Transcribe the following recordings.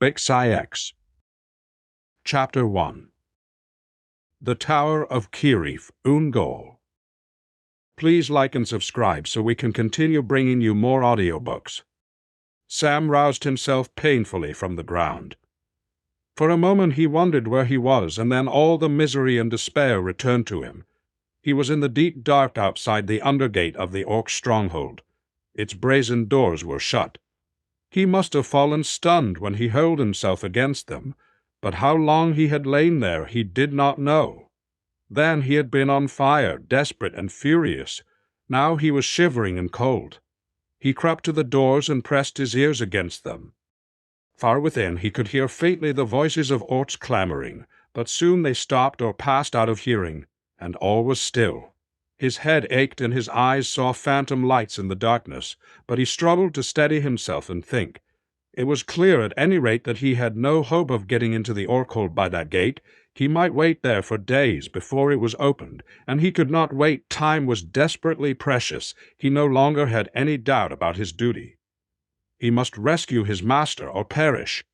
Bix Chapter 1 The Tower of Kirith, Ungol. Please like and subscribe so we can continue bringing you more audiobooks. Sam roused himself painfully from the ground. For a moment he wondered where he was, and then all the misery and despair returned to him. He was in the deep dark outside the undergate of the Orc stronghold. Its brazen doors were shut. He must have fallen stunned when he hurled himself against them, but how long he had lain there he did not know. Then he had been on fire, desperate and furious. Now he was shivering and cold. He crept to the doors and pressed his ears against them. Far within he could hear faintly the voices of orcs clamoring, but soon they stopped or passed out of hearing, and all was still. His head ached and his eyes saw phantom lights in the darkness, but he struggled to steady himself and think. It was clear at any rate that he had no hope of getting into the Orkhold by that gate. He might wait there for days before it was opened, and he could not wait. Time was desperately precious. He no longer had any doubt about his duty. He must rescue his master or perish.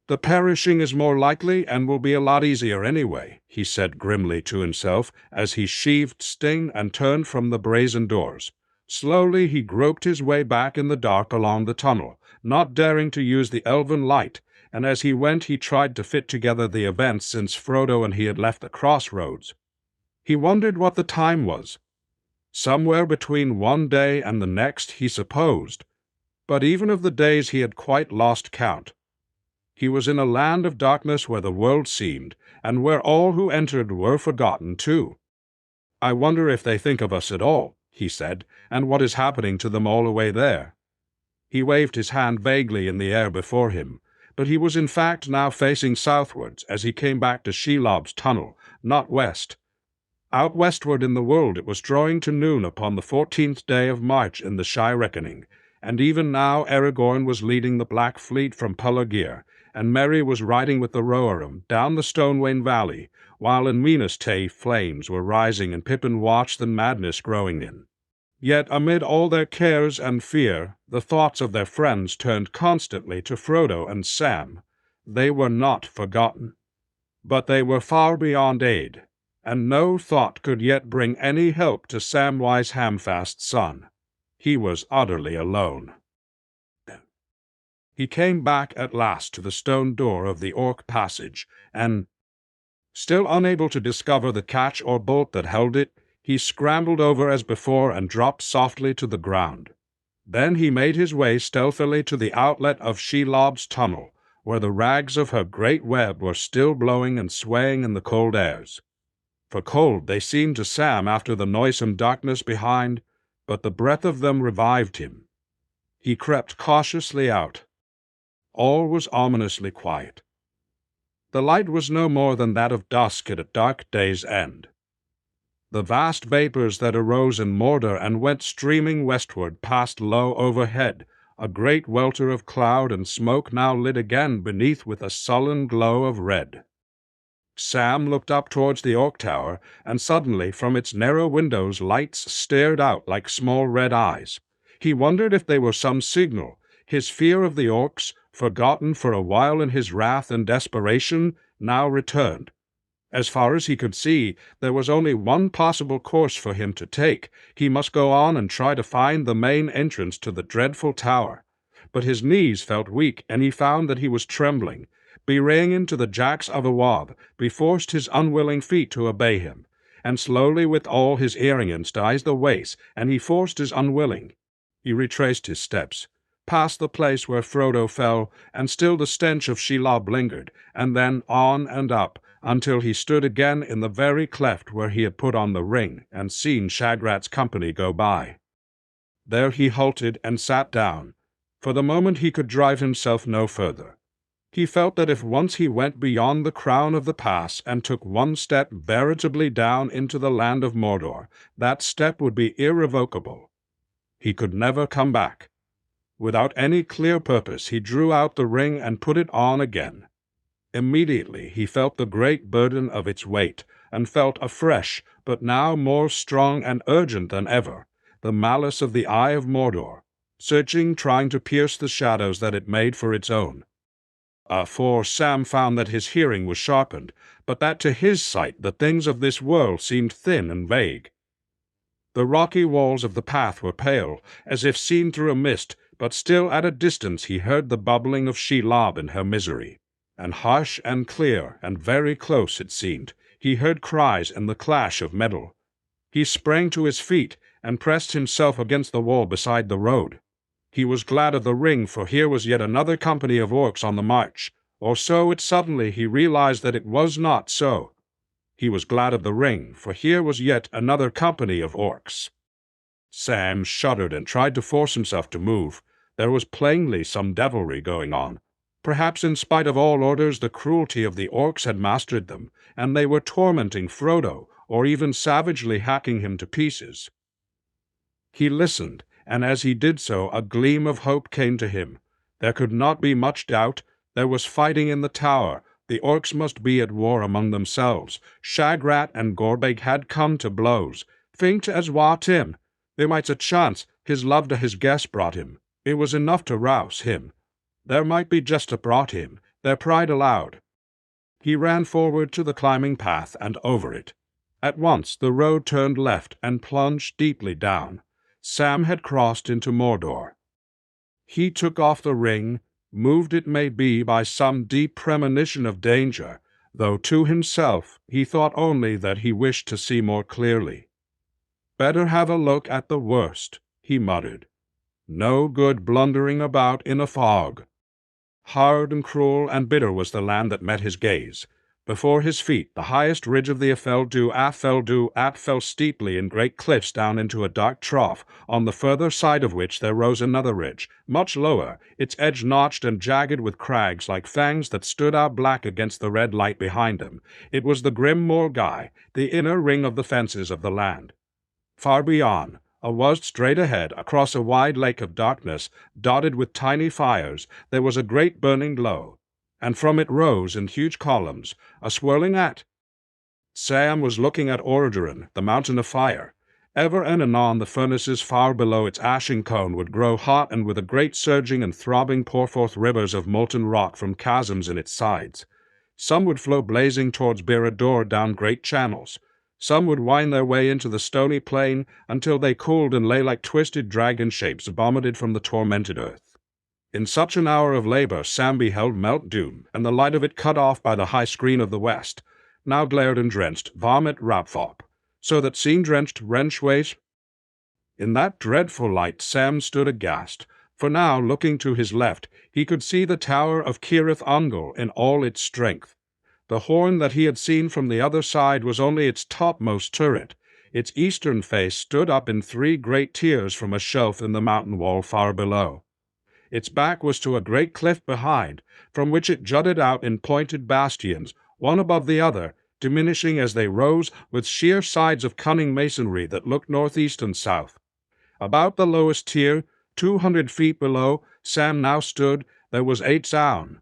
The perishing is more likely and will be a lot easier anyway, he said grimly to himself as he sheathed Sting and turned from the brazen doors. Slowly he groped his way back in the dark along the tunnel, not daring to use the elven light, and as he went he tried to fit together the events since Frodo and he had left the crossroads. He wondered what the time was. Somewhere between one day and the next, he supposed, but even of the days he had quite lost count. He was in a land of darkness where the world seemed, and where all who entered were forgotten too. "I wonder if they think of us at all," he said, "and what is happening to them all away there." He waved his hand vaguely in the air before him, but he was in fact now facing southwards as he came back to Shelob's tunnel, not west. Out westward in the world it was drawing to noon upon the 14th day of March in the Shire reckoning, and even now Aragorn was leading the Black Fleet from Pelargir, and Merry was riding with the Rohirrim down the Stonewain Valley, while in Minas Tirith flames were rising and Pippin watched the madness growing in. Yet amid all their cares and fear, the thoughts of their friends turned constantly to Frodo and Sam. They were not forgotten. But they were far beyond aid, and no thought could yet bring any help to Samwise Hamfast's son. He was utterly alone. He came back at last to the stone door of the Orc passage, and, still unable to discover the catch or bolt that held it, he scrambled over as before and dropped softly to the ground. Then he made his way stealthily to the outlet of Shelob's tunnel, where the rags of her great web were still blowing and swaying in the cold airs. For cold they seemed to Sam after the noisome darkness behind, but the breath of them revived him. He crept cautiously out. All was ominously quiet. The light was no more than that of dusk at a dark day's end. The vast vapors that arose in Mordor and went streaming westward passed low overhead, a great welter of cloud and smoke now lit again beneath with a sullen glow of red. Sam looked up towards the Orc Tower, and suddenly from its narrow windows lights stared out like small red eyes. He wondered if they were some signal. His fear of the orcs, forgotten for a while in his wrath and desperation, now returned. As far as he could see, there was only one possible course for him to take. He must go on and try to find the main entrance to the dreadful tower. But his knees felt weak, and he found that he was trembling. Bewraying into the jacks of a wab, he forced his unwilling feet to obey him, and slowly with all his earring styes the ways, and he forced his unwilling. He retraced his steps, past the place where Frodo fell, and still the stench of Shelob lingered, and then on and up, until he stood again in the very cleft where he had put on the ring and seen Shagrat's company go by. There he halted and sat down. For the moment he could drive himself no further. He felt that if once he went beyond the crown of the pass and took one step veritably down into the land of Mordor, that step would be irrevocable. He could never come back. Without any clear purpose, he drew out the ring and put it on again. Immediately he felt the great burden of its weight, and felt afresh, but now more strong and urgent than ever, the malice of the Eye of Mordor, searching, trying to pierce the shadows that it made for its own. For Sam found that his hearing was sharpened, but that to his sight the things of this world seemed thin and vague. The rocky walls of the path were pale, as if seen through a mist, but still at a distance he heard the bubbling of Shelob in her misery. And harsh and clear, and very close it seemed, he heard cries and the clash of metal. He sprang to his feet and pressed himself against the wall beside the road. He was glad of the ring, for here was yet another company of orcs on the march, or so it suddenly he realized that it was not so. He was glad of the ring, for here was yet another company of orcs. Sam shuddered and tried to force himself to move. There was plainly some devilry going on. Perhaps in spite of all orders the cruelty of the orcs had mastered them, and they were tormenting Frodo, or even savagely hacking him to pieces. He listened, and as he did so a gleam of hope came to him. There could not be much doubt. There was fighting in the tower. The orcs must be at war among themselves. Shagrat and Gorbeg had come to blows. Think as Wa Tim. There might a chance his love to his guest brought him. It was enough to rouse him. There might be just to brought him. Their pride allowed. He ran forward to the climbing path and over it. At once the road turned left and plunged deeply down. Sam had crossed into Mordor. He took off the ring, moved it may be by some deep premonition of danger, though to himself he thought only that he wished to see more clearly. "Better have a look at the worst," he muttered. "No good blundering about in a fog." Hard and cruel and bitter was the land that met his gaze. Before his feet, the highest ridge of the Afeldu fell steeply in great cliffs down into a dark trough, on the further side of which there rose another ridge, much lower, its edge notched and jagged with crags like fangs that stood out black against the red light behind them. It was the grim Morgai, the inner ring of the fences of the land. Far beyond, away straight ahead, across a wide lake of darkness, dotted with tiny fires, there was a great burning glow, and from it rose in huge columns a swirling Sam was looking at Ordoran, the mountain of fire. Ever and anon the furnaces far below its ashing cone would grow hot, and with a great surging and throbbing pour forth rivers of molten rock from chasms in its sides. Some would flow blazing towards Barad-dûr down great channels. Some would wind their way into the stony plain until they cooled and lay like twisted dragon shapes vomited from the tormented earth. In such an hour of labor Sam beheld Melt Doom, and the light of it cut off by the high screen of the west, now glared and drenched Vomit Rapthop, so that scene-drenched Wrenchways. In that dreadful light Sam stood aghast, for now, looking to his left, he could see the tower of Cirith Ungol in all its strength. The horn that he had seen from the other side was only its topmost turret. Its eastern face stood up in 3 great tiers from a shelf in the mountain wall far below. Its back was to a great cliff behind, from which it jutted out in pointed bastions, one above the other, diminishing as they rose, with sheer sides of cunning masonry that looked northeast and south. About the lowest tier, 200 feet below, Sam now stood, there was Aetzaun.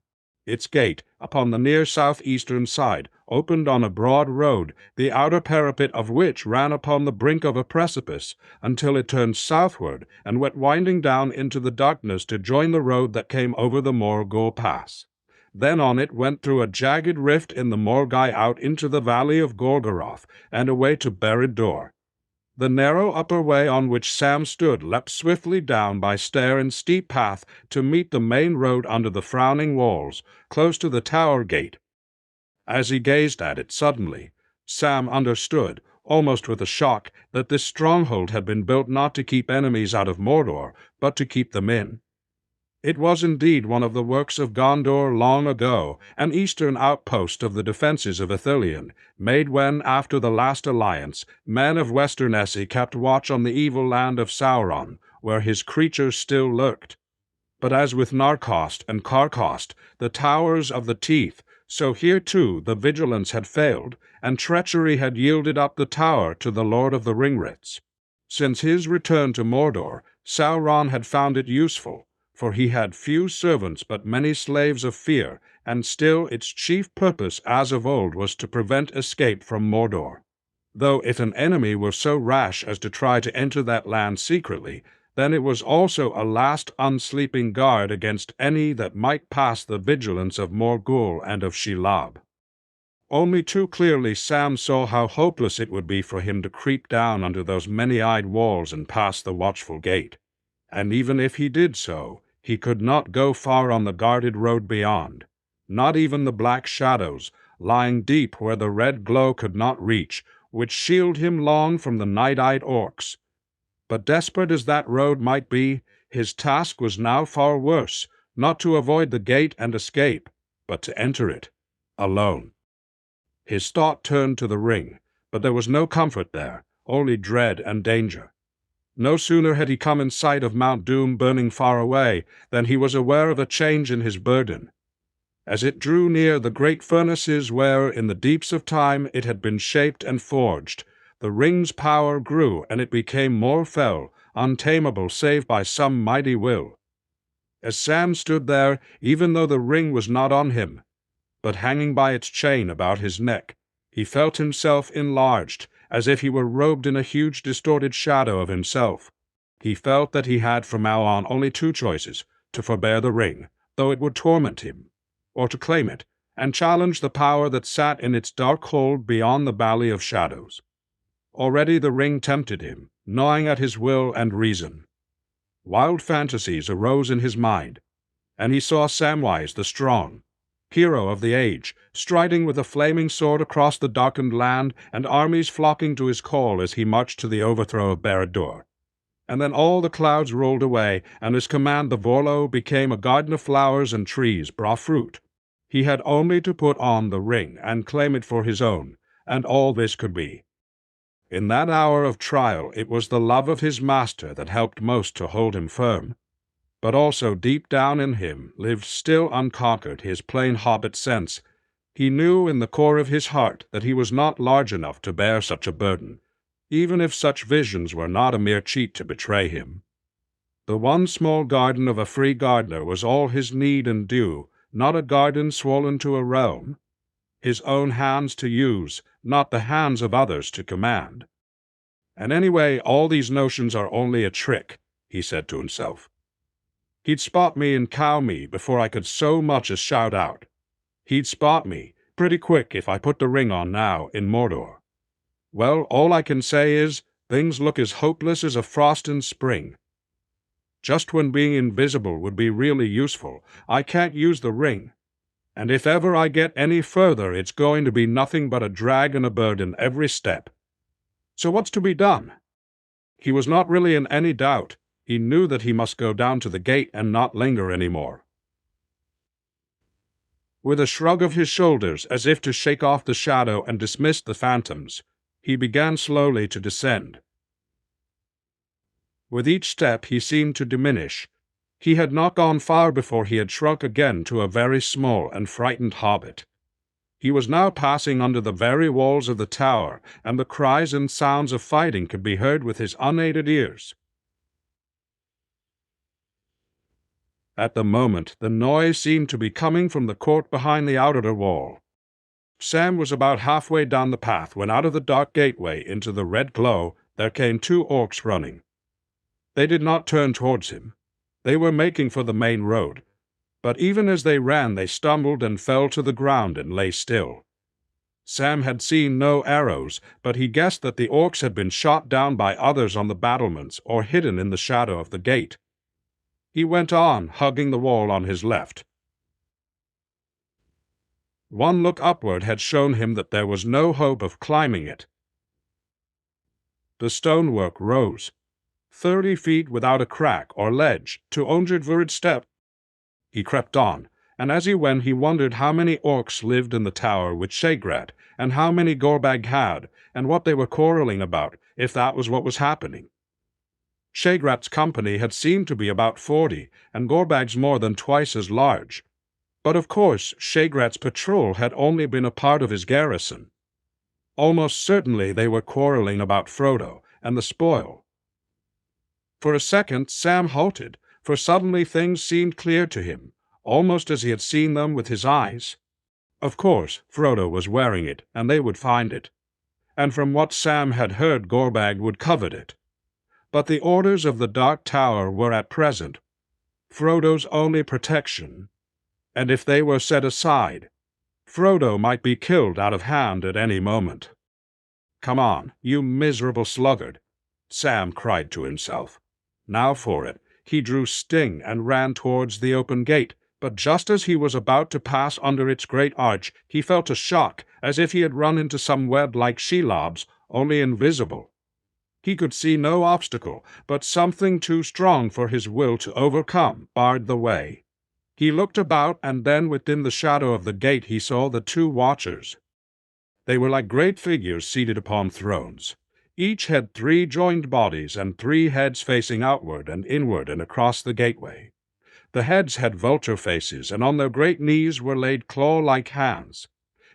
Its gate, upon the near southeastern side, opened on a broad road, the outer parapet of which ran upon the brink of a precipice, until it turned southward and went winding down into the darkness to join the road that came over the Morgul Pass. Then on it went through a jagged rift in the Morgai out into the valley of Gorgoroth, and away to Barad-dûr. The narrow upper way on which Sam stood leapt swiftly down by stair and steep path to meet the main road under the frowning walls, close to the tower gate. As he gazed at it suddenly, Sam understood, almost with a shock, that this stronghold had been built not to keep enemies out of Mordor, but to keep them in. It was indeed one of the works of Gondor long ago, an eastern outpost of the defences of Ithilien, made when, after the last alliance, men of Western Essie kept watch on the evil land of Sauron, where his creatures still lurked. But as with Narcost and Carcost, the towers of the Teeth, so here too the vigilance had failed, and treachery had yielded up the tower to the Lord of the Ringwrits. Since his return to Mordor, Sauron had found it useful, for he had few servants but many slaves of fear, and still its chief purpose as of old was to prevent escape from Mordor. Though if an enemy were so rash as to try to enter that land secretly, then it was also a last unsleeping guard against any that might pass the vigilance of Morgul and of Shelob. Only too clearly Sam saw how hopeless it would be for him to creep down under those many-eyed walls and pass the watchful gate. And even if he did so, he could not go far on the guarded road beyond, not even the black shadows, lying deep where the red glow could not reach, which shield him long from the night-eyed orcs. But desperate as that road might be, his task was now far worse, not to avoid the gate and escape, but to enter it, alone. His thought turned to the ring, but there was no comfort there, only dread and danger. No sooner had he come in sight of Mount Doom burning far away than he was aware of a change in his burden. As it drew near the great furnaces where, in the deeps of time, it had been shaped and forged, the ring's power grew, and it became more fell, untamable save by some mighty will. As Sam stood there, even though the ring was not on him, but hanging by its chain about his neck, he felt himself enlarged, as if he were robed in a huge distorted shadow of himself. He felt that he had from now on only two choices: to forbear the ring, though it would torment him, or to claim it, and challenge the power that sat in its dark hold beyond the valley of shadows. Already the ring tempted him, gnawing at his will and reason. Wild fantasies arose in his mind, and he saw Samwise the Strong, hero of the age, striding with a flaming sword across the darkened land, and armies flocking to his call as he marched to the overthrow of Barad-dûr. And then all the clouds rolled away, and his command the Vorlo became a garden of flowers and trees, brought fruit. He had only to put on the ring and claim it for his own, and all this could be. In that hour of trial it was the love of his master that helped most to hold him firm. But also deep down in him lived still unconquered his plain hobbit sense. He knew in the core of his heart that he was not large enough to bear such a burden, even if such visions were not a mere cheat to betray him. The one small garden of a free gardener was all his need and due, not a garden swollen to a realm. His own hands to use, not the hands of others to command. And anyway, all these notions are only a trick, he said to himself. He'd spot me and cow me before I could so much as shout out. He'd spot me, pretty quick if I put the ring on now, in Mordor. Well, all I can say is, things look as hopeless as a frost in spring. Just when being invisible would be really useful, I can't use the ring. And if ever I get any further, it's going to be nothing but a drag and a burden every step. So what's to be done? He was not really in any doubt. He knew that he must go down to the gate and not linger any more. With a shrug of his shoulders, as if to shake off the shadow and dismiss the phantoms, he began slowly to descend. With each step he seemed to diminish. He had not gone far before he had shrunk again to a very small and frightened hobbit. He was now passing under the very walls of the tower, and the cries and sounds of fighting could be heard with his unaided ears. At the moment, the noise seemed to be coming from the court behind the outer wall. Sam was about halfway down the path when out of the dark gateway into the red glow there came two orcs running. They did not turn towards him. They were making for the main road, but even as they ran they stumbled and fell to the ground and lay still. Sam had seen no arrows, but he guessed that the orcs had been shot down by others on the battlements or hidden in the shadow of the gate. He went on, hugging the wall on his left. One look upward had shown him that there was no hope of climbing it. The stonework rose, 30 feet without a crack or ledge, to 100 step. He crept on, and as he went he wondered how many orcs lived in the tower with Shegrad, and how many Gorbag had, and what they were quarreling about, if that was what was happening. Shagrat's company had seemed to be about 40, and Gorbag's more than twice as large. But of course, Shagrat's patrol had only been a part of his garrison. Almost certainly they were quarreling about Frodo and the spoil. For a second Sam halted, for suddenly things seemed clear to him, almost as he had seen them with his eyes. Of course, Frodo was wearing it, and they would find it. And from what Sam had heard, Gorbag would covet it. But the orders of the Dark Tower were at present Frodo's only protection, and if they were set aside, Frodo might be killed out of hand at any moment. "Come on, you miserable sluggard," Sam cried to himself. Now for it. He drew Sting and ran towards the open gate, but just as he was about to pass under its great arch, he felt a shock, as if he had run into some web like Shelob's, only invisible. He could see no obstacle, but something too strong for his will to overcome barred the way. He looked about, and then within the shadow of the gate he saw the two watchers. They were like great figures seated upon thrones. Each had 3 joined bodies and 3 heads facing outward and inward and across the gateway. The heads had vulture faces, and on their great knees were laid claw-like hands.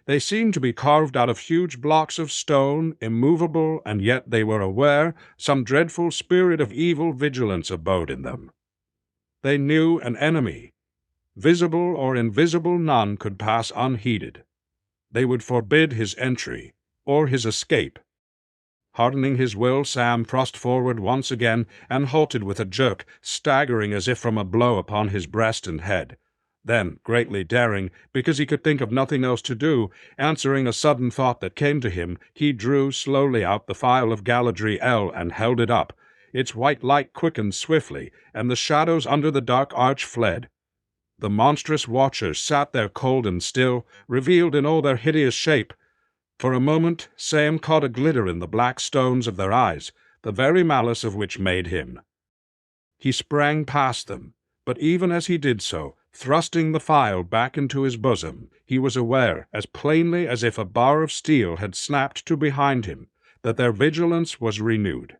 They seemed to be carved out of huge blocks of stone, immovable, and yet they were aware some dreadful spirit of evil vigilance abode in them. They knew an enemy. Visible or invisible, none could pass unheeded. They would forbid his entry, or his escape. Hardening his will, Sam thrust forward once again and halted with a jerk, staggering as if from a blow upon his breast and head. Then, greatly daring, because he could think of nothing else to do, answering a sudden thought that came to him, he drew slowly out the phial of Galadriel L and held it up. Its white light quickened swiftly, and the shadows under the dark arch fled. The monstrous watchers sat there cold and still, revealed in all their hideous shape. For a moment Sam caught a glitter in the black stones of their eyes, the very malice of which made him. He sprang past them, but even as he did so, thrusting the phial back into his bosom, he was aware, as plainly as if a bar of steel had snapped to behind him, that their vigilance was renewed.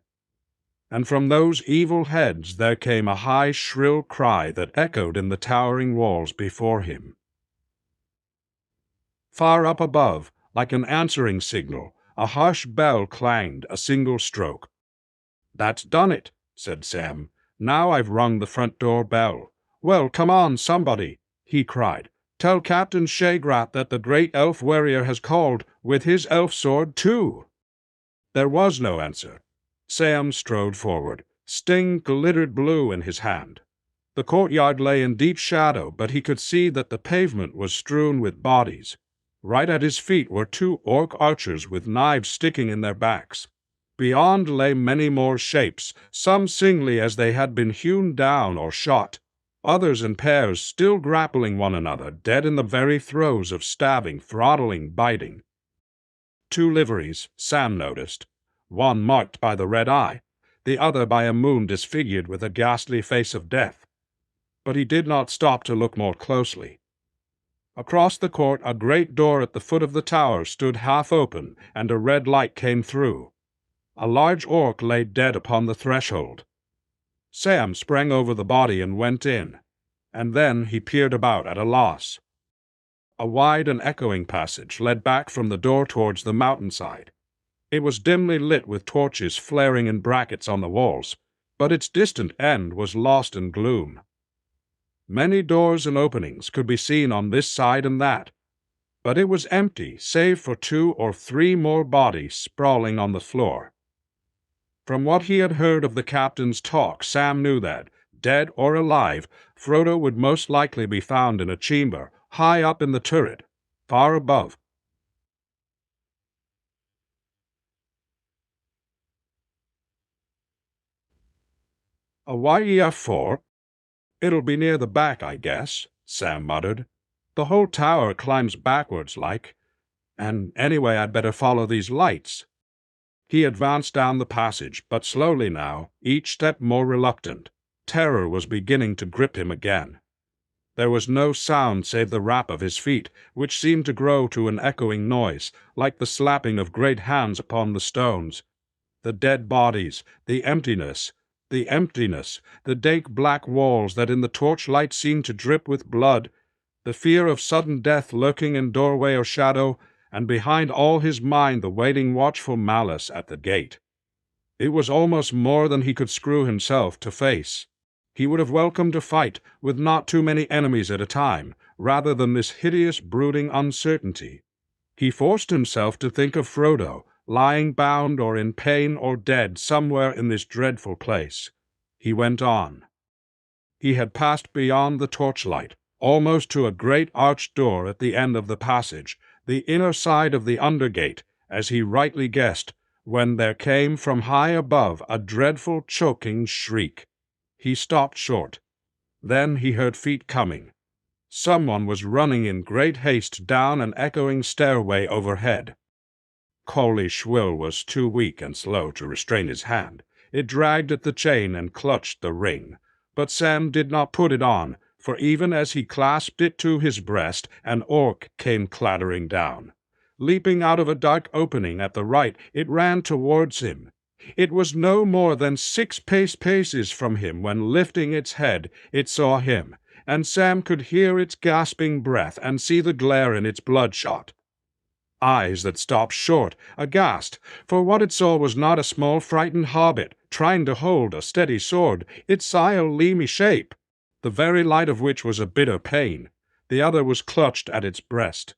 And from those evil heads there came a high, shrill cry that echoed in the towering walls before him. Far up above, like an answering signal, a harsh bell clanged a single stroke. "That's done it," said Sam. "Now I've rung the front door bell. Well, come on, somebody," he cried. "Tell Captain Shagrat that the great elf warrior has called, with his elf sword, too." There was no answer. Sam strode forward. Sting glittered blue in his hand. The courtyard lay in deep shadow, but he could see that the pavement was strewn with bodies. Right at his feet were 2 orc archers with knives sticking in their backs. Beyond lay many more shapes, some singly as they had been hewn down or shot, others in pairs still grappling one another, dead in the very throes of stabbing, throttling, biting. 2 liveries, Sam noticed, one marked by the red eye, the other by a moon disfigured with a ghastly face of death. But he did not stop to look more closely. Across the court a great door at the foot of the tower stood half open, and a red light came through. A large orc lay dead upon the threshold. Sam sprang over the body and went in, and then he peered about at a loss. A wide and echoing passage led back from the door towards the mountainside. It was dimly lit with torches flaring in brackets on the walls, but its distant end was lost in gloom. Many doors and openings could be seen on this side and that, but it was empty save for 2 or 3 more bodies sprawling on the floor. From what he had heard of the captain's talk, Sam knew that, dead or alive, Frodo would most likely be found in a chamber high up in the turret, far above. "A YEF-4? It'll be near the back, I guess," Sam muttered. "The whole tower climbs backwards like. And anyway, I'd better follow these lights." He advanced down the passage, but slowly now, each step more reluctant. Terror was beginning to grip him again. There was no sound save the rap of his feet, which seemed to grow to an echoing noise, like the slapping of great hands upon the stones. The dead bodies, the emptiness, the dank black walls that in the torchlight seemed to drip with blood, the fear of sudden death lurking in doorway or shadow, and behind all his mind the waiting watchful malice at the gate. It was almost more than he could screw himself to face. He would have welcomed a fight with not too many enemies at a time, rather than this hideous brooding uncertainty. He forced himself to think of Frodo, lying bound or in pain or dead somewhere in this dreadful place. He went on. He had passed beyond the torchlight, almost to a great arched door at the end of the passage, the inner side of the undergate, as he rightly guessed, when there came from high above a dreadful choking shriek. He stopped short. Then he heard feet coming. Someone was running in great haste down an echoing stairway overhead. Coley's Schwill was too weak and slow to restrain his hand. It dragged at the chain and clutched the ring. But Sam did not put it on, for even as he clasped it to his breast, an orc came clattering down. Leaping out of a dark opening at the right, it ran towards him. It was no more than 6 paces from him when, lifting its head, it saw him, and Sam could hear its gasping breath and see the glare in its bloodshot eyes that stopped short, aghast, for what it saw was not a small frightened hobbit trying to hold a steady sword, its ile leamy shape, the very light of which was a bitter pain. The other was clutched at its breast,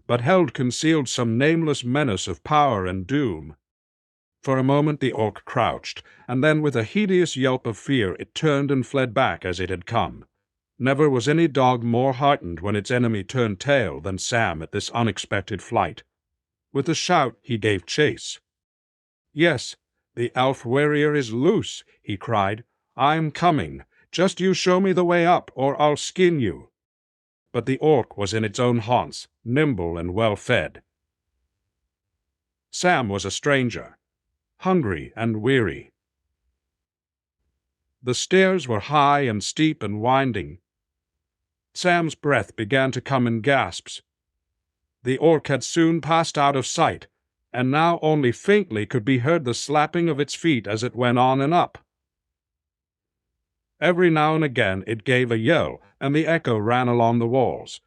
but held concealed some nameless menace of power and doom. For a moment the orc crouched, and then with a hideous yelp of fear it turned and fled back as it had come. Never was any dog more heartened when its enemy turned tail than Sam at this unexpected flight. With a shout he gave chase. "Yes, the elf warrior is loose," he cried. "I'm coming. Just you show me the way up, or I'll skin you." But the orc was in its own haunts, nimble and well-fed. Sam was a stranger, hungry and weary. The stairs were high and steep and winding. Sam's breath began to come in gasps. The orc had soon passed out of sight, and now only faintly could be heard the slapping of its feet as it went on and up. Every now and again it gave a yell, and the echo ran along the walls.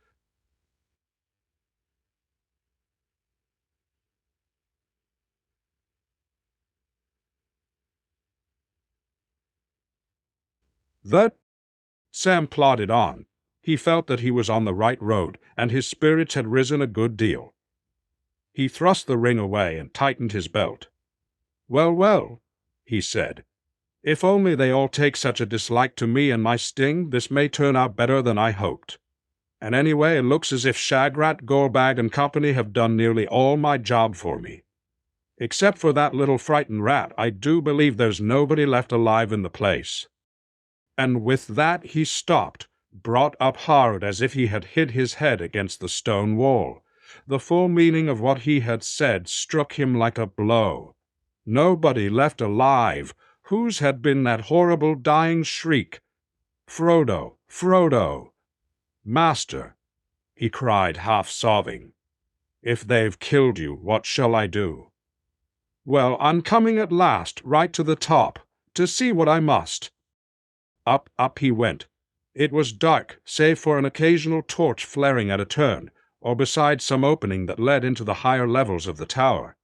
"That—" Sam plodded on. He felt that he was on the right road, and his spirits had risen a good deal. He thrust the ring away and tightened his belt. "Well, well," he said. "If only they all take such a dislike to me and my sting, this may turn out better than I hoped. And anyway, it looks as if Shagrat, Gorbag, and company have done nearly all my job for me. Except for that little frightened rat, I do believe there's nobody left alive in the place." And with that he stopped, brought up hard as if he had hit his head against the stone wall. The full meaning of what he had said struck him like a blow. Nobody left alive. Whose had been that horrible dying shriek? "Frodo! Frodo! Master!" he cried, half sobbing. "If they've killed you, what shall I do?" "Well, I'm coming at last, right to the top, to see what I must." Up he went. It was dark, save for an occasional torch flaring at a turn, or beside some opening that led into the higher levels of the tower.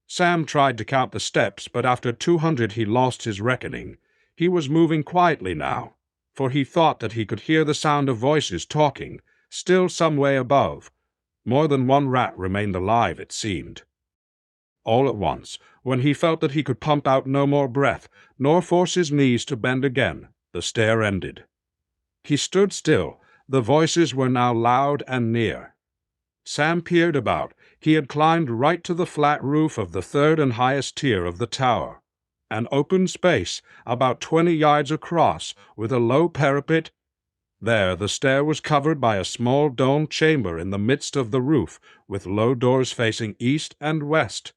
Sam tried to count the steps, but after 200 he lost his reckoning. He was moving quietly now, for he thought that he could hear the sound of voices talking, still some way above. More than one rat remained alive, it seemed. All at once, when he felt that he could pump out no more breath, nor force his knees to bend again, the stair ended. He stood still. The voices were now loud and near. Sam peered about. He had climbed right to the flat roof of the third and highest tier of the tower, an open space about 20 yards across, with a low parapet. There the stair was covered by a small domed chamber in the midst of the roof, with low doors facing east and west.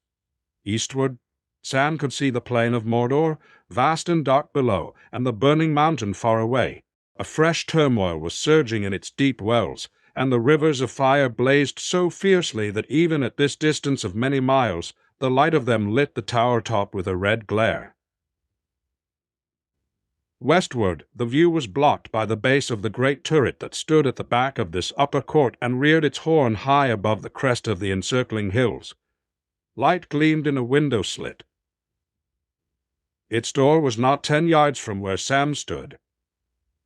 Eastward, Sam could see the plain of Mordor, vast and dark below, and the burning mountain far away. A fresh turmoil was surging in its deep wells, and the rivers of fire blazed so fiercely that even at this distance of many miles, the light of them lit the tower top with a red glare. Westward, the view was blocked by the base of the great turret that stood at the back of this upper court and reared its horn high above the crest of the encircling hills. Light gleamed in a window slit. Its door was not 10 yards from where Sam stood.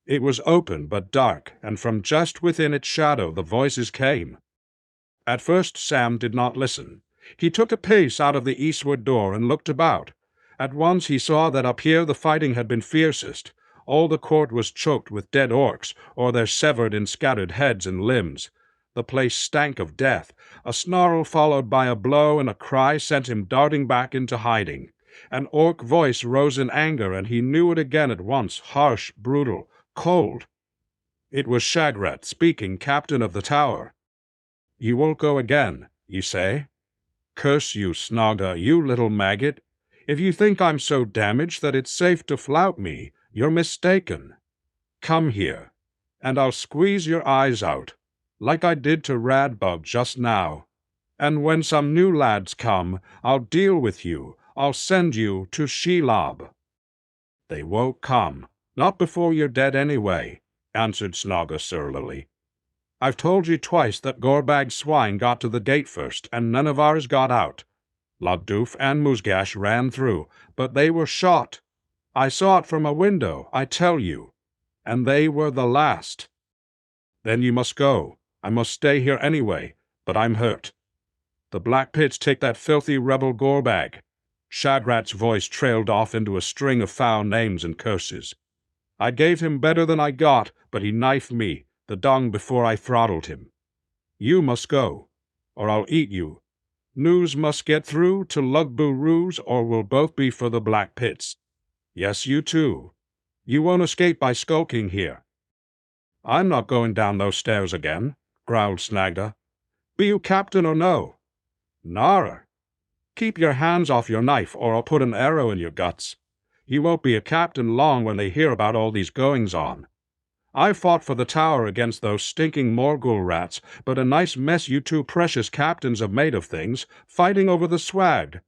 It was open but dark, and from just within its shadow the voices came. At first Sam did not listen. He took a pace out of the eastward door and looked about. At once he saw that up here the fighting had been fiercest. All the court was choked with dead orcs, or their severed and scattered heads and limbs. The place stank of death. A snarl followed by a blow and a cry sent him darting back into hiding. An orc voice rose in anger, and he knew it again at once, harsh, brutal, cold. It was Shagrat speaking, captain of the tower. "You won't go again, you say? Curse you, Snogga, you little maggot. If you think I'm so damaged that it's safe to flout me, you're mistaken. Come here, and I'll squeeze your eyes out, like I did to Radbug just now. And when some new lads come, I'll deal with you. I'll send you to Shelob." "They won't come. Not before you're dead anyway," answered Snogga surlily. "I've told you twice that Gorbag's swine got to the gate first, and none of ours got out. Lodoof and Musgash ran through, but they were shot. I saw it from a window, I tell you. And they were the last." "Then you must go. I must stay here anyway, but I'm hurt. The Black Pits take that filthy rebel Gorbag." Shagrat's voice trailed off into a string of foul names and curses. "I gave him better than I got, but he knifed me, the dung, before I throttled him. You must go, or I'll eat you. News must get through to Lugboo Roos, or we'll both be for the Black Pits. Yes, you too. You won't escape by skulking here." "I'm not going down those stairs again," growled Snagga. "Be you captain or no?" "Nar. Keep your hands off your knife, or I'll put an arrow in your guts. You won't be a captain long when they hear about all these goings-on. I fought for the tower against those stinking Morgul rats, but a nice mess you two precious captains have made of things, fighting over the swag."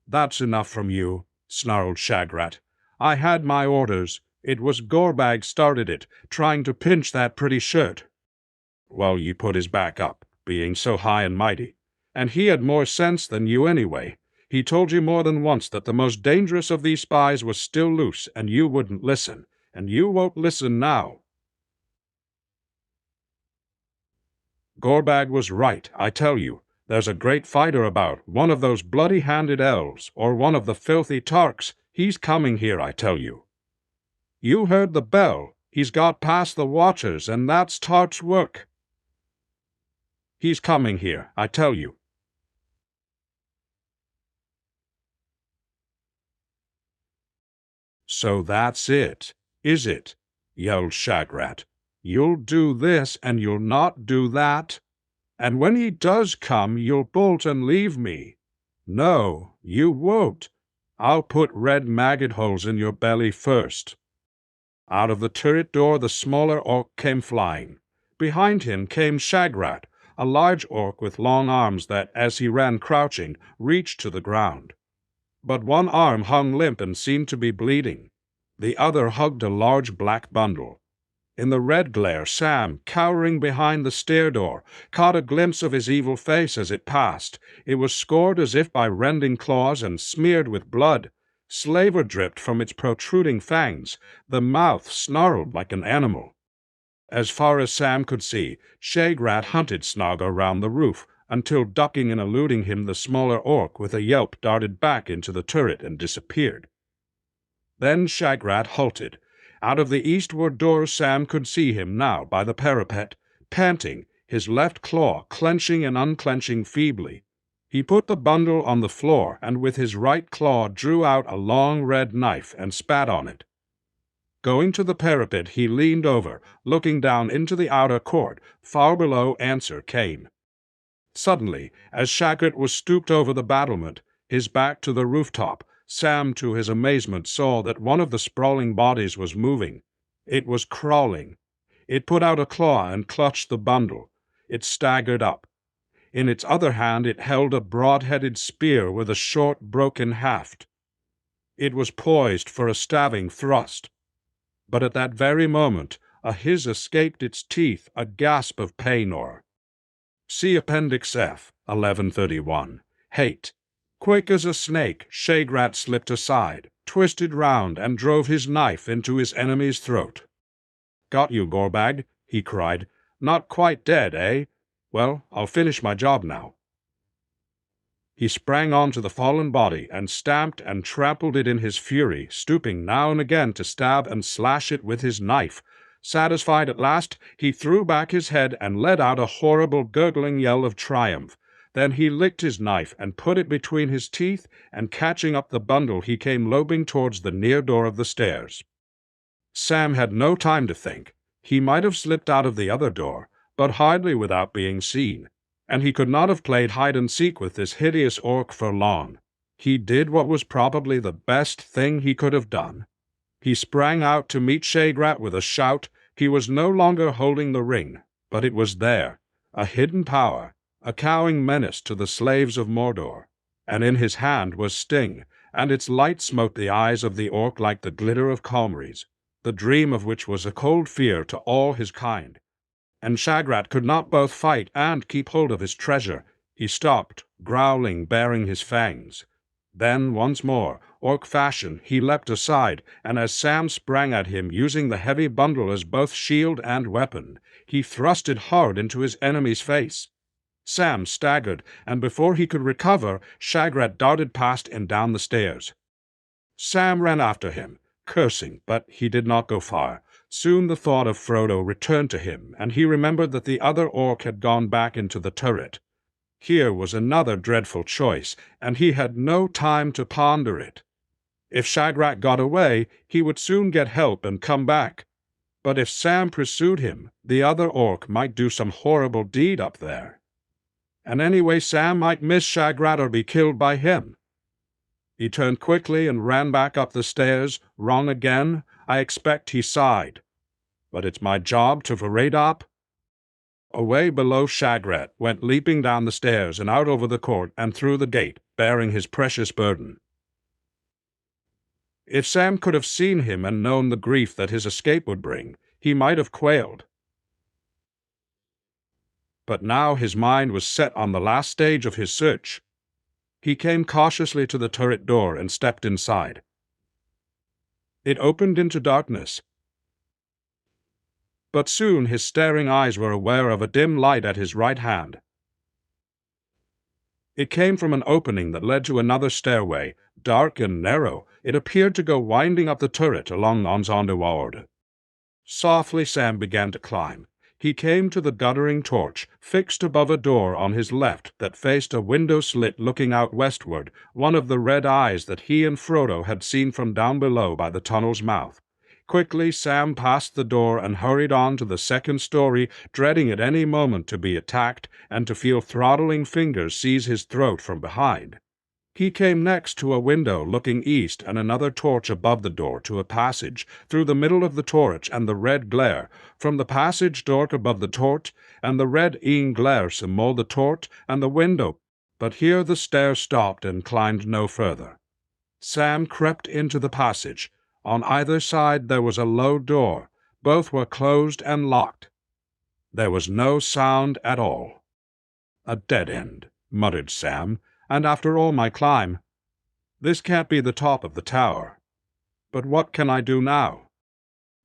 "That's enough from you," snarled Shagrat. "I had my orders. It was Gorbag started it, trying to pinch that pretty shirt." "Well, you put his back up, being so high and mighty. And he had more sense than you anyway. He told you more than once that the most dangerous of these spies was still loose, and you wouldn't listen. And you won't listen now." "Gorbag was right, I tell you. There's a great fighter about, one of those bloody-handed elves, or one of the filthy Tarks. He's coming here, I tell you." "You heard the bell. He's got past the watchers, and that's Tart's work." "He's coming here, I tell you." "So that's it, is it?" yelled Shagrat. "You'll do this, and you'll not do that. And when he does come, you'll bolt and leave me. No, you won't. I'll put red maggot holes in your belly first." Out of the turret door the smaller orc came flying. Behind him came Shagrat, a large orc with long arms that, as he ran crouching, reached to the ground. But one arm hung limp and seemed to be bleeding. The other hugged a large black bundle. In the red glare, Sam, cowering behind the stair door, caught a glimpse of his evil face as it passed. It was scored as if by rending claws and smeared with blood. Slaver dripped from its protruding fangs. The mouth snarled like an animal. As far as Sam could see, Shagrat hunted Snogga round the roof, until ducking and eluding him the smaller orc with a yelp darted back into the turret and disappeared. Then Shagrat halted. Out of the eastward door Sam could see him now by the parapet, panting, his left claw clenching and unclenching feebly. He put the bundle on the floor and with his right claw drew out a long red knife and spat on it. Going to the parapet, he leaned over, looking down into the outer court. Far below, answer came. Suddenly, as Shagrat was stooped over the battlement, his back to the rooftop, Sam, to his amazement, saw that one of the sprawling bodies was moving. It was crawling. It put out a claw and clutched the bundle. It staggered up. In its other hand it held a broad-headed spear with a short, broken haft. It was poised for a stabbing thrust. But at that very moment a hiss escaped its teeth, a gasp of pain or. See Appendix F, 1131. Hate. Quick as a snake, Shagrat slipped aside, twisted round, and drove his knife into his enemy's throat. "Got you, Gorbag," he cried. "Not quite dead, eh? Well, I'll finish my job now." He sprang onto the fallen body and stamped and trampled it in his fury, stooping now and again to stab and slash it with his knife. Satisfied at last, he threw back his head and let out a horrible gurgling yell of triumph. Then he licked his knife and put it between his teeth, and catching up the bundle he came loping towards the near door of the stairs. Sam had no time to think. He might have slipped out of the other door, but hardly without being seen, and he could not have played hide-and-seek with this hideous orc for long. He did what was probably the best thing he could have done. He sprang out to meet Shagrat with a shout. He was no longer holding the ring, but it was there, a hidden power, a cowing menace to the slaves of Mordor. And in his hand was Sting, and its light smote the eyes of the orc like the glitter of Calmary's, the dream of which was a cold fear to all his kind. And Shagrat could not both fight and keep hold of his treasure. He stopped, growling, baring his fangs. Then, once more, orc fashion, he leapt aside, and as Sam sprang at him, using the heavy bundle as both shield and weapon, he thrust it hard into his enemy's face. Sam staggered, and before he could recover, Shagrat darted past and down the stairs. Sam ran after him, cursing, but he did not go far. Soon the thought of Frodo returned to him, and he remembered that the other orc had gone back into the turret. Here was another dreadful choice, and he had no time to ponder it. If Shagrat got away, he would soon get help and come back. But if Sam pursued him, the other orc might do some horrible deed up there. And anyway, Sam might miss Shagrat or be killed by him. He turned quickly and ran back up the stairs. Wrong again, I expect, he sighed. But it's my job to parade up. Away below, Shagrat went leaping down the stairs and out over the court and through the gate, bearing his precious burden. If Sam could have seen him and known the grief that his escape would bring, he might have quailed. But now his mind was set on the last stage of his search. He came cautiously to the turret door and stepped inside. It opened into darkness. But soon his staring eyes were aware of a dim light at his right hand. It came from an opening that led to another stairway, dark and narrow. It appeared to go winding up the turret along Onsonderwald. Softly Sam began to climb. He came to the guttering torch, fixed above a door on his left that faced a window slit looking out westward, one of the red eyes that he and Frodo had seen from down below by the tunnel's mouth. Quickly Sam passed the door and hurried on to the second story, dreading at any moment to be attacked and to feel throttling fingers seize his throat from behind. He came next to a window looking east and another torch above the door to a passage, through the middle of the torch and the red glare, from the passage dark above the torch, and the red glare smote the torch and the window, but here the stair stopped and climbed no further. Sam crept into the passage. On either side there was a low door. Both were closed and locked. There was no sound at all. A dead end, muttered Sam, and after all my climb. This can't be the top of the tower. But what can I do now?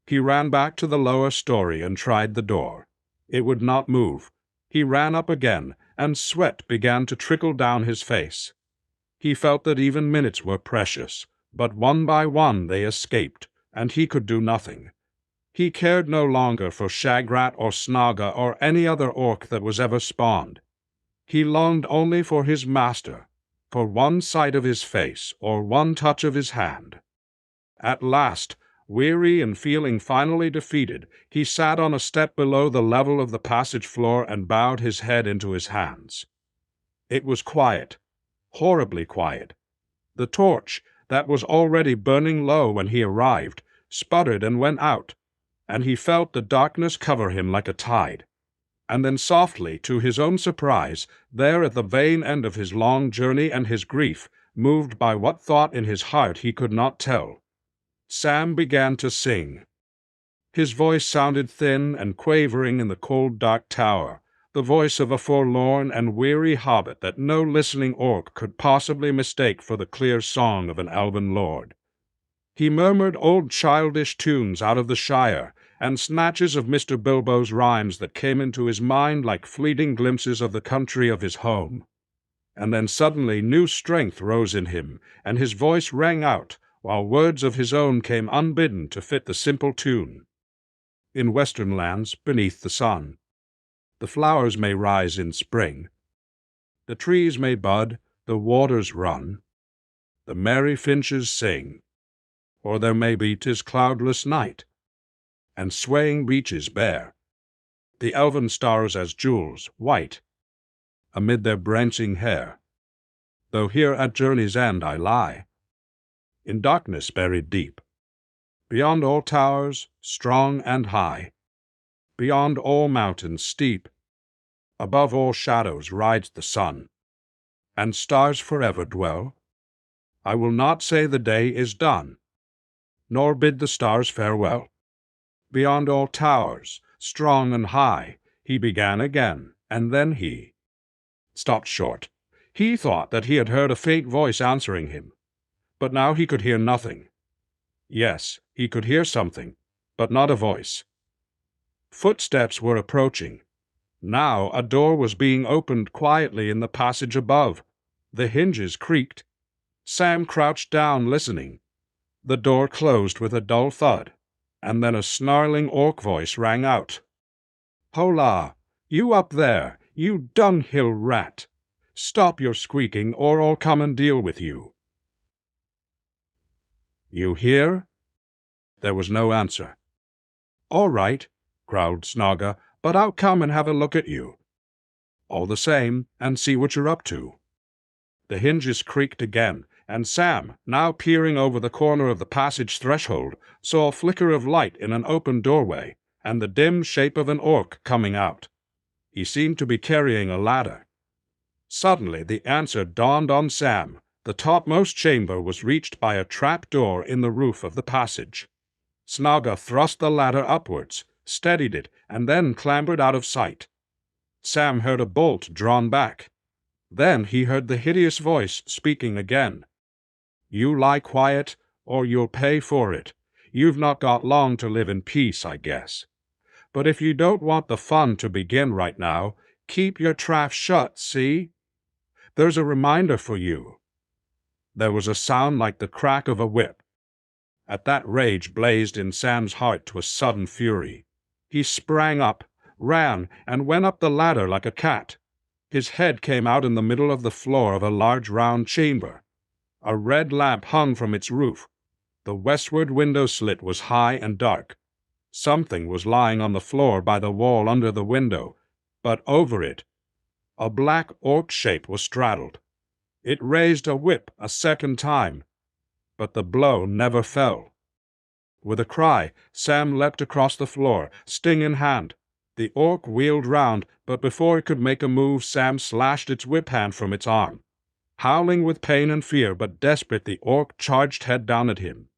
He ran back to the lower story and tried the door. It would not move. He ran up again, and sweat began to trickle down his face. He felt that even minutes were precious, but one by one they escaped, and he could do nothing. He cared no longer for Shagrat or Snaga or any other orc that was ever spawned. He longed only for his master, for one sight of his face or one touch of his hand. At last, weary and feeling finally defeated, he sat on a step below the level of the passage floor and bowed his head into his hands. It was quiet, horribly quiet. The torch, that was already burning low when he arrived, sputtered and went out, and he felt the darkness cover him like a tide. And then softly, to his own surprise, there at the vain end of his long journey and his grief, moved by what thought in his heart he could not tell, Sam began to sing. His voice sounded thin and quavering in the cold dark tower, the voice of a forlorn and weary hobbit that no listening orc could possibly mistake for the clear song of an elven lord. He murmured old childish tunes out of the Shire, and snatches of Mr. Bilbo's rhymes that came into his mind like fleeting glimpses of the country of his home. And then suddenly new strength rose in him, and his voice rang out, while words of his own came unbidden to fit the simple tune. In western lands, beneath the sun, the flowers may rise in spring, the trees may bud, the waters run, the merry finches sing, or there may be 'tis cloudless night, and swaying beeches bare, the elven stars as jewels, white, amid their branching hair. Though here at journey's end I lie, in darkness buried deep, beyond all towers, strong and high, beyond all mountains steep, above all shadows rides the sun, and stars forever dwell, I will not say the day is done, nor bid the stars farewell. Beyond all towers, strong and high, he began again, and then he stopped short. He thought that he had heard a faint voice answering him, but now he could hear nothing. Yes, he could hear something, but not a voice. Footsteps were approaching. Now a door was being opened quietly in the passage above. The hinges creaked. Sam crouched down, listening. The door closed with a dull thud, and then a snarling orc voice rang out. "Hola! You up there, you dunghill rat! Stop your squeaking, or I'll come and deal with you." "You hear?" There was no answer. "All right," growled Snogga, "but I'll come and have a look at you, all the same, and see what you're up to." The hinges creaked again, and Sam, now peering over the corner of the passage threshold, saw a flicker of light in an open doorway, and the dim shape of an orc coming out. He seemed to be carrying a ladder. Suddenly the answer dawned on Sam. The topmost chamber was reached by a trap door in the roof of the passage. Snogga thrust the ladder upwards, steadied it, and then clambered out of sight. Sam heard a bolt drawn back. Then he heard the hideous voice speaking again. "You lie quiet, or you'll pay for it. You've not got long to live in peace, I guess. But if you don't want the fun to begin right now, keep your trap shut, see? There's a reminder for you." There was a sound like the crack of a whip. At that rage blazed in Sam's heart to a sudden fury. He sprang up, ran, and went up the ladder like a cat. His head came out in the middle of the floor of a large round chamber. A red lamp hung from its roof. The westward window slit was high and dark. Something was lying on the floor by the wall under the window, but over it a black orc shape was straddled. It raised a whip a second time, but the blow never fell. With a cry, Sam leapt across the floor, sting in hand. The orc wheeled round, but before it could make a move, Sam slashed its whip hand from its arm. Howling with pain and fear, but desperate, the orc charged head down at him.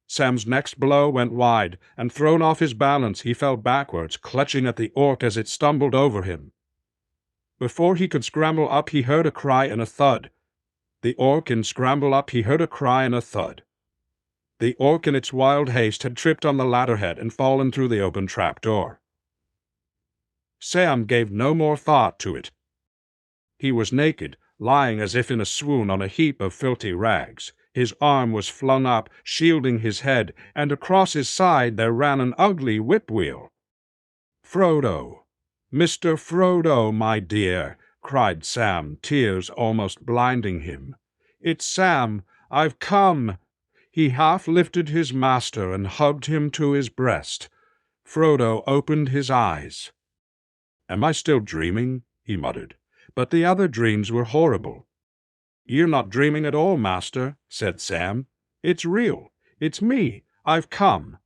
Sam's next blow went wide, and thrown off his balance, he fell backwards, clutching at the orc as it stumbled over him. Before he could scramble up, he heard a cry and a thud. The orc in scramble up, he heard a cry and a thud. The orc in its wild haste had tripped on the ladder head and fallen through the open trap door. Sam gave no more thought to it. He was naked, lying as if in a swoon on a heap of filthy rags. His arm was flung up, shielding his head, and across his side there ran an ugly whip-wheel. "Frodo! Mr. Frodo, my dear!" cried Sam, tears almost blinding him. "It's Sam! I've come!" He half lifted his master and hugged him to his breast. Frodo opened his eyes. "Am I still dreaming?" he muttered. "But the other dreams were horrible." "You're not dreaming at all, master," said Sam. "It's real. It's me. I've come."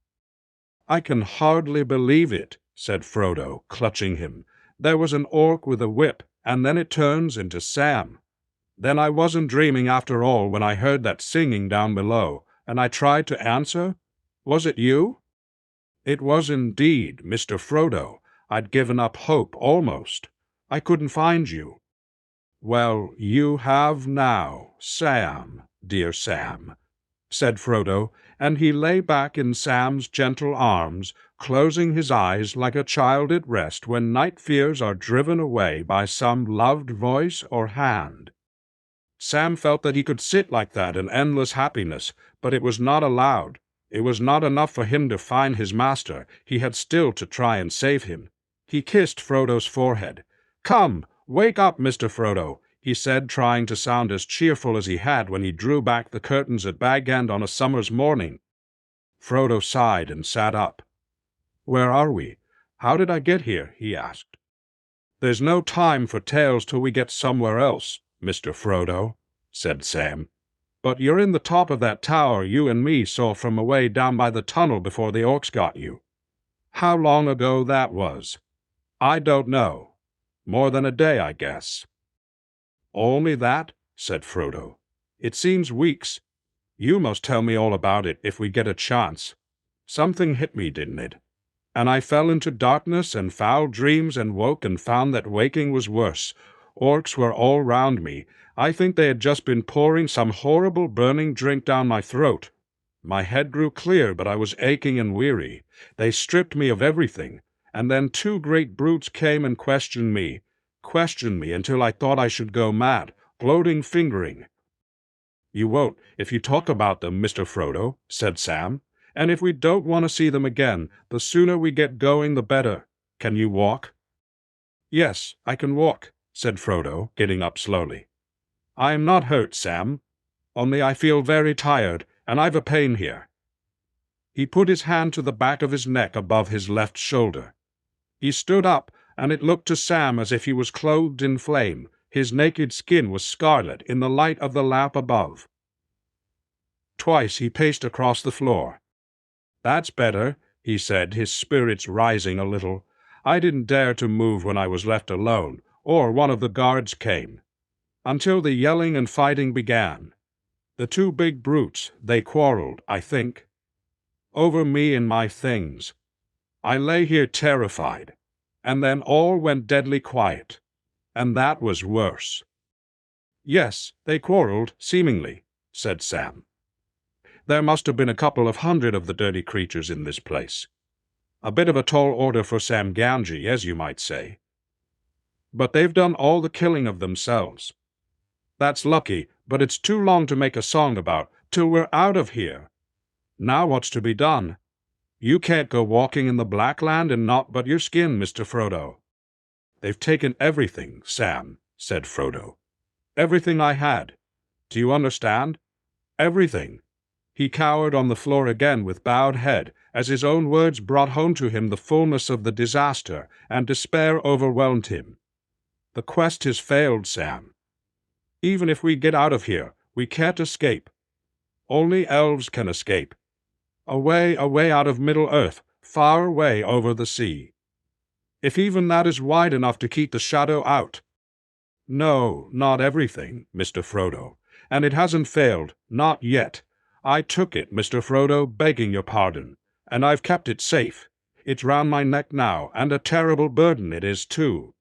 "I can hardly believe it," said Frodo, clutching him. "There was an orc with a whip, and then it turns into Sam. Then I wasn't dreaming after all when I heard that singing down below, and I tried to answer. Was it you?" "It was indeed, Mr. Frodo. I'd given up hope almost. I couldn't find you." "Well, you have now, Sam, dear Sam," said Frodo, and he lay back in Sam's gentle arms, closing his eyes like a child at rest when night fears are driven away by some loved voice or hand. Sam felt that he could sit like that in endless happiness, but it was not allowed. It was not enough for him to find his master. He had still to try and save him. He kissed Frodo's forehead. "Come, wake up, Mr. Frodo," he said, trying to sound as cheerful as he had when he drew back the curtains at Bag End on a summer's morning. Frodo sighed and sat up. "Where are we? How did I get here?" he asked. "There's no time for tales till we get somewhere else, Mr. Frodo," said Sam. "But you're in the top of that tower you and me saw from away down by the tunnel before the orcs got you. How long ago that was?" "I don't know. More than a day, I guess." "Only that?" said Frodo. "It seems weeks. You must tell me all about it if we get a chance. Something hit me, didn't it? And I fell into darkness and foul dreams and woke and found that waking was worse. Orcs were all round me. I think they had just been pouring some horrible burning drink down my throat. My head grew clear, but I was aching and weary. They stripped me of everything, and then two great brutes came and questioned me until I thought I should go mad, gloating fingering." "You won't if you talk about them, Mr. Frodo," said Sam. "And if we don't want to see them again, the sooner we get going the better. Can you walk?" "Yes, I can walk," said Frodo, getting up slowly. "I am not hurt, Sam. Only I feel very tired, and I've a pain here." He put his hand to the back of his neck above his left shoulder. He stood up, and it looked to Sam as if he was clothed in flame. His naked skin was scarlet in the light of the lamp above. Twice he paced across the floor. "That's better," he said, his spirits rising a little. "I didn't dare to move when I was left alone, or one of the guards came. Until the yelling and fighting began. The two big brutes, they quarreled, I think. Over me and my things. I lay here terrified. And then all went deadly quiet. And that was worse." "Yes, they quarreled, seemingly," said Sam. "There must have been a couple of hundred of the dirty creatures in this place. A bit of a tall order for Sam Gamgee, as you might say. But they've done all the killing of themselves. That's lucky, but it's too long to make a song about, till we're out of here. Now what's to be done? You can't go walking in the Black Land and naught but your skin, Mr. Frodo." "They've taken everything, Sam," said Frodo. "Everything I had. Do you understand? Everything." He cowered on the floor again with bowed head, as his own words brought home to him the fullness of the disaster, and despair overwhelmed him. "The quest has failed, Sam. Even if we get out of here, we can't escape. Only elves can escape. Away, away out of Middle-earth, far away over the sea. If even that is wide enough to keep the shadow out. No, not everything, Mr. Frodo, and it hasn't failed, not yet. I took it, Mr. Frodo, begging your pardon, and I've kept it safe. It's round my neck now, and a terrible burden it is, too."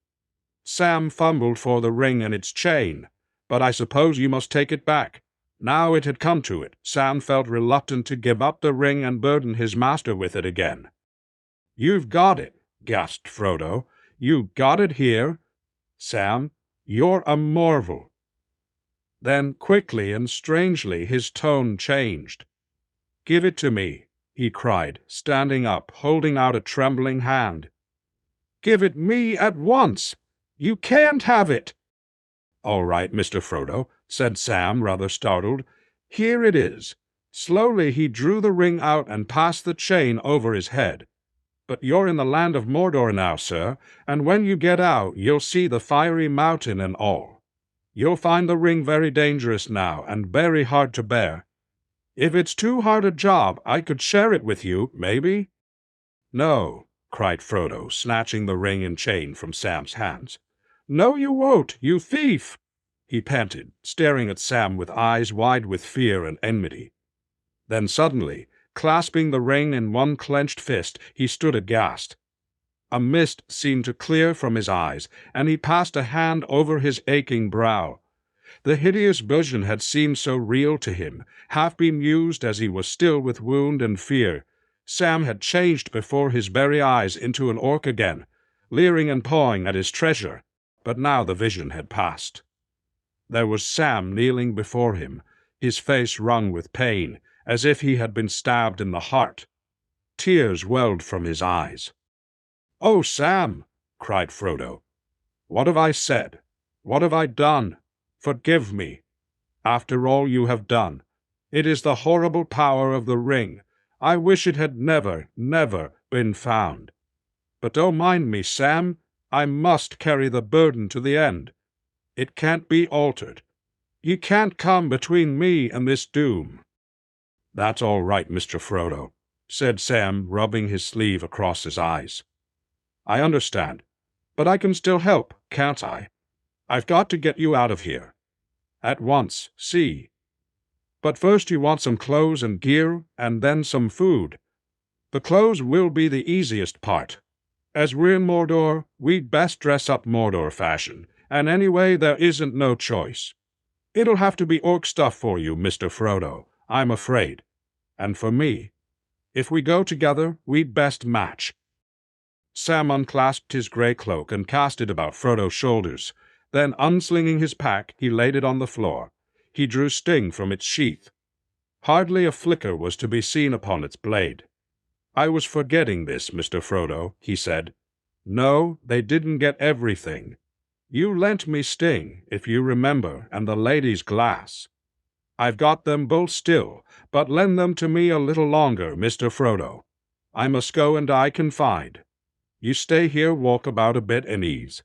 Sam fumbled for the ring and its chain, "But I suppose you must take it back." Now it had come to it, Sam felt reluctant to give up the ring and burden his master with it again. "You've got it," gasped Frodo. "You got it here? Sam, you're a marvel." Then, quickly and strangely, his tone changed. "Give it to me," he cried, standing up, holding out a trembling hand. "Give it me at once! You can't have it!" "All right, Mr. Frodo," said Sam, rather startled. "Here it is." Slowly he drew the ring out and passed the chain over his head. "But you're in the land of Mordor now, sir, and when you get out you'll see the fiery mountain and all. You'll find the ring very dangerous now, and very hard to bear. If it's too hard a job, I could share it with you, maybe?" "No," cried Frodo, snatching the ring and chain from Sam's hands. "No, you won't, you thief!" he panted, staring at Sam with eyes wide with fear and enmity. Then suddenly, clasping the ring in one clenched fist, he stood aghast. A mist seemed to clear from his eyes, and he passed a hand over his aching brow. The hideous vision had seemed so real to him, half bemused as he was still with wound and fear. Sam had changed before his very eyes into an orc again, leering and pawing at his treasure, but now the vision had passed. There was Sam kneeling before him, his face wrung with pain, as if he had been stabbed in the heart. Tears welled from his eyes. "Oh, Sam!" cried Frodo. "What have I said? What have I done? Forgive me. After all you have done, it is the horrible power of the ring. I wish it had never, never been found. But don't mind me, Sam. I must carry the burden to the end. It can't be altered. You can't come between me and this doom." "That's all right, Mr. Frodo," said Sam, rubbing his sleeve across his eyes. "I understand, but I can still help, can't I? I've got to get you out of here. At once, see. But first you want some clothes and gear, and then some food. The clothes will be the easiest part. As we're in Mordor, we'd best dress up Mordor fashion, and anyway there isn't no choice. It'll have to be orc stuff for you, Mr. Frodo, I'm afraid. And for me. If we go together, we'd best match." Sam unclasped his grey cloak and cast it about Frodo's shoulders. Then, unslinging his pack, he laid it on the floor. He drew Sting from its sheath. Hardly a flicker was to be seen upon its blade. "I was forgetting this, Mr. Frodo," he said. "No, they didn't get everything. You lent me Sting, if you remember, and the lady's glass. I've got them both still, but lend them to me a little longer, Mr. Frodo. I must go and I confide. You stay here, walk about a bit in ease.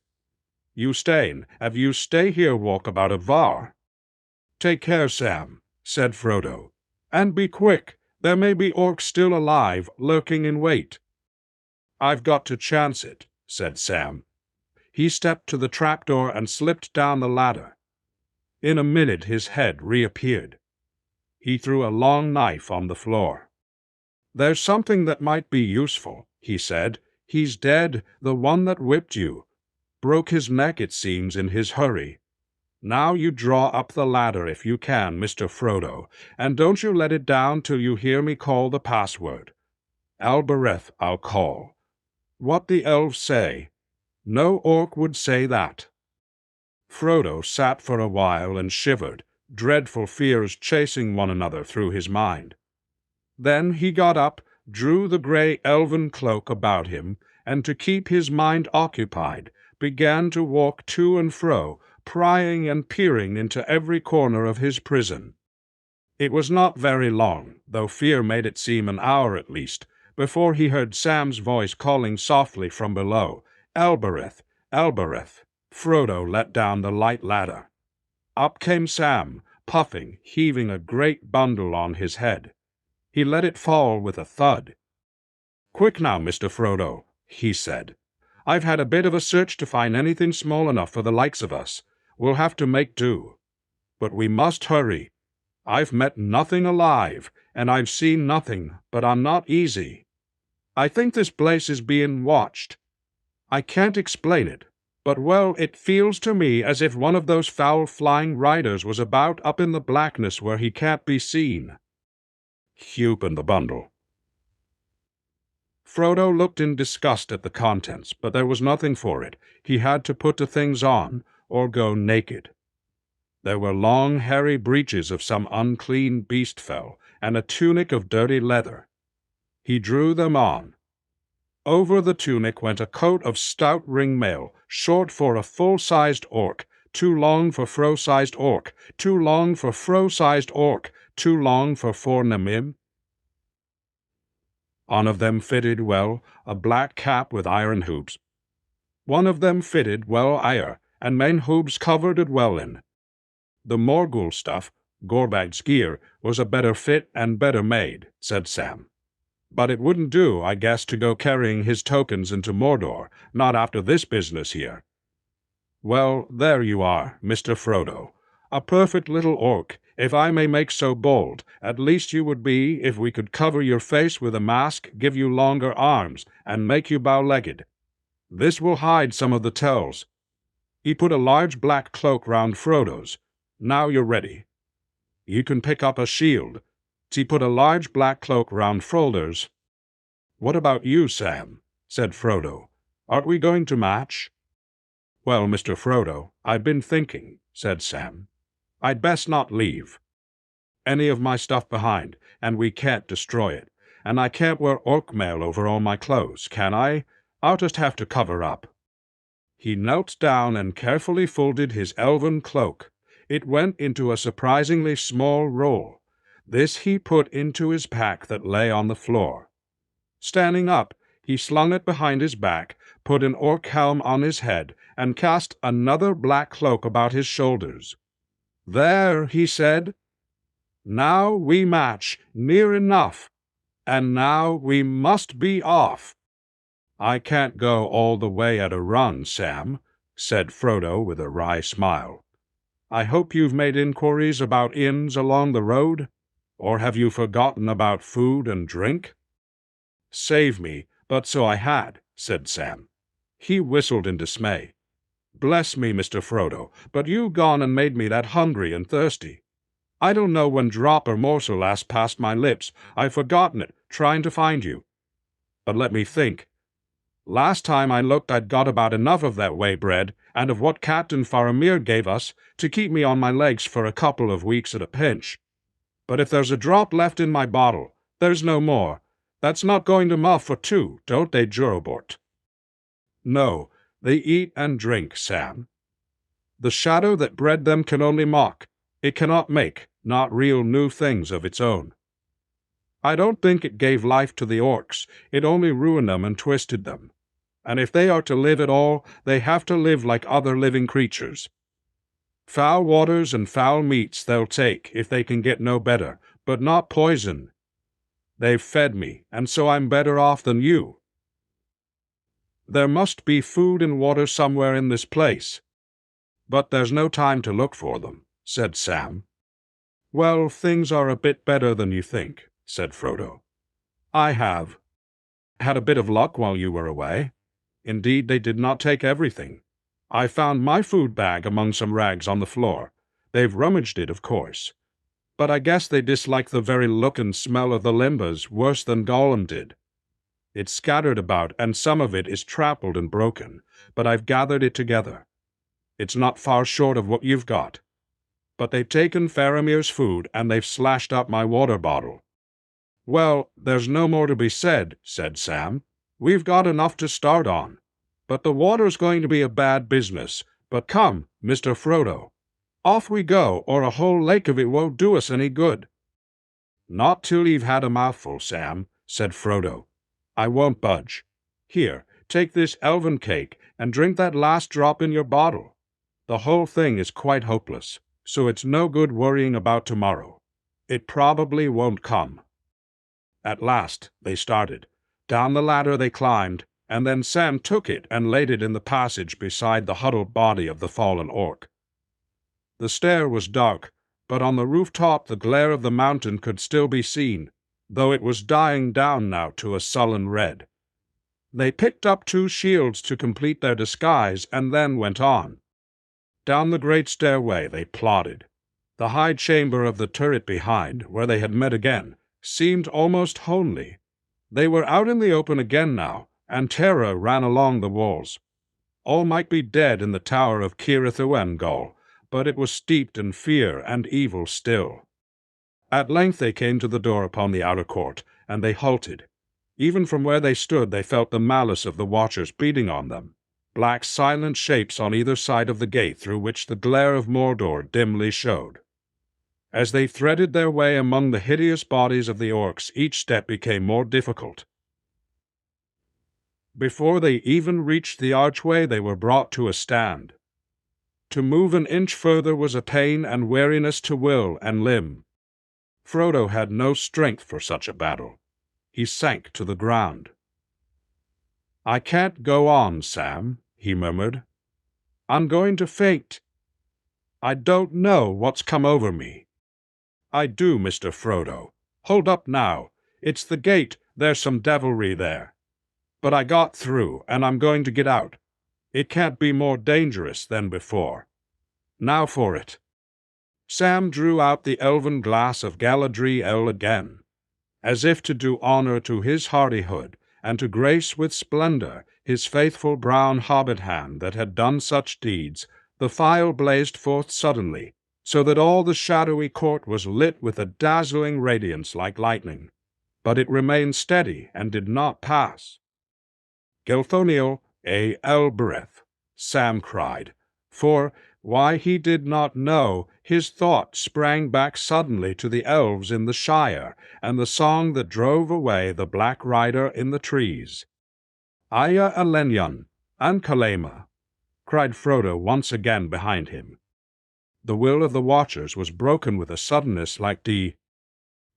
You stay here, walk about a var." "Take care, Sam," said Frodo, "and be quick. There may be orcs still alive, lurking in wait." "I've got to chance it," said Sam. He stepped to the trapdoor and slipped down the ladder. In a minute his head reappeared. He threw a long knife on the floor. "There's something that might be useful," he said. "He's dead, the one that whipped you. Broke his neck, it seems, in his hurry. Now you draw up the ladder if you can, Mr. Frodo, and don't you let it down till you hear me call the password. Albereth I'll call. What the elves say. No orc would say that." Frodo sat for a while and shivered, dreadful fears chasing one another through his mind. Then he got up, drew the grey elven cloak about him, and to keep his mind occupied, began to walk to and fro, prying and peering into every corner of his prison. It was not very long, though fear made it seem an hour at least, before he heard Sam's voice calling softly from below, "Albereth, Albereth." Frodo let down the light ladder. Up came Sam, puffing, heaving a great bundle on his head. He let it fall with a thud. "Quick now, Mr. Frodo," he said. "I've had a bit of a search to find anything small enough for the likes of us. We'll have to make do. But we must hurry. I've met nothing alive, and I've seen nothing, but I'm not easy. I think this place is being watched. I can't explain it, but, well, it feels to me as if one of those foul flying riders was about up in the blackness where he can't be seen." He opened the bundle. Frodo looked in disgust at the contents, but there was nothing for it. He had to put the things on, or go naked. There were long, hairy breeches of some unclean beast fell, and a tunic of dirty leather. He drew them on. Over the tunic went a coat of stout ring-mail, short for a full-sized orc, too long for fro-sized orc, too long for fro-sized orc, too long for Fornamim. On of them fitted well a black cap with iron hoops. One of them fitted well ire, and main hoops covered it well in. The Morgul stuff, Gorbag's gear, was a better fit and better made, said Sam. But it wouldn't do, I guess, to go carrying his tokens into Mordor, not after this business here. Well, there you are, Mr. Frodo. A perfect little orc, if I may make so bold. At least you would be, if we could cover your face with a mask, give you longer arms, and make you bow-legged. This will hide some of the tells. He put a large black cloak round Frodo's. Now you're ready. You can pick up a shield. He put a large black cloak round Frodo's. "What about you, Sam?" said Frodo. "Aren't we going to match?" "Well, Mr. Frodo, I've been thinking," said Sam. "I'd best not leave any of my stuff behind, and we can't destroy it. And I can't wear orc mail over all my clothes, can I? I'll just have to cover up." He knelt down and carefully folded his elven cloak. It went into a surprisingly small roll. This he put into his pack that lay on the floor. Standing up, he slung it behind his back, put an orc helm on his head, and cast another black cloak about his shoulders. "There," he said. "Now we match, near enough, and now we must be off." "I can't go all the way at a run, Sam," said Frodo with a wry smile. "I hope you've made inquiries about inns along the road? Or have you forgotten about food and drink?" "Save me, but so I had," said Sam. He whistled in dismay. "Bless me, Mr. Frodo, but you gone and made me that hungry and thirsty. I don't know when drop or morsel last passed my lips. I've forgotten it, trying to find you. But let me think. Last time I looked I'd got about enough of that whey bread, and of what Captain Faramir gave us, to keep me on my legs for a couple of weeks at a pinch. But if there's a drop left in my bottle, there's no more. That's not going to muff for two, don't they, Jorobort?" "No, they eat and drink, Sam. The shadow that bred them can only mock. It cannot make, not real new things of its own. I don't think it gave life to the orcs. It only ruined them and twisted them. And if they are to live at all, they have to live like other living creatures. Foul waters and foul meats they'll take if they can get no better, but not poison. They've fed me, and so I'm better off than you. There must be food and water somewhere in this place. But there's no time to look for them," said Sam. "Well, things are a bit better than you think," said Frodo. "I have had a bit of luck while you were away. Indeed, they did not take everything. I found my food bag among some rags on the floor. They've rummaged it, of course. But I guess they dislike the very look and smell of the limbers worse than Gollum did. It's scattered about, and some of it is trampled and broken, but I've gathered it together. It's not far short of what you've got. But they've taken Faramir's food, and they've slashed up my water bottle." "Well, there's no more to be said," said Sam. "We've got enough to start on. But the water's going to be a bad business. But come, Mr. Frodo. Off we go, or a whole lake of it won't do us any good." "Not till you've had a mouthful, Sam," said Frodo. "I won't budge. Here, take this elven cake, and drink that last drop in your bottle. The whole thing is quite hopeless, so it's no good worrying about tomorrow. It probably won't come." At last they started. Down the ladder they climbed, and then Sam took it and laid it in the passage beside the huddled body of the fallen orc. The stair was dark, but on the rooftop the glare of the mountain could still be seen, though it was dying down now to a sullen red. They picked up 2 shields to complete their disguise, and then went on. Down the great stairway they plodded. The high chamber of the turret behind, where they had met again, seemed almost homely. They were out in the open again now, and terror ran along the walls. All might be dead in the tower of Cirith Ywengol, but it was steeped in fear and evil still. At length they came to the door upon the outer court, and they halted. Even from where they stood they felt the malice of the watchers beating on them. Black silent shapes on either side of the gate through which the glare of Mordor dimly showed. As they threaded their way among the hideous bodies of the orcs, each step became more difficult. Before they even reached the archway, they were brought to a stand. To move an inch further was a pain and weariness to will and limb. Frodo had no strength for such a battle. He sank to the ground. "I can't go on, Sam," he murmured. "I'm going to faint. I don't know what's come over me." "I do, Mr. Frodo. Hold up now. It's the gate. There's some devilry there. But I got through, and I'm going to get out. It can't be more dangerous than before. Now for it." Sam drew out the elven glass of Galadriel again, as if to do honor to his hardihood, and to grace with splendor his faithful brown hobbit hand that had done such deeds, the fire blazed forth suddenly, so that all the shadowy court was lit with a dazzling radiance like lightning. But it remained steady and did not pass. "Gilthoniel a Elbereth," Sam cried, for, why he did not know, his thought sprang back suddenly to the elves in the Shire and the song that drove away the Black Rider in the trees. "Aya Elenyon, and Kalema," cried Frodo once again behind him. The will of the watchers was broken with a suddenness like the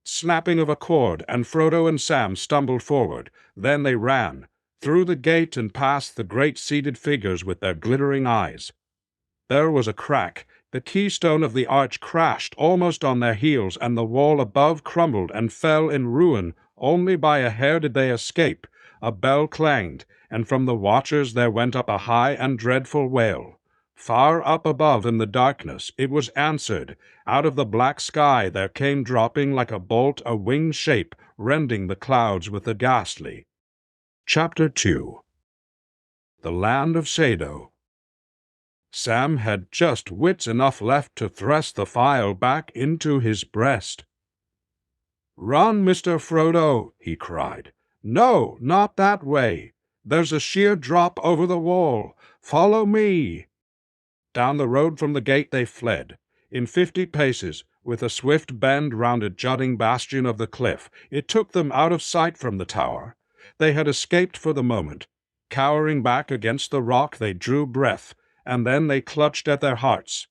snapping of a cord, and Frodo and Sam stumbled forward. Then they ran, through the gate and past the great seated figures with their glittering eyes. There was a crack. The keystone of the arch crashed almost on their heels, and the wall above crumbled and fell in ruin. Only by a hair did they escape. A bell clanged, and from the watchers there went up a high and dreadful wail. Far up above in the darkness it was answered. Out of the black sky there came dropping like a bolt a winged shape, rending the clouds with the ghastly. Chapter 2. The Land of Sado. Sam had just wits enough left to thrust the phial back into his breast. "Run, Mr. Frodo," he cried. "No, not that way. There's a sheer drop over the wall. Follow me." Down the road from the gate they fled. In 50 paces, with a swift bend round a jutting bastion of the cliff, it took them out of sight from the tower. They had escaped for the moment. Cowering back against the rock, they drew breath, and then they clutched at their hearts.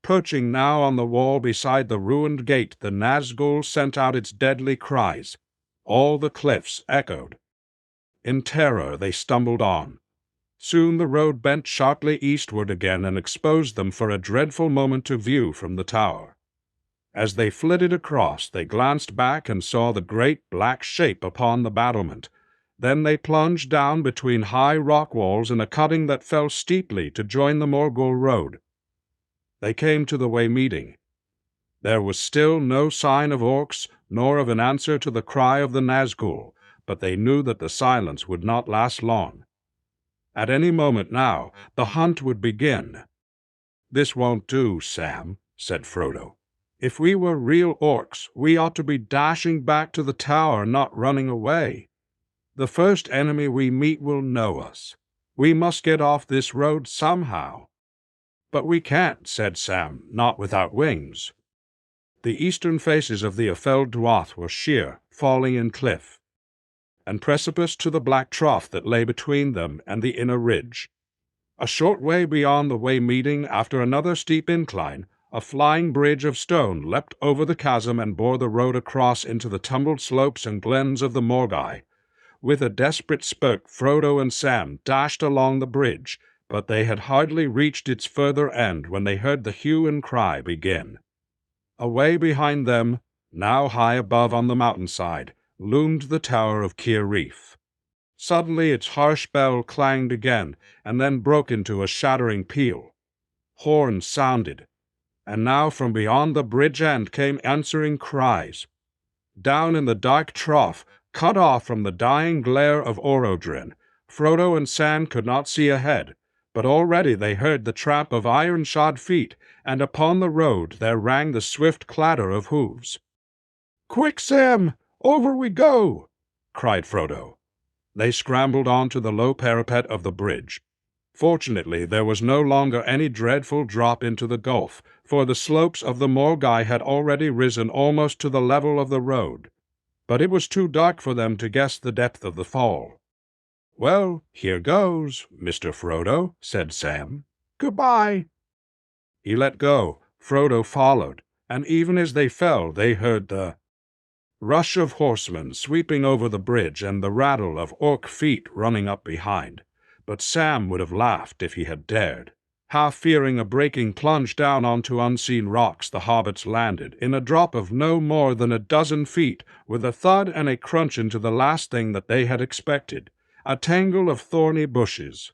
Perching now on the wall beside the ruined gate, the Nazgul sent out its deadly cries. All the cliffs echoed. In terror they stumbled on. Soon the road bent sharply eastward again and exposed them for a dreadful moment to view from the tower. As they flitted across, they glanced back and saw the great black shape upon the battlement. Then they plunged down between high rock walls in a cutting that fell steeply to join the Morgul road. They came to the way meeting. There was still no sign of orcs, nor of an answer to the cry of the Nazgul, but they knew that the silence would not last long. At any moment now, the hunt would begin. "This won't do, Sam," said Frodo. "If we were real orcs, we ought to be dashing back to the tower, not running away. The first enemy we meet will know us. We must get off this road somehow." "But we can't," said Sam, "not without wings." The eastern faces of the Afel Dwath were sheer, falling in cliff, and precipice to the black trough that lay between them and the inner ridge. A short way beyond the way meeting, after another steep incline, a flying bridge of stone leapt over the chasm and bore the road across into the tumbled slopes and glens of the Morgai. With a desperate spurt, Frodo and Sam dashed along the bridge, but they had hardly reached its further end when they heard the hue and cry begin. Away behind them, now high above on the mountainside, loomed the tower of Kirith. Suddenly its harsh bell clanged again, and then broke into a shattering peal. Horns sounded, and now from beyond the bridge end came answering cries. Down in the dark trough, cut off from the dying glare of Orodrin, Frodo and Sam could not see ahead, but already they heard the tramp of iron-shod feet, and upon the road there rang the swift clatter of hooves. "Quick, Sam! Over we go!" cried Frodo. They scrambled on to the low parapet of the bridge. Fortunately, there was no longer any dreadful drop into the gulf, for the slopes of the Morgai had already risen almost to the level of the road. But it was too dark for them to guess the depth of the fall. "Well, here goes, Mr. Frodo," said Sam. "Goodbye." He let go. Frodo followed, and even as they fell, they heard the rush of horsemen sweeping over the bridge and the rattle of orc feet running up behind. But Sam would have laughed if he had dared. Half fearing a breaking plunge down onto unseen rocks, the hobbits landed, in a drop of no more than a dozen feet, with a thud and a crunch into the last thing that they had expected, a tangle of thorny bushes.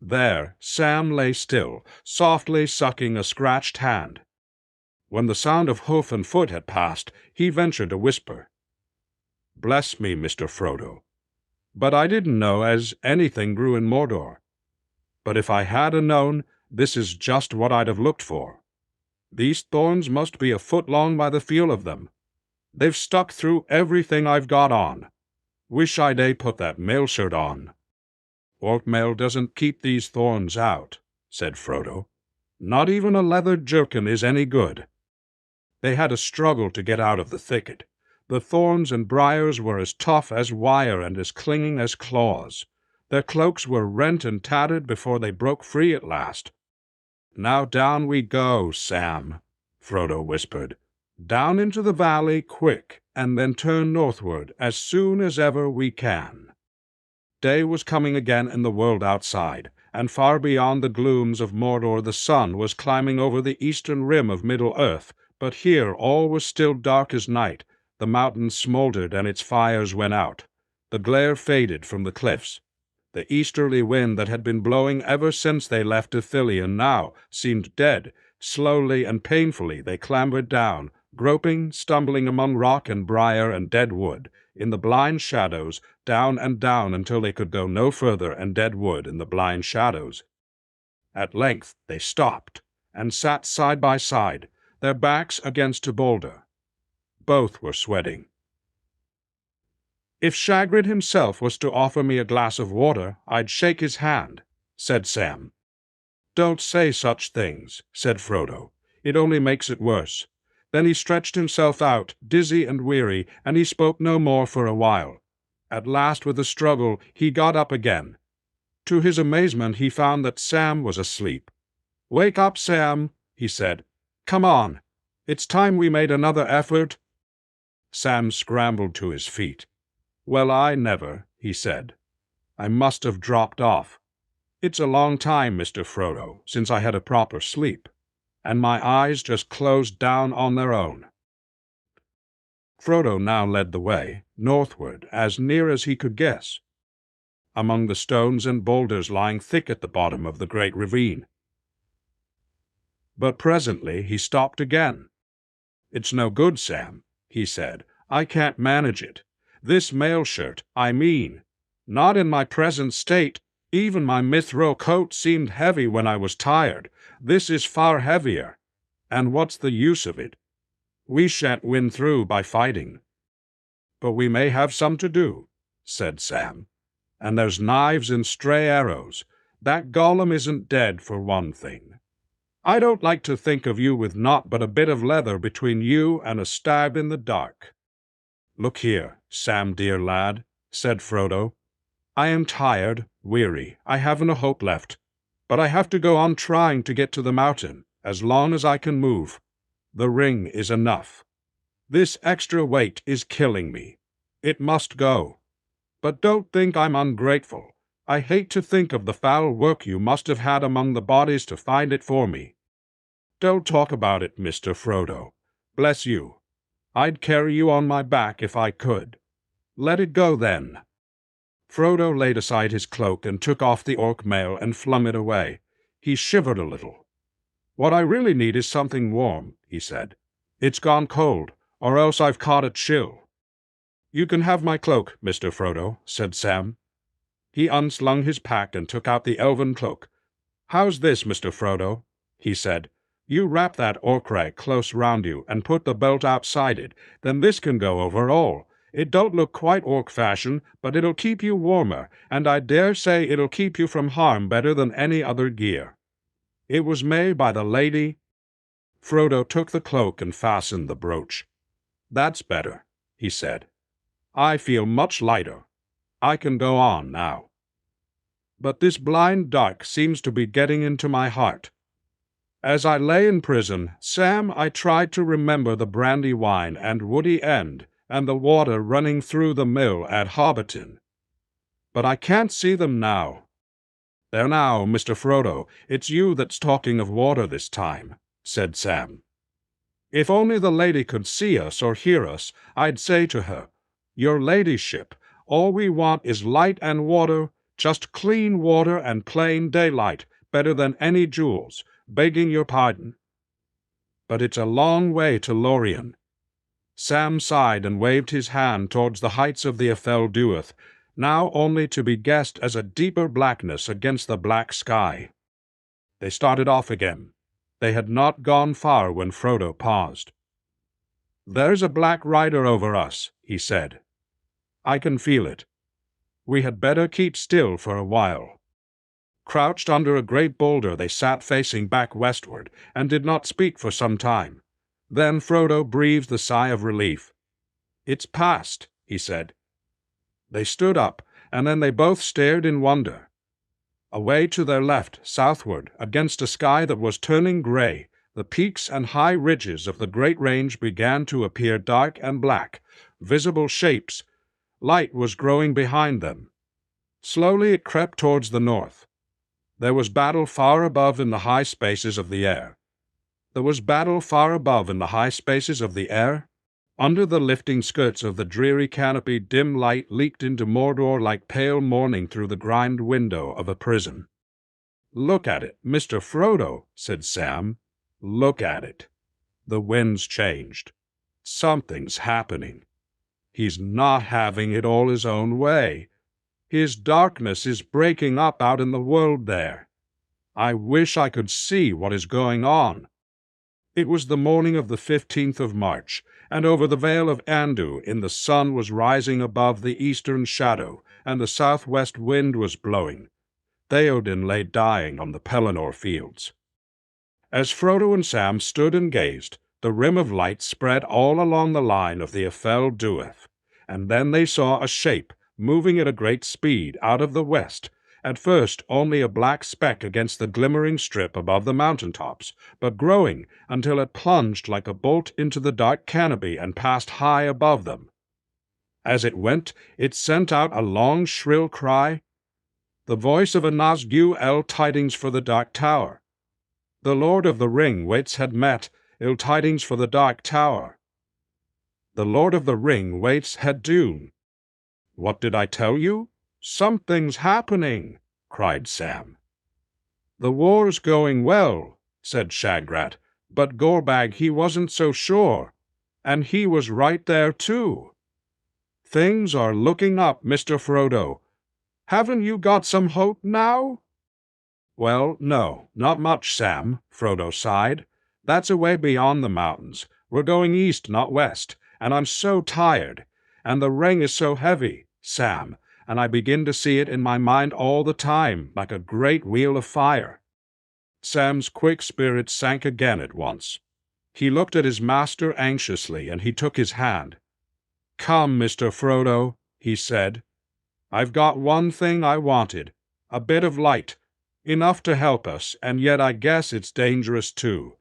There Sam lay still, softly sucking a scratched hand. When the sound of hoof and foot had passed, he ventured a whisper. "Bless me, Mr. Frodo." But I didn't know as anything grew in Mordor. But if I had known, this is just what I'd have looked for. These thorns must be a foot long by the feel of them. They've stuck through everything I've got on. Wish I'd put that mail shirt on." "Orc mail doesn't keep these thorns out," said Frodo. "Not even a leather jerkin is any good." They had a struggle to get out of the thicket. The thorns and briars were as tough as wire and as clinging as claws. Their cloaks were rent and tattered before they broke free at last. "Now down we go, Sam," Frodo whispered. "Down into the valley, quick, and then turn northward as soon as ever we can." Day was coming again in the world outside, and far beyond the glooms of Mordor the sun was climbing over the eastern rim of Middle-earth, but here all was still dark as night. The mountain smoldered and its fires went out. The glare faded from the cliffs. The easterly wind that had been blowing ever since they left Ithilien now seemed dead. Slowly and painfully they clambered down, groping, stumbling among rock and briar and dead wood, in the blind shadows, down and down until they could go no further and dead wood in the blind shadows. At length they stopped, and sat side by side, their backs against a boulder. Both were sweating. "If Shagrid himself was to offer me a glass of water, I'd shake his hand," said Sam. "Don't say such things," said Frodo. "It only makes it worse." Then he stretched himself out, dizzy and weary, and he spoke no more for a while. At last, with a struggle, he got up again. To his amazement, he found that Sam was asleep. "Wake up, Sam," he said. "Come on. It's time we made another effort." Sam scrambled to his feet. "Well, I never," he said. "I must have dropped off. It's a long time, Mr. Frodo, since I had a proper sleep, and my eyes just closed down on their own." Frodo now led the way, northward, as near as he could guess, among the stones and boulders lying thick at the bottom of the great ravine. But presently he stopped again. "It's no good, Sam," he said. "I can't manage it. This mail shirt, I mean. Not in my present state. Even my mithril coat seemed heavy when I was tired. This is far heavier. And what's the use of it? We shan't win through by fighting." "But we may have some to do," said Sam. "And there's knives and stray arrows. That golem isn't dead, for one thing. I don't like to think of you with naught but a bit of leather between you and a stab in the dark." "Look here, Sam, dear lad," said Frodo. "I am tired, weary. I haven't a hope left. But I have to go on trying to get to the mountain, as long as I can move. The ring is enough. This extra weight is killing me. It must go. But don't think I'm ungrateful. I hate to think of the foul work you must have had among the bodies to find it for me. Don't talk about it, Mr. Frodo. Bless you. I'd carry you on my back if I could. Let it go, then." Frodo laid aside his cloak and took off the orc mail and flung it away. He shivered a little. "What I really need is something warm," he said. "It's gone cold, or else I've caught a chill." "You can have my cloak, Mr. Frodo," said Sam. He unslung his pack and took out the elven cloak. "How's this, Mr. Frodo?" he said. "You wrap that orc rag close round you and put the belt outside it. Then this can go over all. It don't look quite orc fashion, but it'll keep you warmer, and I dare say it'll keep you from harm better than any other gear. It was made by the lady—" Frodo took the cloak and fastened the brooch. "That's better," he said. "I feel much lighter. I can go on now. But this blind dark seems to be getting into my heart. As I lay in prison, Sam, I tried to remember the Brandywine and Woody End and the water running through the mill at Hobbiton. But I can't see them now." "There now, Mr. Frodo, it's you that's talking of water this time," said Sam. "If only the lady could see us or hear us, I'd say to her, 'Your ladyship, all we want is light and water, just clean water and plain daylight, better than any jewels, begging your pardon.' But it's a long way to Lorien." Sam sighed and waved his hand towards the heights of the Ephel Duath. now only to be guessed as a deeper blackness against the black sky. They started off again. They had not gone far when Frodo paused. "There's a black rider over us," he said. "I can feel it. We had better keep still for a while." Crouched under a great boulder, they sat facing back westward, and did not speak for some time. Then Frodo breathed a sigh of relief. "It's past," he said. They stood up, and then they both stared in wonder. Away to their left, southward, against a sky that was turning gray, the peaks and high ridges of the Great Range began to appear dark and black, visible shapes. Light was growing behind them. Slowly it crept towards the north. There was battle far above in the high spaces of the air. There was battle far above in the high spaces of the air. Under the lifting skirts of the dreary canopy, dim light leaked into Mordor like pale morning through the grimed window of a prison. "Look at it, Mr. Frodo," said Sam. "Look at it." The wind's changed. Something's happening. He's not having it all his own way. His darkness is breaking up out in the world there. I wish I could see what is going on. It was the morning of the 15th of March, and over the Vale of Andu the sun was rising above the eastern shadow, and the southwest wind was blowing. Theoden lay dying on the Pelennor fields. As Frodo and Sam stood and gazed, the rim of light spread all along the line of the Ephel Duath, and then they saw a shape moving at a great speed out of the west, at first only a black speck against the glimmering strip above the mountain-tops, but growing until it plunged like a bolt into the dark canopy and passed high above them. As it went, it sent out a long, shrill cry. The voice of a Nazgûl ill tidings for the Dark Tower. The Lord of the Ring waits had met, ill tidings for the Dark Tower. The Lord of the Ring waits had Dune. "What did I tell you? Something's happening," cried Sam. "The war's going well," said Shagrat, "but Gorbag he wasn't so sure, and he was right there too. Things are looking up, Mr. Frodo. Haven't you got some hope now?" "Well, no, not much, Sam," Frodo sighed. "That's away beyond the mountains. We're going east, not west, and I'm so tired, and the ring is so heavy, Sam, and I begin to see it in my mind all the time, like a great wheel of fire." Sam's quick spirit sank again at once. He looked at his master anxiously, and he took his hand. "Come, Mr. Frodo," he said. "I've got one thing I wanted, a bit of light, enough to help us, and yet I guess it's dangerous too.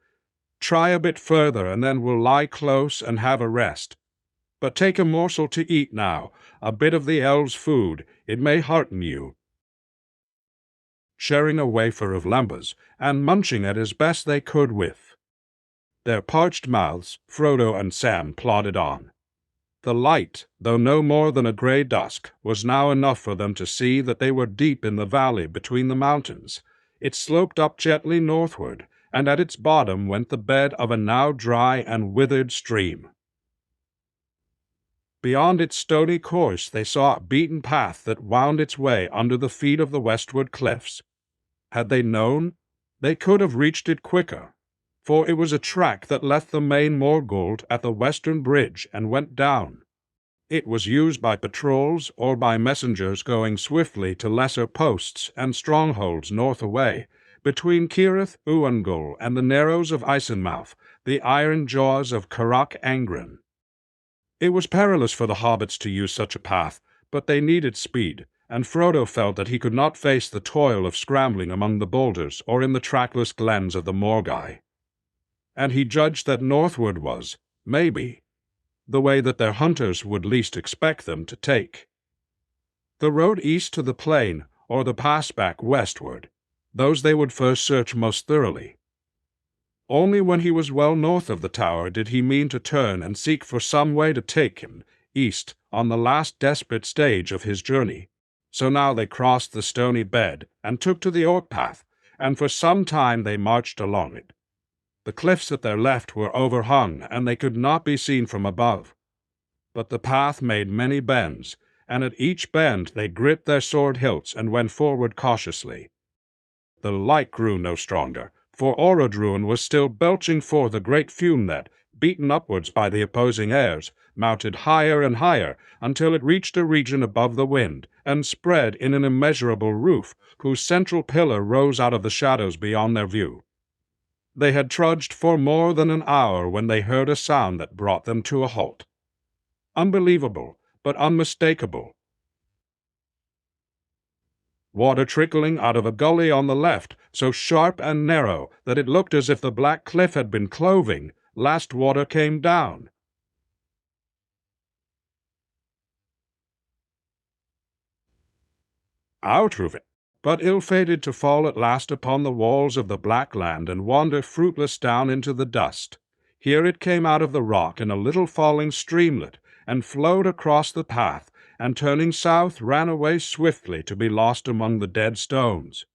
Try a bit further, and then we'll lie close and have a rest. But take a morsel to eat now, a bit of the elves' food. It may hearten you." Sharing a wafer of lembas, and munching it as best they could with their parched mouths, Frodo and Sam plodded on. The light, though no more than a grey dusk, was now enough for them to see that they were deep in the valley between the mountains. It sloped up gently northward, and at its bottom went the bed of a now dry and withered stream. Beyond its stony course they saw a beaten path that wound its way under the feet of the westward cliffs. Had they known, they could have reached it quicker, for it was a track that left the main Morgult at the western bridge and went down. It was used by patrols or by messengers going swiftly to lesser posts and strongholds north away, between Cirith Ûangul and the narrows of Isenmouth, the iron jaws of Currach Angren. It was perilous for the hobbits to use such a path, but they needed speed, and Frodo felt that he could not face the toil of scrambling among the boulders or in the trackless glens of the Morgai. And he judged that northward was, maybe, the way that their hunters would least expect them to take. The road east to the plain, or the pass back westward, those they would first search most thoroughly. Only when he was well north of the tower did he mean to turn and seek for some way to take him east on the last desperate stage of his journey. So now they crossed the stony bed and took to the Orc path, and for some time they marched along it. The cliffs at their left were overhung, and they could not be seen from above. But the path made many bends, and at each bend they gripped their sword hilts and went forward cautiously. The light grew no stronger, for Orodruin was still belching forth a great fume that, beaten upwards by the opposing airs, mounted higher and higher until it reached a region above the wind, and spread in an immeasurable roof, whose central pillar rose out of the shadows beyond their view. They had trudged for more than an hour when they heard a sound that brought them to a halt. Unbelievable, but unmistakable. Water trickling out of a gully on the left, so sharp and narrow that it looked as if the black cliff had been cloving. Last water came down. Out of it, but ill-fated to fall at last upon the walls of the black land and wander fruitless down into the dust. Here it came out of the rock in a little falling streamlet, and flowed across the path, and turning south ran away swiftly to be lost among the dead stones.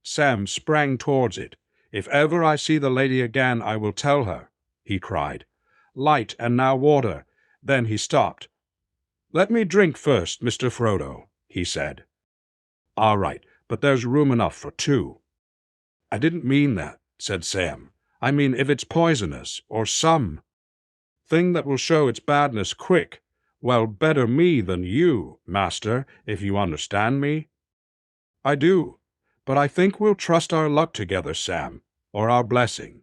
Sam sprang towards it. "If ever I see the lady again, I will tell her," he cried. "Light, and now water." Then he stopped. "Let me drink first, Mr. Frodo," he said. "All right, but there's room enough for two." "I didn't mean that," said Sam. "I mean if it's poisonous, or some thing that will show its badness quick. Well, better me than you, master, if you understand me." "I do, but I think we'll trust our luck together, Sam, or our blessing.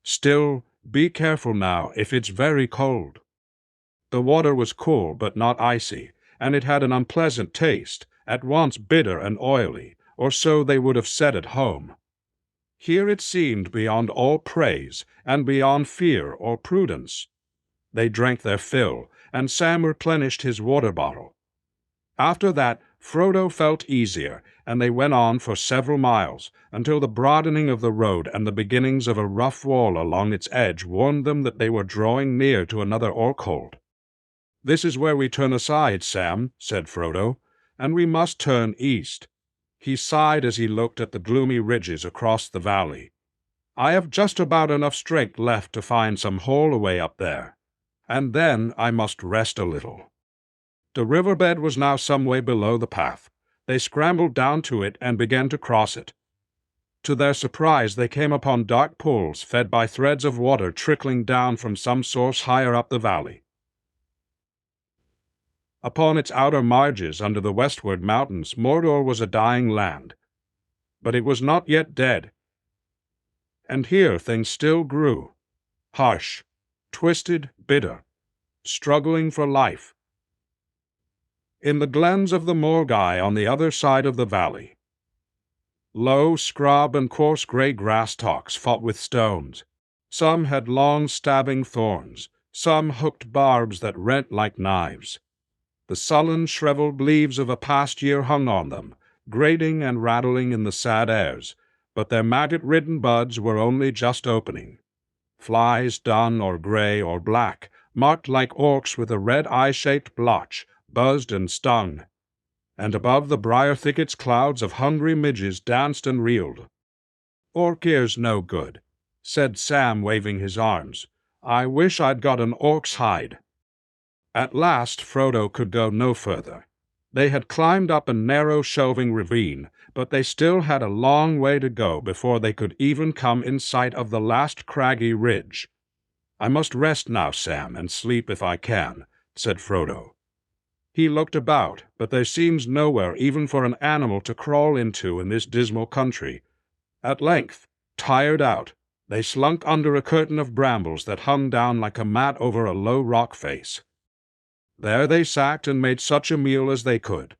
Still, be careful now if it's very cold." The water was cool but not icy, and it had an unpleasant taste, at once bitter and oily, or so they would have said at home. Here it seemed beyond all praise, and beyond fear or prudence. They drank their fill, and Sam replenished his water bottle. After that, Frodo felt easier, and they went on for several miles, until the broadening of the road and the beginnings of a rough wall along its edge warned them that they were drawing near to another orkhold. "This is where we turn aside, Sam," said Frodo, "and we must turn east." He sighed as he looked at the gloomy ridges across the valley. "I have just about enough strength left to find some hole away up there, and then I must rest a little." The riverbed was now some way below the path. They scrambled down to it and began to cross it. To their surprise, they came upon dark pools fed by threads of water trickling down from some source higher up the valley. Upon its outer marges, under the westward mountains, Mordor was a dying land. But it was not yet dead. And here things still grew, harsh, twisted, bitter, struggling for life. In the glens of the Morgai on the other side of the valley, low scrub and coarse gray grass stalks fought with stones. Some had long stabbing thorns, some hooked barbs that rent like knives. The sullen, shriveled leaves of a past year hung on them, grating and rattling in the sad airs, but their maggot-ridden buds were only just opening. Flies, dun or gray or black, marked like orcs with a red eye-shaped blotch, buzzed and stung, and above the briar thickets clouds of hungry midges danced and reeled. "Orc ear's no good," said Sam, waving his arms. "I wish I'd got an orc's hide." At last Frodo could go no further. They had climbed up a narrow shelving ravine, but they still had a long way to go before they could even come in sight of the last craggy ridge. "I must rest now, Sam, and sleep if I can," said Frodo. He looked about, but there seemed nowhere even for an animal to crawl into in this dismal country. At length, tired out, they slunk under a curtain of brambles that hung down like a mat over a low rock face. There they sat and made such a meal as they could.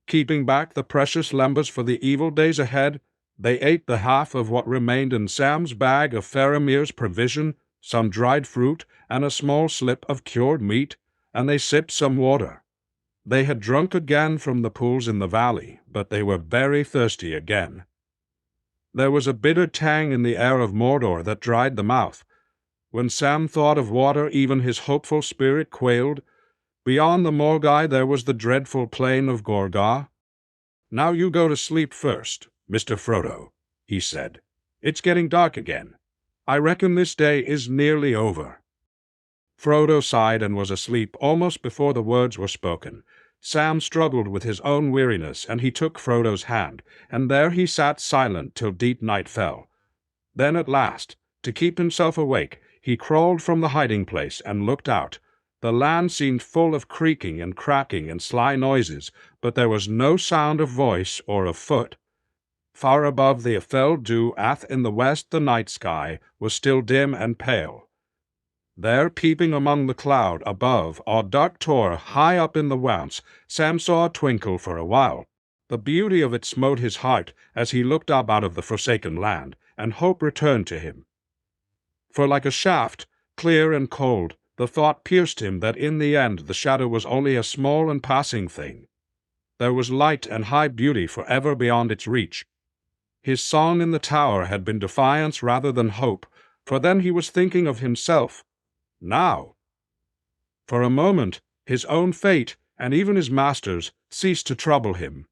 Keeping back the precious lembas for the evil days ahead, they ate the half of what remained in Sam's bag of Faramir's provision, some dried fruit, and a small slip of cured meat, and they sipped some water. They had drunk again from the pools in the valley, but they were very thirsty again. There was a bitter tang in the air of Mordor that dried the mouth. When Sam thought of water, even his hopeful spirit quailed. Beyond the Morgai there was the dreadful plain of Gorgar. "Now you go to sleep first, Mr. Frodo," he said. "It's getting dark again. I reckon this day is nearly over." Frodo sighed and was asleep almost before the words were spoken. Sam struggled with his own weariness, and he took Frodo's hand, and there he sat silent till deep night fell. Then at last, to keep himself awake, he crawled from the hiding-place and looked out. The land seemed full of creaking and cracking and sly noises, but there was no sound of voice or of foot. Far above the fell dew ath in the west the night sky was still dim and pale. There, peeping among the cloud above, or dark tor high up in the wounds, Sam saw a twinkle for a while. The beauty of it smote his heart as he looked up out of the forsaken land, and hope returned to him. For like a shaft, clear and cold, the thought pierced him that in the end the shadow was only a small and passing thing. There was light and high beauty forever beyond its reach. His song in the tower had been defiance rather than hope, for then he was thinking of himself. Now, for a moment, his own fate, and even his master's, ceased to trouble him.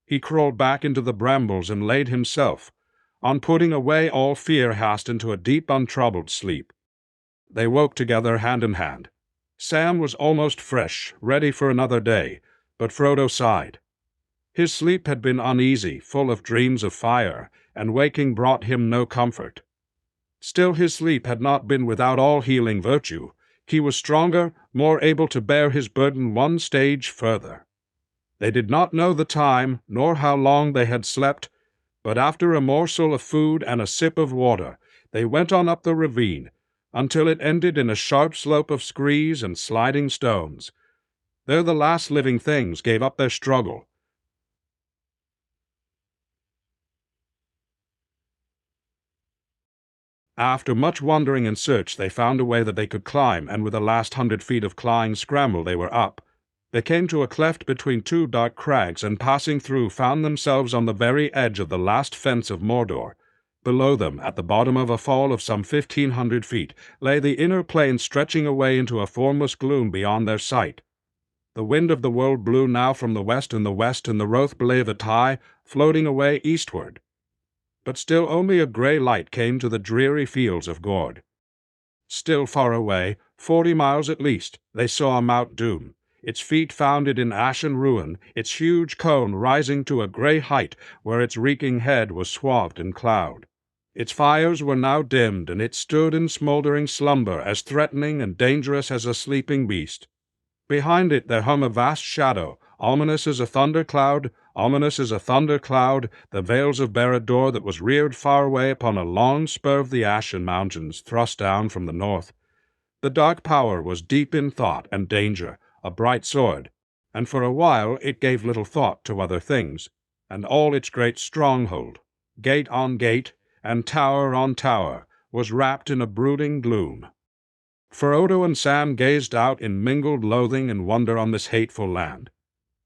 He crawled back into the brambles and laid himself. On putting away all fear, passed into a deep, untroubled sleep. They woke together hand in hand. Sam was almost fresh, ready for another day, but Frodo sighed. His sleep had been uneasy, full of dreams of fire, and waking brought him no comfort. Still his sleep had not been without all healing virtue. He was stronger, more able to bear his burden one stage further. They did not know the time, nor how long they had slept, but after a morsel of food and a sip of water, they went on up the ravine, until it ended in a sharp slope of screes and sliding stones. There the last living things gave up their struggle. After much wandering and search, they found a way that they could climb, and with the last 100 feet of clawing scramble they were up. They came to a cleft between two dark crags, and passing through found themselves on the very edge of the last fence of Mordor. Below them, at the bottom of a fall of some 1,500 feet, lay the inner plain stretching away into a formless gloom beyond their sight. The wind of the world blew now from the west, and the Roth bleef at high, floating away eastward. But still only a grey light came to the dreary fields of Gord. Still far away, 40 miles at least, they saw Mount Doom, its feet founded in ashen ruin, its huge cone rising to a grey height where its reeking head was swathed in cloud. Its fires were now dimmed, and it stood in smouldering slumber, as threatening and dangerous as a sleeping beast. Behind it there hung a vast shadow, ominous as a thundercloud, the vales of Barad-dûr that was reared far away upon a long spur of the Ashen Mountains thrust down from the north. The dark power was deep in thought and danger, a bright sword, and for a while it gave little thought to other things, and all its great stronghold, gate on gate, and tower on tower, was wrapped in a brooding gloom. Frodo and Sam gazed out in mingled loathing and wonder on this hateful land.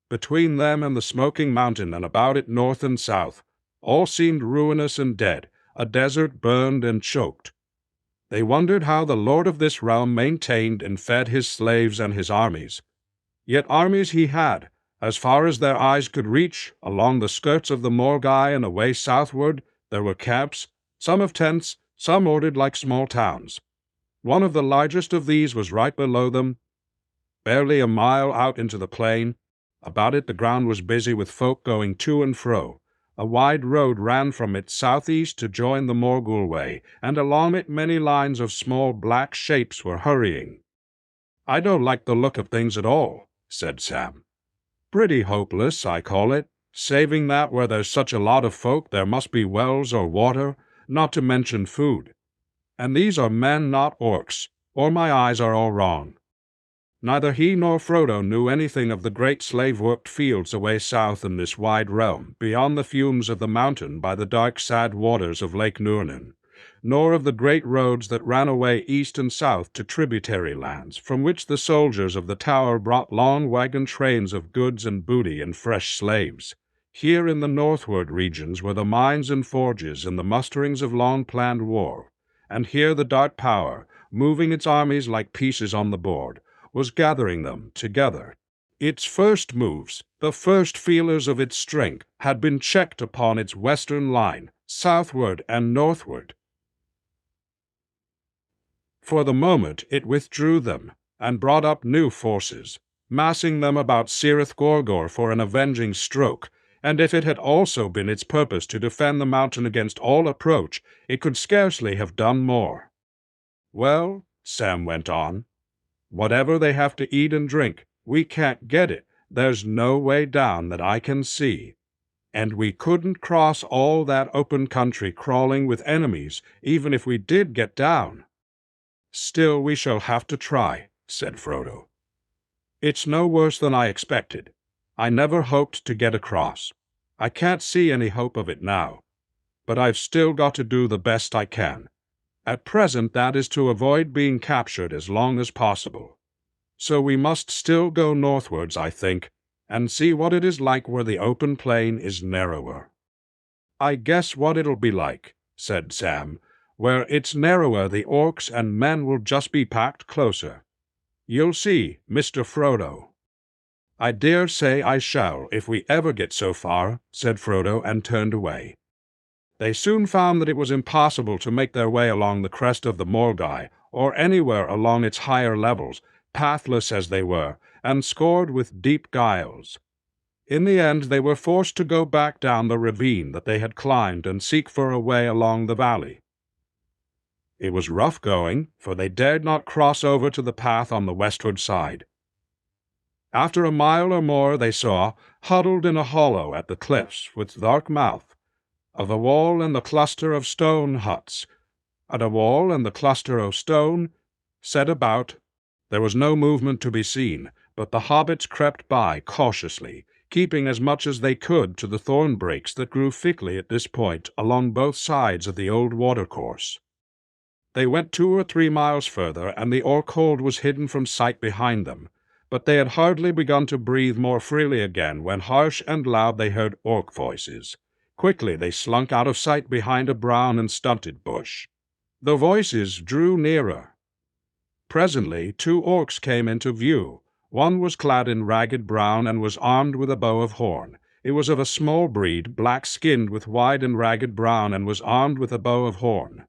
Between them and the smoking mountain, and about it north and south, all seemed ruinous and dead, a desert burned and choked. They wondered how the lord of this realm maintained and fed his slaves and his armies. Yet armies he had, as far as their eyes could reach, along the skirts of the Morgai and away southward. There were camps, some of tents, some ordered like small towns. One of the largest of these was right below them, barely a mile out into the plain. About it the ground was busy with folk going to and fro. A wide road ran from it southeast to join the Morgul Way, and along it many lines of small black shapes were hurrying. "I don't like the look of things at all," said Sam. "Pretty hopeless, I call it. Saving that where there's such a lot of folk there must be wells or water, not to mention food. And these are men, not orcs, or my eyes are all wrong." Neither he nor Frodo knew anything of the great slave-worked fields away south in this wide realm, beyond the fumes of the mountain by the dark, sad waters of Lake Núrnin, nor of the great roads that ran away east and south to tributary lands, from which the soldiers of the tower brought long wagon trains of goods and booty and fresh slaves. Here in the northward regions were the mines and forges and the musterings of long-planned war, and here the dark power, moving its armies like pieces on the board, was gathering them together. Its first moves, the first feelers of its strength, had been checked upon its western line, southward and northward. For the moment it withdrew them, and brought up new forces. massing them about Cirith Gorgor for an avenging stroke, and if it had also been its purpose to defend the mountain against all approach, it could scarcely have done more. Well, Sam went on, whatever they have to eat and drink, we can't get it. There's no way down that I can see. And we couldn't cross all that open country crawling with enemies, even if we did get down. Still, we shall have to try, said Frodo. It's no worse than I expected. I never hoped to get across. I can't see any hope of it now. But I've still got to do the best I can. At present, that is to avoid being captured as long as possible. So we must still go northwards, I think, and see what it is like where the open plain is narrower. I guess what it'll be like, said Sam. Where it's narrower, the orcs and men will just be packed closer. You'll see, Mr. Frodo. I dare say I shall, if we ever get so far, said Frodo, and turned away. They soon found that it was impossible to make their way along the crest of the Morgai, or anywhere along its higher levels, pathless as they were, and scored with deep gyles. In the end they were forced to go back down the ravine that they had climbed and seek for a way along the valley. It was rough going, for they dared not cross over to the path on the westward side. After a mile or more they saw, huddled in a hollow at the cliffs with dark mouth, of a wall and the cluster of stone huts, and a wall and the cluster of stone set about. There was no movement to be seen, but the hobbits crept by cautiously, keeping as much as they could to the thorn brakes that grew thickly at this point along both sides of the old watercourse. They went 2 or 3 miles further, and the orc hold was hidden from sight behind them, but they had hardly begun to breathe more freely again when harsh and loud they heard orc voices. Quickly they slunk out of sight behind a brown and stunted bush. The voices drew nearer. Presently 2 orcs came into view. One was clad in ragged brown and was armed with a bow of horn. It was of a small breed, black-skinned with wide and ragged brown, and was armed with a bow of horn.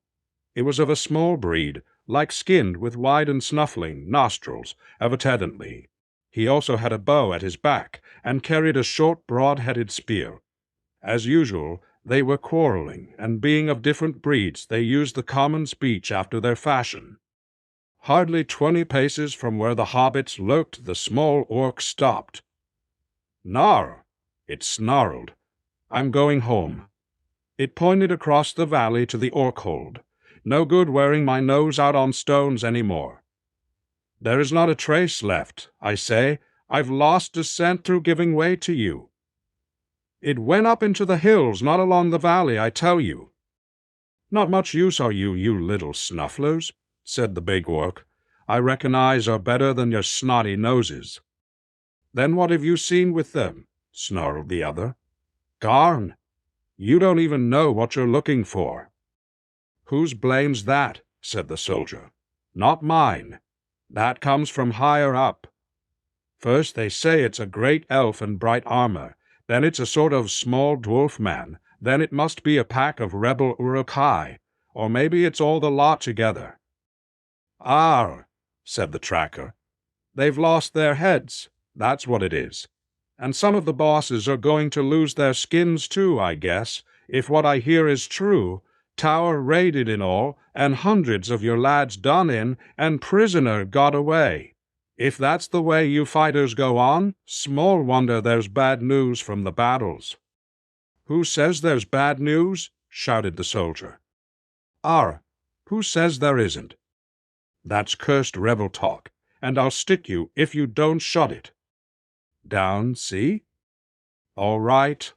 It was of a small breed, light-skinned with wide and snuffling nostrils, evidently. He also had a bow at his back, and carried a short, broad-headed spear. As usual, they were quarreling, and being of different breeds, they used the common speech after their fashion. Hardly 20 paces from where the hobbits lurked, the small orc stopped. "Nar!" it snarled. "I'm going home." It pointed across the valley to the orc hold. "No good wearing my nose out on stones any more. There is not a trace left, I say. I've lost a scent through giving way to you. It went up into the hills, not along the valley, I tell you." "Not much use are you, you little snufflers," said the big orc. "I reckon eyes are better than your snotty noses." "Then what have you seen with them?" snarled the other. "Garn! You don't even know what you're looking for." "Whose blame's that?" said the soldier. "Not mine. That comes from higher up. First they say it's a great elf in bright armor, then it's a sort of small dwarf man, then it must be a pack of rebel Uruk-hai, or maybe it's all the lot together." "Arr," said the tracker. "They've lost their heads, that's what it is. And some of the bosses are going to lose their skins too, I guess, if what I hear is true. Tower raided in all, and hundreds of your lads done in, and prisoner got away. If that's the way you fighters go on, small wonder there's bad news from the battles." "Who says there's bad news?" shouted the soldier. "Arr, who says there isn't? That's cursed rebel talk, and I'll stick you if you don't shut it. Down, see?" All right,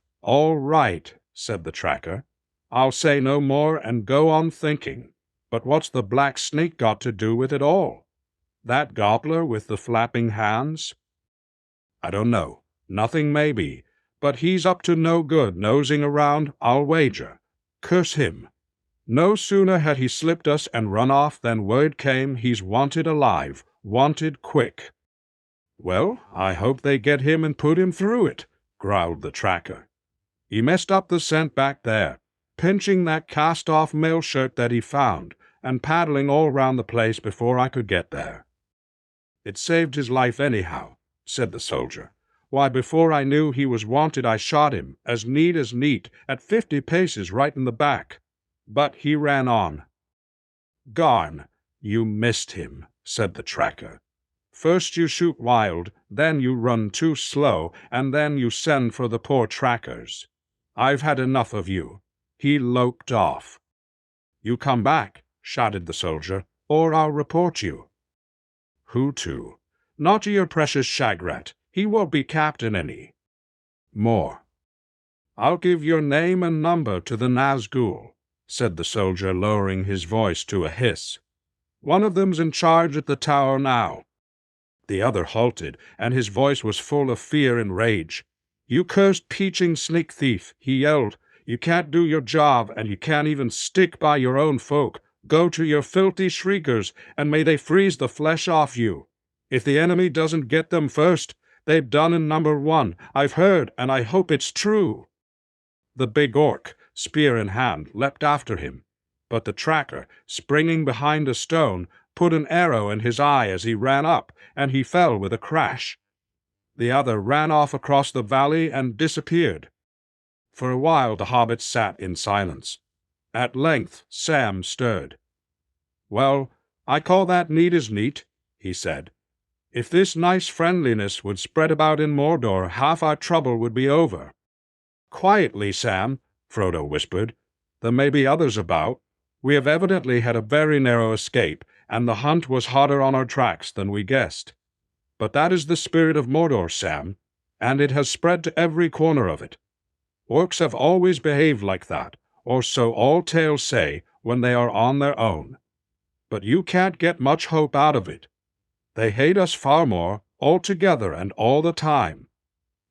said the tracker. "I'll say no more and go on thinking. But what's the black snake got to do with it all? That gobbler with the flapping hands?" "I don't know. Nothing maybe. But he's up to no good nosing around, I'll wager. Curse him. No sooner had he slipped us and run off than word came he's wanted alive, wanted quick." "Well, I hope they get him and put him through it," growled the tracker. "He messed up the scent back there, pinching that cast-off mail shirt that he found, and paddling all round the place before I could get there. It saved his life anyhow, said the soldier. "Why, before I knew he was wanted, I shot him, as neat, at 50 paces right in the back. But he ran on." "Garn, you missed him," said the tracker. "First you shoot wild, then you run too slow, and then you send for the poor trackers. I've had enough of you." He loped off. "You come back," shouted the soldier, "or I'll report you." "Who to?" "Not to your precious Shagrat. He won't be captain any." "More." "I'll give your name and number to the Nazgul," said the soldier, lowering his voice to a hiss. "One of them's in charge at the tower now." The other halted, and his voice was full of fear and rage. "You cursed peaching sneak thief," he yelled. "You can't do your job, and you can't even stick by your own folk. Go to your filthy shriekers, and may they freeze the flesh off you. If the enemy doesn't get them first, they've done in number 1. I've heard, and I hope it's true." The big orc, spear in hand, leapt after him, but the tracker, springing behind a stone, put an arrow in his eye as he ran up, and he fell with a crash. The other ran off across the valley and disappeared. For a while the hobbits sat in silence. At length Sam stirred. "Well, I call that neat as neat," he said. "If this nice friendliness would spread about in Mordor, half our trouble would be over." "Quietly, Sam," Frodo whispered. "There may be others about. We have evidently had a very narrow escape, and the hunt was hotter on our tracks than we guessed. But that is the spirit of Mordor, Sam, and it has spread to every corner of it. Orcs have always behaved like that, or so all tales say, when they are on their own. But you can't get much hope out of it. They hate us far more, altogether and all the time.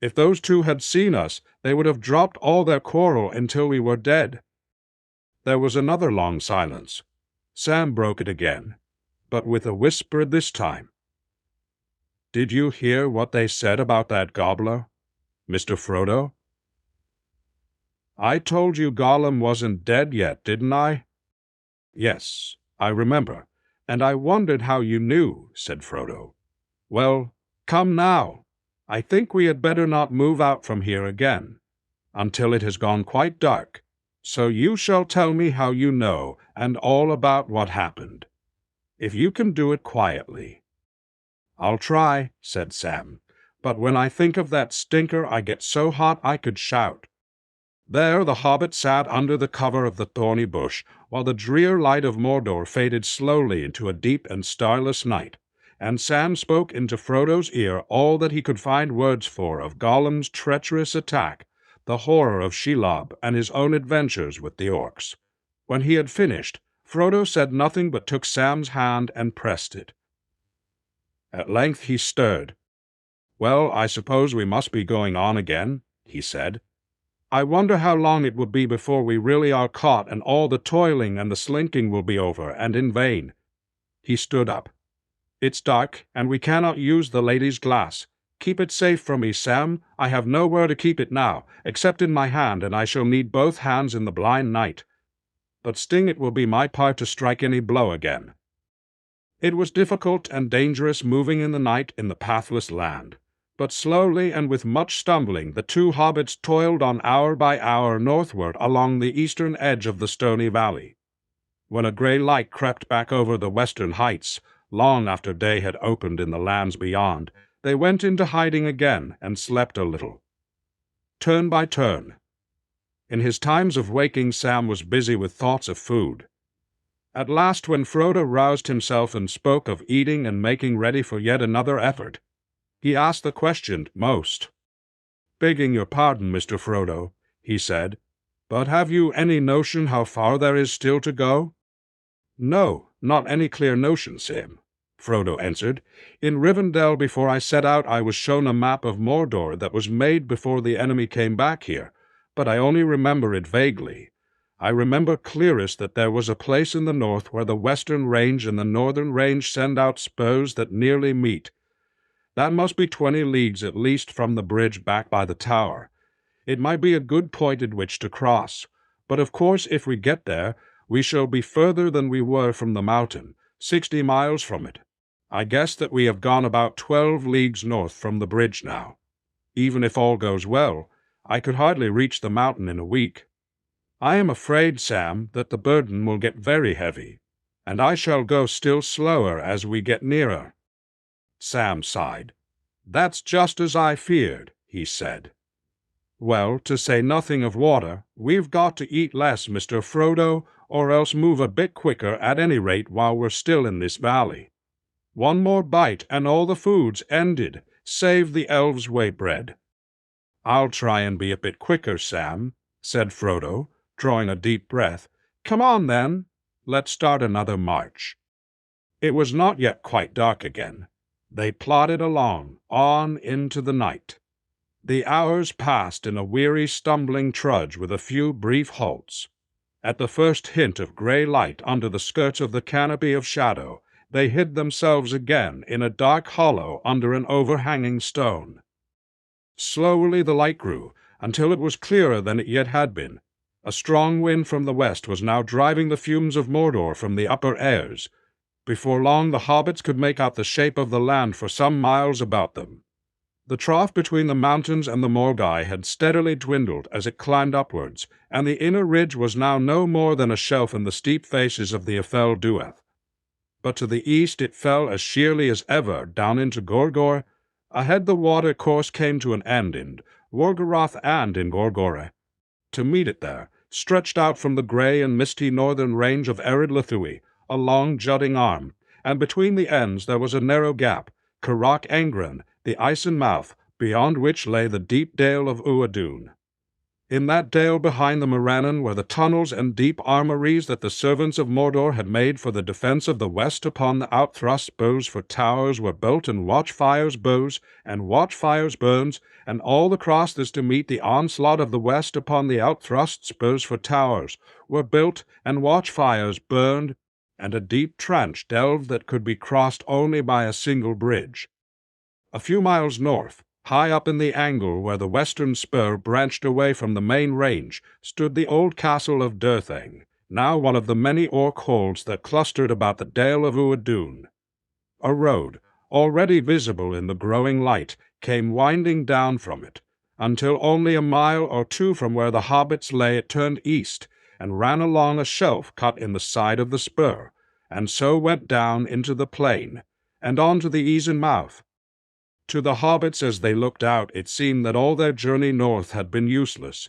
If those two had seen us, they would have dropped all their quarrel until we were dead." There was another long silence. Sam broke it again, but with a whisper this time. "Did you hear what they said about that gobbler, Mr. Frodo?" "I told you Gollum wasn't dead yet, didn't I?" "Yes, I remember, and I wondered how you knew," said Frodo. "Well, come now. I think we had better not move out from here again, until it has gone quite dark. So you shall tell me how you know, and all about what happened. If you can do it quietly." "I'll try," said Sam, "but when I think of that stinker I get so hot I could shout." There the hobbit sat under the cover of the thorny bush, while the drear light of Mordor faded slowly into a deep and starless night, and Sam spoke into Frodo's ear all that he could find words for of Gollum's treacherous attack, the horror of Shelob, and his own adventures with the orcs. When he had finished, Frodo said nothing but took Sam's hand and pressed it. At length he stirred. "Well, I suppose we must be going on again," he said. "I wonder how long it will be before we really are caught, and all the toiling and the slinking will be over, and in vain." He stood up. "It's dark, and we cannot use the lady's glass. Keep it safe from me, Sam. I have nowhere to keep it now, except in my hand, and I shall need both hands in the blind night. But Sting, it will be my part to strike any blow again." It was difficult and dangerous moving in the night in the pathless land, but slowly and with much stumbling the two hobbits toiled on hour by hour northward along the eastern edge of the stony valley. When a grey light crept back over the western heights, long after day had opened in the lands beyond, they went into hiding again and slept a little. Turn by turn. In his times of waking, Sam was busy with thoughts of food. At last, when Frodo roused himself and spoke of eating and making ready for yet another effort, he asked the question most. "Begging your pardon, Mr. Frodo," he said, "but have you any notion how far there is still to go?" "No, not any clear notion, Sam," Frodo answered. "In Rivendell before I set out I was shown a map of Mordor that was made before the enemy came back here, but I only remember it vaguely. I remember clearest that there was a place in the north where the western range and the northern range send out spurs that nearly meet. That must be 20 leagues at least from the bridge back by the tower. It might be a good point at which to cross, but of course if we get there, we shall be further than we were from the mountain, 60 miles from it. I guess that we have gone about 12 leagues north from the bridge now. Even if all goes well, I could hardly reach the mountain in a week. I am afraid, Sam, that the burden will get very heavy, and I shall go still slower as we get nearer." Sam sighed. "That's just as I feared," he said. "Well, to say nothing of water, we've got to eat less, Mr. Frodo, or else move a bit quicker at any rate while we're still in this valley. One more bite and all the food's ended, save the elves' whey bread." "I'll try and be a bit quicker, Sam," said Frodo, drawing a deep breath. "Come on, then. Let's start another march." It was not yet quite dark again. They plodded along, on into the night. The hours passed in a weary, stumbling trudge with a few brief halts. At the first hint of gray light under the skirts of the canopy of shadow, they hid themselves again in a dark hollow under an overhanging stone. Slowly the light grew, until it was clearer than it yet had been. A strong wind from the west was now driving the fumes of Mordor from the upper airs. Before long the hobbits could make out the shape of the land for some miles about them. The trough between the mountains and the Morgai had steadily dwindled as it climbed upwards, and the inner ridge was now no more than a shelf in the steep faces of the Ephel Duath. But to the east it fell as sheerly as ever down into Gorgor. Ahead the water course came to an end in Wargoroth and in Gorgore. To meet it there, stretched out from the grey and misty northern range of Ered Luthuli, a long jutting arm, and between the ends there was a narrow gap, Currach Angren, the Isen mouth, beyond which lay the deep dale of Uadun. In that dale behind the Morannon were the tunnels and deep armories that the servants of Mordor had made for the defence of the west. Upon the outthrust bows for towers were built, and watchfires bows, and watchfires burns, and all across this to meet the onslaught of the west upon the outthrust bows for towers were built, and watchfires burned, and a deep trench delved that could be crossed only by a single bridge. A few miles north, high up in the angle where the western spur branched away from the main range, stood the old castle of Durthang, now one of the many orc holds that clustered about the Dale of Uadun. A road, already visible in the growing light, came winding down from it, until only a mile or two from where the hobbits lay it turned east, and ran along a shelf cut in the side of the spur, and so went down into the plain, and on to the Isen mouth. To the hobbits as they looked out it seemed that all their journey north had been useless.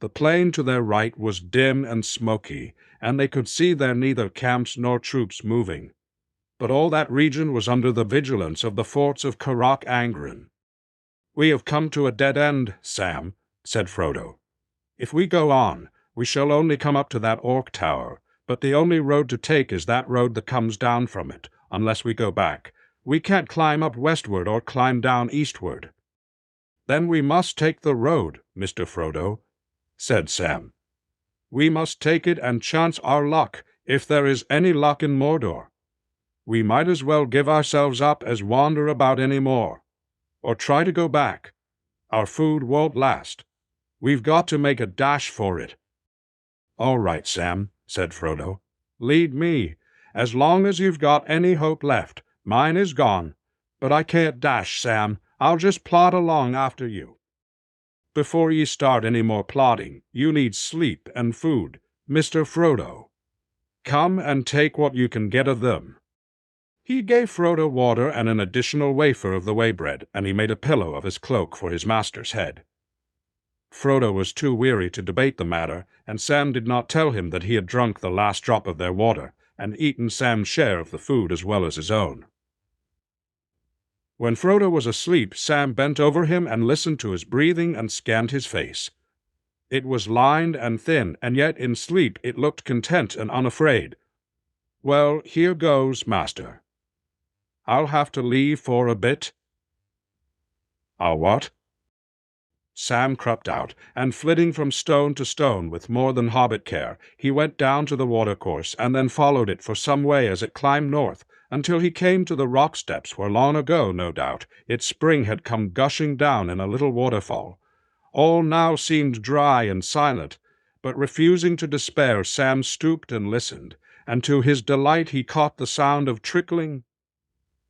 The plain to their right was dim and smoky, and they could see there neither camps nor troops moving. But all that region was under the vigilance of the forts of Currach Angren. "We have come to a dead end, Sam," said Frodo. "If we go on, we shall only come up to that orc tower, but the only road to take is that road that comes down from it, unless we go back. We can't climb up westward or climb down eastward." "Then we must take the road, Mr. Frodo," said Sam. "We must take it and chance our luck, if there is any luck in Mordor. We might as well give ourselves up as wander about any more, or try to go back. Our food won't last. We've got to make a dash for it." "All right, Sam," said Frodo. "Lead me. As long as you've got any hope left. Mine is gone. But I can't dash, Sam. I'll just plod along after you." "Before ye start any more plodding, you need sleep and food, Mr. Frodo. Come and take what you can get of them." He gave Frodo water and an additional wafer of the whey bread, and he made a pillow of his cloak for his master's head. Frodo was too weary to debate the matter, and Sam did not tell him that he had drunk the last drop of their water, and eaten Sam's share of the food as well as his own. When Frodo was asleep, Sam bent over him and listened to his breathing and scanned his face. It was lined and thin, and yet in sleep it looked content and unafraid. "Well, here goes, master. I'll have to leave for a bit." "I'll what?" Sam crept out, and flitting from stone to stone with more than hobbit care, he went down to the watercourse and then followed it for some way as it climbed north, until he came to the rock steps where long ago, no doubt, its spring had come gushing down in a little waterfall. All now seemed dry and silent, but refusing to despair, Sam stooped and listened, and to his delight he caught the sound of trickling,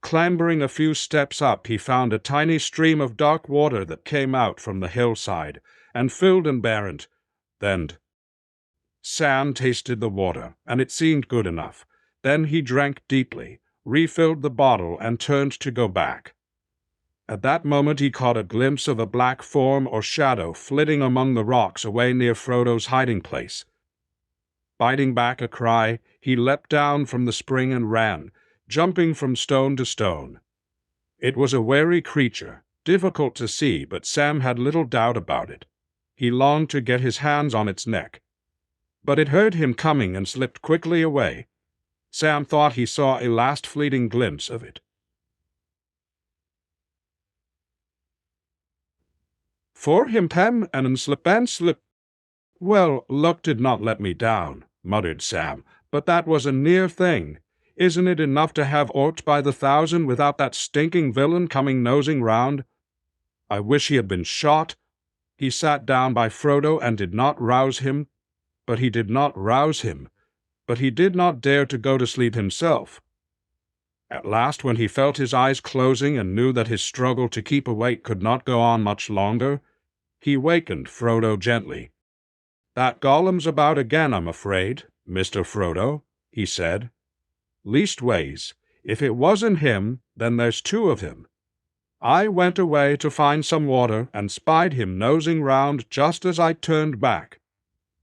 Clambering a few steps up, he found a tiny stream of dark water that came out from the hillside, and filled and barrened. Then Sam tasted the water, and it seemed good enough. Then he drank deeply, refilled the bottle, and turned to go back. At that moment he caught a glimpse of a black form or shadow flitting among the rocks away near Frodo's hiding place. Biting back a cry, he leapt down from the spring and ran, jumping from stone to stone. It was a wary creature, difficult to see, but Sam had little doubt about it. He longed to get his hands on its neck. But it heard him coming and slipped quickly away. Sam thought he saw a last fleeting glimpse of it. For him Pem and slip. Well, luck did not let me down, muttered Sam, but that was a near thing. Isn't it enough to have orcs by the thousand without that stinking villain coming nosing round? I wish he had been shot. He sat down by Frodo and did not rouse him, but he did not dare to go to sleep himself. At last, when he felt his eyes closing and knew that his struggle to keep awake could not go on much longer, he wakened Frodo gently. "That Gollum's about again, I'm afraid, Mr. Frodo," he said. "Leastways, if it wasn't him, then there's two of him. I went away to find some water and spied him nosing round just as I turned back.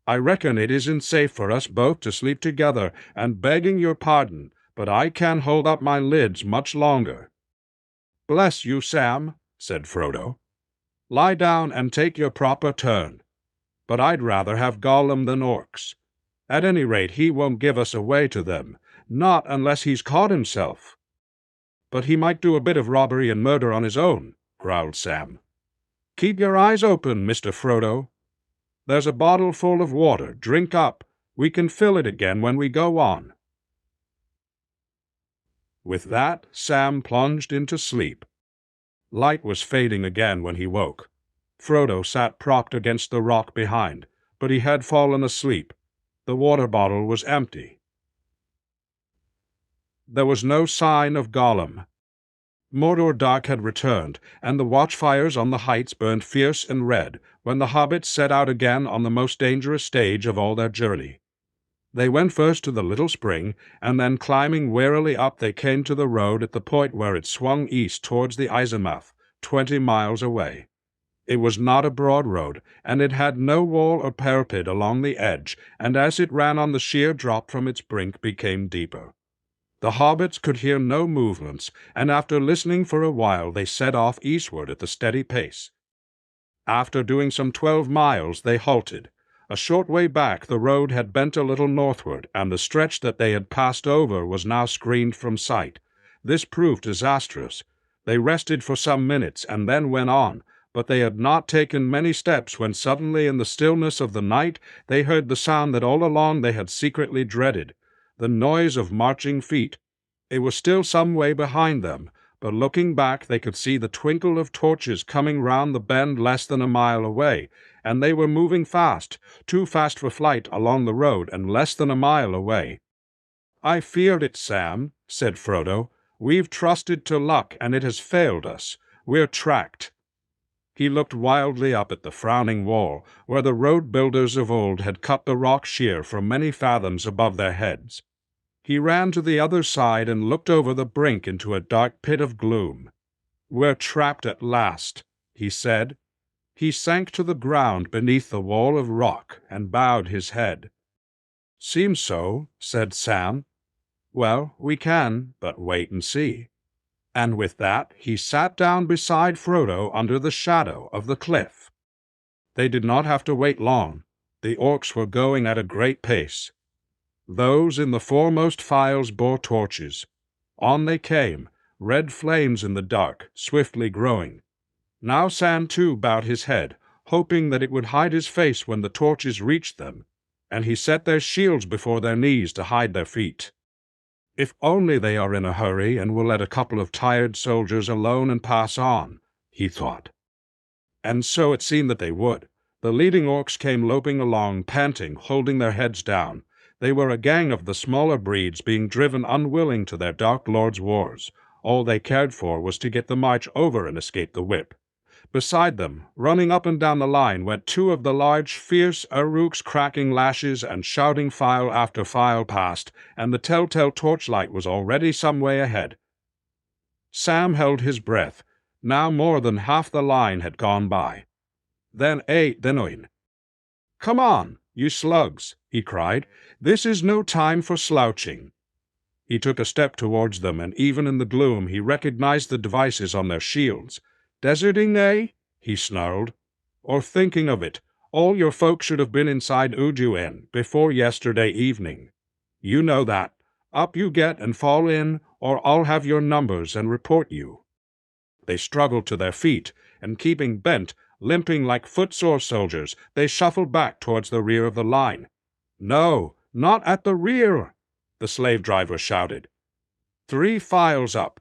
I reckon it isn't safe for us both to sleep together, and begging your pardon, but I can't hold up my lids much longer." "Bless you, Sam," said Frodo. "Lie down and take your proper turn. But I'd rather have Gollum than orcs. At any rate, he won't give us away to them, not unless he's caught himself." "But he might do a bit of robbery and murder on his own," growled Sam. "Keep your eyes open, Mr. Frodo. There's a bottle full of water. Drink up. We can fill it again when we go on." With that, Sam plunged into sleep. Light was fading again when he woke. Frodo sat propped against the rock behind, but he had fallen asleep. The water bottle was empty. There was no sign of Gollum. Mordor dark had returned, and the watchfires on the heights burned fierce and red when the hobbits set out again on the most dangerous stage of all their journey. They went first to the little spring, and then climbing warily up they came to the road at the point where it swung east towards the Izamath, 20 miles away. It was not a broad road, and it had no wall or parapet along the edge, and as it ran on the sheer drop from its brink became deeper. The hobbits could hear no movements, and after listening for a while they set off eastward at a steady pace. After doing some 12 miles they halted. A short way back the road had bent a little northward, and the stretch that they had passed over was now screened from sight. This proved disastrous. They rested for some minutes and then went on, but they had not taken many steps when suddenly in the stillness of the night they heard the sound that all along they had secretly dreaded, the noise of marching feet. It was still some way behind them, but looking back they could see the twinkle of torches coming round the bend less than a mile away, and they were moving fast, too fast for flight, along the road and less than a mile away. "I feared it, Sam," said Frodo. "We've trusted to luck, and it has failed us. We're tracked." He looked wildly up at the frowning wall, where the road builders of old had cut the rock sheer for many fathoms above their heads. He ran to the other side and looked over the brink into a dark pit of gloom. "We're trapped at last," he said. He sank to the ground beneath the wall of rock and bowed his head. "Seems so," said Sam. "Well, we can but wait and see." And with that he sat down beside Frodo under the shadow of the cliff. They did not have to wait long. The orcs were going at a great pace. Those in the foremost files bore torches. On they came, red flames in the dark, swiftly growing. Now Sam too bowed his head, hoping that it would hide his face when the torches reached them, and he set their shields before their knees to hide their feet. If only they are in a hurry and will let a couple of tired soldiers alone and pass on, he thought. And so it seemed that they would. The leading orcs came loping along, panting, holding their heads down. They were a gang of the smaller breeds being driven unwilling to their Dark Lord's wars. All they cared for was to get the march over and escape the whip. Beside them, running up and down the line, went two of the large, fierce Uruks, cracking lashes and shouting file after file past, and the telltale torchlight was already some way ahead. Sam held his breath. Now more than half the line had gone by. Then Denoin. "Come on, you slugs," he cried. "This is no time for slouching." He took a step towards them, and even in the gloom he recognized the devices on their shields. "Deserting, eh?" he snarled. "Or thinking of it. All your folk should have been inside Uduen before yesterday evening. You know that. Up you get and fall in, or I'll have your numbers and report you." They struggled to their feet, and keeping bent, limping like footsore soldiers, they shuffled back towards the rear of the line. "No, not at the rear!" the slave driver shouted. "3 files up.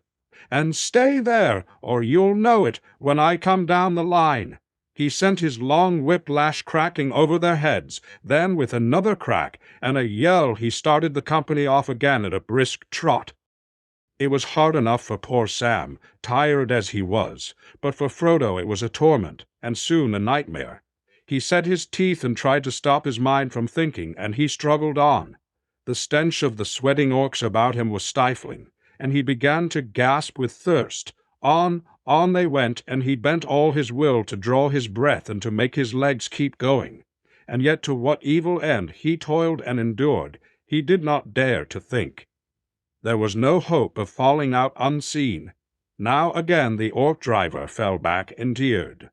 And stay there, or you'll know it when I come down the line." He sent his long whip-lash cracking over their heads. Then, with another crack and a yell, he started the company off again at a brisk trot. It was hard enough for poor Sam, tired as he was, but for Frodo it was a torment, and soon a nightmare. He set his teeth and tried to stop his mind from thinking, and he struggled on. The stench of the sweating orcs about him was stifling, and he began to gasp with thirst. On they went, and he bent all his will to draw his breath and to make his legs keep going. And yet to what evil end he toiled and endured, he did not dare to think. There was no hope of falling out unseen. Now again the orc driver fell back endeared.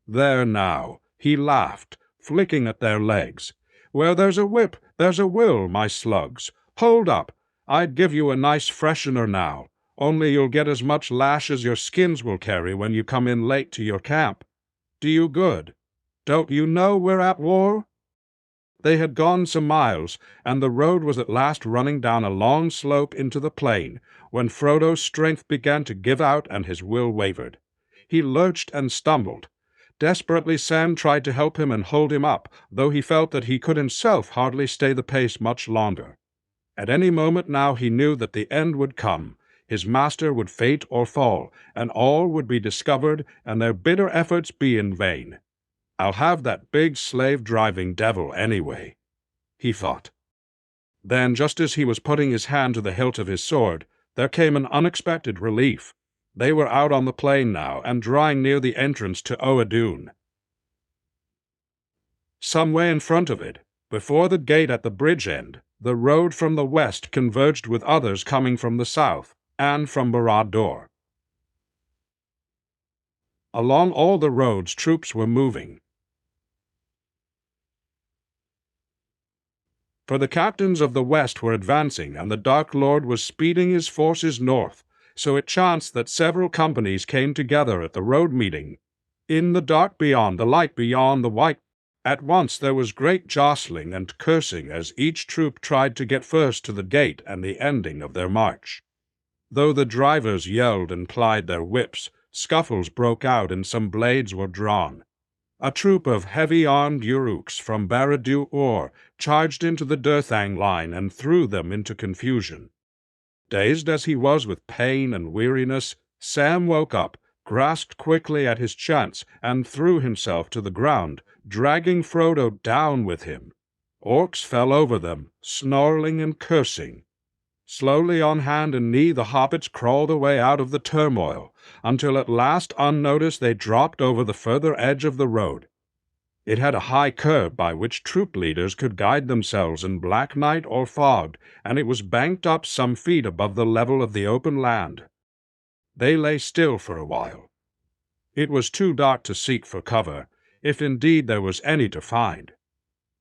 "There now," he laughed, flicking at their legs. "Where there's a whip, there's a will, my slugs. Hold up! I'd give you a nice freshener now, only you'll get as much lash as your skins will carry when you come in late to your camp. Do you good? Don't you know we're at war?" They had gone some miles, and the road was at last running down a long slope into the plain, when Frodo's strength began to give out and his will wavered. He lurched and stumbled. Desperately Sam tried to help him and hold him up, though he felt that he could himself hardly stay the pace much longer. At any moment now he knew that the end would come. His master would faint or fall, and all would be discovered, and their bitter efforts be in vain. "I'll have that big slave-driving devil anyway," he thought. Then, just as he was putting his hand to the hilt of his sword, there came an unexpected relief. They were out on the plain now, and drawing near the entrance to Oedun. Some way in front of it, before the gate at the bridge end, the road from the west converged with others coming from the south, and from Barad-dûr. Along all the roads troops were moving. For the captains of the west were advancing, and the Dark Lord was speeding his forces north, so it chanced that several companies came together at the road meeting. In the dark beyond, the light beyond the white, at once there was great jostling and cursing as each troop tried to get first to the gate and the ending of their march. Though the drivers yelled and plied their whips, scuffles broke out and some blades were drawn. A troop of heavy-armed Uruks from Barad-dûr charged into the Durthang line and threw them into confusion. Dazed as he was with pain and weariness, Sam woke up, grasped quickly at his chance, and threw himself to the ground, dragging Frodo down with him. Orcs fell over them, snarling and cursing. Slowly on hand and knee the hobbits crawled away out of the turmoil, until at last unnoticed they dropped over the further edge of the road. It had a high curve by which troop leaders could guide themselves in black night or fog, and it was banked up some feet above the level of the open land. They lay still for a while. It was too dark to seek for cover, if indeed there was any to find.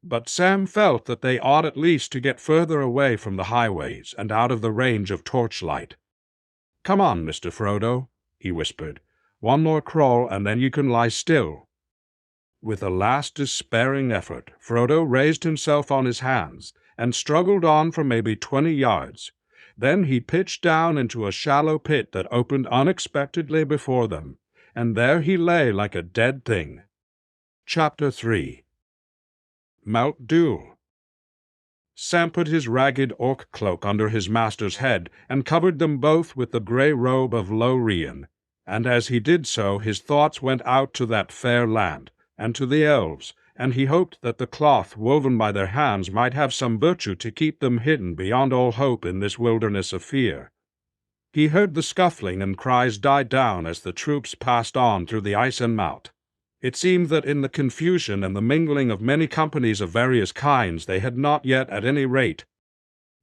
But Sam felt that they ought at least to get further away from the highways and out of the range of torchlight. "Come on, Mr. Frodo," he whispered. "One more crawl, and then you can lie still." With a last despairing effort, Frodo raised himself on his hands and struggled on for maybe 20 yards. Then he pitched down into a shallow pit that opened unexpectedly before them, and there he lay like a dead thing. Chapter 3. Mount Dûl. Sam put his ragged orc cloak under his master's head and covered them both with the grey robe of Lorien, and as he did so his thoughts went out to that fair land, and to the elves, and he hoped that the cloth woven by their hands might have some virtue to keep them hidden beyond all hope in this wilderness of fear. He heard the scuffling and cries die down as the troops passed on through the ice and mout. It seemed that in the confusion and the mingling of many companies of various kinds they had not yet, at any rate.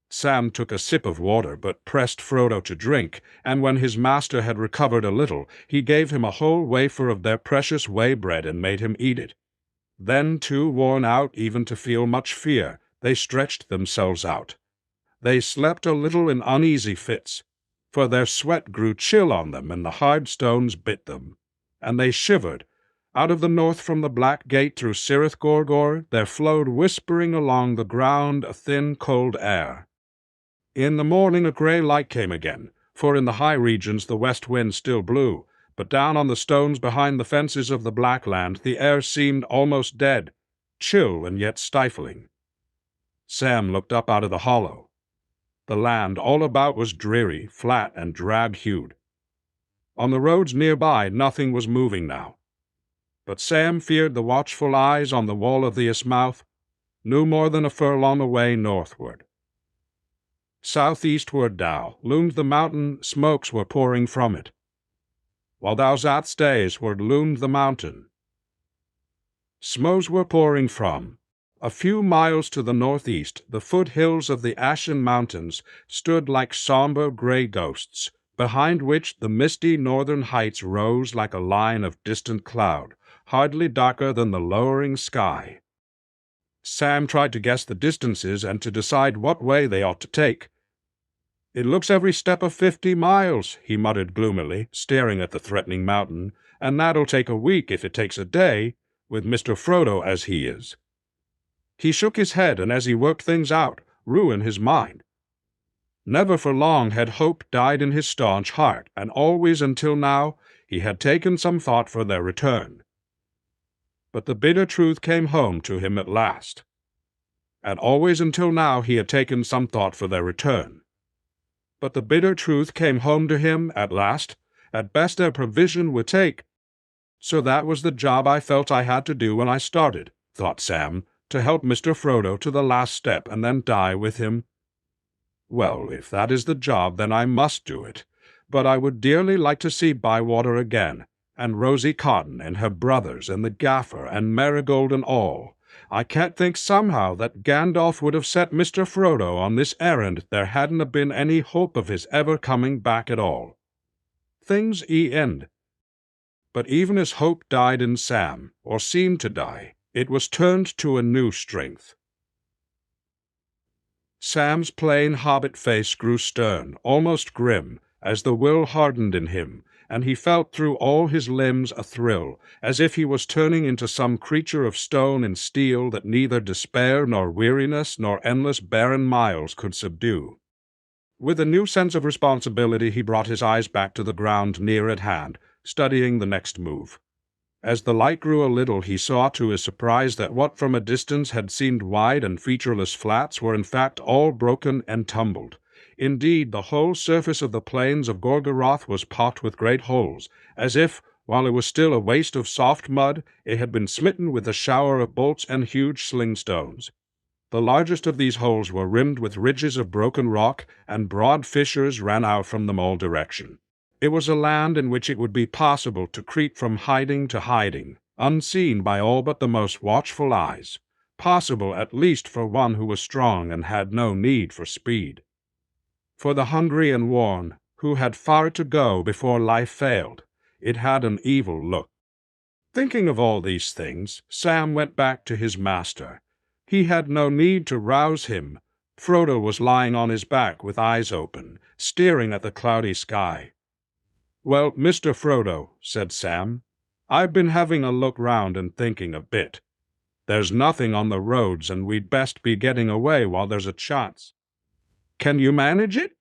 Sam took a sip of water, but pressed Frodo to drink, and when his master had recovered a little, he gave him a whole wafer of their precious whey bread and made him eat it. Then, too worn out even to feel much fear, they stretched themselves out. They slept a little in uneasy fits, for their sweat grew chill on them and the hard stones bit them, and they shivered. Out of the north from the black gate through Cirith Gorgor there flowed whispering along the ground a thin cold air. In the morning a grey light came again, for in the high regions the west wind still blew, but down on the stones behind the fences of the Black Land the air seemed almost dead, chill and yet stifling. Sam looked up out of the hollow. The land all about was dreary, flat, and drab-hued. On the roads nearby nothing was moving now. But Sam feared the watchful eyes on the wall of the Ismouth, no more than a furlong away northward. Southeastward now loomed the mountain, smokes were pouring from it, while thou zat's daysward loomed the mountain. Smokes were pouring from. A few miles to the northeast, the foothills of the Ashen Mountains stood like somber grey ghosts, behind which the misty northern heights rose like a line of distant cloud, hardly darker than the lowering sky. Sam tried to guess the distances and to decide what way they ought to take. "It looks every step of 50 miles, he muttered gloomily, staring at the threatening mountain, "and that'll take a week if it takes a day, with Mr. Frodo as he is." He shook his head, and as he worked things out, ruined his mind. Never for long had hope died in his staunch heart, and always until now he had taken some thought for their return. But the bitter truth came home to him at last. And always until now he had taken some thought for their return. But the bitter truth came home to him at last. At best their provision would take. So that was the job I felt I had to do when I started, thought Sam, to help Mr. Frodo to the last step and then die with him. Well, if that is the job, then I must do it. But I would dearly like to see Bywater again, and Rosie Cotton and her brothers and the Gaffer and Marigold and all. I can't think somehow that Gandalf would have set Mr. Frodo on this errand there hadn't been any hope of his ever coming back at all. Things end. But even as hope died in Sam, or seemed to die, it was turned to a new strength. Sam's plain hobbit face grew stern, almost grim, as the will hardened in him, and he felt through all his limbs a thrill, as if he was turning into some creature of stone and steel that neither despair nor weariness nor endless barren miles could subdue. With a new sense of responsibility he brought his eyes back to the ground near at hand, studying the next move. As the light grew a little, he saw to his surprise that what from a distance had seemed wide and featureless flats were in fact all broken and tumbled. Indeed, the whole surface of the plains of Gorgoroth was pocked with great holes, as if, while it was still a waste of soft mud, it had been smitten with a shower of bolts and huge sling-stones. The largest of these holes were rimmed with ridges of broken rock, and broad fissures ran out from them all direction. It was a land in which it would be possible to creep from hiding to hiding, unseen by all but the most watchful eyes, possible at least for one who was strong and had no need for speed. For the hungry and worn, who had far to go before life failed, it had an evil look. Thinking of all these things, Sam went back to his master. He had no need to rouse him. Frodo was lying on his back with eyes open, staring at the cloudy sky. "Well, Mr. Frodo," said Sam, "I've been having a look round and thinking a bit. There's nothing on the roads, and we'd best be getting away while there's a chance. Can you manage it?"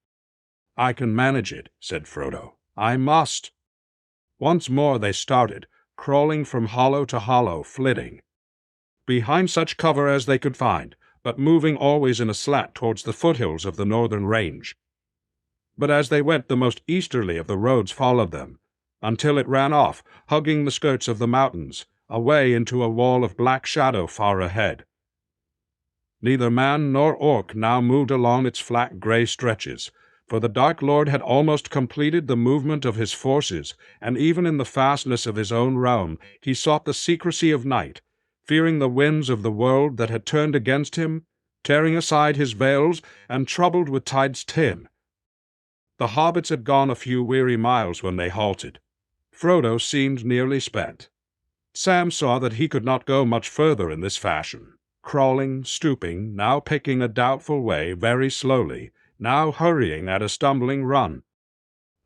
"I can manage it," said Frodo. "I must." Once more they started, crawling from hollow to hollow, flitting. Behind such cover as they could find, but moving always in a slant towards the foothills of the northern range. But as they went, the most easterly of the roads followed them, until it ran off, hugging the skirts of the mountains, away into a wall of black shadow far ahead. Neither man nor orc now moved along its flat gray stretches, for the Dark Lord had almost completed the movement of his forces, and even in the fastness of his own realm he sought the secrecy of night, fearing the winds of the world that had turned against him, tearing aside his veils, and troubled with tide's tin. The hobbits had gone a few weary miles when they halted. Frodo seemed nearly spent. Sam saw that he could not go much further in this fashion, crawling, stooping, now picking a doubtful way very slowly, now hurrying at a stumbling run.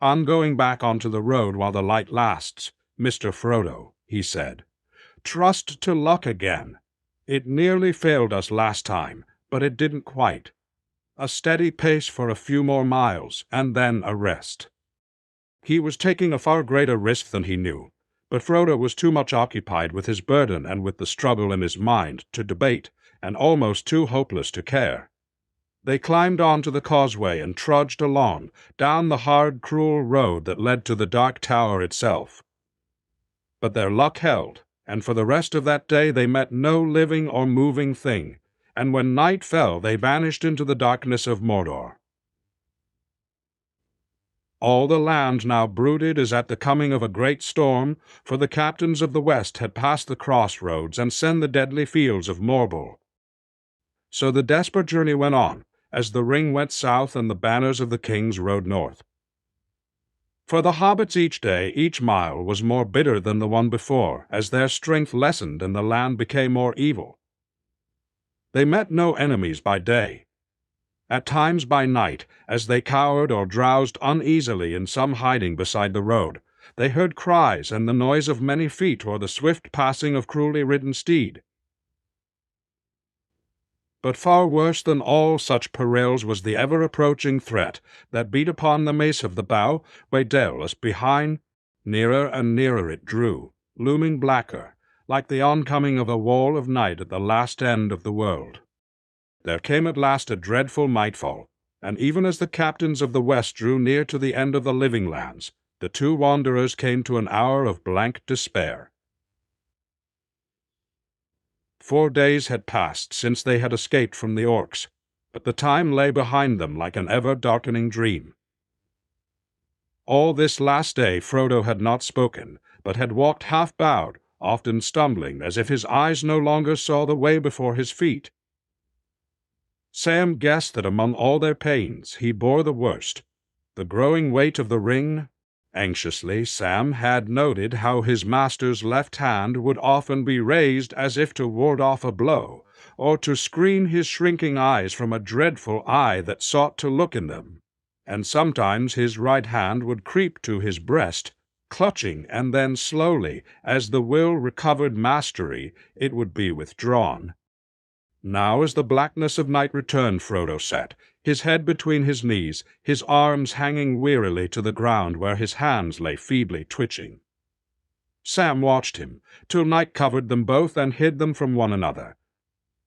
"I'm going back onto the road while the light lasts, Mr. Frodo," he said. "Trust to luck again. It nearly failed us last time, but it didn't quite. A steady pace for a few more miles, and then a rest." He was taking a far greater risk than he knew, but Frodo was too much occupied with his burden and with the struggle in his mind to debate, and almost too hopeless to care. They climbed on to the causeway and trudged along, down the hard, cruel road that led to the Dark Tower itself. But their luck held, and for the rest of that day they met no living or moving thing, and when night fell they vanished into the darkness of Mordor. All the land now brooded as at the coming of a great storm, for the captains of the West had passed the crossroads and sent the deadly fields of Morgul. So the desperate journey went on, as the ring went south and the banners of the kings rode north. For the hobbits each day, each mile, was more bitter than the one before, as their strength lessened and the land became more evil. They met no enemies by day. At times by night, as they cowered or drowsed uneasily in some hiding beside the road, they heard cries and the noise of many feet or the swift passing of cruelly ridden steed. But far worse than all such perils was the ever-approaching threat that beat upon the mace of the bow Waedelis behind. Nearer and nearer it drew, looming blacker, like the oncoming of a wall of night at the last end of the world. There came at last a dreadful nightfall, and even as the captains of the West drew near to the end of the living lands, the two wanderers came to an hour of blank despair. 4 days had passed since they had escaped from the orcs, but the time lay behind them like an ever-darkening dream. All this last day Frodo had not spoken, but had walked half-bowed, often stumbling, as if his eyes no longer saw the way before his feet. Sam guessed that among all their pains he bore the worst, the growing weight of the ring. Anxiously, Sam had noted how his master's left hand would often be raised as if to ward off a blow, or to screen his shrinking eyes from a dreadful eye that sought to look in them, and sometimes his right hand would creep to his breast, clutching, and then slowly, as the will recovered mastery, it would be withdrawn. Now as the blackness of night returned, Frodo sat, his head between his knees, his arms hanging wearily to the ground where his hands lay feebly twitching. Sam watched him, till night covered them both and hid them from one another.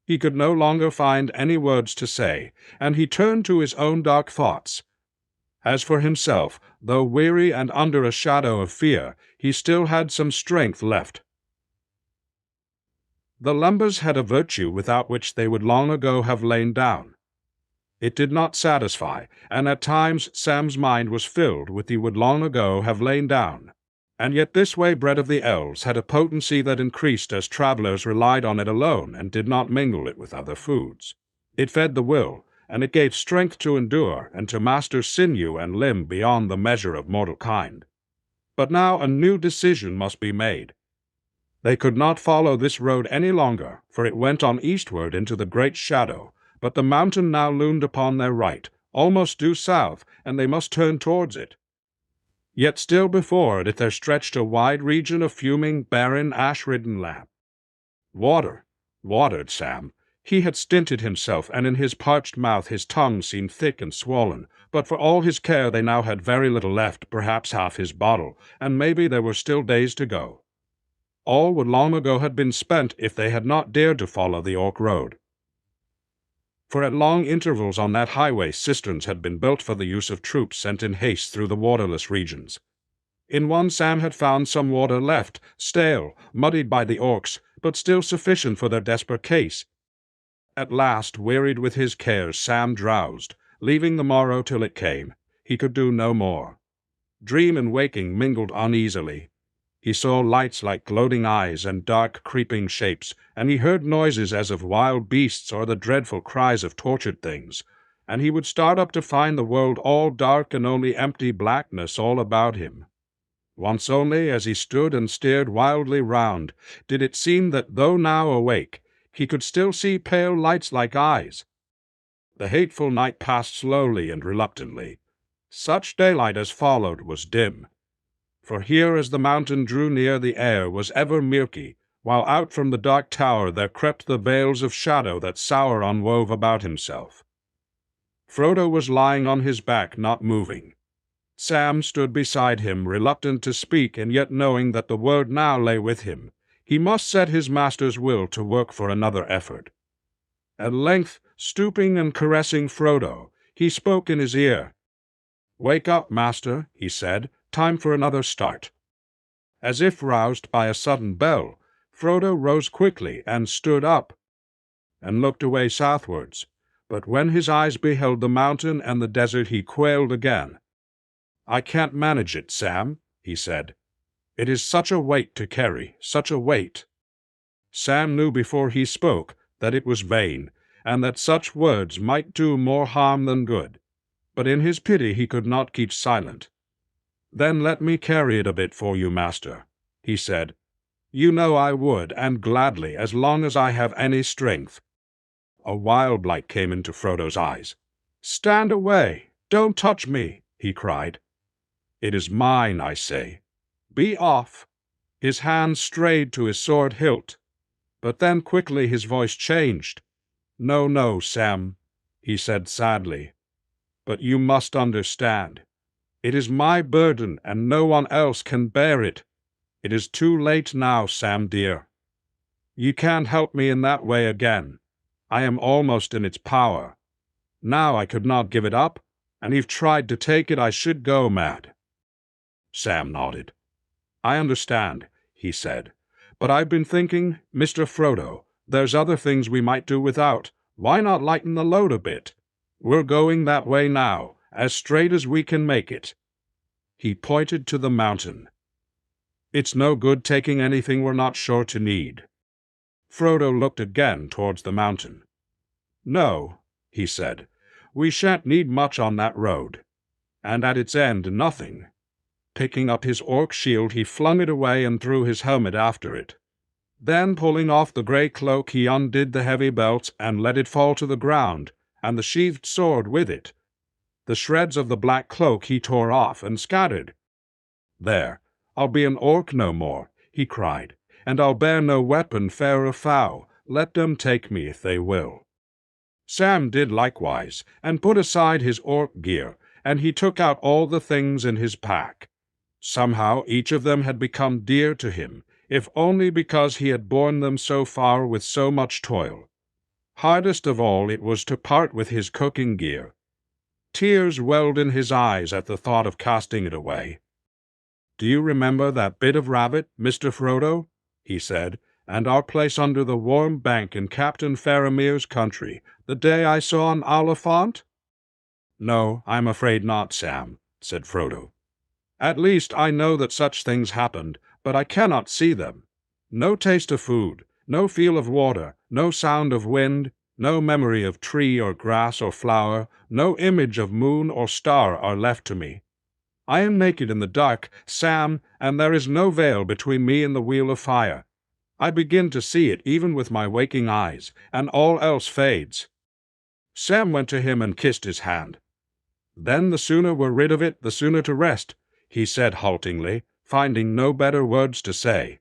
He could no longer find any words to say, and he turned to his own dark thoughts. As for himself, though weary and under a shadow of fear, he still had some strength left. The Lumbers had a virtue without which they would long ago have lain down. It did not satisfy, and at times Sam's mind was filled with he would long ago have lain down. And yet this way bread of the elves had a potency that increased as travelers relied on it alone and did not mingle it with other foods. It fed the will, and it gave strength to endure and to master sinew and limb beyond the measure of mortal kind. But now a new decision must be made. They could not follow this road any longer, for it went on eastward into the great shadow, but the mountain now loomed upon their right, almost due south, and they must turn towards it. Yet still before it there stretched a wide region of fuming, barren, ash-ridden land. Watered Sam. He had stinted himself, and in his parched mouth his tongue seemed thick and swollen, but for all his care they now had very little left, perhaps half his bottle, and maybe there were still days to go. All would long ago have been spent if they had not dared to follow the Orc road. for at long intervals on that highway cisterns had been built for the use of troops sent in haste through the waterless regions. In one Sam had found some water left, stale, muddied by the orcs, but still sufficient for their desperate case. At last, wearied with his cares, Sam drowsed, leaving the morrow till it came. He could do no more. Dream and waking mingled uneasily. He saw lights like gloating eyes and dark creeping shapes, and he heard noises as of wild beasts or the dreadful cries of tortured things, and he would start up to find the world all dark and only empty blackness all about him. Once only, as he stood and stared wildly round, did it seem that though now awake, he could still see pale lights like eyes. The hateful night passed slowly and reluctantly. Such daylight as followed was dim. For here as the mountain drew near the air was ever murky, while out from the dark tower there crept the veils of shadow that Sauron wove about himself. Frodo was lying on his back, not moving. Sam stood beside him, reluctant to speak, and yet knowing that the word now lay with him. He must set his master's will to work for another effort. At length, stooping and caressing Frodo, he spoke in his ear. "Wake up, master," he said. "Time for another start." As if roused by a sudden bell, Frodo rose quickly and stood up, and looked away southwards. But when his eyes beheld the mountain and the desert, he quailed again. "I can't manage it, Sam," he said. "It is such a weight to carry, such a weight." Sam knew before he spoke that it was vain, and that such words might do more harm than good. But in his pity he could not keep silent. "Then let me carry it a bit for you, master," he said. "You know I would, and gladly, as long as I have any strength." A wild light came into Frodo's eyes. "Stand away! Don't touch me!" he cried. "It is mine, I say. Be off." His hand strayed to his sword hilt, but then quickly his voice changed. "No, no, Sam," he said sadly. "But you must understand. It is my burden, and no one else can bear it. It is too late now, Sam dear. You can't help me in that way again. I am almost in its power. Now I could not give it up, and if tried to take it I should go mad." Sam nodded. "I understand," he said. "But I've been thinking, Mr. Frodo, there's other things we might do without. Why not lighten the load a bit? We're going that way now, as straight as we can make it." He pointed to the mountain. "It's no good taking anything we're not sure to need." Frodo looked again towards the mountain. "No," he said, "we shan't need much on that road. And at its end, nothing." Picking up his orc shield, he flung it away and threw his helmet after it. Then, pulling off the grey cloak, he undid the heavy belt and let it fall to the ground, and the sheathed sword with it. The shreds of the black cloak he tore off and scattered. "There, I'll be an orc no more," he cried, "and I'll bear no weapon fair or foul. Let them take me if they will." Sam did likewise, and put aside his orc gear, and he took out all the things in his pack. Somehow each of them had become dear to him, if only because he had borne them so far with so much toil. Hardest of all it was to part with his cooking gear. Tears welled in his eyes at the thought of casting it away. "Do you remember that bit of rabbit, Mr. Frodo?" he said, "and our place under the warm bank in Captain Faramir's country, the day I saw an Oliphant?" "No, I'm afraid not, Sam," said Frodo. "At least I know that such things happened, but I cannot see them. No taste of food, no feel of water, no sound of wind, no memory of tree or grass or flower, no image of moon or star are left to me. I am naked in the dark, Sam, and there is no veil between me and the wheel of fire. I begin to see it even with my waking eyes, and all else fades." Sam went to him and kissed his hand. "Then the sooner we're rid of it, the sooner to rest," he said haltingly, finding no better words to say.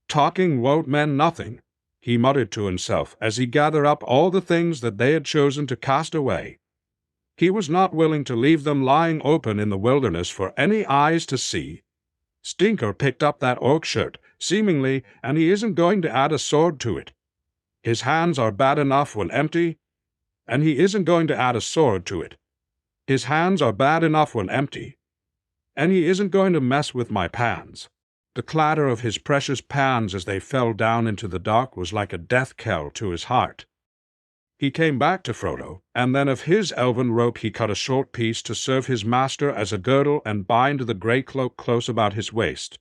"Talking won't mend nothing," he muttered to himself as he gathered up all the things that they had chosen to cast away. He was not willing to leave them lying open in the wilderness for any eyes to see. Stinker picked up that orc shirt, seemingly, and he isn't going to add a sword to it. His hands are bad enough when empty. And he isn't going to add a sword to it. His hands are bad enough when empty. And he isn't going to mess with my pans. The clatter of his precious pans as they fell down into the dark was like a death knell to his heart. He came back to Frodo, and then of his elven rope he cut a short piece to serve his master as a girdle and bind the grey cloak close about his waist.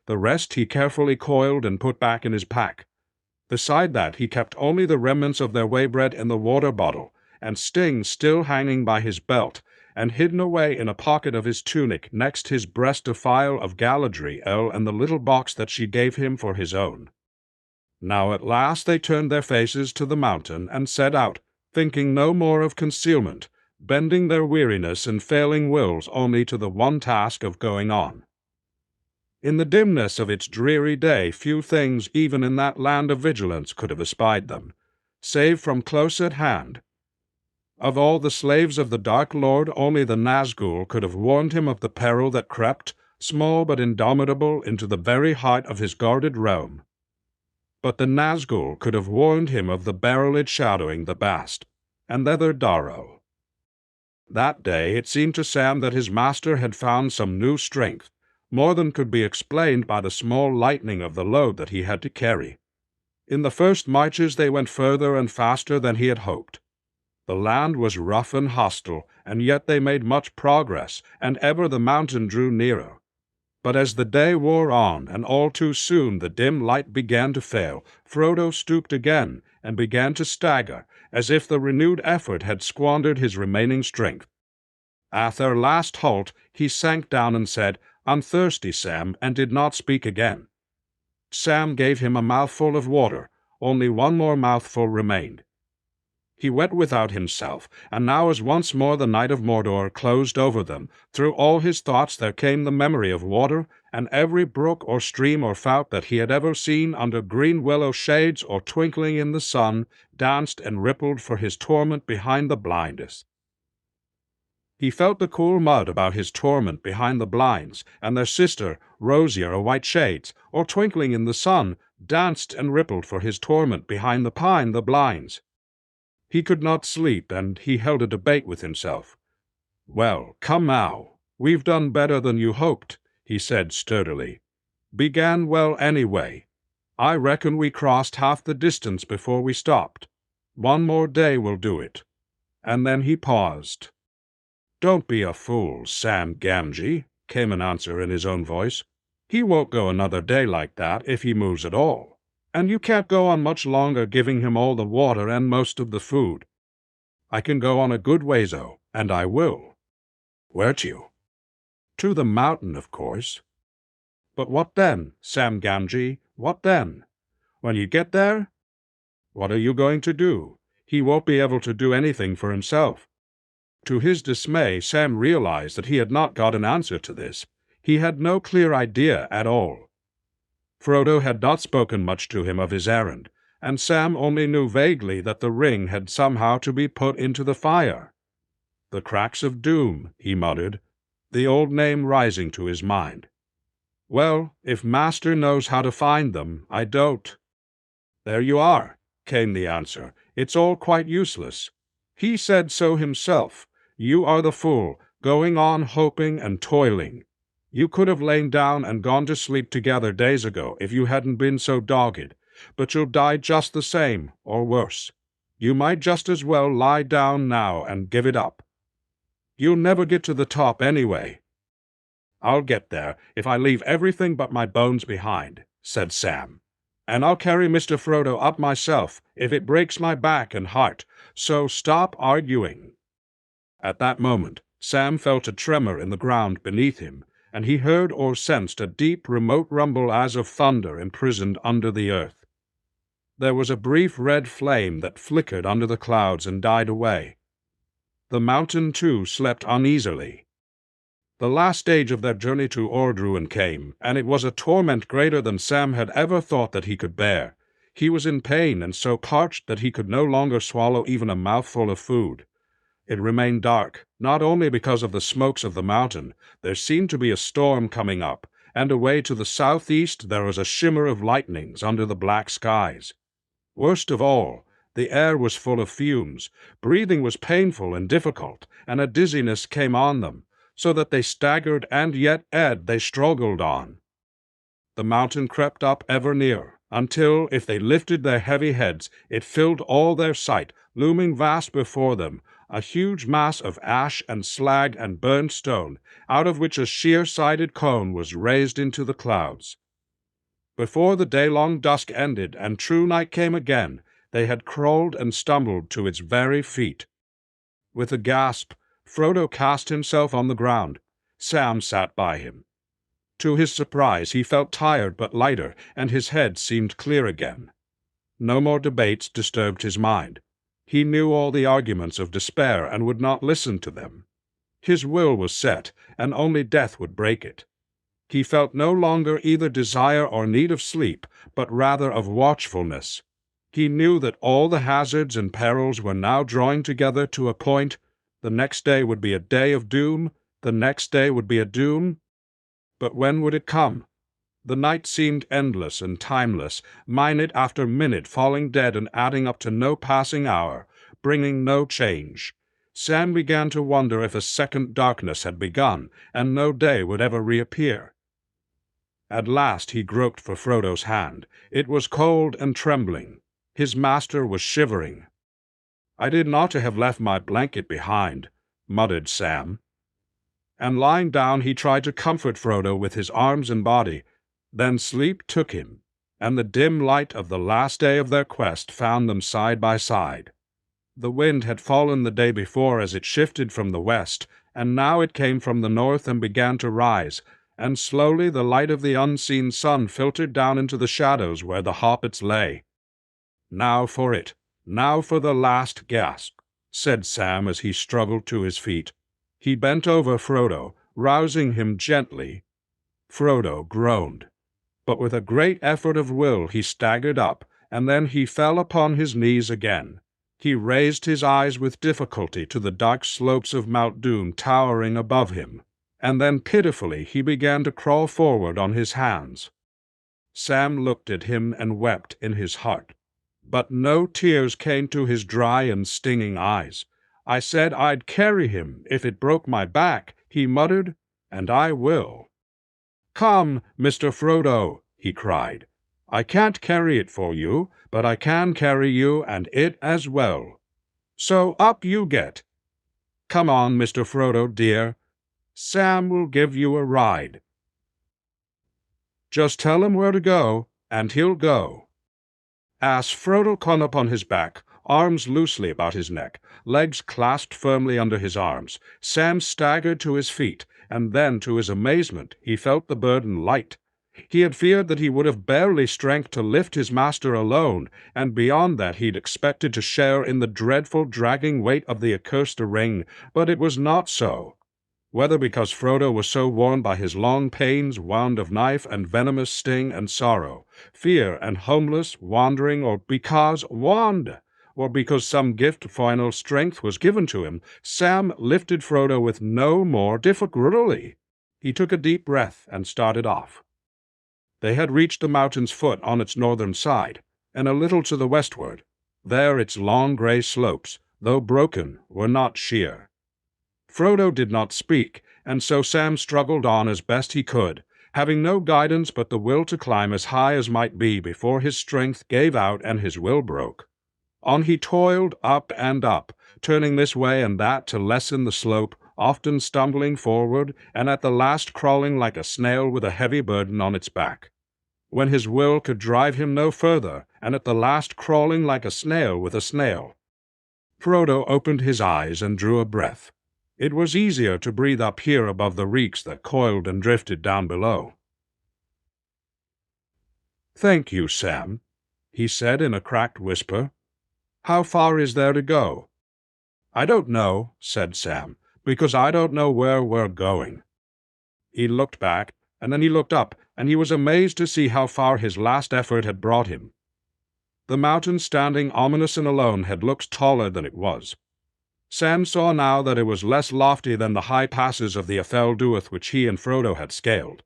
The rest he carefully coiled and put back in his pack. Beside that he kept only the remnants of their waybread in the water bottle, and Sting still hanging by his belt, and hidden away in a pocket of his tunic next his breast a phial of Galadriel and the little box that she gave him for his own. Now at last they turned their faces to the mountain and set out, thinking no more of concealment, bending their weariness and failing wills only to the one task of going on. In the dimness of its dreary day, few things even in that land of vigilance could have espied them, save from close at hand. Of all the slaves of the Dark Lord, only the Nazgul could have warned him of the peril that crept, small but indomitable, into the very heart of his guarded realm. But the Nazgul could have warned him of the beryllid shadowing the Bast, and thither Darrow. That day it seemed to Sam that his master had found some new strength, more than could be explained by the small lightening of the load that he had to carry. In the first marches they went further and faster than he had hoped. The land was rough and hostile, and yet they made much progress, and ever the mountain drew nearer. But as the day wore on, and all too soon the dim light began to fail, Frodo stooped again, and began to stagger, as if the renewed effort had squandered his remaining strength. At their last halt, he sank down and said, "I'm thirsty, Sam," and did not speak again. Sam gave him a mouthful of water. Only one more mouthful remained. He went without himself, and now as once more the night of Mordor closed over them, through all his thoughts there came the memory of water, and every brook or stream or fount that he had ever seen under green willow shades or twinkling in the sun danced and rippled for his torment behind the blinds. He felt the cool mud about his torment behind the blinds, and their sister, rosier white shades, or twinkling in the sun, danced and rippled for his torment behind the blinds. He could not sleep, and he held a debate with himself. "Well, come now. We've done better than you hoped," he said sturdily. "Began well anyway. I reckon we crossed half the distance before we stopped. One more day will do it." And then he paused. "Don't be a fool, Sam Gamgee," came an answer in his own voice. "He won't go another day like that if he moves at all. And you can't go on much longer giving him all the water and most of the food. I can go on a good ways-o, and I will." "Where to?" "To the mountain, of course." "But what then, Sam Gamgee, what then? When you get there? What are you going to do? He won't be able to do anything for himself." To his dismay, Sam realized that he had not got an answer to this. He had no clear idea at all. Frodo had not spoken much to him of his errand, and Sam only knew vaguely that the ring had somehow to be put into the fire. "The cracks of doom," he muttered, the old name rising to his mind. "Well, if Master knows how to find them, I don't." "There you are," came the answer. "It's all quite useless. He said so himself. You are the fool, going on hoping and toiling. You could have lain down and gone to sleep together days ago if you hadn't been so dogged, but you'll die just the same, or worse. You might just as well lie down now and give it up. You'll never get to the top anyway." "I'll get there if I leave everything but my bones behind," said Sam. "And I'll carry Mr. Frodo up myself if it breaks my back and heart, so stop arguing." At that moment, Sam felt a tremor in the ground beneath him, and he heard or sensed a deep, remote rumble as of thunder imprisoned under the earth. There was a brief red flame that flickered under the clouds and died away. The mountain, too, slept uneasily. The last stage of their journey to Ordruin came, and it was a torment greater than Sam had ever thought that he could bear. He was in pain and so parched that he could no longer swallow even a mouthful of food. It remained dark, not only because of the smokes of the mountain. There seemed to be a storm coming up, and away to the southeast there was a shimmer of lightnings under the black skies. Worst of all, The air was full of fumes, breathing was painful and difficult, and a dizziness came on them, so that they staggered, and yet they struggled on. The mountain crept up ever nearer, until, if they lifted their heavy heads, it filled all their sight, looming vast before them, a huge mass of ash and slag and burned stone, out of which a sheer-sided cone was raised into the clouds. Before the day-long dusk ended and true night came again, they had crawled and stumbled to its very feet. With a gasp, Frodo cast himself on the ground. Sam sat by him. To his surprise, he felt tired but lighter, and his head seemed clear again. No more debates disturbed his mind. He knew all the arguments of despair and would not listen to them. His will was set, and only death would break it. He felt no longer either desire or need of sleep, but rather of watchfulness. He knew that all the hazards and perils were now drawing together to a point. The next day would be a day of doom, the next day would be a doom. But when would it come? The night seemed endless and timeless, minute after minute falling dead and adding up to no passing hour, bringing no change. Sam began to wonder if a second darkness had begun, and no day would ever reappear. At last he groped for Frodo's hand. It was cold and trembling. His master was shivering. "I didn't ought to have left my blanket behind," muttered Sam. And lying down he tried to comfort Frodo with his arms and body. Then sleep took him, and the dim light of the last day of their quest found them side by side. The wind had fallen the day before as it shifted from the west, and now it came from the north and began to rise, and slowly the light of the unseen sun filtered down into the shadows where the hobbits lay. "Now for it, now for the last gasp," said Sam as he struggled to his feet. He bent over Frodo, rousing him gently. Frodo groaned, but with a great effort of will he staggered up, and then he fell upon his knees again. He raised his eyes with difficulty to the dark slopes of Mount Doom towering above him, and then pitifully he began to crawl forward on his hands. Sam looked at him and wept in his heart, but no tears came to his dry and stinging eyes. "I said I'd carry him if it broke my back," he muttered, "and I will." "Come, Mr. Frodo," he cried. "I can't carry it for you, but I can carry you and it as well. So up you get. Come on, Mr. Frodo, dear. Sam will give you a ride. Just tell him where to go, and he'll go." As Frodo clung upon his back, arms loosely about his neck, legs clasped firmly under his arms, Sam staggered to his feet, and then, to his amazement, he felt the burden light. He had feared that he would have barely strength to lift his master alone, and beyond that he'd expected to share in the dreadful dragging weight of the accursed ring, but it was not so. Whether because Frodo was so worn by his long pains, wound of knife and venomous sting and sorrow, fear and homeless wandering, or because some gift of final strength was given to him, Sam lifted Frodo with no more difficulty. He took a deep breath and started off. They had reached the mountain's foot on its northern side, and a little to the westward. There its long gray slopes, though broken, were not sheer. Frodo did not speak, and so Sam struggled on as best he could, having no guidance but the will to climb as high as might be before his strength gave out and his will broke. On he toiled, up and up, turning this way and that to lessen the slope, often stumbling forward, and at the last crawling like a snail with a heavy burden on its back. When his will could drive him no further, and at the last crawling like a snail with a snail. Frodo opened his eyes and drew a breath. It was easier to breathe up here above the reeks that coiled and drifted down below. "Thank you, Sam," he said in a cracked whisper. "How far is there to go?" "I don't know," said Sam, "because I don't know where we're going." He looked back, and then he looked up, and he was amazed to see how far his last effort had brought him. The mountain, standing ominous and alone, had looked taller than it was. Sam saw now that it was less lofty than the high passes of the Ephel Duath which he and Frodo had scaled.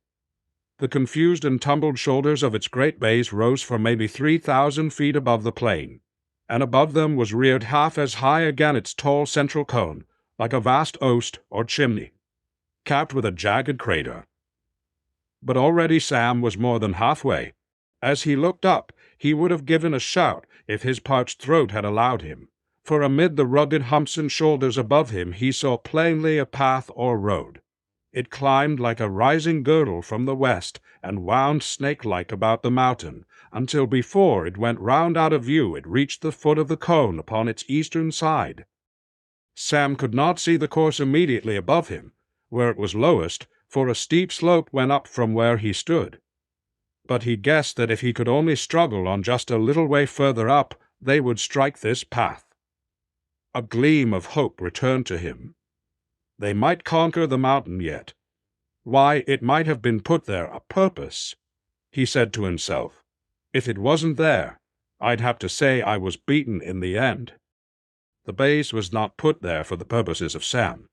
The confused and tumbled shoulders of its great base rose for maybe 3,000 feet above the plain. and above them was reared half as high again its tall central cone, like a vast oast or chimney, capped with a jagged crater. But already Sam was more than halfway. As he looked up, he would have given a shout if his parched throat had allowed him, for amid the rugged humps and shoulders above him he saw plainly a path or road. It climbed like a rising girdle from the west and wound snake-like about the mountain, until before it went round out of view it reached the foot of the cone upon its eastern side. Sam could not see the course immediately above him, where it was lowest, for a steep slope went up from where he stood. But he guessed that if he could only struggle on just a little way further up, they would strike this path. A gleam of hope returned to him. They might conquer the mountain yet. Why, it might have been put there a purpose. He said to himself, if it wasn't there, I'd have to say I was beaten in the end. The base was not put there for the purposes of Sam.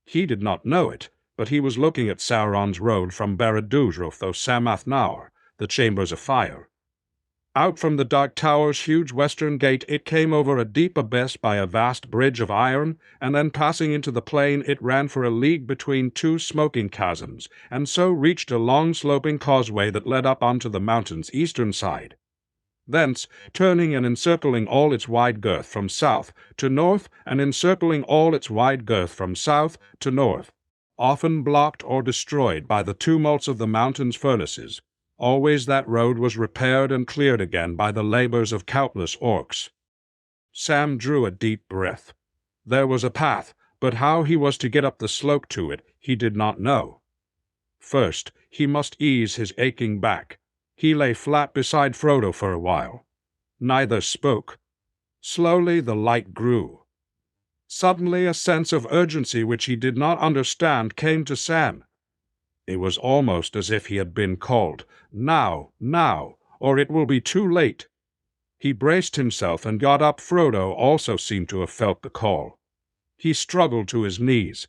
He did not know it, but he was looking at Sauron's road from Barad-dûr through Samath Naur, the Chambers of Fire. Out from the Dark Tower's huge western gate it came over a deep abyss by a vast bridge of iron, and then passing into the plain it ran for a league between two smoking chasms, and so reached a long sloping causeway that led up onto the mountain's eastern side. Thence, turning and encircling all its wide girth from south to north, and encircling all its wide girth from south to north, often blocked or destroyed by the tumults of the mountain's furnaces, always that road was repaired and cleared again by the labors of countless orcs. Sam drew a deep breath. There was a path, but how he was to get up the slope to it he did not know. First, he must ease his aching back. He lay flat beside Frodo for a while. Neither spoke. Slowly the light grew. Suddenly a sense of urgency which he did not understand came to Sam. It was almost as if he had been called, now, or it will be too late. He braced himself and got up. Frodo also seemed to have felt the call. He struggled to his knees.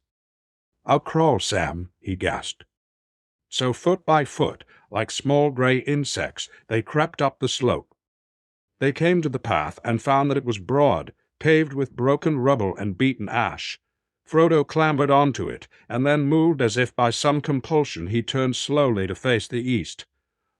"I'll crawl, Sam," he gasped. So foot by foot, like small gray insects, they crept up the slope. They came to the path and found that it was broad, paved with broken rubble and beaten ash. Frodo clambered onto it, and then moved as if by some compulsion he turned slowly to face the east.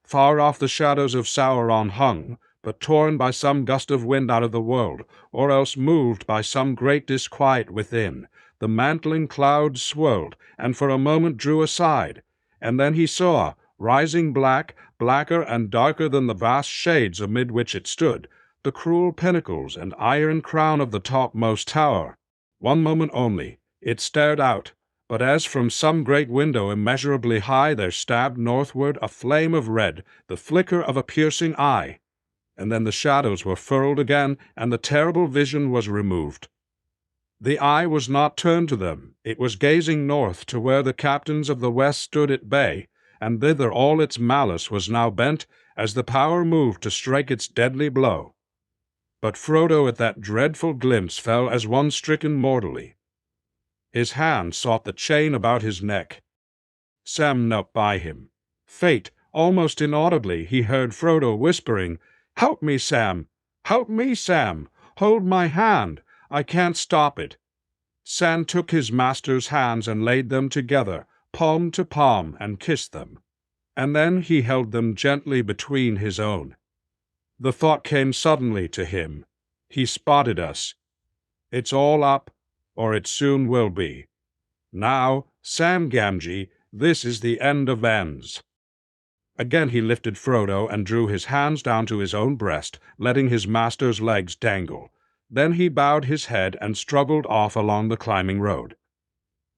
Far off the shadows of Sauron hung, but torn by some gust of wind out of the world, or else moved by some great disquiet within. The mantling clouds swirled, and for a moment drew aside, and then he saw, rising blacker and darker than the vast shades amid which it stood, the cruel pinnacles and iron crown of the topmost tower. One moment only, it stared out, but as from some great window immeasurably high there stabbed northward a flame of red, the flicker of a piercing eye. And then the shadows were furled again, and the terrible vision was removed. The eye was not turned to them, it was gazing north to where the captains of the west stood at bay, and thither all its malice was now bent, as the power moved to strike its deadly blow. But Frodo at that dreadful glimpse fell as one stricken mortally. His hand sought the chain about his neck. Sam knelt by him. Faint, almost inaudibly, he heard Frodo whispering, "Help me, Sam! Help me, Sam! Hold my hand! I can't stop it." Sam took his master's hands and laid them together, palm to palm, and kissed them. And then he held them gently between his own. The thought came suddenly to him. He spotted us. It's all up, or it soon will be. Now, Sam Gamgee, this is the end of ends. Again he lifted Frodo and drew his hands down to his own breast, letting his master's legs dangle. Then he bowed his head and struggled off along the climbing road.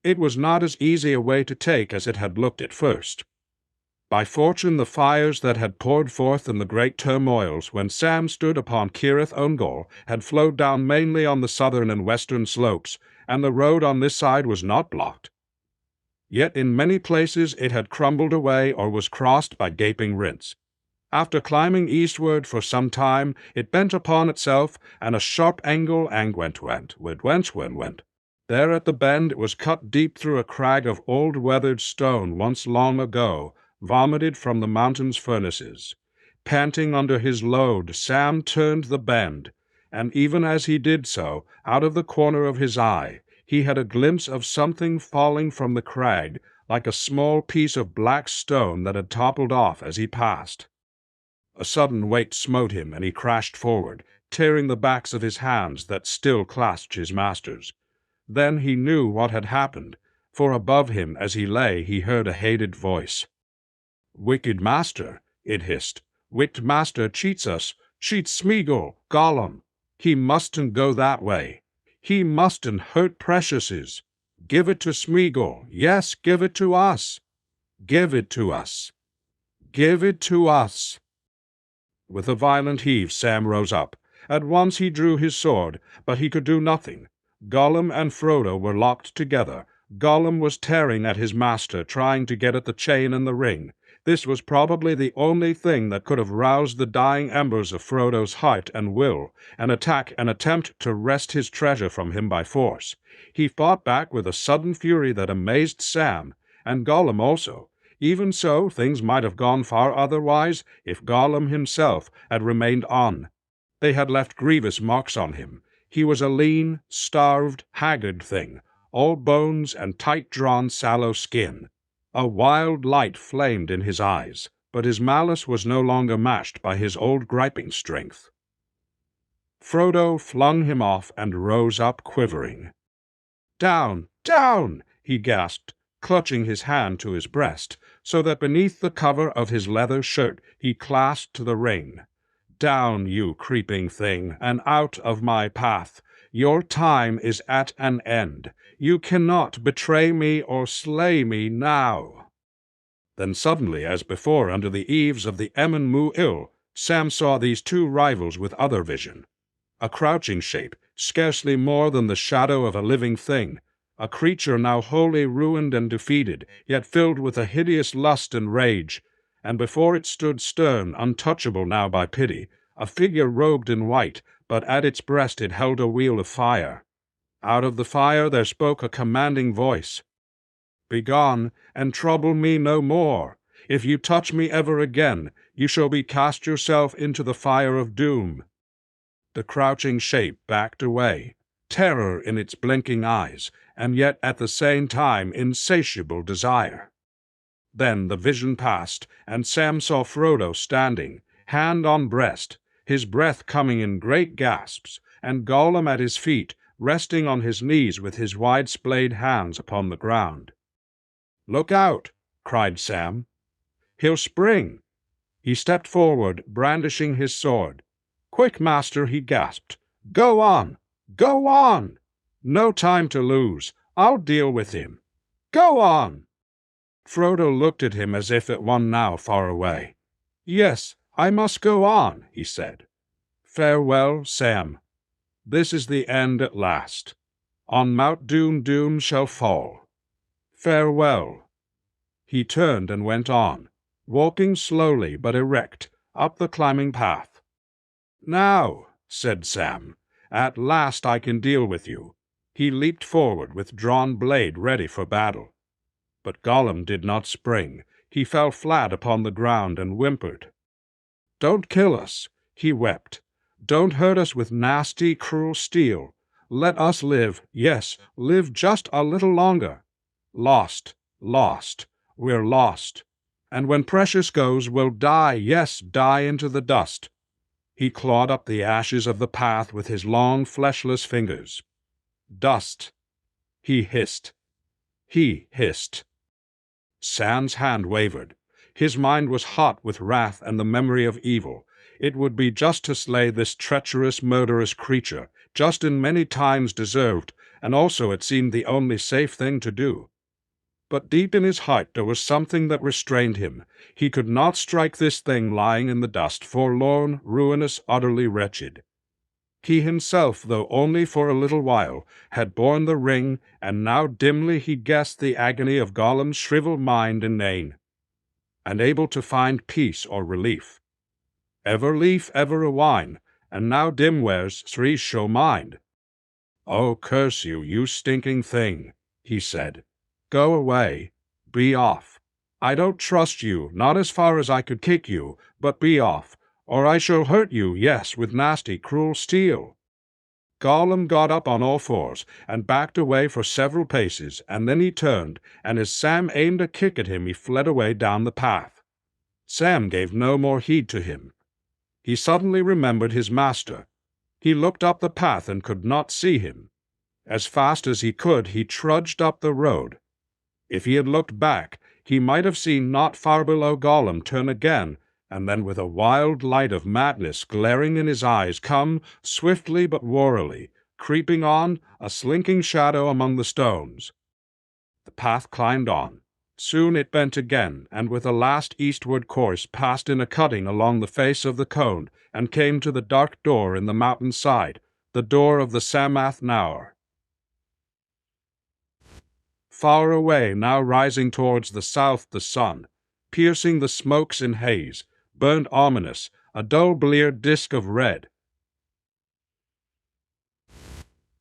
It was not as easy a way to take as it had looked at first. By fortune the fires that had poured forth in the great turmoils when Sam stood upon Cirith Ungol had flowed down mainly on the southern and western slopes, and the road on this side was not blocked. Yet in many places it had crumbled away or was crossed by gaping rents. After climbing eastward for some time, it bent upon itself, and a sharp angle went. There at the bend it was cut deep through a crag of old weathered stone once long ago, vomited from the mountain's furnaces. Panting under his load, Sam turned the bend. and even as he did so, out of the corner of his eye, he had a glimpse of something falling from the crag, like a small piece of black stone that had toppled off as he passed. A sudden weight smote him, and he crashed forward, tearing the backs of his hands that still clasped his master's. Then he knew what had happened, for above him as he lay he heard a hated voice. "Wicked master," it hissed. "Wicked master cheats us, cheats Smeagol, Gollum. He mustn't go that way. He mustn't hurt preciouses. Give it to Smeagol. Yes, give it to us. Give it to us. Give it to us." With a violent heave, Sam rose up. At once he drew his sword, but he could do nothing. Gollum and Frodo were locked together. Gollum was tearing at his master, trying to get at the chain and the ring. This was probably the only thing that could have roused the dying embers of Frodo's heart and will, an attempt to wrest his treasure from him by force. He fought back with a sudden fury that amazed Sam, and Gollum also. Even so, things might have gone far otherwise if Gollum himself had remained on. They had left grievous marks on him. He was a lean, starved, haggard thing, all bones and tight-drawn sallow skin. A wild light flamed in his eyes, but his malice was no longer matched by his old griping strength. Frodo flung him off and rose up quivering. "Down, down!" he gasped, clutching his hand to his breast, so that beneath the cover of his leather shirt he clasped the ring. "Down, you creeping thing, and out of my path. Your time is at an end. You cannot betray me or slay me now." Then suddenly, as before under the eaves of the Emyn Muil, Sam saw these two rivals with other vision. A crouching shape, scarcely more than the shadow of a living thing, a creature now wholly ruined and defeated, yet filled with a hideous lust and rage, and before it stood stern, untouchable now by pity, a figure robed in white, but at its breast it held a wheel of fire. Out of the fire there spoke a commanding voice. "Begone, and trouble me no more. If you touch me ever again, you shall be cast yourself into the fire of doom." The crouching shape backed away, terror in its blinking eyes, and yet at the same time insatiable desire. Then the vision passed, and Sam saw Frodo standing, hand on breast, his breath coming in great gasps, and Gollum at his feet, resting on his knees with his wide-splayed hands upon the ground. "Look out!" cried Sam. "He'll spring!" He stepped forward, brandishing his sword. "Quick, master!" he gasped. "Go on! Go on! No time to lose. I'll deal with him. Go on!" Frodo looked at him as if at one now far away. "Yes, I must go on," he said. "Farewell, Sam. This is the end at last. On Mount Doom doom shall fall. Farewell." He turned and went on, walking slowly but erect, up the climbing path. "Now," said Sam, "at last I can deal with you." He leaped forward with drawn blade ready for battle. But Gollum did not spring. He fell flat upon the ground and whimpered. "Don't kill us," he wept. "Don't hurt us with nasty, cruel steel. Let us live, yes, live just a little longer. Lost, lost, we're lost. And when Precious goes, we'll die, yes, die into the dust." He clawed up the ashes of the path with his long, fleshless fingers. "Dust," he hissed. He hissed. Sam's hand wavered. His mind was hot with wrath and the memory of evil. It would be just to slay this treacherous, murderous creature, just and many times deserved, and also it seemed the only safe thing to do. But deep in his heart there was something that restrained him. He could not strike this thing lying in the dust, forlorn, ruinous, utterly wretched. He himself, though only for a little while, had borne the ring, and now dimly he guessed the agony of Gollum's shriveled mind and name, and able to find peace or relief. "Ever lief, ever a wine, and now Dimware's three shall mind." "Oh, curse you, you stinking thing," he said. "Go away. Be off. I don't trust you, not as far as I could kick you, but be off, or I shall hurt you, yes, with nasty, cruel steel." Gollum got up on all fours and backed away for several paces, and then he turned, and as Sam aimed a kick at him, he fled away down the path. Sam gave no more heed to him. He suddenly remembered his master. He looked up the path and could not see him. As fast as he could, he trudged up the road. If he had looked back, he might have seen not far below Gollum turn again, and then with a wild light of madness glaring in his eyes come, swiftly but warily, creeping on, a slinking shadow among the stones. The path climbed on. Soon it bent again, and with a last eastward course passed in a cutting along the face of the cone, and came to the dark door in the mountain side, the door of the Samath Naur. Far away, now rising towards the south, the sun, piercing the smokes in haze, burned ominous, a dull bleared disk of red.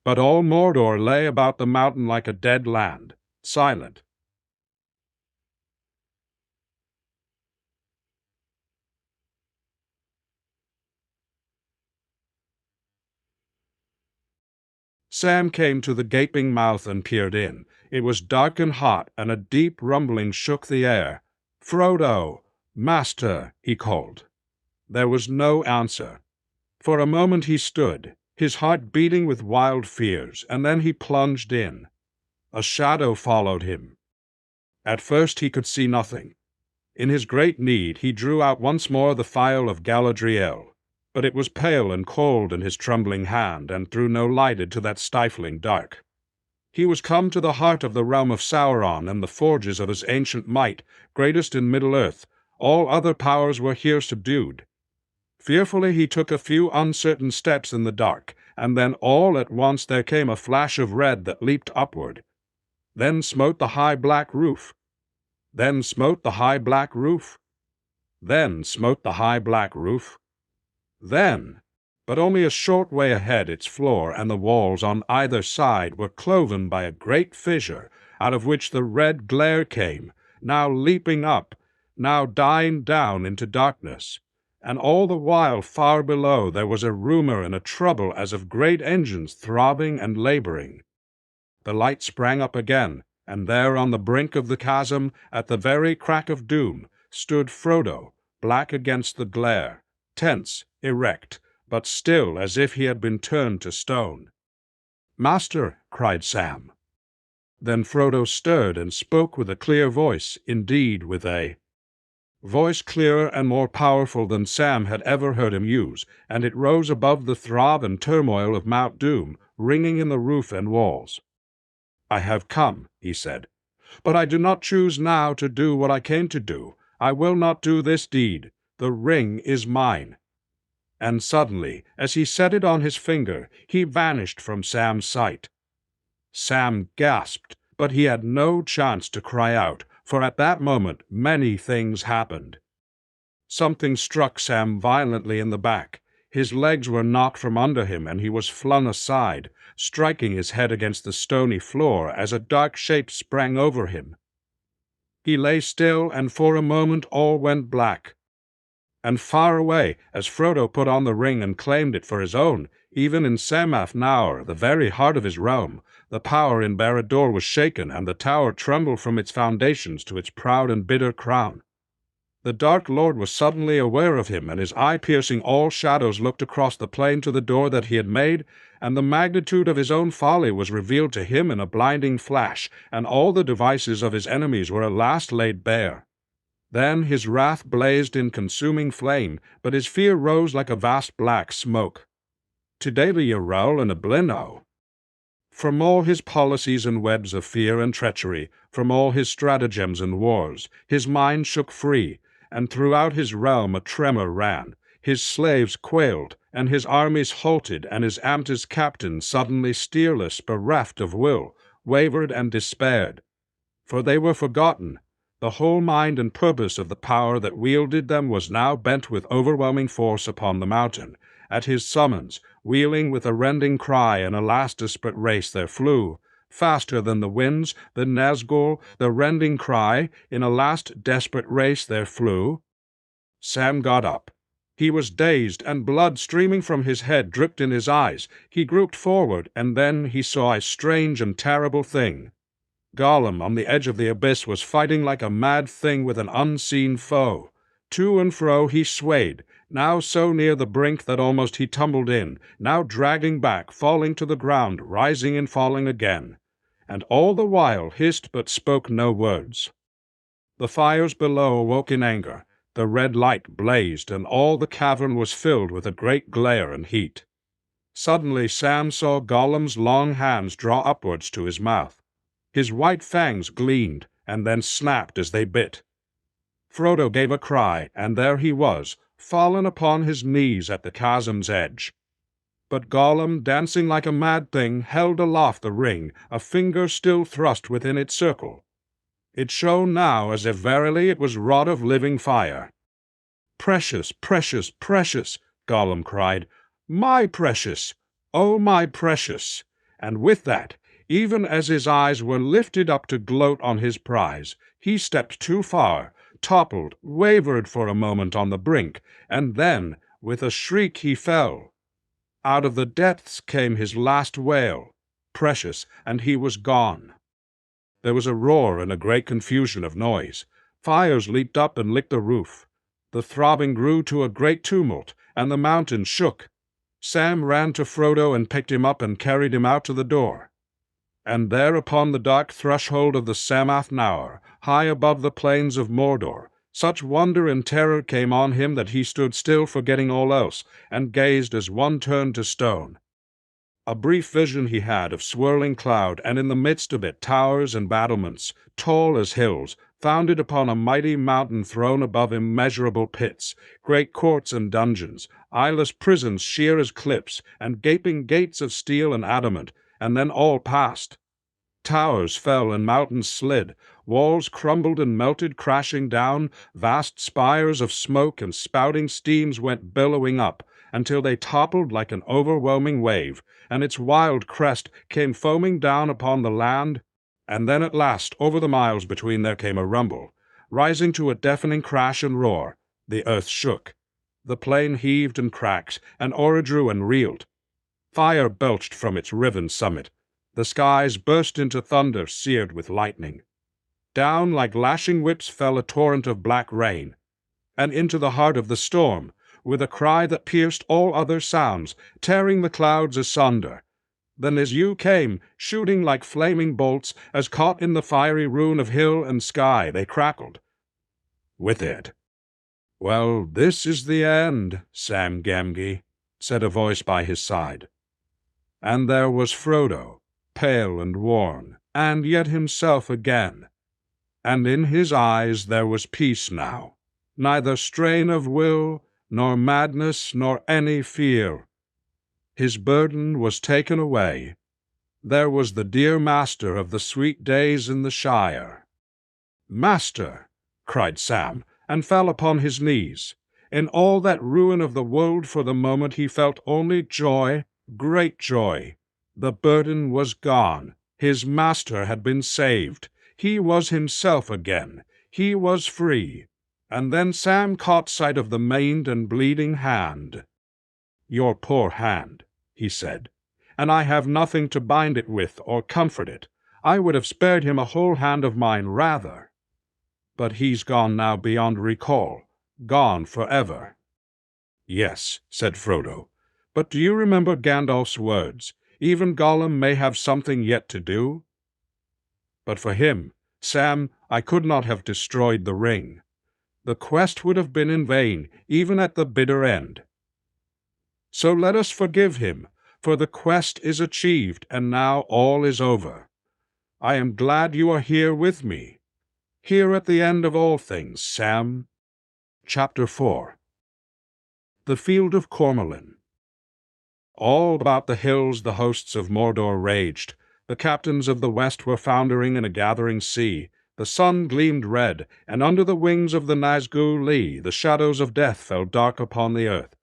But all Mordor lay about the mountain like a dead land, silent. Sam came to the gaping mouth and peered in. It was dark and hot, and a deep rumbling shook the air. "Frodo! Master!" he called. There was no answer. For a moment he stood, his heart beating with wild fears, and then he plunged in. A shadow followed him. At first he could see nothing. In his great need he drew out once more the phial of Galadriel, but it was pale and cold in his trembling hand, and threw no light into that stifling dark. He was come to the heart of the realm of Sauron and the forges of his ancient might, greatest in Middle-earth. All other powers were here subdued. Fearfully he took a few uncertain steps in the dark, and then all at once there came a flash of red that leaped upward. Then smote the high black roof. Then smote the high black roof. Then smote the high black roof. Then, but only a short way ahead, its floor and the walls on either side were cloven by a great fissure, out of which the red glare came, now leaping up, now dying down into darkness. And all the while far below there was a rumor and a trouble as of great engines throbbing and laboring. The light sprang up again, and there on the brink of the chasm, at the very crack of doom, stood Frodo, black against the glare, tense, erect, but still as if he had been turned to stone. "Master!" cried Sam. Then Frodo stirred and spoke with a clear voice, indeed with a voice clearer and more powerful than Sam had ever heard him use, and it rose above the throb and turmoil of Mount Doom, ringing in the roof and walls. "I have come," he said, "but I do not choose now to do what I came to do. I will not do this deed. The ring is mine." And suddenly, as he set it on his finger, he vanished from Sam's sight. Sam gasped, but he had no chance to cry out, for at that moment many things happened. Something struck Sam violently in the back. His legs were knocked from under him, and he was flung aside, striking his head against the stony floor as a dark shape sprang over him. He lay still, and for a moment all went black. And far away, as Frodo put on the ring and claimed it for his own, even in Samath Naur, the very heart of his realm, the power in Barad-dûr was shaken, and the tower trembled from its foundations to its proud and bitter crown. The Dark Lord was suddenly aware of him, and his eye piercing all shadows looked across the plain to the door that he had made, and the magnitude of his own folly was revealed to him in a blinding flash, and all the devices of his enemies were at last laid bare. Then his wrath blazed in consuming flame, but his fear rose like a vast black smoke. Tidali Yarel and Ablino. From all his policies and webs of fear and treachery, from all his stratagems and wars, his mind shook free, and throughout his realm a tremor ran. His slaves quailed, and his armies halted, and his Amtis captains, suddenly steerless, bereft of will, wavered and despaired. For they were forgotten. The whole mind and purpose of the power that wielded them was now bent with overwhelming force upon the mountain. At his summons, wheeling with a rending cry in a last desperate race, there flew, faster than the winds, the Nazgul, the rending cry, in a last desperate race there flew. Sam got up. He was dazed, and blood streaming from his head dripped in his eyes. He groped forward, and then he saw a strange and terrible thing. Gollum, on the edge of the abyss, was fighting like a mad thing with an unseen foe. To and fro he swayed, now so near the brink that almost he tumbled in, now dragging back, falling to the ground, rising and falling again, and all the while hissed but spoke no words. The fires below awoke in anger. The red light blazed, and all the cavern was filled with a great glare and heat. Suddenly Sam saw Gollum's long hands draw upwards to his mouth. His white fangs gleamed, and then snapped as they bit. Frodo gave a cry, and there he was, fallen upon his knees at the chasm's edge. But Gollum, dancing like a mad thing, held aloft the ring, a finger still thrust within its circle. It shone now as if verily it was wrought of living fire. "Precious, precious, precious!" Gollum cried. "My precious! Oh, my precious!" And with that, even as his eyes were lifted up to gloat on his prize, he stepped too far, toppled, wavered for a moment on the brink, and then, with a shriek, he fell. Out of the depths came his last wail, precious, and he was gone. There was a roar and a great confusion of noise. Fires leaped up and licked the roof. The throbbing grew to a great tumult, and the mountain shook. Sam ran to Frodo and picked him up and carried him out to the door. And there upon the dark threshold of the Samath Naur, high above the plains of Mordor, such wonder and terror came on him that he stood still, forgetting all else, and gazed as one turned to stone. A brief vision he had of swirling cloud, and in the midst of it towers and battlements, tall as hills, founded upon a mighty mountain thrown above immeasurable pits, great courts and dungeons, eyeless prisons sheer as cliffs, and gaping gates of steel and adamant, and then all passed. Towers fell and mountains slid, walls crumbled and melted crashing down, vast spires of smoke and spouting steams went billowing up, until they toppled like an overwhelming wave, and its wild crest came foaming down upon the land, and then at last over the miles between there came a rumble. Rising to a deafening crash and roar, the earth shook. The plain heaved and cracked, and Orodruin and reeled. Fire belched from its riven summit. The skies burst into thunder seared with lightning. Down like lashing whips fell a torrent of black rain, and into the heart of the storm, with a cry that pierced all other sounds, tearing the clouds asunder. Then as you came, shooting like flaming bolts, as caught in the fiery ruin of hill and sky, they crackled. With it. "Well, this is the end, Sam Gamgee," said a voice by his side. And there was Frodo, pale and worn, and yet himself again. And in his eyes there was peace now, neither strain of will, nor madness, nor any fear. His burden was taken away. There was the dear master of the sweet days in the Shire. "Master!" cried Sam, and fell upon his knees. In all that ruin of the world for the moment he felt only joy, great joy. The burden was gone. His master had been saved. He was himself again. He was free. And then Sam caught sight of the maimed and bleeding hand. "Your poor hand," he said, "and I have nothing to bind it with or comfort it. I would have spared him a whole hand of mine rather. But he's gone now beyond recall, gone forever." "Yes," said Frodo, "but do you remember Gandalf's words? Even Gollum may have something yet to do." "But for him, Sam, I could not have destroyed the ring. The quest would have been in vain, even at the bitter end. So let us forgive him, for the quest is achieved, and now all is over. I am glad you are here with me, here at the end of all things, Sam." Chapter 4. The Field of Cormorant. All about the hills the hosts of Mordor raged. The captains of the west were foundering in a gathering sea. The sun gleamed red, and under the wings of the Nazgul Lee the shadows of death fell dark upon the earth.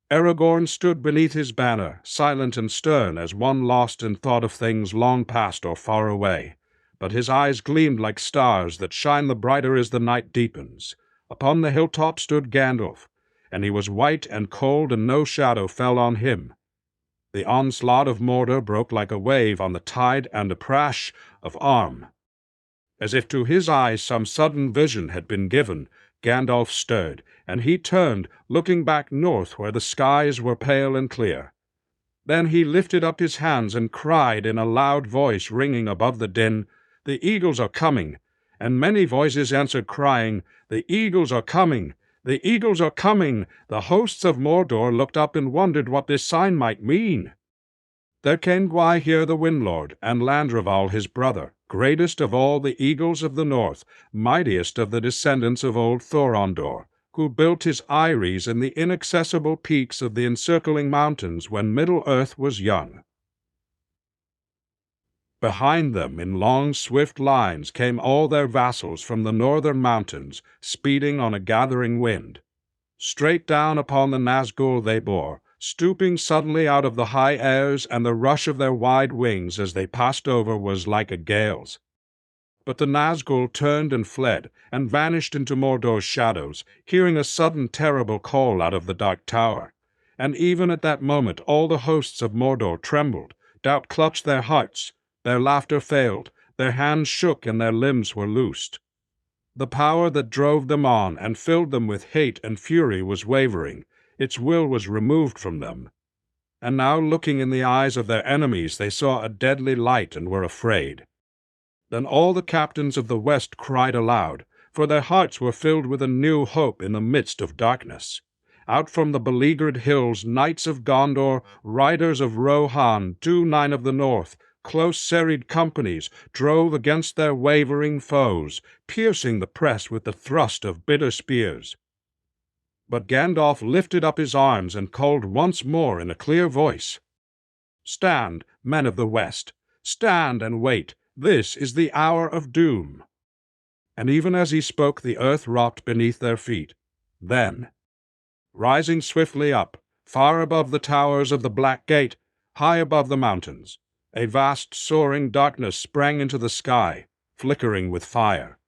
Aragorn stood beneath his banner, silent and stern as one lost in thought of things long past or far away. But his eyes gleamed like stars that shine the brighter as the night deepens. Upon the hilltop stood Gandalf. and he was white and cold, and no shadow fell on him. The onslaught of Mordor broke like a wave on the tide and a crash of arm. As if to his eyes some sudden vision had been given, Gandalf stirred, and he turned, looking back north where the skies were pale and clear. Then he lifted up his hands and cried in a loud voice ringing above the din, "The eagles are coming!" And many voices answered, crying, "The eagles are coming! The eagles are coming!" The hosts of Mordor looked up and wondered what this sign might mean. There came Gwaihir the Windlord, and Landroval his brother, greatest of all the eagles of the north, mightiest of the descendants of old Thorondor, who built his eyries in the inaccessible peaks of the encircling mountains when Middle-earth was young. Behind them, in long, swift lines, came all their vassals from the northern mountains, speeding on a gathering wind. Straight down upon the Nazgul they bore, stooping suddenly out of the high airs, and the rush of their wide wings as they passed over was like a gale's. But the Nazgul turned and fled, and vanished into Mordor's shadows, hearing a sudden terrible call out of the dark tower. And even at that moment all the hosts of Mordor trembled, doubt clutched their hearts, their laughter failed, their hands shook, and their limbs were loosed. The power that drove them on and filled them with hate and fury was wavering, its will was removed from them. And now, looking in the eyes of their enemies, they saw a deadly light and were afraid. Then all the captains of the west cried aloud, for their hearts were filled with a new hope in the midst of darkness. Out from the beleaguered hills, knights of Gondor, riders of Rohan, Dú-9 of the north, close serried companies, drove against their wavering foes, piercing the press with the thrust of bitter spears. But Gandalf lifted up his arms and called once more in a clear voice, "Stand, men of the west, stand and wait. This is the hour of doom." And even as he spoke, the earth rocked beneath their feet. Then, rising swiftly up, far above the towers of the Black Gate, high above the mountains, a vast soaring darkness sprang into the sky, flickering with fire.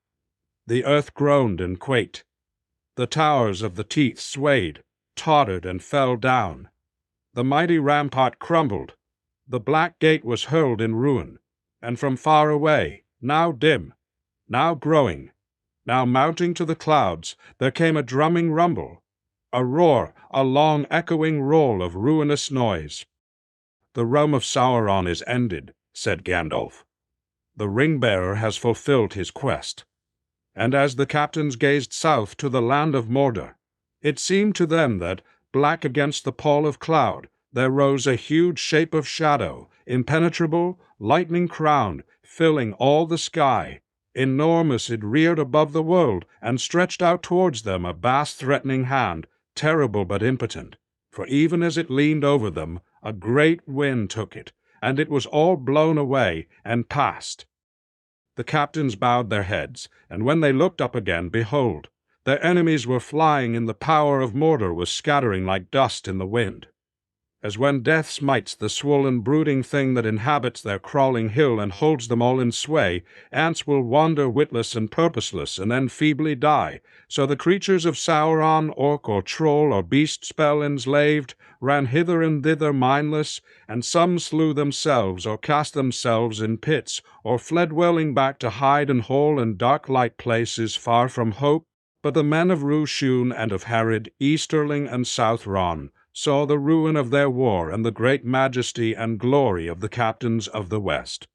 The earth groaned and quaked. The towers of the Teeth swayed, tottered, and fell down. The mighty rampart crumbled. The Black Gate was hurled in ruin, and from far away, now dim, now growing, now mounting to the clouds, there came a drumming rumble, a roar, a long echoing roll of ruinous noise. "The realm of Sauron is ended," said Gandalf. "The ring-bearer has fulfilled his quest." And as the captains gazed south to the land of Mordor, it seemed to them that, black against the pall of cloud, there rose a huge shape of shadow, impenetrable, lightning-crowned, filling all the sky. Enormous it reared above the world, and stretched out towards them a vast threatening hand, terrible but impotent. For even as it leaned over them, a great wind took it, and it was all blown away and passed. The captains bowed their heads, and when they looked up again, behold, their enemies were flying, and the power of Mordor was scattering like dust in the wind. As when death smites the swollen brooding thing that inhabits their crawling hill and holds them all in sway, ants will wander witless and purposeless, and then feebly die. So the creatures of Sauron, orc or troll or beast spell enslaved, ran hither and thither mindless, and some slew themselves, or cast themselves in pits, or fled wailing back to hide and hole in dark light places far from hope. But the men of Rhushun and of Harad, Easterling and Southron, saw the ruin of their war and the great majesty and glory of the captains of the West.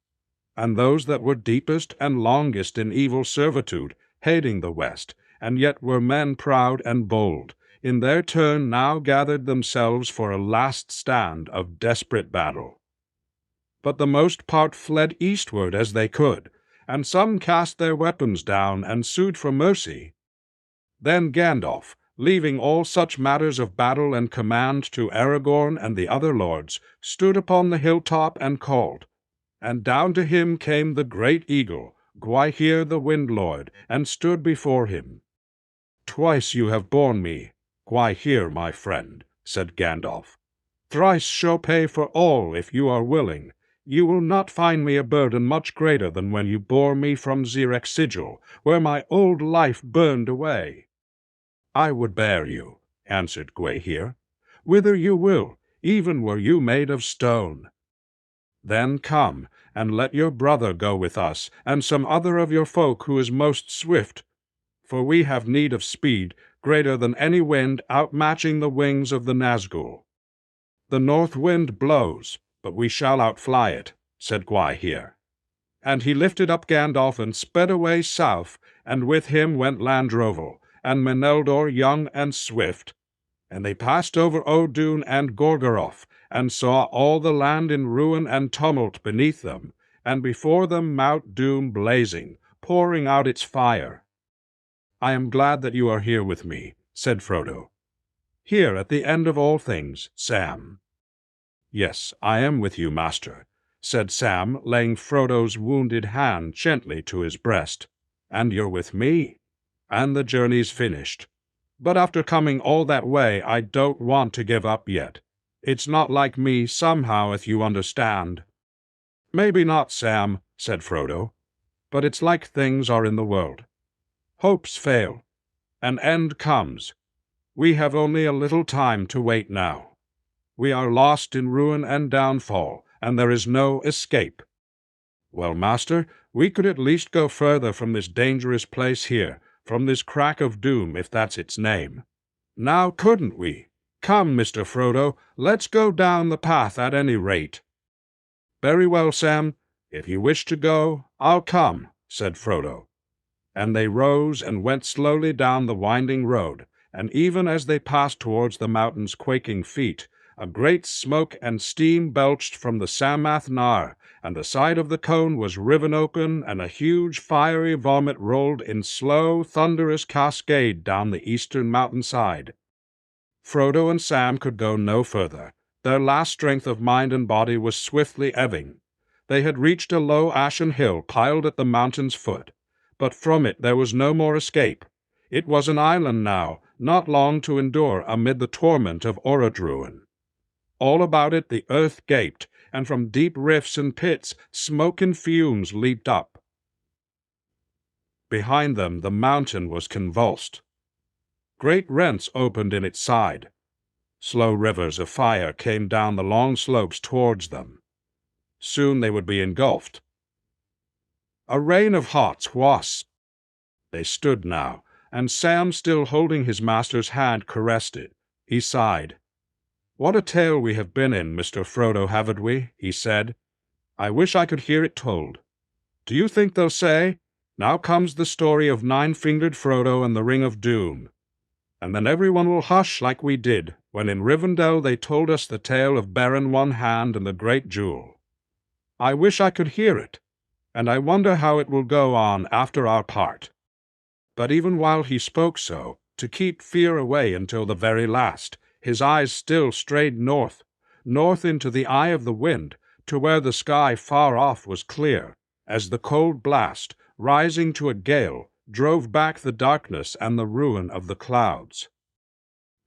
And those that were deepest and longest in evil servitude, hating the West, and yet were men proud and bold, in their turn now gathered themselves for a last stand of desperate battle. But the most part fled eastward as they could, and some cast their weapons down and sued for mercy. Then Gandalf, leaving all such matters of battle and command to Aragorn and the other lords, stood upon the hilltop and called. And down to him came the great eagle, Gwaihir the Windlord, and stood before him. "Twice you have borne me, Gwaihir, my friend," said Gandalf. "Thrice shall pay for all if you are willing. You will not find me a burden much greater than when you bore me from Sigil, where my old life burned away. I would bear you, answered Gwaihir. "Whither you will, even were you made of stone." "Then come, and let your brother go with us, and some other of your folk who is most swift, for we have need of speed greater than any wind, outmatching the wings of the Nazgul." "The north wind blows, but we shall outfly it," said Gwaihir. And he lifted up Gandalf and sped away south, and with him went Landroval, and Meneldor young and swift. And they passed over Odun and Gorgoroth, and saw all the land in ruin and tumult beneath them, and before them Mount Doom blazing, pouring out its fire. "I am glad that you are here with me," said Frodo. "Here at the end of all things, Sam." "Yes, I am with you, master," said Sam, laying Frodo's wounded hand gently to his breast. "And you're with me. And the journey's finished. But after coming all that way, I don't want to give up yet. It's not like me, somehow, if you understand." "Maybe not, Sam," said Frodo. "But it's like things are in the world. Hopes fail. An end comes. We have only a little time to wait now. We are lost in ruin and downfall, and there is no escape." "Well, master, we could at least go further from this dangerous place here, from this crack of doom, if that's its name. Now couldn't we? Come, Mr. Frodo, let's go down the path at any rate." "Very well, Sam. If you wish to go, I'll come," said Frodo. And they rose and went slowly down the winding road, and even as they passed towards the mountain's quaking feet, a great smoke and steam belched from the Samath Nar, and the side of the cone was riven open, and a huge fiery vomit rolled in slow, thunderous cascade down the eastern mountainside. Frodo and Sam could go no further. Their last strength of mind and body was swiftly ebbing. They had reached a low ashen hill piled at the mountain's foot, but from it there was no more escape. It was an island now, not long to endure amid the torment of Orodruin. All about it the earth gaped, and from deep rifts and pits smoke and fumes leaped up. Behind them the mountain was convulsed. Great rents opened in its side. Slow rivers of fire came down the long slopes towards them. Soon they would be engulfed. A rain of hot wasps. They stood now, and Sam, still holding his master's hand, caressed it. He sighed. "What a tale we have been in, Mr. Frodo, haven't we?" he said. "I wish I could hear it told. Do you think they'll say, 'Now comes the story of Nine-Fingered Frodo and the Ring of Doom'? And then everyone will hush like we did when in Rivendell they told us the tale of Baron One-Hand and the Great Jewel. I wish I could hear it, and I wonder how it will go on after our part." But even while he spoke so, to keep fear away until the very last, his eyes still strayed north, north into the eye of the wind, to where the sky far off was clear, as the cold blast, rising to a gale, drove back the darkness and the ruin of the clouds.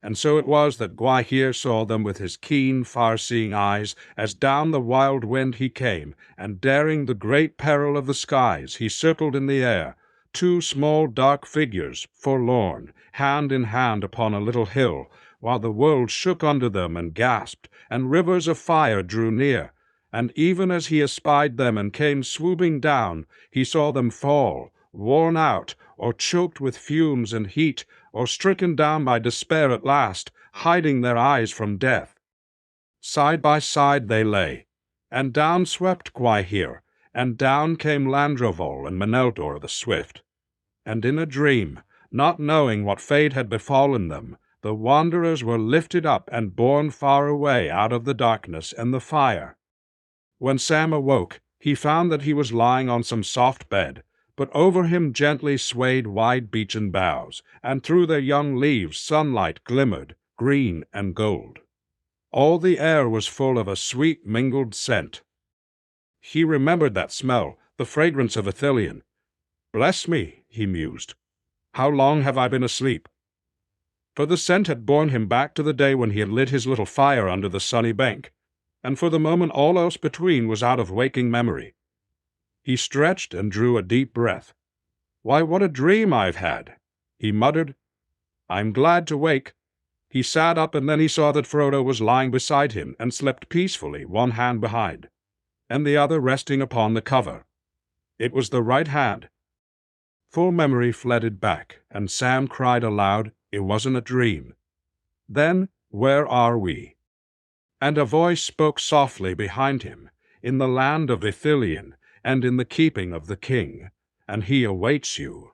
And so it was that Gwaihir saw them with his keen, far-seeing eyes, as down the wild wind he came, and daring the great peril of the skies, he circled in the air, two small dark figures, forlorn, hand in hand upon a little hill, while the world shook under them and gasped, and rivers of fire drew near. And even as he espied them and came swooping down, he saw them fall, worn out, or choked with fumes and heat, or stricken down by despair at last, hiding their eyes from death. Side by side they lay, and down swept Gwaihir, and down came Landroval and Meneldor the Swift. And in a dream, not knowing what fate had befallen them, the wanderers were lifted up and borne far away out of the darkness and the fire. When Sam awoke, he found that he was lying on some soft bed, but over him gently swayed wide beechen boughs, and through their young leaves sunlight glimmered, green and gold. All the air was full of a sweet mingled scent. He remembered that smell, the fragrance of Ithilien. "Bless me," he mused, "how long have I been asleep?" For the scent had borne him back to the day when he had lit his little fire under the sunny bank, and for the moment all else between was out of waking memory. He stretched and drew a deep breath. "Why, what a dream I've had!" he muttered. "I'm glad to wake. He sat up, and then he saw that Frodo was lying beside him and slept peacefully, one hand behind, and the other resting upon the cover. It was the right hand. Full memory flooded back, and Sam cried aloud, "It wasn't a dream." Then, "Where are we?" And a voice spoke softly behind him, "In the land of Ithilien, and in the keeping of the king, and he awaits you."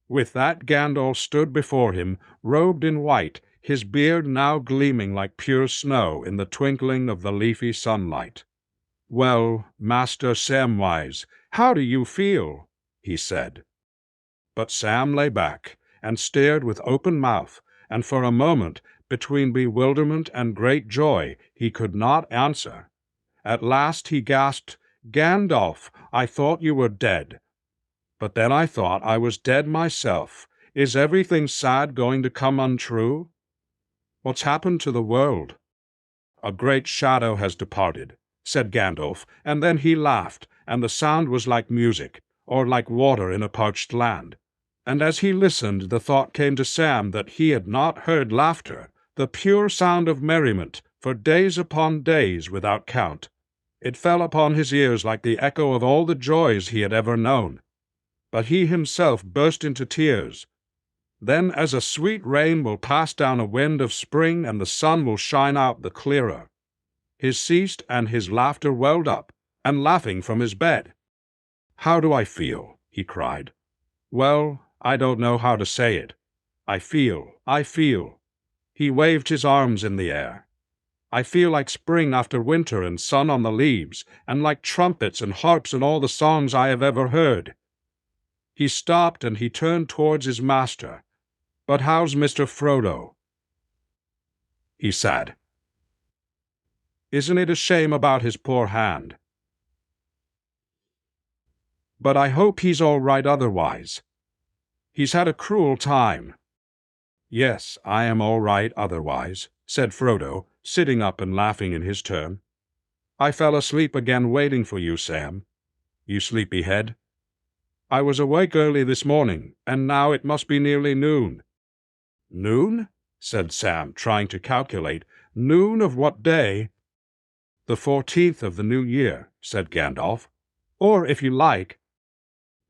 With that Gandalf stood before him, robed in white, his beard now gleaming like pure snow in the twinkling of the leafy sunlight. "Well, Master Samwise, how do you feel?" he said. But Sam lay back and stared with open mouth, and for a moment, between bewilderment and great joy, he could not answer. At last he gasped, "Gandalf, I thought you were dead. But then I thought I was dead myself. Is everything sad going to come untrue? What's happened to the world?" "A great shadow has departed," said Gandalf, and then he laughed, and the sound was like music, or like water in a parched land. And as he listened, the thought came to Sam that he had not heard laughter, the pure sound of merriment, for days upon days without count. It fell upon his ears like the echo of all the joys he had ever known. But he himself burst into tears. Then, as a sweet rain will pass down a wind of spring, and the sun will shine out the clearer, his ceased, and his laughter welled up, and laughing from his bed. "How do I feel?" he cried. "Well, I don't know how to say it. I feel. He waved his arms in the air. "I feel like spring after winter and sun on the leaves, and like trumpets and harps and all the songs I have ever heard." He stopped, and he turned towards his master. "But how's Mr. Frodo?" he said. "Isn't it a shame about his poor hand? But I hope he's all right otherwise. He's had a cruel time." "Yes, I am all right otherwise," said Frodo, sitting up and laughing in his turn. "I fell asleep again waiting for you, Sam. You sleepy head. I was awake early this morning, and now it must be nearly noon." "Noon?" said Sam, trying to calculate. "Noon of what day?" "The 14th of the new year," said Gandalf. "Or, if you like,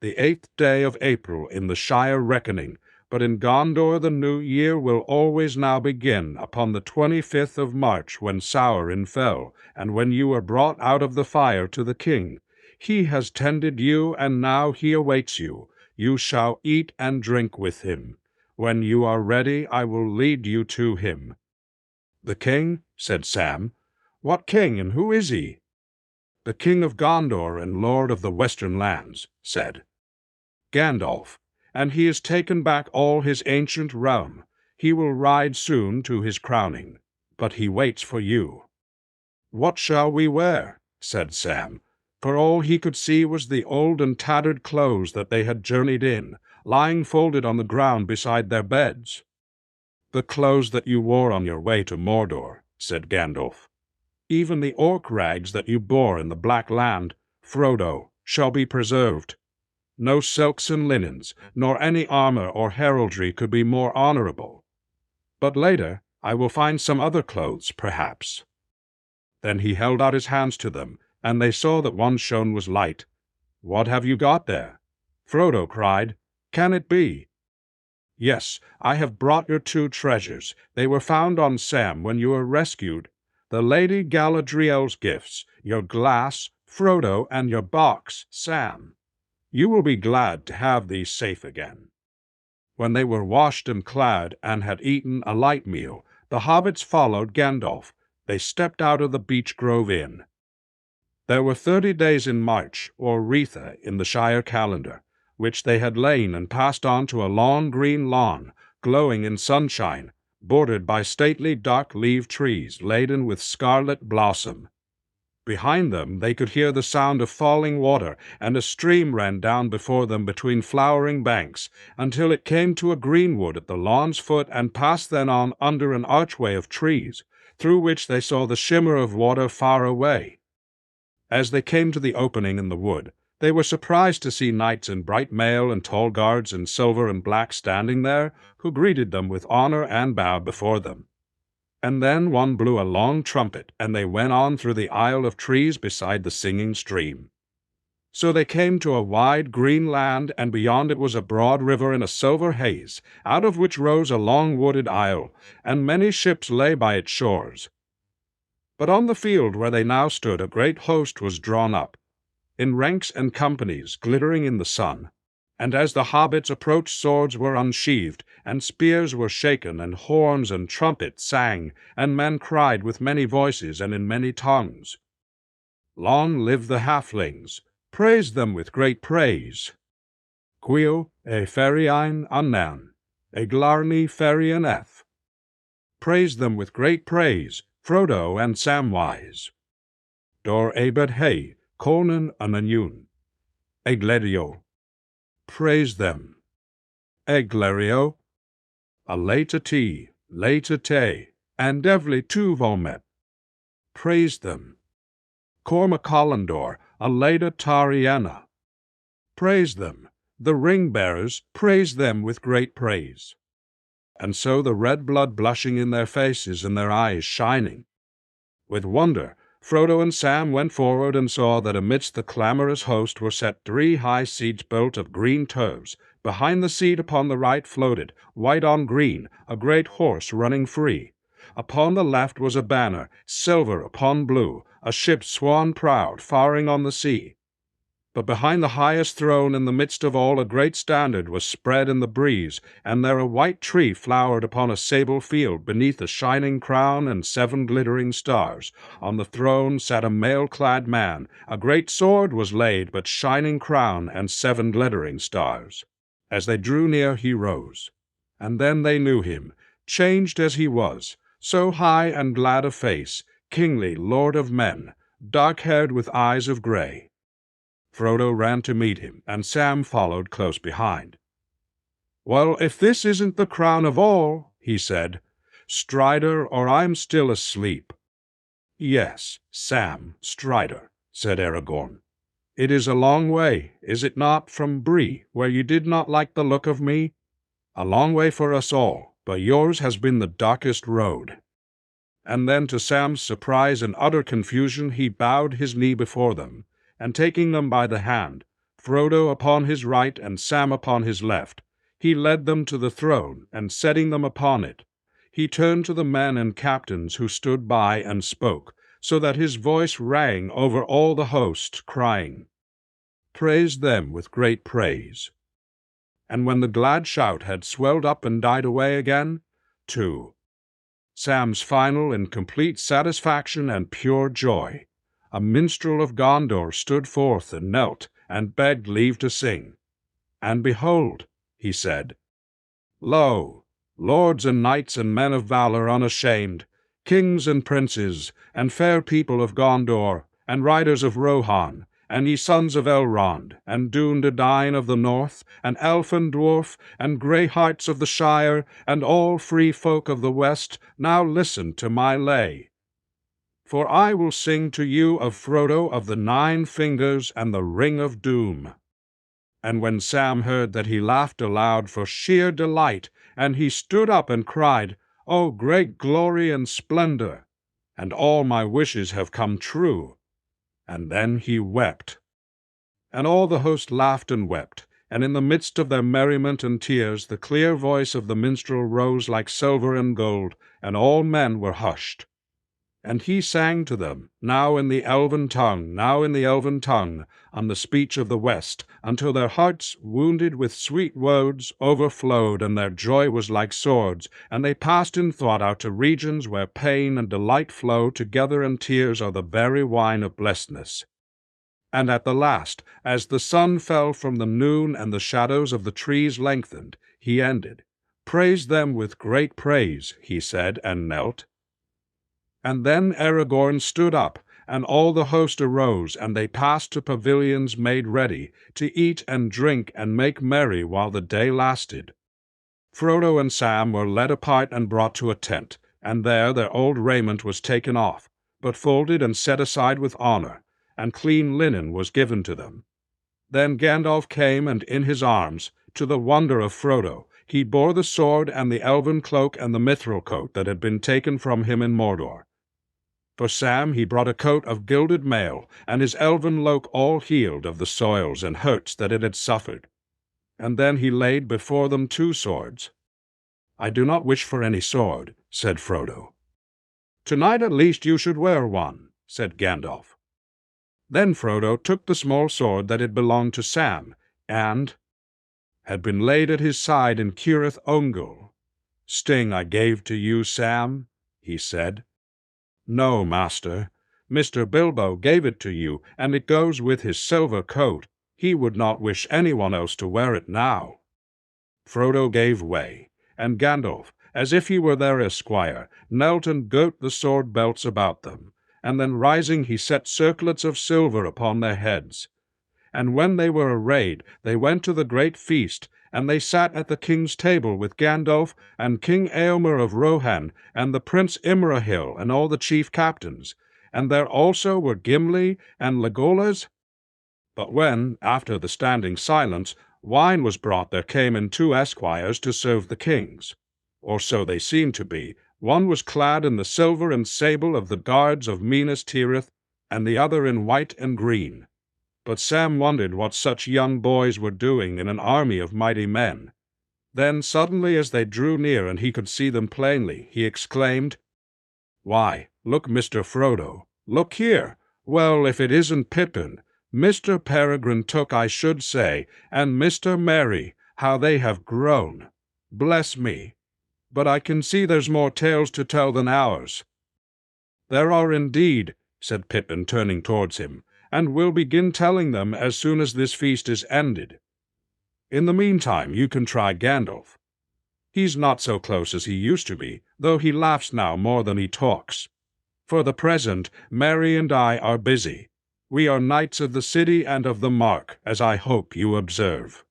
the 8th day of April in the Shire reckoning, but in Gondor the new year will always now begin upon the 25th of March, when Sauron fell, and when you were brought out of the fire to the king. He has tended you, and now he awaits you. You shall eat and drink with him. When you are ready, I will lead you to him." "The king?" said Sam. "What king, and who is he?" "The king of Gondor and lord of the western lands," said Gandalf, "and he has taken back all his ancient realm. He will ride soon to his crowning, but he waits for you." "What shall we wear?" said Sam, for all he could see was the old and tattered clothes that they had journeyed in, lying folded on the ground beside their beds. "The clothes that you wore on your way to Mordor," said Gandalf. "Even the orc rags that you bore in the Black Land, Frodo, shall be preserved. No silks and linens, nor any armor or heraldry could be more honorable. But later I will find some other clothes, perhaps." Then he held out his hands to them, and they saw that one shone was light. "What have you got there?" Frodo cried. "Can it be?" "Yes, I have brought your two treasures. They were found on Sam when you were rescued. The Lady Galadriel's gifts, your glass, Frodo, and your box, Sam. You will be glad to have these safe again." When they were washed and clad, and had eaten a light meal, the hobbits followed Gandalf. They stepped out of the Beech Grove Inn. There were 30 days in March, or Retha, in the Shire calendar, which they had lain and passed on to a long green lawn, glowing in sunshine, bordered by stately dark-leaved trees laden with scarlet blossom. Behind them they could hear the sound of falling water, and a stream ran down before them between flowering banks, until it came to a greenwood at the lawn's foot and passed then on under an archway of trees, through which they saw the shimmer of water far away. As they came to the opening in the wood, they were surprised to see knights in bright mail and tall guards in silver and black standing there, who greeted them with honor and bowed before them. And then one blew a long trumpet, and they went on through the isle of trees beside the singing stream. So they came to a wide green land, and beyond it was a broad river in a silver haze, out of which rose a long wooded isle, and many ships lay by its shores. But on the field where they now stood a great host was drawn up, in ranks and companies, glittering in the sun. And as the hobbits approached, swords were unsheathed, and spears were shaken, and horns and trumpets sang, and men cried with many voices and in many tongues. Long live the halflings! Praise them with great praise. Quio e feriein annan, e glarni ferien eth. Praise them with great praise, Frodo and Samwise. Dor ebed hei, Conan ananyun, Eglerio. Praise them. Eglerio, a later ti, later te, and devli tu vomet. Praise them. Cormacalandor, a later Tariana. Praise them. The ring-bearers, praise them with great praise. And so the red blood blushing in their faces and their eyes shining. With wonder, Frodo and Sam went forward and saw that amidst the clamorous host were set 3 high seats built of green turves. Behind the seat upon the right floated, white on green, a great horse running free. Upon the left was a banner, silver upon blue, a ship swan-prowed, faring on the sea. But behind the highest throne in the midst of all a great standard was spread in the breeze, and there a white tree flowered upon a sable field beneath a shining crown and 7 glittering stars. On the throne sat a mail-clad man, a great sword was laid, but shining crown and 7 glittering stars. As they drew near he rose, and then they knew him, changed as he was, so high and glad of face, kingly lord of men, dark-haired with eyes of grey. Frodo ran to meet him, and Sam followed close behind. "Well, if this isn't the crown of all," he said, "Strider, or I'm still asleep." "Yes, Sam, Strider," said Aragorn. "It is a long way, is it not, from Bree, where you did not like the look of me? A long way for us all, but yours has been the darkest road." And then, to Sam's surprise and utter confusion, he bowed his knee before them, and taking them by the hand, Frodo upon his right and Sam upon his left, he led them to the throne, and setting them upon it, he turned to the men and captains who stood by and spoke, so that his voice rang over all the host, crying, "Praise them with great praise." And when the glad shout had swelled up and died away again, to Sam's final and complete satisfaction and pure joy, a minstrel of Gondor stood forth and knelt, and begged leave to sing. And behold, he said, "Lo, lords and knights and men of valor unashamed, kings and princes, and fair people of Gondor, and riders of Rohan, and ye sons of Elrond, and Dún Dúdain of the north, and elf and dwarf, and grey hearts of the Shire, and all free folk of the west, now listen to my lay. For I will sing to you of Frodo of the 9 fingers and the Ring of Doom." And when Sam heard that, he laughed aloud for sheer delight, and he stood up and cried, "O great glory and splendor! And all my wishes have come true." And then he wept. And all the host laughed and wept, and in the midst of their merriment and tears the clear voice of the minstrel rose like silver and gold, and all men were hushed. And he sang to them, now in the elven tongue, now in the elven tongue, on the speech of the West, until their hearts, wounded with sweet words, overflowed, and their joy was like swords, and they passed in thought out to regions where pain and delight flow together, and tears are the very wine of blessedness. And at the last, as the sun fell from the noon and the shadows of the trees lengthened, he ended, "Praise them with great praise," he said, and knelt. And then Aragorn stood up, and all the host arose, and they passed to pavilions made ready, to eat and drink and make merry while the day lasted. Frodo and Sam were led apart and brought to a tent, and there their old raiment was taken off, but folded and set aside with honor, and clean linen was given to them. Then Gandalf came, and in his arms, to the wonder of Frodo, he bore the sword and the elven cloak and the mithril coat that had been taken from him in Mordor. For Sam he brought a coat of gilded mail, and his elven cloak all healed of the soils and hurts that it had suffered. And then he laid before them 2 swords. "I do not wish for any sword," said Frodo. "Tonight at least you should wear one," said Gandalf. Then Frodo took the small sword that had belonged to Sam, and had been laid at his side in Cirith Ungol. "Sting I gave to you, Sam," he said. "No, master. Mr. Bilbo gave it to you, and it goes with his silver coat. He would not wish anyone else to wear it now." Frodo gave way, and Gandalf, as if he were their esquire, knelt and girt the sword belts about them, and then rising he set circlets of silver upon their heads. And when they were arrayed, they went to the great feast, and they sat at the king's table with Gandalf and King Eomer of Rohan and the Prince Imrahil and all the chief captains, and there also were Gimli and Legolas. But when, after the standing silence, wine was brought, there came in 2 esquires to serve the kings. Or so they seemed to be. One was clad in the silver and sable of the guards of Minas Tirith, and the other in white and green. But Sam wondered what such young boys were doing in an army of mighty men. Then suddenly, as they drew near and he could see them plainly, he exclaimed, "Why, look, Mr. Frodo, look here! Well, if it isn't Pippin! Mr. Peregrine Took, I should say, and Mr. Merry, how they have grown! Bless me! But I can see there's more tales to tell than ours." "There are indeed," said Pippin, turning towards him, "and we'll begin telling them as soon as this feast is ended. In the meantime, you can try Gandalf. He's not so close as he used to be, though he laughs now more than he talks. For the present, Merry and I are busy. We are knights of the city and of the mark, as I hope you observe."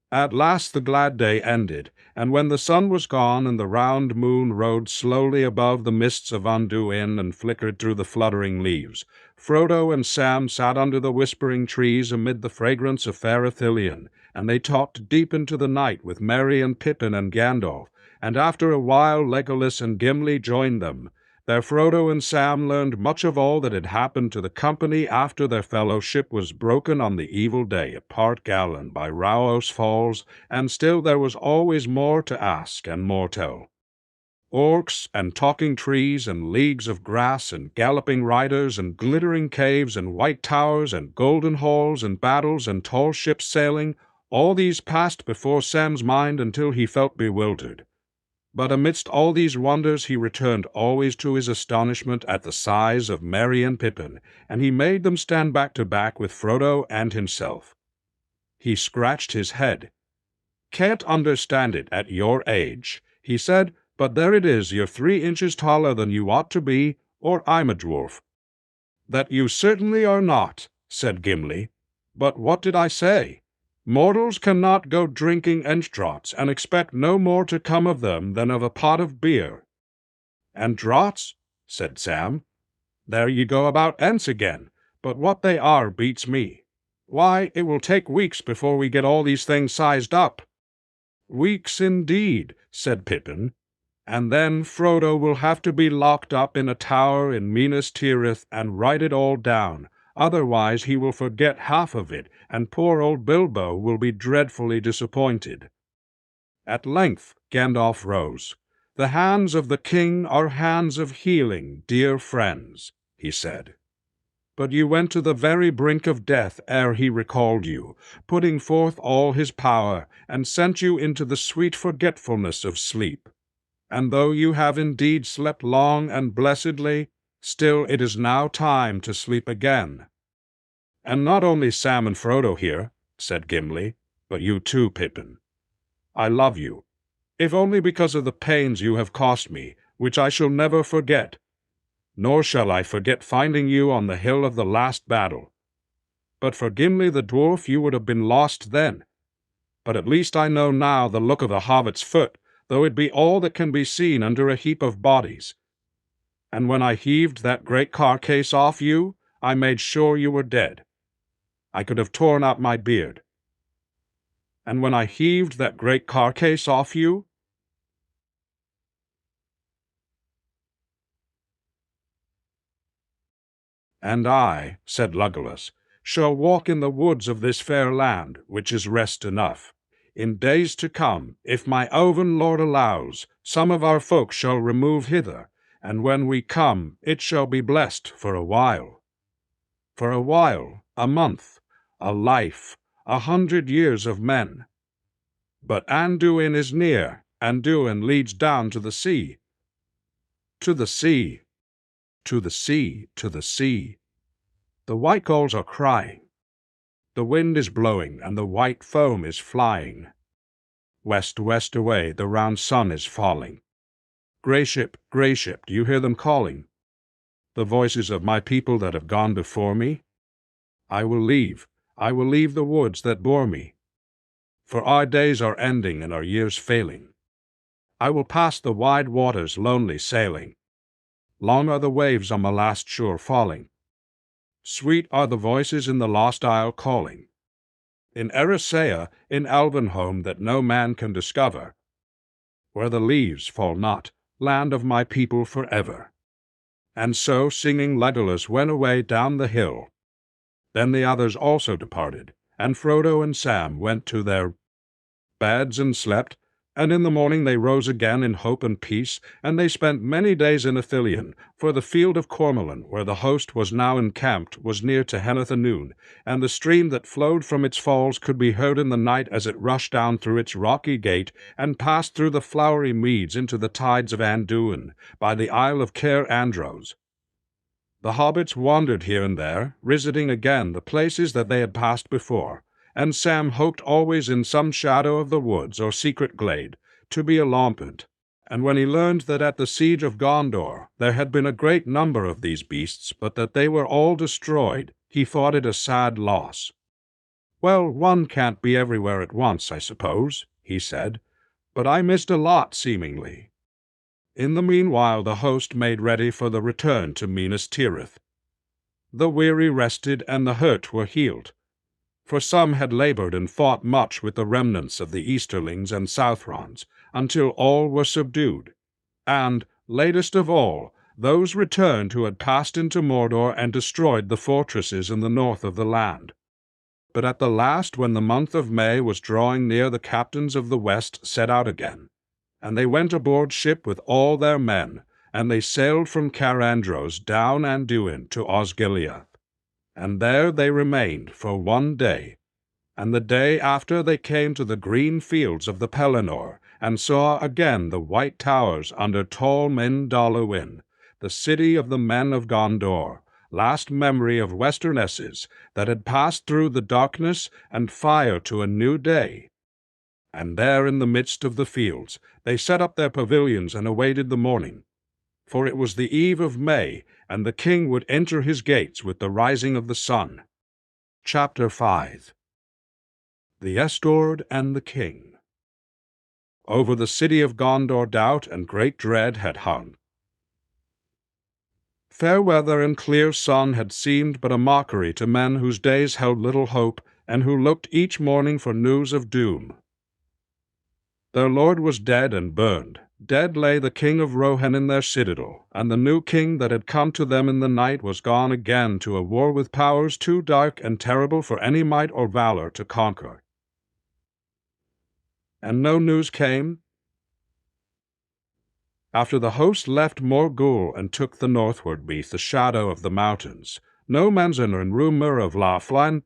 At last the glad day ended, and when the sun was gone and the round moon rode slowly above the mists of Anduin and flickered through the fluttering leaves, Frodo and Sam sat under the whispering trees amid the fragrance of fair Ithilien, and they talked deep into the night with Merry and Pippin and Gandalf, and after a while Legolas and Gimli joined them. There Frodo and Sam learned much of all that had happened to the company after their fellowship was broken on the evil day at Part Galen by Rauos Falls, and still there was always more to ask and more tell. Orcs and talking trees and leagues of grass and galloping riders and glittering caves and white towers and golden halls and battles and tall ships sailing, all these passed before Sam's mind until he felt bewildered. But amidst all these wonders he returned always to his astonishment at the size of Merry and Pippin, and he made them stand back to back with Frodo and himself. He scratched his head. "Can't understand it at your age," he said, "but there it is, you're 3 inches taller than you ought to be, or I'm a dwarf." "That you certainly are not," said Gimli. "But what did I say? Mortals cannot go drinking draughts and expect no more to come of them than of a pot of beer." "And draughts?" said Sam. "There you go about ents again, but what they are beats me. Why, it will take weeks before we get all these things sized up." "Weeks indeed," said Pippin. "And then Frodo will have to be locked up in a tower in Minas Tirith and write it all down. Otherwise he will forget half of it, and poor old Bilbo will be dreadfully disappointed." At length Gandalf rose. "The hands of the king are hands of healing, dear friends," he said. "But you went to the very brink of death ere he recalled you, putting forth all his power, and sent you into the sweet forgetfulness of sleep. And though you have indeed slept long and blessedly, still it is now time to sleep again." "And not only Sam and Frodo here," said Gimli, "but you too, Pippin. I love you, if only because of the pains you have cost me, which I shall never forget. Nor shall I forget finding you on the hill of the last battle. But for Gimli the dwarf you would have been lost then. But at least I know now the look of a hobbit's foot, though it be all that can be seen under a heap of bodies. And when I heaved that great carcase off you, I made sure you were dead. I could have torn out my beard. and when I heaved that great carcase off you? And I, said Legolas, shall walk in the woods of this fair land, which is rest enough. In days to come, if my oven lord allows, some of our folk shall remove hither, and when we come, it shall be blessed for a while. For a while, a month, a life, 100 years of men. But Anduin is near, Anduin leads down to the sea. To the sea, to the sea, to the sea. The white gulls are crying. The wind is blowing, and the white foam is flying. West, west away, the round sun is falling. Grey ship, do you hear them calling? The voices of my people that have gone before me? I will leave the woods that bore me. For our days are ending and our years failing. I will pass the wide waters lonely sailing. Long are the waves on the last shore falling. Sweet are the voices in the lost isle calling. In Erisea, in Elvenholm that no man can discover, where the leaves fall not, land of my people forever. And so, singing, Legolas went away down the hill. Then the others also departed, and Frodo and Sam went to their beds and slept, and in the morning they rose again in hope and peace, and they spent many days in Ithilien, for the field of Cormoran, where the host was now encamped, was near to Henneth-Anun, and the stream that flowed from its falls could be heard in the night as it rushed down through its rocky gate, and passed through the flowery meads into the tides of Anduin, by the isle of Cair Andros. The hobbits wandered here and there, visiting again the places that they had passed before, and Sam hoped always in some shadow of the woods or secret glade to be a lampent. And when he learned that at the siege of Gondor there had been a great number of these beasts, but that they were all destroyed, he thought it a sad loss. "Well, one can't be everywhere at once, I suppose," he said, "but I missed a lot, seemingly." In the meanwhile the host made ready for the return to Minas Tirith. The weary rested, and the hurt were healed. For some had labored and fought much with the remnants of the Easterlings and Southrons, until all were subdued. And, latest of all, those returned who had passed into Mordor and destroyed the fortresses in the north of the land. But at the last, when the month of May was drawing near, the captains of the west set out again. And they went aboard ship with all their men, and they sailed from Cair Andros down Anduin to Osgiliath. And there they remained for 1 day. And the day after they came to the green fields of the Pelennor, and saw again the white towers under tall Min Dalawin, the city of the men of Gondor, last memory of western Esses, that had passed through the darkness and fire to a new day. And there in the midst of the fields they set up their pavilions and awaited the morning. For it was the eve of May, and the king would enter his gates with the rising of the sun. Chapter 5. The Esgord and the King. Over the city of Gondor doubt and great dread had hung. Fair weather and clear sun had seemed but a mockery to men whose days held little hope, and who looked each morning for news of doom. Their lord was dead and burned. Dead lay the king of Rohan in their citadel, and the new king that had come to them in the night was gone again to a war with powers too dark and terrible for any might or valor to conquer. And no news came. After the host left Morgul and took the northward beneath the shadow of the mountains, no mention and rumour of Laughlin.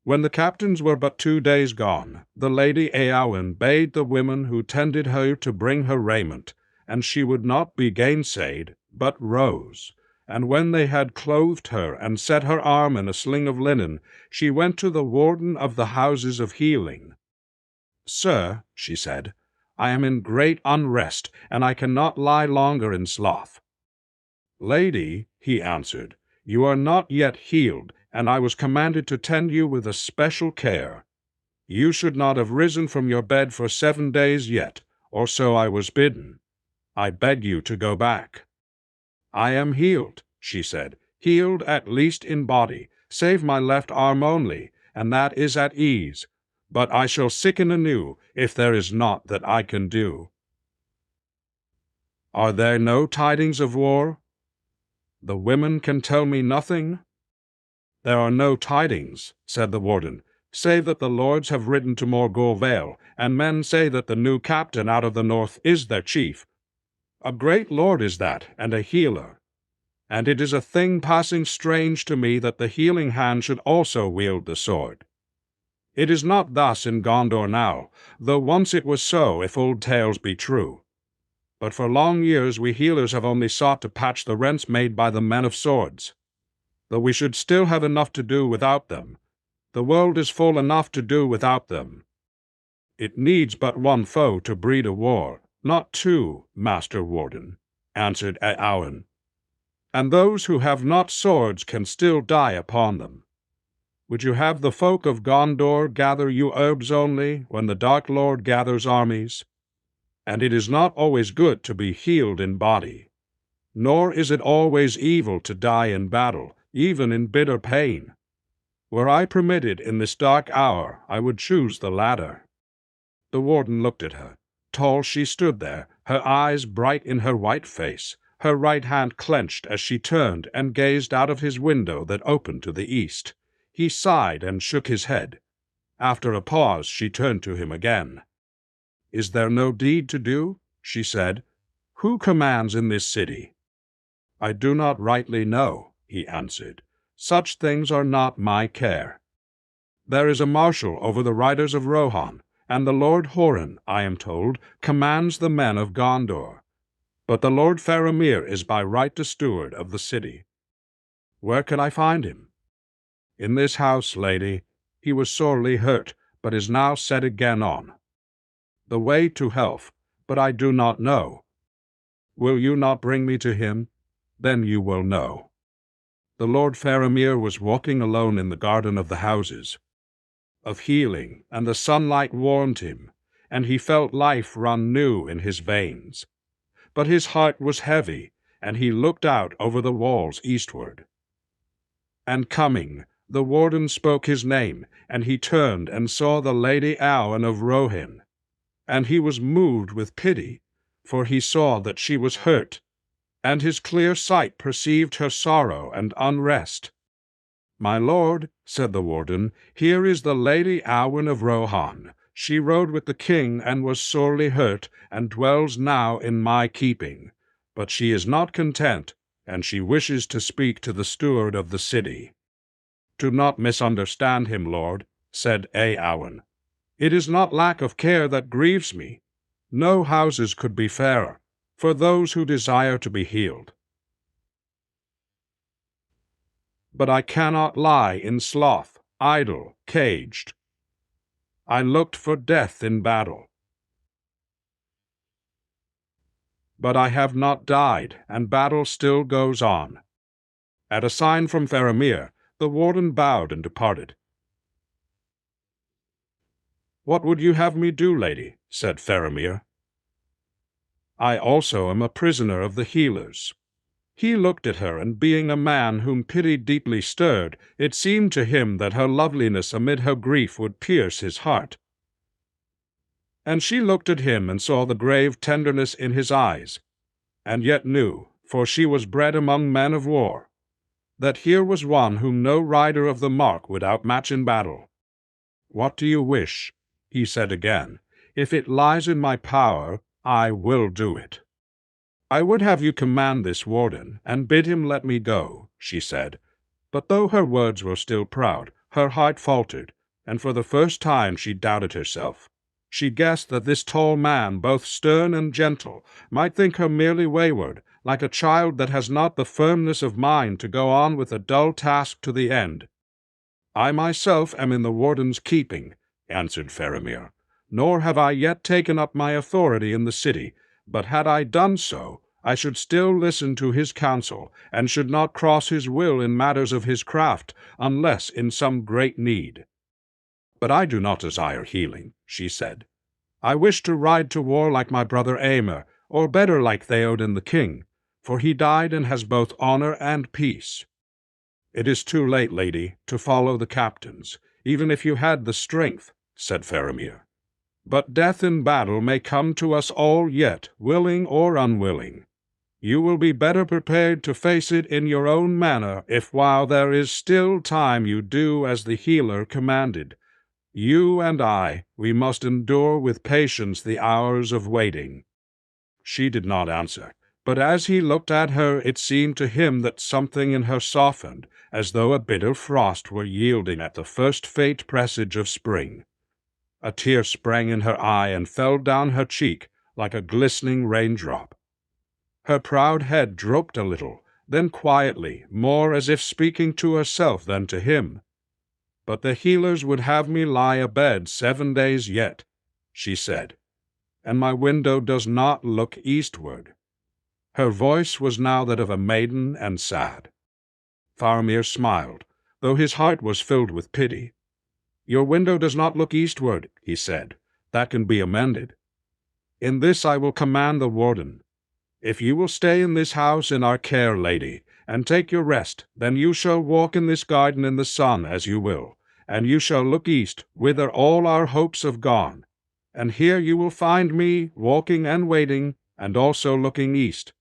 When the captains were but 2 days gone, the lady Eowyn bade the women who tended her to bring her raiment, and she would not be gainsayed, but rose. And when they had clothed her and set her arm in a sling of linen, she went to the warden of the houses of healing. "Sir," she said, "I am in great unrest, and I cannot lie longer in sloth." "Lady," he answered, "you are not yet healed, and I was commanded to tend you with especial care. You should not have risen from your bed for 7 days yet, or so I was bidden. I beg you to go back." "I am healed," she said, "healed at least in body, save my left arm only, and that is at ease. but I shall sicken anew, if there is naught that I can do. Are there no tidings of war? The women can tell me nothing? There are no tidings, said the warden, save that the lords have ridden to Morgul Vale, and men say that the new captain out of the north is their chief. A great lord is that, and a healer. And it is a thing passing strange to me that the healing hand should also wield the sword. It is not thus in Gondor now, though once it was so, if old tales be true. But for long years we healers have only sought to patch the rents made by the men of swords. Though we should still have enough to do without them, the world is full enough to do without them. It needs but one foe to breed a war, not two, Master Warden, answered Eowyn. And those who have not swords can still die upon them. Would you have the folk of Gondor gather you herbs only, when the Dark Lord gathers armies? And it is not always good to be healed in body, nor is it always evil to die in battle, even in bitter pain. Were I permitted in this dark hour, I would choose the latter. The warden looked at her. Tall she stood there, her eyes bright in her white face, her right hand clenched as she turned and gazed out of his window that opened to the east. He sighed and shook his head. After a pause she turned to him again. "Is there no deed to do?" she said. "Who commands in this city?" "I do not rightly know," he answered. "Such things are not my care. There is a marshal over the riders of Rohan, and the Lord Horan, I am told, commands the men of Gondor. But the Lord Faramir is by right the steward of the city." "Where can I find him?" "In this house, lady. He was sorely hurt, but is now set again on. The way to health, but I do not know. Will you not bring me to him? Then you will know." The Lord Faramir was walking alone in the garden of the houses of healing, and the sunlight warmed him, and he felt life run new in his veins. But his heart was heavy, and he looked out over the walls eastward. And coming, the warden spoke his name, and he turned and saw the Lady Eowyn of Rohan. And he was moved with pity, for he saw that she was hurt, and his clear sight perceived her sorrow and unrest. "My lord," said the warden, "here is the Lady Eowyn of Rohan. She rode with the king and was sorely hurt, and dwells now in my keeping. But she is not content, and she wishes to speak to the steward of the city." "Do not misunderstand him, lord," said Eowyn. "It is not lack of care that grieves me. No houses could be fairer, for those who desire to be healed. But I cannot lie in sloth, idle, caged. I looked for death in battle. But I have not died, and battle still goes on." At a sign from Faramir, the warden bowed and departed. "What would you have me do, lady?" said Faramir. "I also am a prisoner of the healers." He looked at her, and being a man whom pity deeply stirred, it seemed to him that her loveliness amid her grief would pierce his heart. And she looked at him and saw the grave tenderness in his eyes, and yet knew, for she was bred among men of war, that here was one whom no rider of the mark would outmatch in battle. "What do you wish?" he said again. "If it lies in my power, I will do it." "I would have you command this warden, and bid him let me go," she said. But though her words were still proud, her heart faltered, and for the first time she doubted herself. She guessed that this tall man, both stern and gentle, might think her merely wayward, like a child that has not the firmness of mind to go on with a dull task to the end. "I myself am in the warden's keeping," answered Faramir, "nor have I yet taken up my authority in the city. But had I done so, I should still listen to his counsel, and should not cross his will in matters of his craft, unless in some great need. But I do not desire healing," she said. "I wish to ride to war like my brother Aemir, or better like Theoden the king, for he died and has both honor and peace. It is too late, lady, to follow the captains, even if you had the strength," said Faramir. "But death in battle may come to us all yet, willing or unwilling. You will be better prepared to face it in your own manner if while there is still time you do as the healer commanded. You and I, we must endure with patience the hours of waiting." She did not answer, but as he looked at her it seemed to him that something in her softened, as though a bitter frost were yielding at the first faint presage of spring. A tear sprang in her eye and fell down her cheek like a glistening raindrop. Her proud head drooped a little, then quietly, more as if speaking to herself than to him. "But the healers would have me lie abed 7 days yet," she said, "and my window does not look eastward." Her voice was now that of a maiden and sad. Faramir smiled, though his heart was filled with pity. "Your window does not look eastward," he said. "That can be amended. In this I will command the warden. If you will stay in this house in our care, lady, and take your rest, then you shall walk in this garden in the sun as you will, and you shall look east, whither all our hopes have gone. And here you will find me, walking and waiting, and also looking east.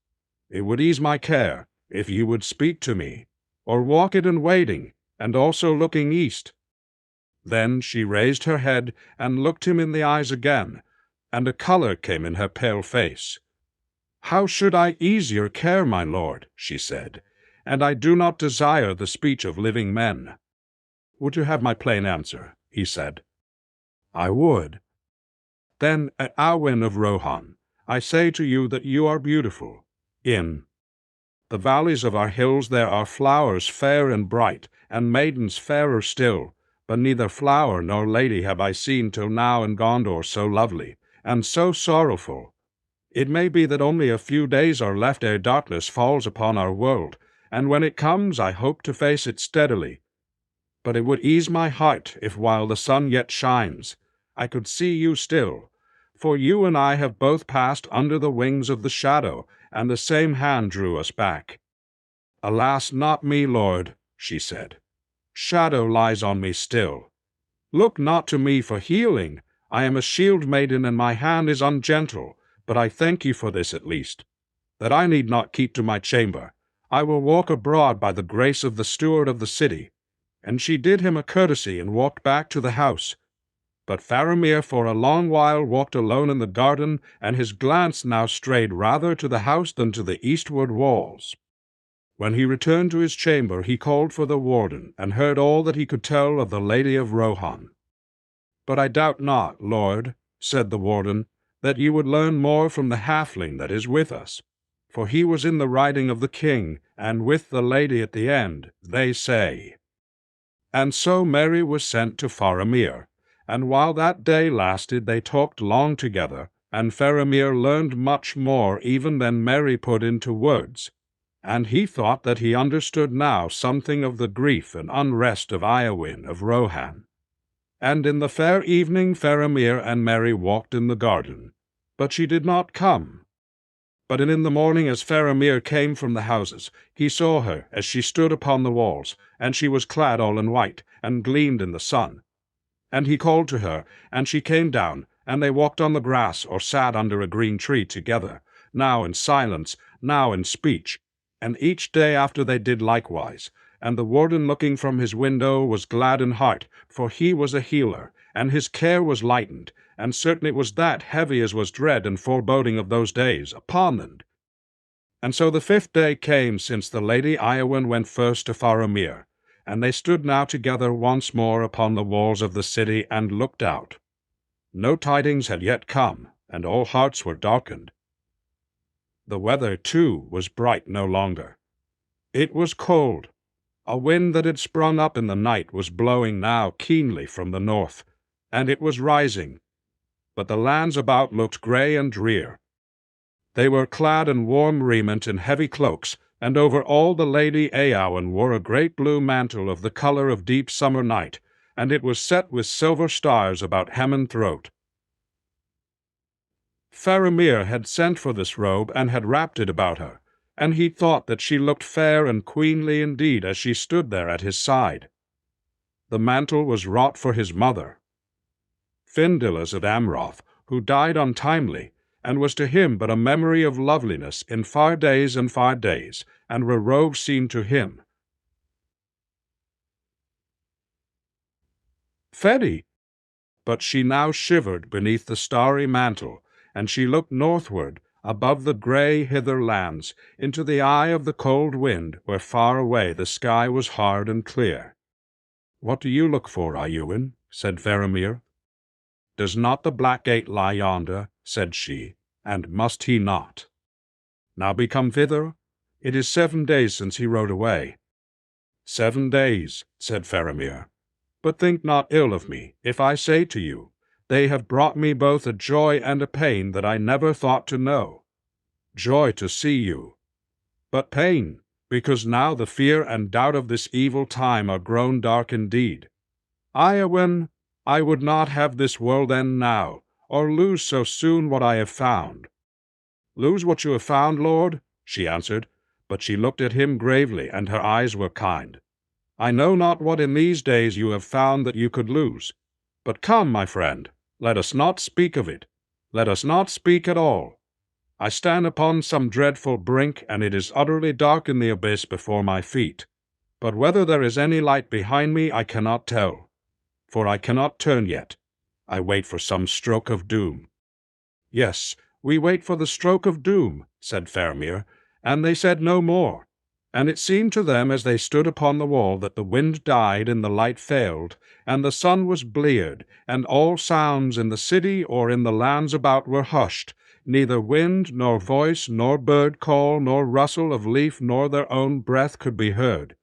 It would ease my care, if you would speak to me, or walk it in waiting, and also looking east." Then she raised her head and looked him in the eyes again, and a color came in her pale face. "How should I ease your care, my lord?" she said, "and I do not desire the speech of living men." "Would you have my plain answer?" he said. "I would." "Then, at Awen of Rohan, I say to you that you are beautiful. In the valleys of our hills there are flowers fair and bright, and maidens fairer still, but neither flower nor lady have I seen till now in Gondor so lovely, and so sorrowful. It may be that only a few days are left ere darkness falls upon our world, and when it comes I hope to face it steadily. But it would ease my heart if while the sun yet shines, I could see you still, for you and I have both passed under the wings of the shadow, and the same hand drew us back." "Alas, not me, lord," she said. "Shadow lies on me still. Look not to me for healing. I am a shield maiden, and my hand is ungentle. But I thank you for this at least, that I need not keep to my chamber. I will walk abroad by the grace of the steward of the city." And she did him a courtesy and walked back to the house. But Faramir for a long while walked alone in the garden, and his glance now strayed rather to the house than to the eastward walls. When he returned to his chamber, he called for the warden, and heard all that he could tell of the Lady of Rohan. "But I doubt not, lord," said the warden, "that you would learn more from the halfling that is with us. For he was in the riding of the king, and with the lady at the end, they say." And so Merry was sent to Faramir, and while that day lasted they talked long together, and Faramir learned much more even than Merry put into words, and he thought that he understood now something of the grief and unrest of Iowin of Rohan. And in the fair evening Faramir and Merry walked in the garden, but she did not come. But in the morning as Faramir came from the houses, he saw her as she stood upon the walls, and she was clad all in white, and gleamed in the sun. And he called to her, and she came down, and they walked on the grass or sat under a green tree together, now in silence, now in speech, and each day after they did likewise. And the warden looking from his window was glad in heart, for he was a healer, and his care was lightened, and certain it was that, heavy as was dread and foreboding of those days, upon them. And so the 5th day came since the Lady Iowin went first to Faramir, and they stood now together once more upon the walls of the city and looked out. No tidings had yet come, and all hearts were darkened. The weather, too, was bright no longer. It was cold. A wind that had sprung up in the night was blowing now keenly from the north, and it was rising. But the lands about looked grey and drear. They were clad in warm raiment and heavy cloaks, and over all the Lady Eowyn wore a great blue mantle of the colour of deep summer night, and it was set with silver stars about hem and throat. Faramir had sent for this robe and had wrapped it about her, and he thought that she looked fair and queenly indeed as she stood there at his side. The mantle was wrought for his mother. Findelas of Amroth, who died untimely, and was to him but a memory of loveliness in far days, and were robes seen to him. Fedi! But she now shivered beneath the starry mantle, and she looked northward, above the grey hither lands, into the eye of the cold wind, where far away the sky was hard and clear. "What do you look for, Ieuan?" said Faramir. "Does not the black gate lie yonder?" said she, "and must he not? Now be come thither. It is 7 days since he rode away." "7 days," said Faramir. "But think not ill of me, if I say to you, they have brought me both a joy and a pain that I never thought to know. Joy to see you, but pain, because now the fear and doubt of this evil time are grown dark indeed. Ieuan, I would not have this world end now, or lose so soon what I have found." "Lose what you have found, Lord?" she answered, but she looked at him gravely, and her eyes were kind. "I know not what in these days you have found that you could lose. But come, my friend, let us not speak of it. Let us not speak at all. I stand upon some dreadful brink, and it is utterly dark in the abyss before my feet. But whether there is any light behind me I cannot tell, for I cannot turn yet. I wait for some stroke of doom." "Yes, we wait for the stroke of doom," said Faramir, and they said no more. And it seemed to them as they stood upon the wall that the wind died and the light failed, and the sun was bleared, and all sounds in the city or in the lands about were hushed. Neither wind, nor voice, nor bird call, nor rustle of leaf, nor their own breath could be heard.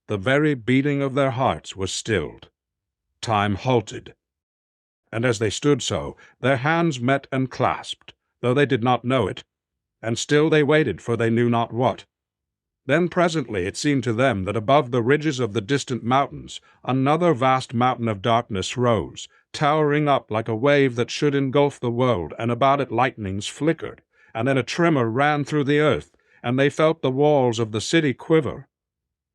The very beating of their hearts was stilled. Time halted. And as they stood so, their hands met and clasped, though they did not know it, and still they waited, for they knew not what. Then presently it seemed to them that above the ridges of the distant mountains another vast mountain of darkness rose, towering up like a wave that should engulf the world, and about it lightnings flickered, and then a tremor ran through the earth, and they felt the walls of the city quiver.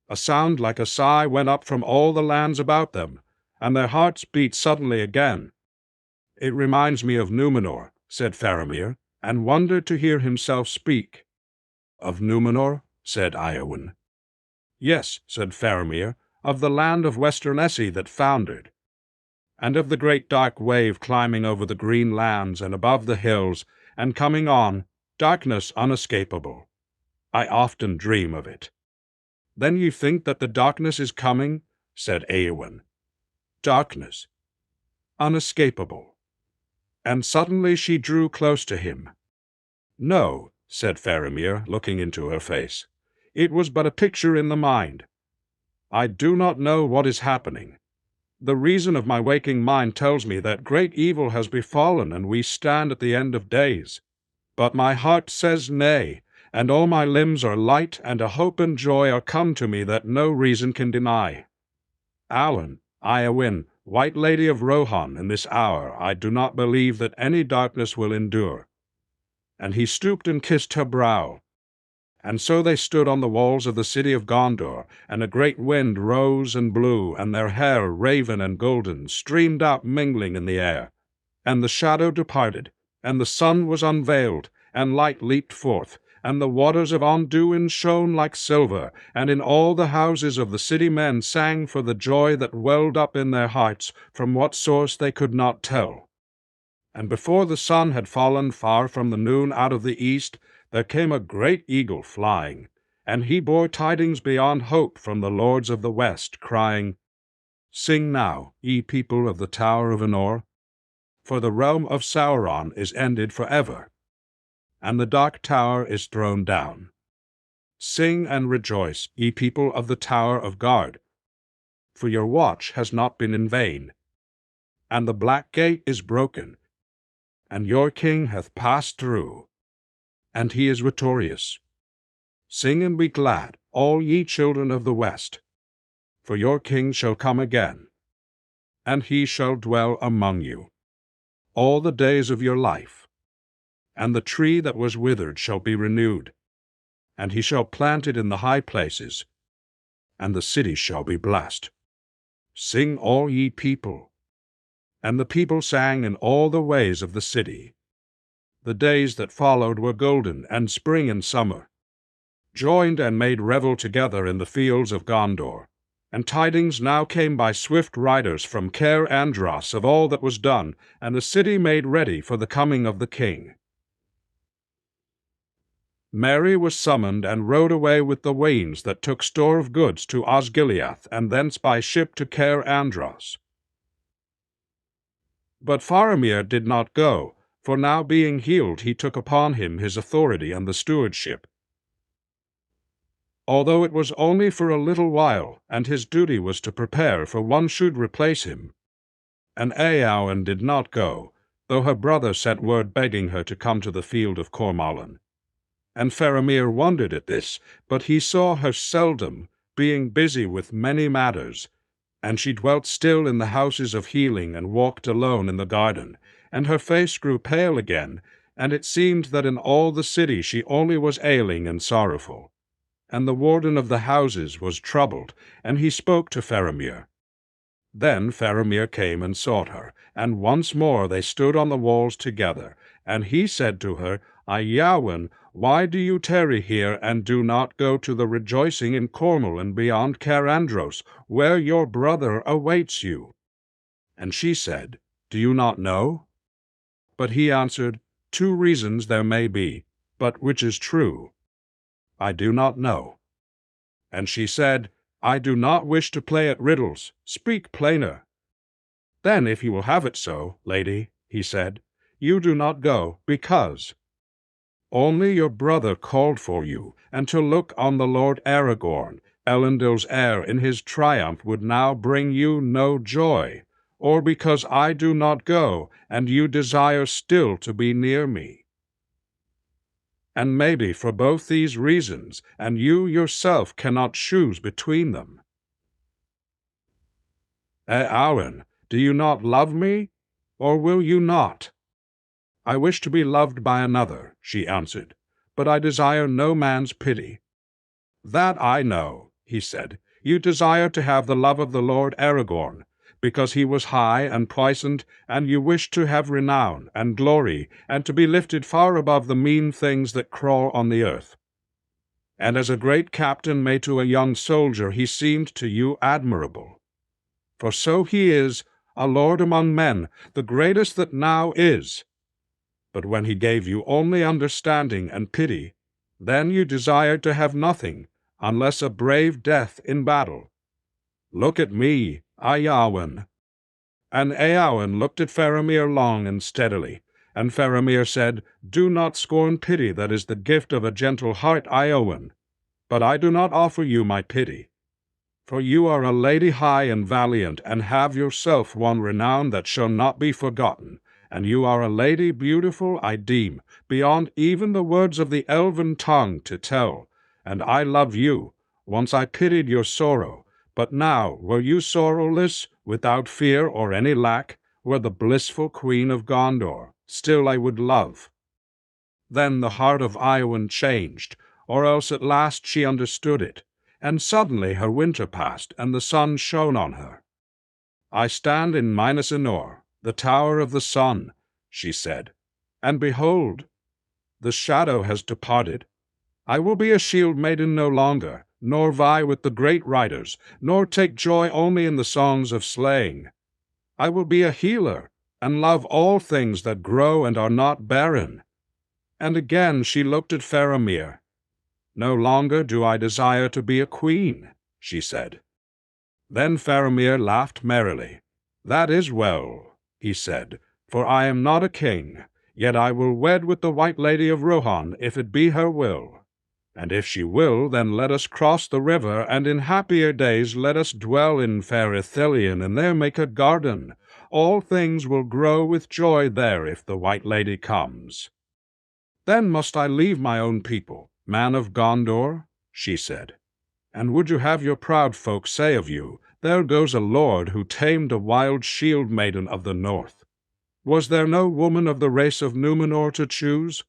A sound like a sigh went up from all the lands about them, and their hearts beat suddenly again. "It reminds me of Numenor," said Faramir, and wondered to hear himself speak. "Of Numenor?" said Ieuan. "Yes," said Faramir, "of the land of Western Essie that foundered, and of the great dark wave climbing over the green lands and above the hills, and coming on, darkness unescapable. I often dream of it." "Then you think that the darkness is coming?" said Eowyn. "Darkness, unescapable." And suddenly she drew close to him. "No," said Faramir, looking into her face. "It was but a picture in the mind. I do not know what is happening. The reason of my waking mind tells me that great evil has befallen, and we stand at the end of days. But my heart says nay, and all my limbs are light, and a hope and joy are come to me that no reason can deny. Allen, Ieuan, White Lady of Rohan, in this hour I do not believe that any darkness will endure." And he stooped and kissed her brow. And so they stood on the walls of the city of Gondor, and a great wind rose and blew, and their hair, raven and golden, streamed out mingling in the air. And the shadow departed, and the sun was unveiled, and light leaped forth, and the waters of Anduin shone like silver, and in all the houses of the city men sang for the joy that welled up in their hearts, from what source they could not tell. And before the sun had fallen far from the noon out of the east, there came a great eagle flying, and he bore tidings beyond hope from the lords of the west, crying, "Sing now, ye people of the Tower of Enor, for the realm of Sauron is ended forever, and the dark tower is thrown down. Sing and rejoice, ye people of the Tower of Guard, for your watch has not been in vain, and the black gate is broken, and your king hath passed through, and he is victorious. Sing and be glad, all ye children of the west, for your king shall come again, and he shall dwell among you all the days of your life. And the tree that was withered shall be renewed, and he shall plant it in the high places, and the city shall be blessed. Sing all ye people. and the people sang in all the ways of the city. The days that followed were golden, and spring and summer joined and made revel together in the fields of Gondor. And tidings now came by swift riders from Caer Andros of all that was done, and the city made ready for the coming of the king. Mary was summoned, and rode away with the wains that took store of goods to Osgiliath, and thence by ship to Caer Andros. But Faramir did not go, for now being healed he took upon him his authority and the stewardship. Although it was only for a little while, and his duty was to prepare for one should replace him. And Eowyn did not go, though her brother sent word begging her to come to the field of Cormoran. And Faramir wondered at this, but he saw her seldom, being busy with many matters. And she dwelt still in the houses of healing, and walked alone in the garden. And her face grew pale again, and it seemed that in all the city she only was ailing and sorrowful. And the warden of the houses was troubled, and he spoke to Faramir. Then Faramir came and sought her, and once more they stood on the walls together. And he said to her, Eowyn, why do you tarry here, and do not go to the rejoicing in Cornwall and beyond Caer Andros, where your brother awaits you? And she said, Do you not know? But he answered, 2 reasons there may be, but which is true? I do not know. And she said, I do not wish to play at riddles. Speak plainer. Then, if you will have it so, lady, he said, you do not go, because only your brother called for you, and to look on the Lord Aragorn, Elendil's heir, in his triumph would now bring you no joy, or because I do not go, and you desire still to be near me. And maybe for both these reasons, and you yourself cannot choose between them. Eowyn, do you not love me, or will you not? I wish to be loved by another, she answered, but I desire no man's pity. That I know, he said. You desire to have the love of the Lord Aragorn, because he was high and puissant, and you wish to have renown and glory, and to be lifted far above the mean things that crawl on the earth. And as a great captain may to a young soldier, he seemed to you admirable. For so he is, a lord among men, the greatest that now is. But when he gave you only understanding and pity, then you desired to have nothing, unless a brave death in battle. Look at me, Eowyn. And Eowyn looked at Faramir long and steadily, and Faramir said, Do not scorn pity that is the gift of a gentle heart, Eowyn, but I do not offer you my pity. For you are a lady high and valiant, and have yourself won renown that shall not be forgotten, and you are a lady beautiful, I deem, beyond even the words of the elven tongue to tell, and I love you. Once I pitied your sorrow, but now, were you sorrowless, without fear or any lack, were the blissful queen of Gondor, still I would love. Then the heart of Eowyn changed, or else at last she understood it, and suddenly her winter passed, and the sun shone on her. I stand in Minas Anor, the tower of the sun, she said, and behold, the shadow has departed. I will be a shield maiden no longer, nor vie with the great riders, nor take joy only in the songs of slaying. I will be a healer, and love all things that grow and are not barren. And again she looked at Faramir. No longer do I desire to be a queen, she said. Then Faramir laughed merrily. That is well, he said, for I am not a king, yet I will wed with the White Lady of Rohan, if it be her will. And if she will, then let us cross the river, and in happier days let us dwell in fair Ithilien, and there make a garden. All things will grow with joy there if the White Lady comes. Then must I leave my own people, man of Gondor, she said. And would you have your proud folk say of you, There goes a lord who tamed a wild shield maiden of the north. Was there no woman of the race of Númenor to choose?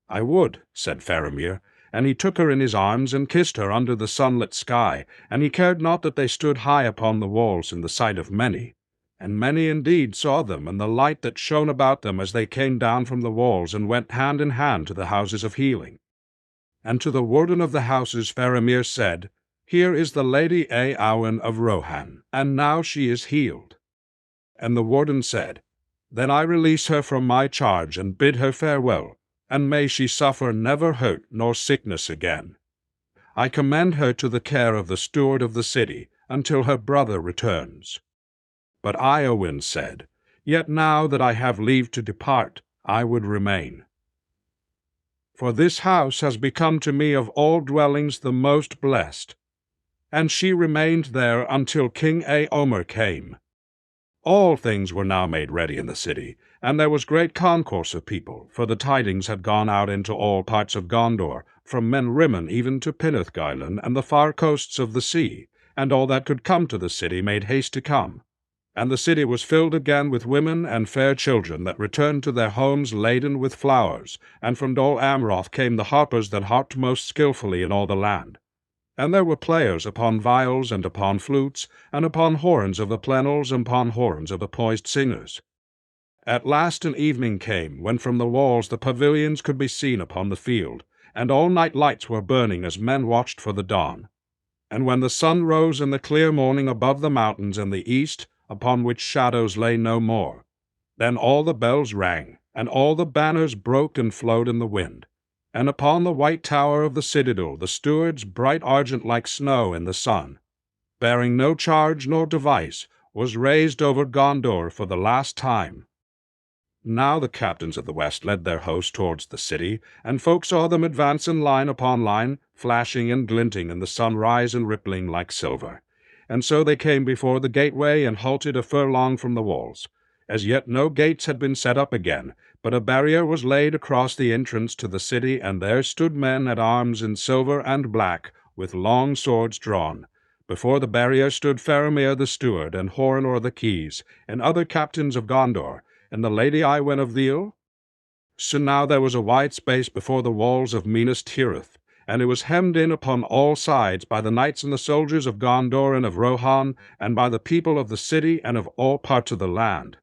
I would, said Faramir, and he took her in his arms and kissed her under the sunlit sky, and he cared not that they stood high upon the walls in the sight of many. And many indeed saw them, and the light that shone about them as they came down from the walls, and went hand in hand to the houses of healing. And to the warden of the houses Faramir said, Here is the Lady Eowyn of Rohan, and now she is healed. And the warden said, Then I release her from my charge, and bid her farewell, and may she suffer never hurt nor sickness again. I commend her to the care of the steward of the city, until her brother returns. But Eowyn said, Yet now that I have leave to depart, I would remain. For this house has become to me of all dwellings the most blessed. And she remained there until King Eomer came. All things were now made ready in the city, and there was great concourse of people, for the tidings had gone out into all parts of Gondor, from Menrimmon even to Pinothgailen and the far coasts of the sea, and all that could come to the city made haste to come. And the city was filled again with women and fair children that returned to their homes laden with flowers, and from Dol Amroth came the harpers that harped most skilfully in all the land. And there were players upon viols and upon flutes, and upon horns of the plenels and upon horns of the poised singers. At last an evening came, when from the walls the pavilions could be seen upon the field, and all night lights were burning as men watched for the dawn. And when the sun rose in the clear morning above the mountains in the east, upon which shadows lay no more, then all the bells rang, and all the banners broke and flowed in the wind. And upon the white tower of the citadel the stewards, bright argent like snow in the sun, bearing no charge nor device, was raised over Gondor for the last time. Now the captains of the west led their host towards the city, and folk saw them advance in line upon line, flashing and glinting in the sunrise and rippling like silver. And so they came before the gateway and halted a furlong from the walls. As yet no gates had been set up again, but a barrier was laid across the entrance to the city, and there stood men at arms in silver and black, with long swords drawn. Before the barrier stood Faramir the steward, and Horenor the keys, and other captains of Gondor, and the Lady Eowyn of Veal. So now there was a wide space before the walls of Minas Tirith, and it was hemmed in upon all sides by the knights and the soldiers of Gondor and of Rohan, and by the people of the city and of all parts of the land.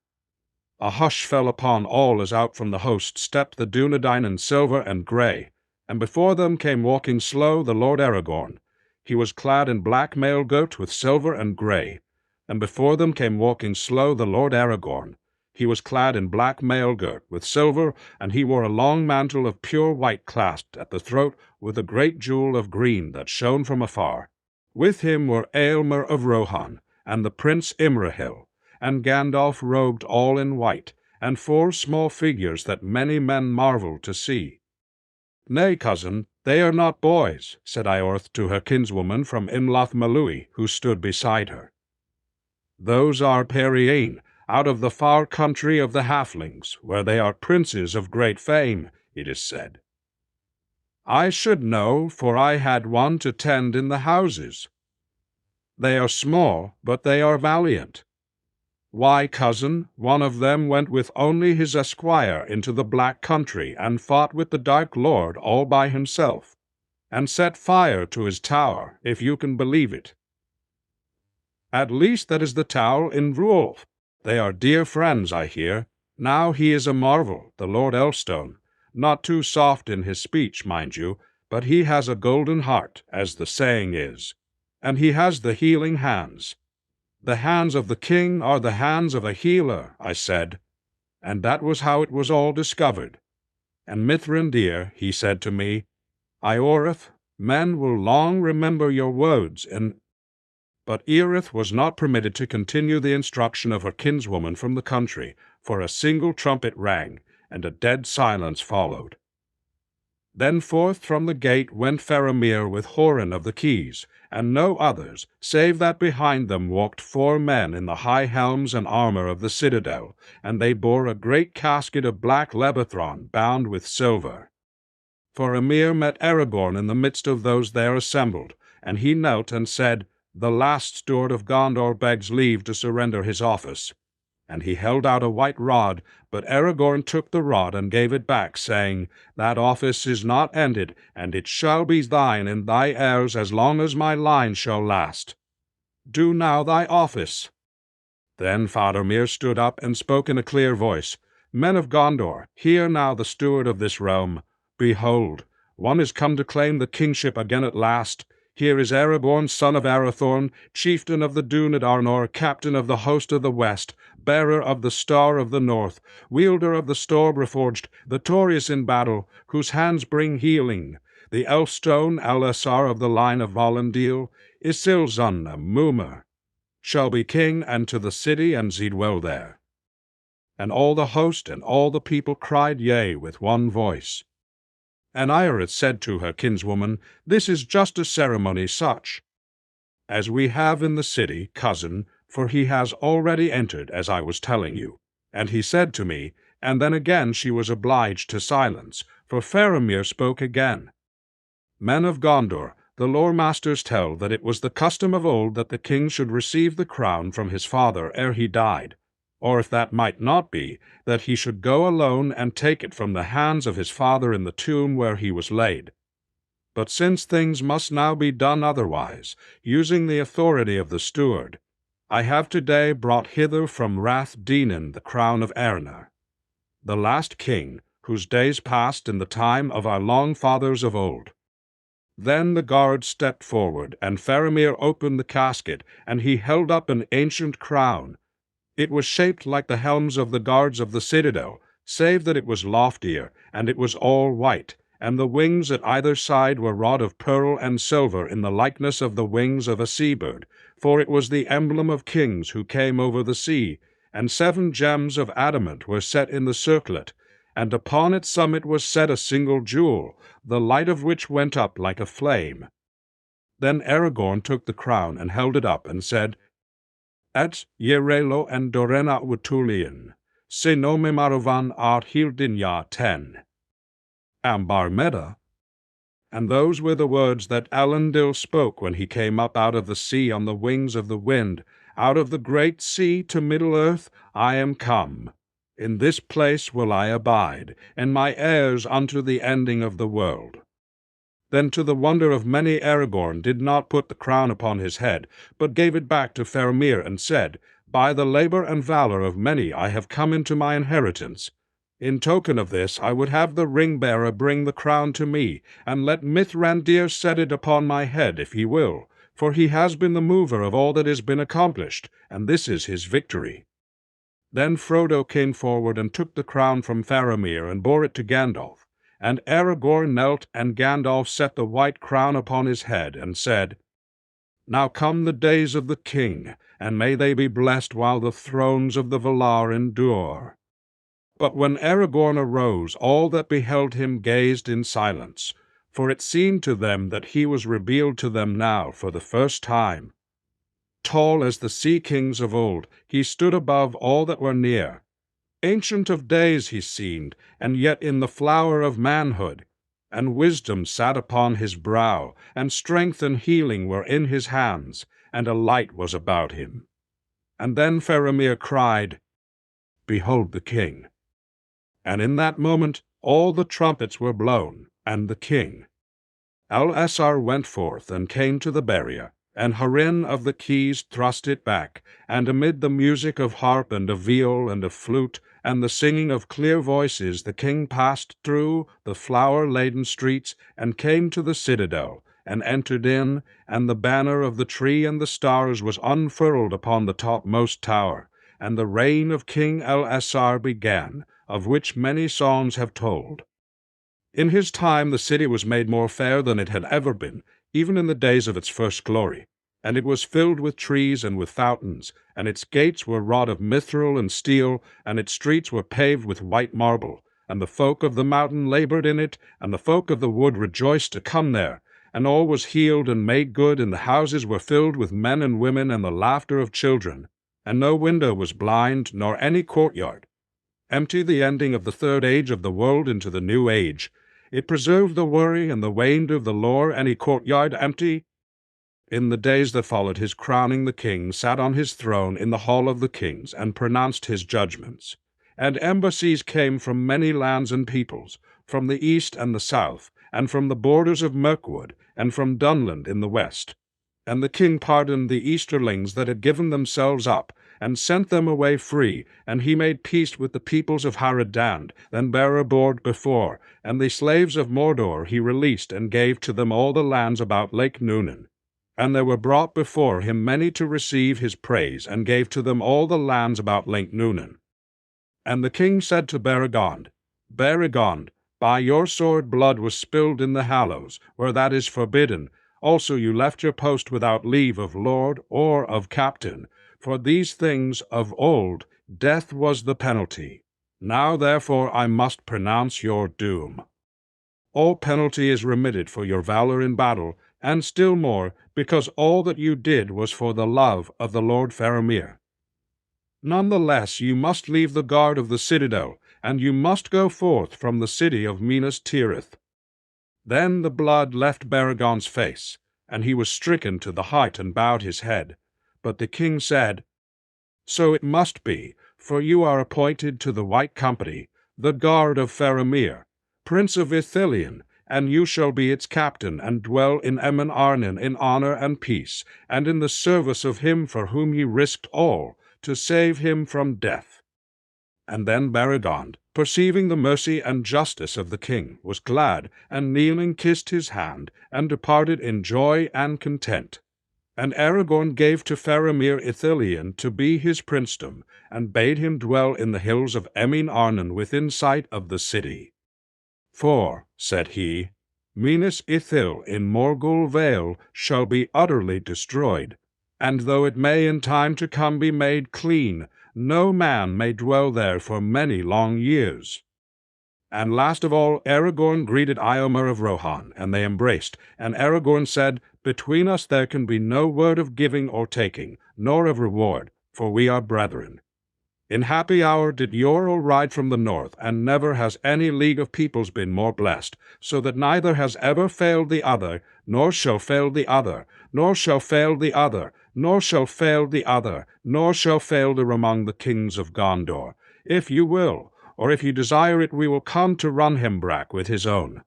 A hush fell upon all as out from the host stepped the Dunedain in silver and grey, and before them came walking slow the Lord Aragorn. He was clad in black mail-girt with silver and grey, and before them came walking slow the Lord Aragorn. He was clad in black mail-girt with silver, and he wore a long mantle of pure white clasped at the throat with a great jewel of green that shone from afar. With him were Eomer of Rohan, and the Prince Imrahil, and Gandalf robed all in white, and 4 small figures that many men marvelled to see. Nay, cousin, they are not boys, said Iorth to her kinswoman from Imlath Malui, who stood beside her. Those are Periane, out of the far country of the halflings, where they are princes of great fame, it is said. I should know, for I had one to tend in the houses. They are small, but they are valiant. Why, cousin, one of them went with only his esquire into the Black Country, and fought with the Dark Lord all by himself, and set fire to his tower, if you can believe it. At least that is the tower in Vrulf. They are dear friends, I hear. Now he is a marvel, the Lord Elstone, not too soft in his speech, mind you, but he has a golden heart, as the saying is, and he has the healing hands. The hands of the king are the hands of a healer, I said, and that was how it was all discovered. And Mithrin dear, he said to me, Ioreth, men will long remember your words, But Eorith was not permitted to continue the instruction of her kinswoman from the country, for a single trumpet rang, and a dead silence followed. Then forth from the gate went Faramir with Horin of the keys, and no others, save that behind them walked 4 men in the high helms and armor of the citadel, and they bore a great casket of black lebethron bound with silver. Faramir met Aragorn in the midst of those there assembled, and he knelt and said, The last steward of Gondor begs leave to surrender his office. And he held out a white rod, but Aragorn took the rod and gave it back, saying, That office is not ended, and it shall be thine and thy heirs as long as my line shall last. Do now thy office. Then Faramir stood up and spoke in a clear voice. Men of Gondor, hear now the steward of this realm. Behold, one is come to claim the kingship again at last. Here is Aragorn, son of Arathorn, chieftain of the Dune at Arnor, captain of the host of the west, bearer of the star of the north, wielder of the sword reforged, victorious in battle, whose hands bring healing. The Elfstone, Elessar of the line of Volendil, Isilzun, Múmir, shall be king, and to the city, and ze dwell there. And all the host and all the people cried yea with one voice. And Ioreth said to her kinswoman, This is just a ceremony such as we have in the city, cousin, for he has already entered, as I was telling you. And he said to me, and then again she was obliged to silence, for Faramir spoke again. Men of Gondor, the lore-masters tell that it was the custom of old that the king should receive the crown from his father ere he died, or if that might not be, that he should go alone and take it from the hands of his father in the tomb where he was laid. But since things must now be done otherwise, using the authority of the steward, I have today brought hither from Rath Dinan the crown of Eärnur, the last king, whose days passed in the time of our long fathers of old. Then the guard stepped forward, and Faramir opened the casket, and he held up an ancient crown. It was shaped like the helms of the guards of the citadel, save that it was loftier, and it was all white, and the wings at either side were wrought of pearl and silver in the likeness of the wings of a sea-bird, for it was the emblem of kings who came over the sea, and 7 gems of adamant were set in the circlet, and upon its summit was set a single jewel, the light of which went up like a flame. Then Aragorn took the crown and held it up, and said, Et Yerelo and Dorena Wutulian, se no me marovan ar Hildinya 10. Ambar Meda. And those were the words that Elendil spoke when he came up out of the sea on the wings of the wind. Out of the great sea to Middle-earth I am come. In this place will I abide, and my heirs unto the ending of the world. Then to the wonder of many Aragorn did not put the crown upon his head, but gave it back to Faramir, and said, By the labor and valor of many I have come into my inheritance. In token of this I would have the ring-bearer bring the crown to me, and let Mithrandir set it upon my head, if he will, for he has been the mover of all that has been accomplished, and this is his victory. Then Frodo came forward and took the crown from Faramir and bore it to Gandalf. And Aragorn knelt, and Gandalf set the white crown upon his head, and said, Now come the days of the king, and may they be blessed while the thrones of the Valar endure. But when Aragorn arose, all that beheld him gazed in silence, for it seemed to them that he was revealed to them now for the first time. Tall as the sea-kings of old, he stood above all that were near. Ancient of days he seemed, and yet in the flower of manhood, and wisdom sat upon his brow, and strength and healing were in his hands, and a light was about him. And then Faramir cried, Behold the king. And in that moment all the trumpets were blown, and the king. Elessar went forth and came to the barrier, and Hurin of the keys thrust it back, and amid the music of harp and of viol and of flute, and the singing of clear voices, the king passed through the flower-laden streets, and came to the citadel, and entered in, and the banner of the tree and the stars was unfurled upon the topmost tower, and the reign of King Elessar began, of which many songs have told. In his time the city was made more fair than it had ever been, even in the days of its first glory, and it was filled with trees and with fountains, and its gates were wrought of mithril and steel, and its streets were paved with white marble, and the folk of the mountain labored in it, and the folk of the wood rejoiced to come there, and all was healed and made good, and the houses were filled with men and women and the laughter of children, and no window was blind, nor any courtyard. Empty the ending of the third age of the world into the new age. It preserved the worry and the waned of the lore, any courtyard empty. In the days that followed his crowning, the king sat on his throne in the hall of the kings, and pronounced his judgments. And embassies came from many lands and peoples, from the east and the south, and from the borders of Mirkwood, and from Dunland in the west. And the king pardoned the Easterlings that had given themselves up, and sent them away free, and he made peace with the peoples of Haradand, than Barabord before, and the slaves of Mordor he released, and gave to them all the lands about Lake Nunan. And there were brought before him many to receive his praise, and gave to them all the lands about Lake Nunan. And the king said to Beregond, Beregond, by your sword blood was spilled in the hallows, where that is forbidden. Also you left your post without leave of lord or of captain. For these things of old death was the penalty. Now therefore I must pronounce your doom. All penalty is remitted for your valor in battle, and still more, because all that you did was for the love of the Lord Faramir. None the less you must leave the guard of the citadel, and you must go forth from the city of Minas Tirith. Then the blood left Beregond's face, and he was stricken to the height and bowed his head. But the king said, So it must be, for you are appointed to the White Company, the guard of Faramir, Prince of Ithilien, and you shall be its captain, and dwell in Emen Arnon in honor and peace, and in the service of him for whom ye risked all, to save him from death. And then Beregond, perceiving the mercy and justice of the king, was glad, and kneeling kissed his hand, and departed in joy and content. And Aragorn gave to Faramir Ithilien to be his princedom, and bade him dwell in the hills of Emin Arnon within sight of the city. For, said he, Minas Ithil in Morgul Vale shall be utterly destroyed, and though it may in time to come be made clean, no man may dwell there for many long years. And last of all Aragorn greeted Eomer of Rohan, and they embraced, and Aragorn said, Between us there can be no word of giving or taking, nor of reward, for we are brethren. In happy hour did Eorl ride from the north, and never has any league of peoples been more blessed, so that neither has ever failed the other, nor shall fail the other, nor shall fail the other, nor shall fail the other, nor shall fail there among the kings of Gondor. If you will, or if you desire it, we will come to Runhembrack with his own.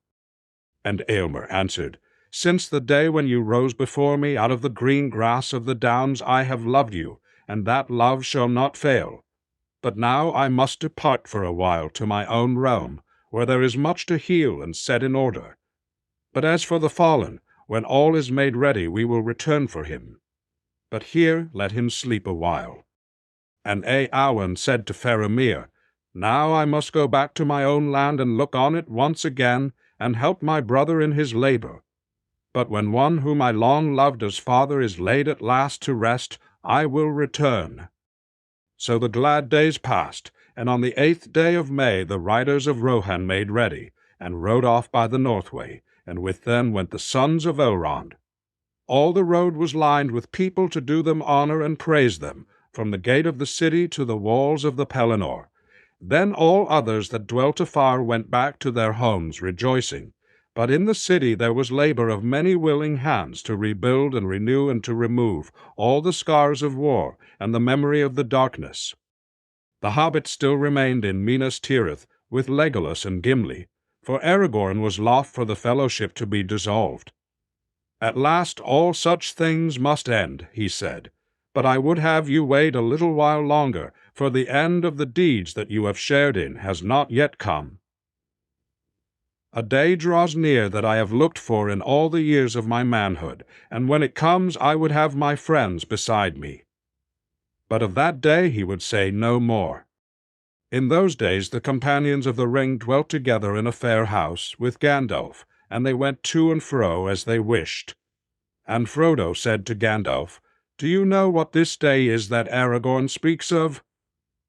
And Eomer answered, Since the day when you rose before me out of the green grass of the downs I have loved you, and that love shall not fail. But now I must depart for a while to my own realm, where there is much to heal and set in order. But as for the fallen, when all is made ready we will return for him. But here let him sleep a while. And Eowyn said to Faramir, Now I must go back to my own land and look on it once again, and help my brother in his labor. But when one whom I long loved as father is laid at last to rest, I will return. So the glad days passed, and on the 8th day of May the riders of Rohan made ready, and rode off by the north way, and with them went the sons of Elrond. All the road was lined with people to do them honor and praise them, from the gate of the city to the walls of the Pelennor. Then all others that dwelt afar went back to their homes rejoicing. But in the city there was labor of many willing hands to rebuild and renew and to remove all the scars of war and the memory of the darkness. The hobbits still remained in Minas Tirith with Legolas and Gimli, for Aragorn was loth for the fellowship to be dissolved. At last all such things must end, he said, but I would have you wait a little while longer, for the end of the deeds that you have shared in has not yet come. A day draws near that I have looked for in all the years of my manhood, and when it comes I would have my friends beside me. But of that day he would say no more. In those days the companions of the ring dwelt together in a fair house with Gandalf, and they went to and fro as they wished. And Frodo said to Gandalf, Do you know what this day is that Aragorn speaks of?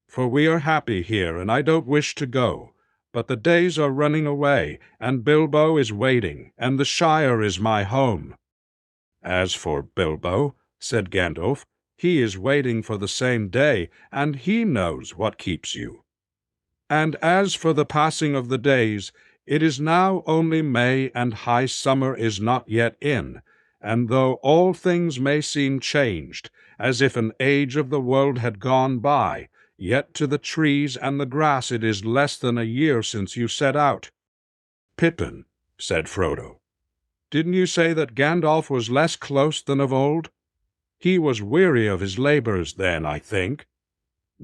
For we are happy here, and I don't wish to go. But the days are running away, and Bilbo is waiting, and the Shire is my home. As for Bilbo, said Gandalf, he is waiting for the same day, and he knows what keeps you. And as for the passing of the days, it is now only May, and high summer is not yet in, and though all things may seem changed, as if an age of the world had gone by, yet to the trees and the grass it is less than a year since you set out. Pippin, said Frodo, didn't you say that Gandalf was less close than of old? He was weary of his labors then, I think.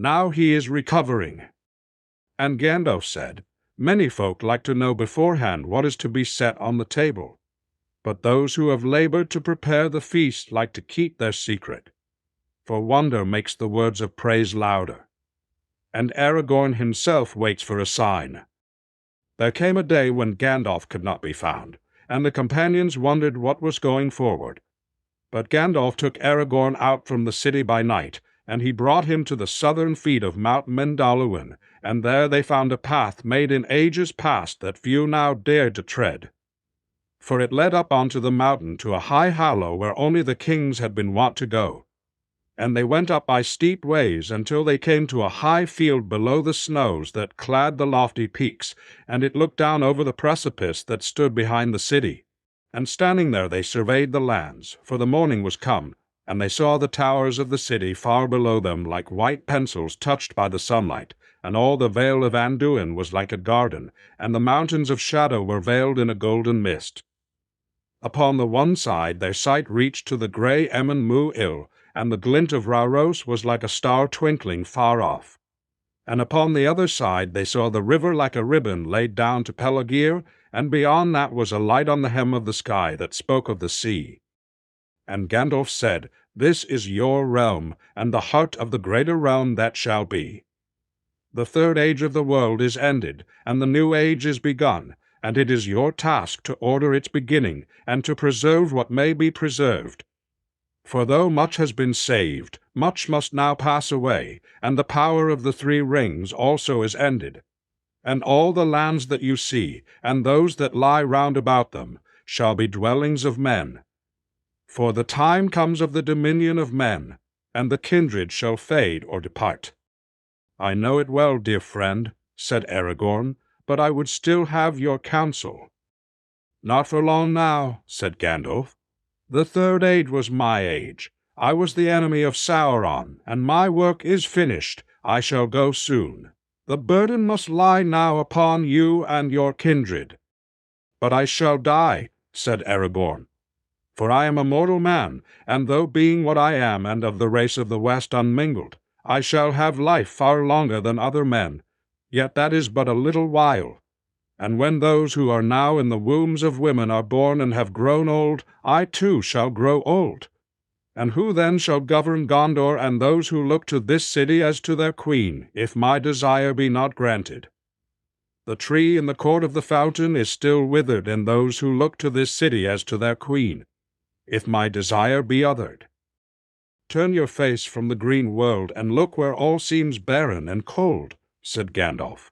Now he is recovering." And Gandalf said, "Many folk like to know beforehand what is to be set on the table, but those who have labored to prepare the feast like to keep their secret, for wonder makes the words of praise louder. And Aragorn himself waits for a sign." There came a day when Gandalf could not be found, and the companions wondered what was going forward. But Gandalf took Aragorn out from the city by night, and he brought him to the southern feet of Mount Mendaluin, and there they found a path made in ages past that few now dared to tread. For it led up onto the mountain to a high hollow where only the kings had been wont to go. And they went up by steep ways until they came to a high field below the snows that clad the lofty peaks, and it looked down over the precipice that stood behind the city. And standing there they surveyed the lands, for the morning was come, and they saw the towers of the city far below them like white pencils touched by the sunlight, and all the vale of Anduin was like a garden, and the mountains of shadow were veiled in a golden mist. Upon the one side their sight reached to the grey Emyn Muil, and the glint of Rauros was like a star twinkling far off. And upon the other side they saw the river like a ribbon laid down to Pelargir, and beyond that was a light on the hem of the sky that spoke of the sea. And Gandalf said, "This is your realm, and the heart of the greater realm that shall be. The third age of the world is ended, and the new age is begun, and it is your task to order its beginning, and to preserve what may be preserved. For though much has been saved, much must now pass away, and the power of the three rings also is ended. And all the lands that you see, and those that lie round about them, shall be dwellings of men. For the time comes of the dominion of men, and the kindred shall fade or depart." "I know it well, dear friend," said Aragorn, "but I would still have your counsel." "Not for long now," said Gandalf. "The third age was my age. I was the enemy of Sauron, and my work is finished. I shall go soon. The burden must lie now upon you and your kindred." "But I shall die," said Aragorn. "For I am a mortal man, and though being what I am and of the race of the West unmingled, I shall have life far longer than other men, yet that is but a little while. And when those who are now in the wombs of women are born and have grown old, I too shall grow old. And who then shall govern Gondor and those who look to this city as to their queen, if my desire be not granted? The tree in the court of the fountain is still withered in those who look to this city as to their queen, if my desire be othered. Turn your face from the green world and look where all seems barren and cold," said Gandalf.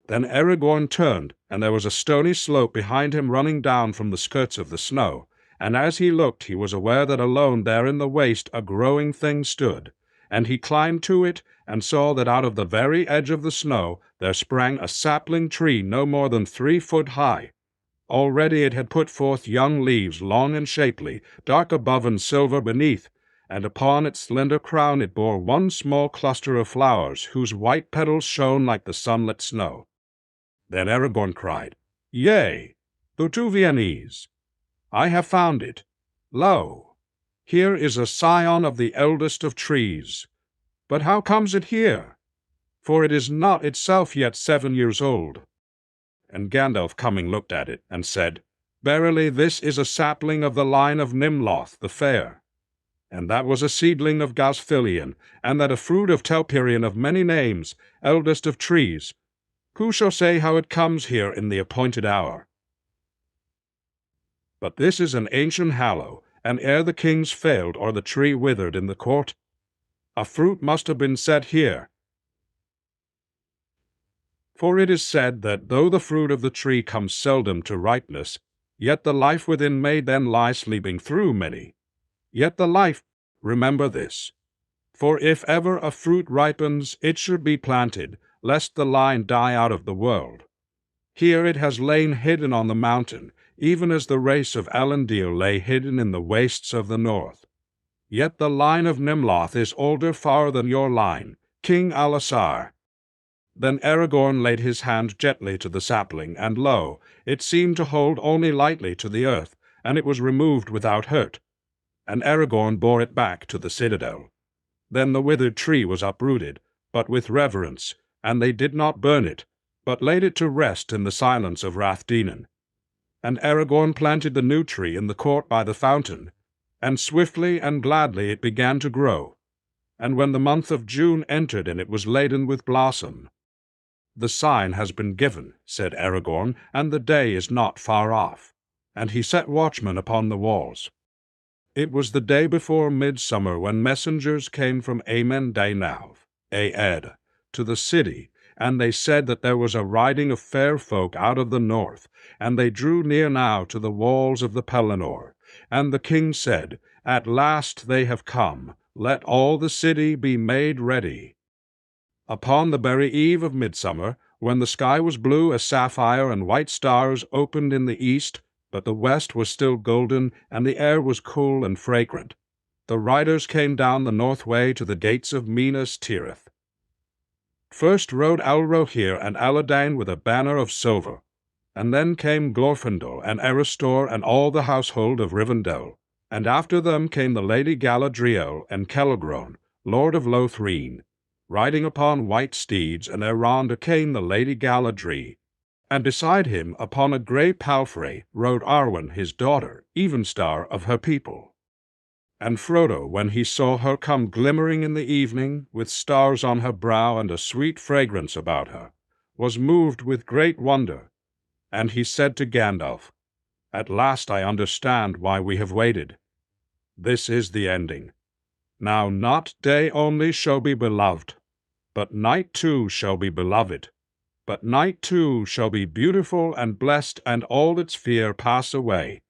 Then Aragorn turned, and there was a stony slope behind him running down from the skirts of the snow, and as he looked he was aware that alone there in the waste a growing thing stood, and he climbed to it, and saw that out of the very edge of the snow there sprang a sapling tree no more than 3 foot high. Already it had put forth young leaves, long and shapely, dark above and silver beneath, and upon its slender crown it bore one small cluster of flowers, whose white petals shone like the sunlit snow. Then Aragorn cried, "Yea, Lutuvianese, I have found it. Lo, here is a scion of the eldest of trees. But how comes it here? For it is not itself yet 7 years old." And Gandalf coming looked at it, and said, "Verily this is a sapling of the line of Nimloth the Fair, and that was a seedling of Gasfilian, and that a fruit of Telperion of many names, eldest of trees. Who shall say how it comes here in the appointed hour? But this is an ancient hallow, and ere the kings failed or the tree withered in the court, a fruit must have been set here. For it is said that though the fruit of the tree comes seldom to ripeness, yet the life within may then lie sleeping through many. Yet the life, remember this, for if ever a fruit ripens, it should be planted, lest the line die out of the world. Here it has lain hidden on the mountain, even as the race of Elendil lay hidden in the wastes of the north. Yet the line of Nimloth is older far than your line, King Alasar." Then Aragorn laid his hand gently to the sapling, and lo, it seemed to hold only lightly to the earth, and it was removed without hurt. And Aragorn bore it back to the citadel. Then the withered tree was uprooted, but with reverence, and they did not burn it, but laid it to rest in the silence of Rathdenan. And Aragorn planted the new tree in the court by the fountain, and swiftly and gladly it began to grow. And when the month of June entered and it was laden with blossom, "The sign has been given," said Aragorn, "and the day is not far off." And he set watchmen upon the walls. It was the day before midsummer when messengers came from Aed, to the city, and they said that there was a riding of fair folk out of the north, and they drew near now to the walls of the Pelennor. And the king said, "At last they have come. Let all the city be made ready." Upon the very eve of midsummer, when the sky was blue as sapphire and white stars opened in the east, but the west was still golden, and the air was cool and fragrant, the riders came down the north way to the gates of Minas Tirith. First rode Alrohir and Aladane with a banner of silver, and then came Glorfindel and Aristor and all the household of Rivendell, and after them came the Lady Galadriel and Celegrone, Lord of Lothreen, riding upon white steeds, and around came the Lady Galadri, and beside him upon a grey palfrey rode Arwen his daughter, Evenstar of her people. And Frodo, when he saw her come glimmering in the evening, with stars on her brow and a sweet fragrance about her, was moved with great wonder, and he said to Gandalf, "At last I understand why we have waited. This is the ending. Now not day only shall be beloved, but night too shall be beloved. But night too shall be beautiful and blessed, and all its fear pass away."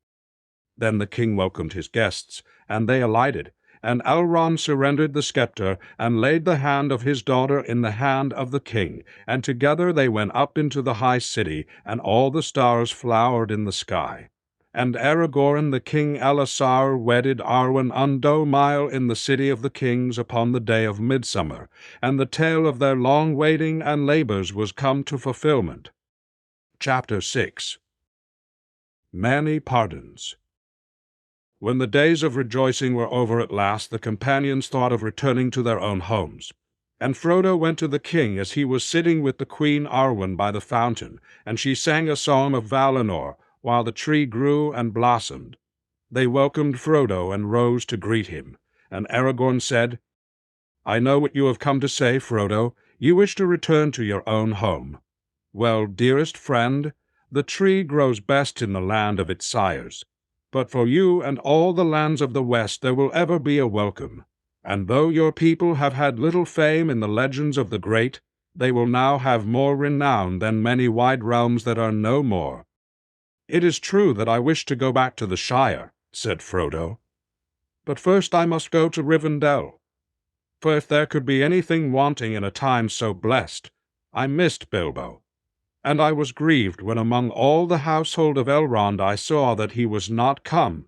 Then the king welcomed his guests, and they alighted, and Elrond surrendered the scepter, and laid the hand of his daughter in the hand of the king, and together they went up into the high city, and all the stars flowered in the sky. And Aragorn the king Elisar wedded Arwen Undomile in the city of the kings upon the day of midsummer, and the tale of their long waiting and labors was come to fulfillment. Chapter 6. Many Pardons. When the days of rejoicing were over at last, the companions thought of returning to their own homes. And Frodo went to the king as he was sitting with the Queen Arwen by the fountain, and she sang a song of Valinor, while the tree grew and blossomed. They welcomed Frodo and rose to greet him. And Aragorn said, "I know what you have come to say, Frodo. You wish to return to your own home. Well, dearest friend, the tree grows best in the land of its sires. But for you and all the lands of the west there will ever be a welcome. And though your people have had little fame in the legends of the great, they will now have more renown than many wide realms that are no more." "It is true that I wish to go back to the Shire," said Frodo. "But first I must go to Rivendell. For if there could be anything wanting in a time so blessed, I missed Bilbo. And I was grieved when among all the household of Elrond I saw that he was not come."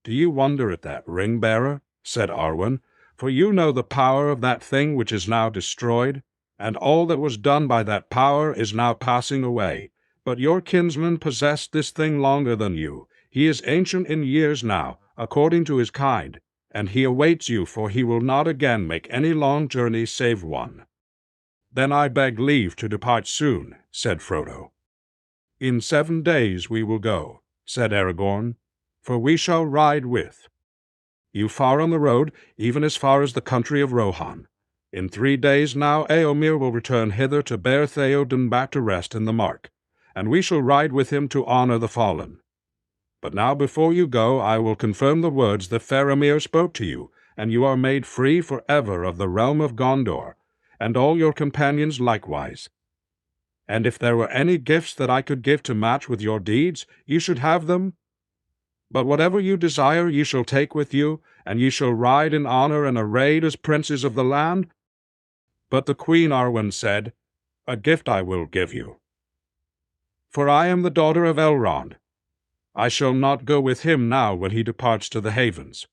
"Do you wonder at that, ring-bearer?" said Arwen. "For you know the power of that thing which is now destroyed, and all that was done by that power is now passing away. But your kinsman possessed this thing longer than you. He is ancient in years now, according to his kind, and he awaits you, for he will not again make any long journey save one." "Then I beg leave to depart soon," said Frodo. "In 7 days we will go," said Aragorn, "for we shall ride with you far on the road, even as far as the country of Rohan. In 3 days now Eomer will return hither to bear Theoden back to rest in the Mark, and we shall ride with him to honor the fallen. But now before you go I will confirm the words that Faramir spoke to you, and you are made free for ever of the realm of Gondor, and all your companions likewise. And if there were any gifts that I could give to match with your deeds, you should have them. But whatever you desire you shall take with you, and ye shall ride in honor and arrayed as princes of the land." But the Queen Arwen said, "A gift I will give you. For I am the daughter of Elrond. I shall not go with him now when he departs to the havens.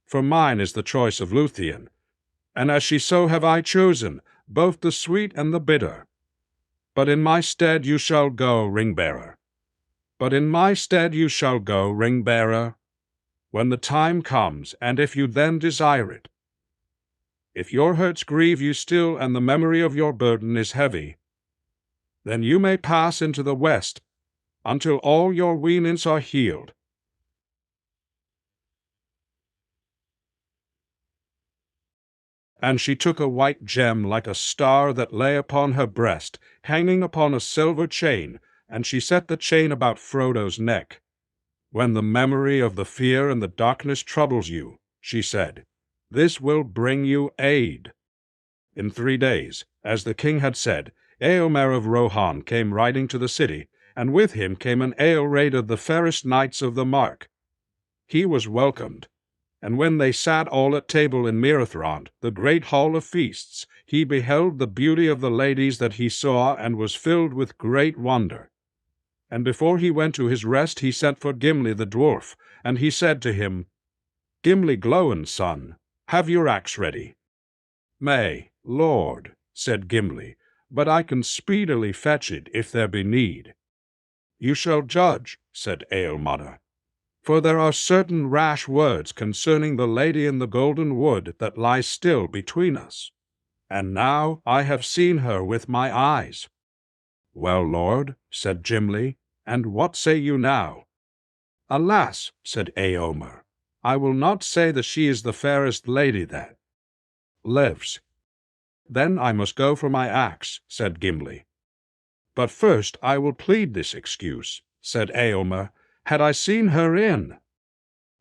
For mine is the choice of Luthien, and as she so have I chosen, both the sweet and the bitter. But in my stead you shall go, ring-bearer. But in my stead you shall go, ring-bearer, when the time comes, and if you then desire it. If your hurts grieve you still, and the memory of your burden is heavy, then you may pass into the west until all your weanings are healed. And she took a white gem like a star that lay upon her breast, hanging upon a silver chain, and she set the chain about Frodo's neck. When the memory of the fear and the darkness troubles you, she said, this will bring you aid. In 3 days, as the king had said, Eomer of Rohan came riding to the city, and with him came an Aelraid of the fairest knights of the Mark. He was welcomed, and when they sat all at table in Mirathrond, the great hall of feasts, he beheld the beauty of the ladies that he saw, and was filled with great wonder. And before he went to his rest, he sent for Gimli the dwarf, and he said to him, Gimli Glóin's son, have your axe ready. May, Lord, said Gimli, but I can speedily fetch it if there be need. You shall judge, said Ealmodda, for there are certain rash words concerning the lady in the golden wood that lie still between us, and now I have seen her with my eyes. Well, Lord, said Gimli, and what say you now? Alas, said Eomer, I will not say that she is the fairest lady that lives. Then I must go for my axe, said Gimli. But first I will plead this excuse, said Eomer, had I seen her in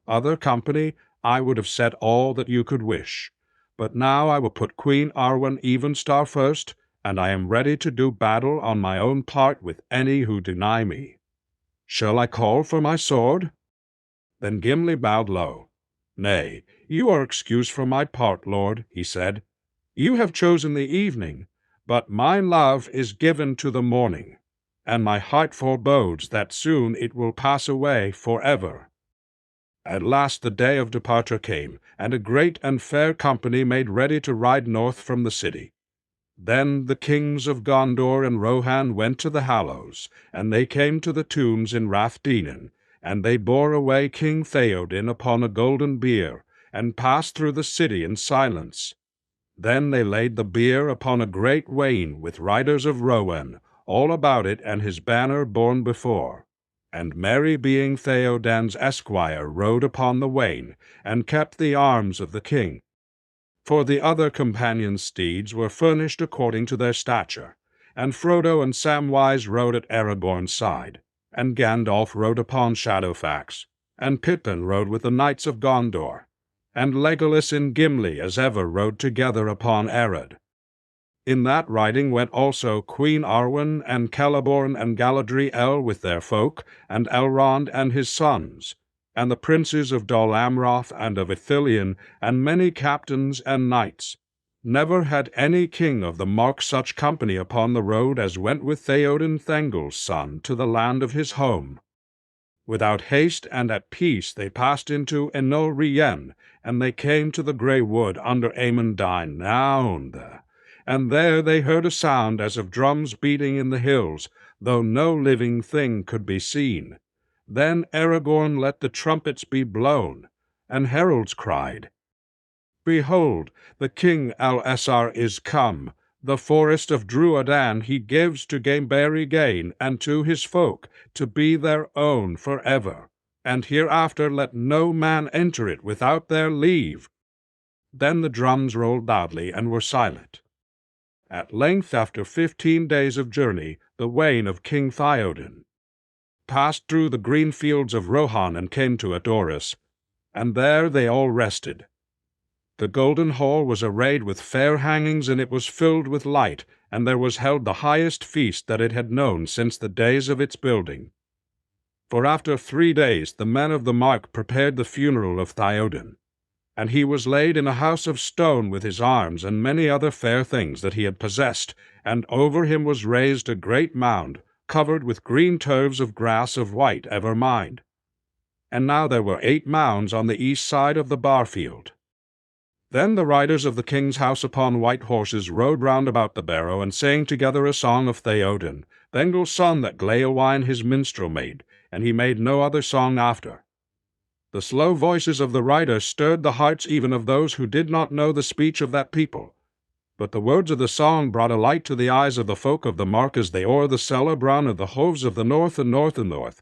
other company, I would have said all that you could wish. But now I will put Queen Arwen Evenstar first, and I am ready to do battle on my own part with any who deny me. Shall I call for my sword? Then Gimli bowed low. Nay, you are excused for my part, Lord, he said. You have chosen the evening, but my love is given to the morning, and my heart forebodes that soon it will pass away forever. At last the day of departure came, and a great and fair company made ready to ride north from the city. Then the kings of Gondor and Rohan went to the Hallows, and they came to the tombs in Rathdennen, and they bore away King Theoden upon a golden bier, and passed through the city in silence. Then they laid the bier upon a great wain with riders of Rohan, all about it, and his banner borne before. And Merry being Theodan's esquire rode upon the wain, and kept the arms of the king. For the other companion steeds were furnished according to their stature, and Frodo and Samwise rode at Aragorn's side, and Gandalf rode upon Shadowfax, and Pippin rode with the knights of Gondor, and Legolas and Gimli as ever rode together upon Arad. In that riding went also Queen Arwen and Celeborn and Galadriel with their folk, and Elrond and his sons, and the princes of Dol Amroth and of Ithilien, and many captains and knights. Never had any king of the Mark such company upon the road as went with Theoden Thengel's son to the land of his home. Without haste and at peace they passed into Enol Rien, and they came to the grey wood under Amandine Naund. And there they heard a sound as of drums beating in the hills, though no living thing could be seen. Then Aragorn let the trumpets be blown, and heralds cried, Behold, the king Al-Essar is come. The forest of Druadan he gives to Gaimberry Gain and to his folk, to be their own forever, and hereafter let no man enter it without their leave. Then the drums rolled loudly and were silent. At length, after 15 days of journey, the wain of King Theoden passed through the green fields of Rohan and came to Edoras, and there they all rested. The golden hall was arrayed with fair hangings, and it was filled with light, and there was held the highest feast that it had known since the days of its building. For after 3 days the men of the Mark prepared the funeral of Theoden, and he was laid in a house of stone with his arms and many other fair things that he had possessed, and over him was raised a great mound, covered with green turves of grass of white evermind. And now there were 8 mounds on the east side of the Barfield. Then the riders of the king's house upon white horses rode round about the barrow, and sang together a song of Theoden, Thengel's son that Gleowine his minstrel made, and he made no other song after. The slow voices of the writer stirred the hearts even of those who did not know the speech of that people. But the words of the song brought a light to the eyes of the folk of the mark as they o'er the cellar brown of the hoves of the north and north and north.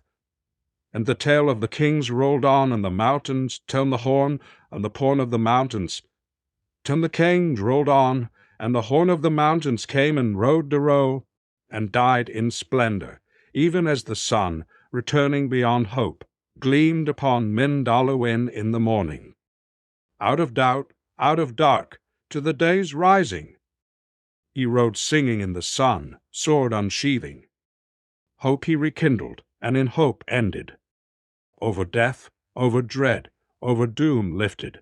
And the tale of the kings rolled on, and the mountains turned the horn, and the porn of the mountains. Till the kings rolled on, and the horn of the mountains came and rode to row, and died in splendor, even as the sun, returning beyond hope, gleamed upon Mindalluin in the morning. Out of doubt, out of dark, to the day's rising, he rode singing in the sun, sword unsheathing. Hope he rekindled, and in hope ended. Over death, over dread, over doom lifted.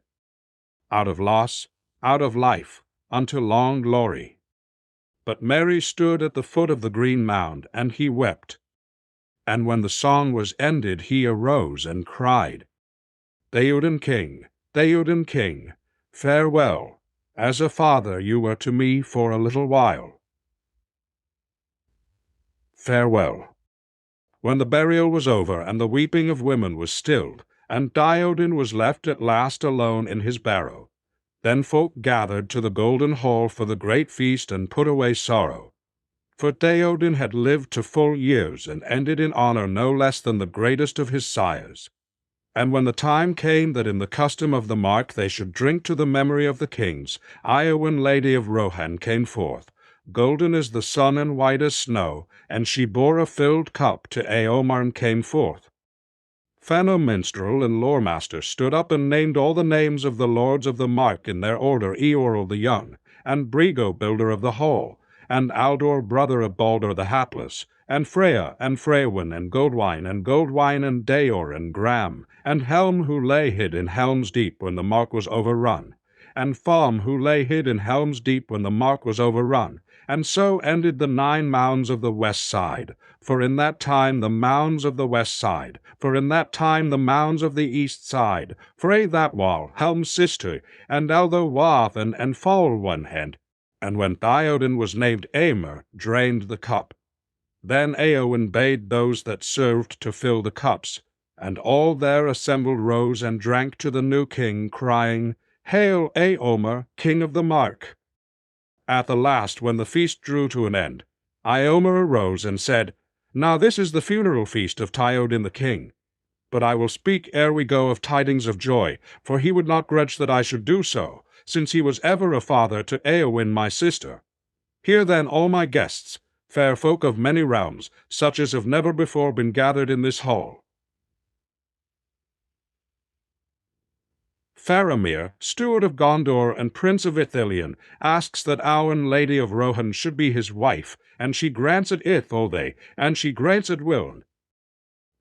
Out of loss, out of life, unto long glory. But Mary stood at the foot of the green mound, and he wept. And when the song was ended, he arose and cried, Theoden King, farewell, as a father you were to me for a little while. Farewell. When the burial was over, and the weeping of women was stilled, and Theoden was left at last alone in his barrow, then folk gathered to the golden hall for the great feast and put away sorrow. For Theoden had lived to full years, and ended in honor no less than the greatest of his sires. And when the time came that in the custom of the mark they should drink to the memory of the kings, Eowyn, lady of Rohan, came forth, golden as the sun and white as snow, and she bore a filled cup to Eomer and came forth. Fano minstrel and loremaster stood up and named all the names of the lords of the mark in their order, Eorl the young, and Brigo builder of the hall, and Aldor brother of Baldur the hapless, and Freya, and Freywin, and Goldwine, and Deor, and Gram, and Helm who lay hid in Helm's Deep when the mark was overrun, and Falm who lay hid in Helm's Deep when the mark was overrun. And so ended the 9 mounds of the west side, for in that time the mounds of the west side, for in that time the mounds of the east side, Frey that wall, Helm's sister, and Altho Wath, and Fall one hand. And when Theoden was named Eomer, drained the cup. Then Eowyn bade those that served to fill the cups, and all there assembled rose and drank to the new king, crying, Hail, Eomer, king of the mark! At the last, when the feast drew to an end, Eomer arose and said, Now this is the funeral feast of Theoden the king. But I will speak ere we go of tidings of joy, for he would not grudge that I should do so, since he was ever a father to Eowyn my sister. Hear then all my guests, fair folk of many realms, such as have never before been gathered in this hall. Faramir, steward of Gondor and prince of Ithilien, asks that Eowyn, lady of Rohan, should be his wife, and she grants it Itholde, and she grants it Wiln.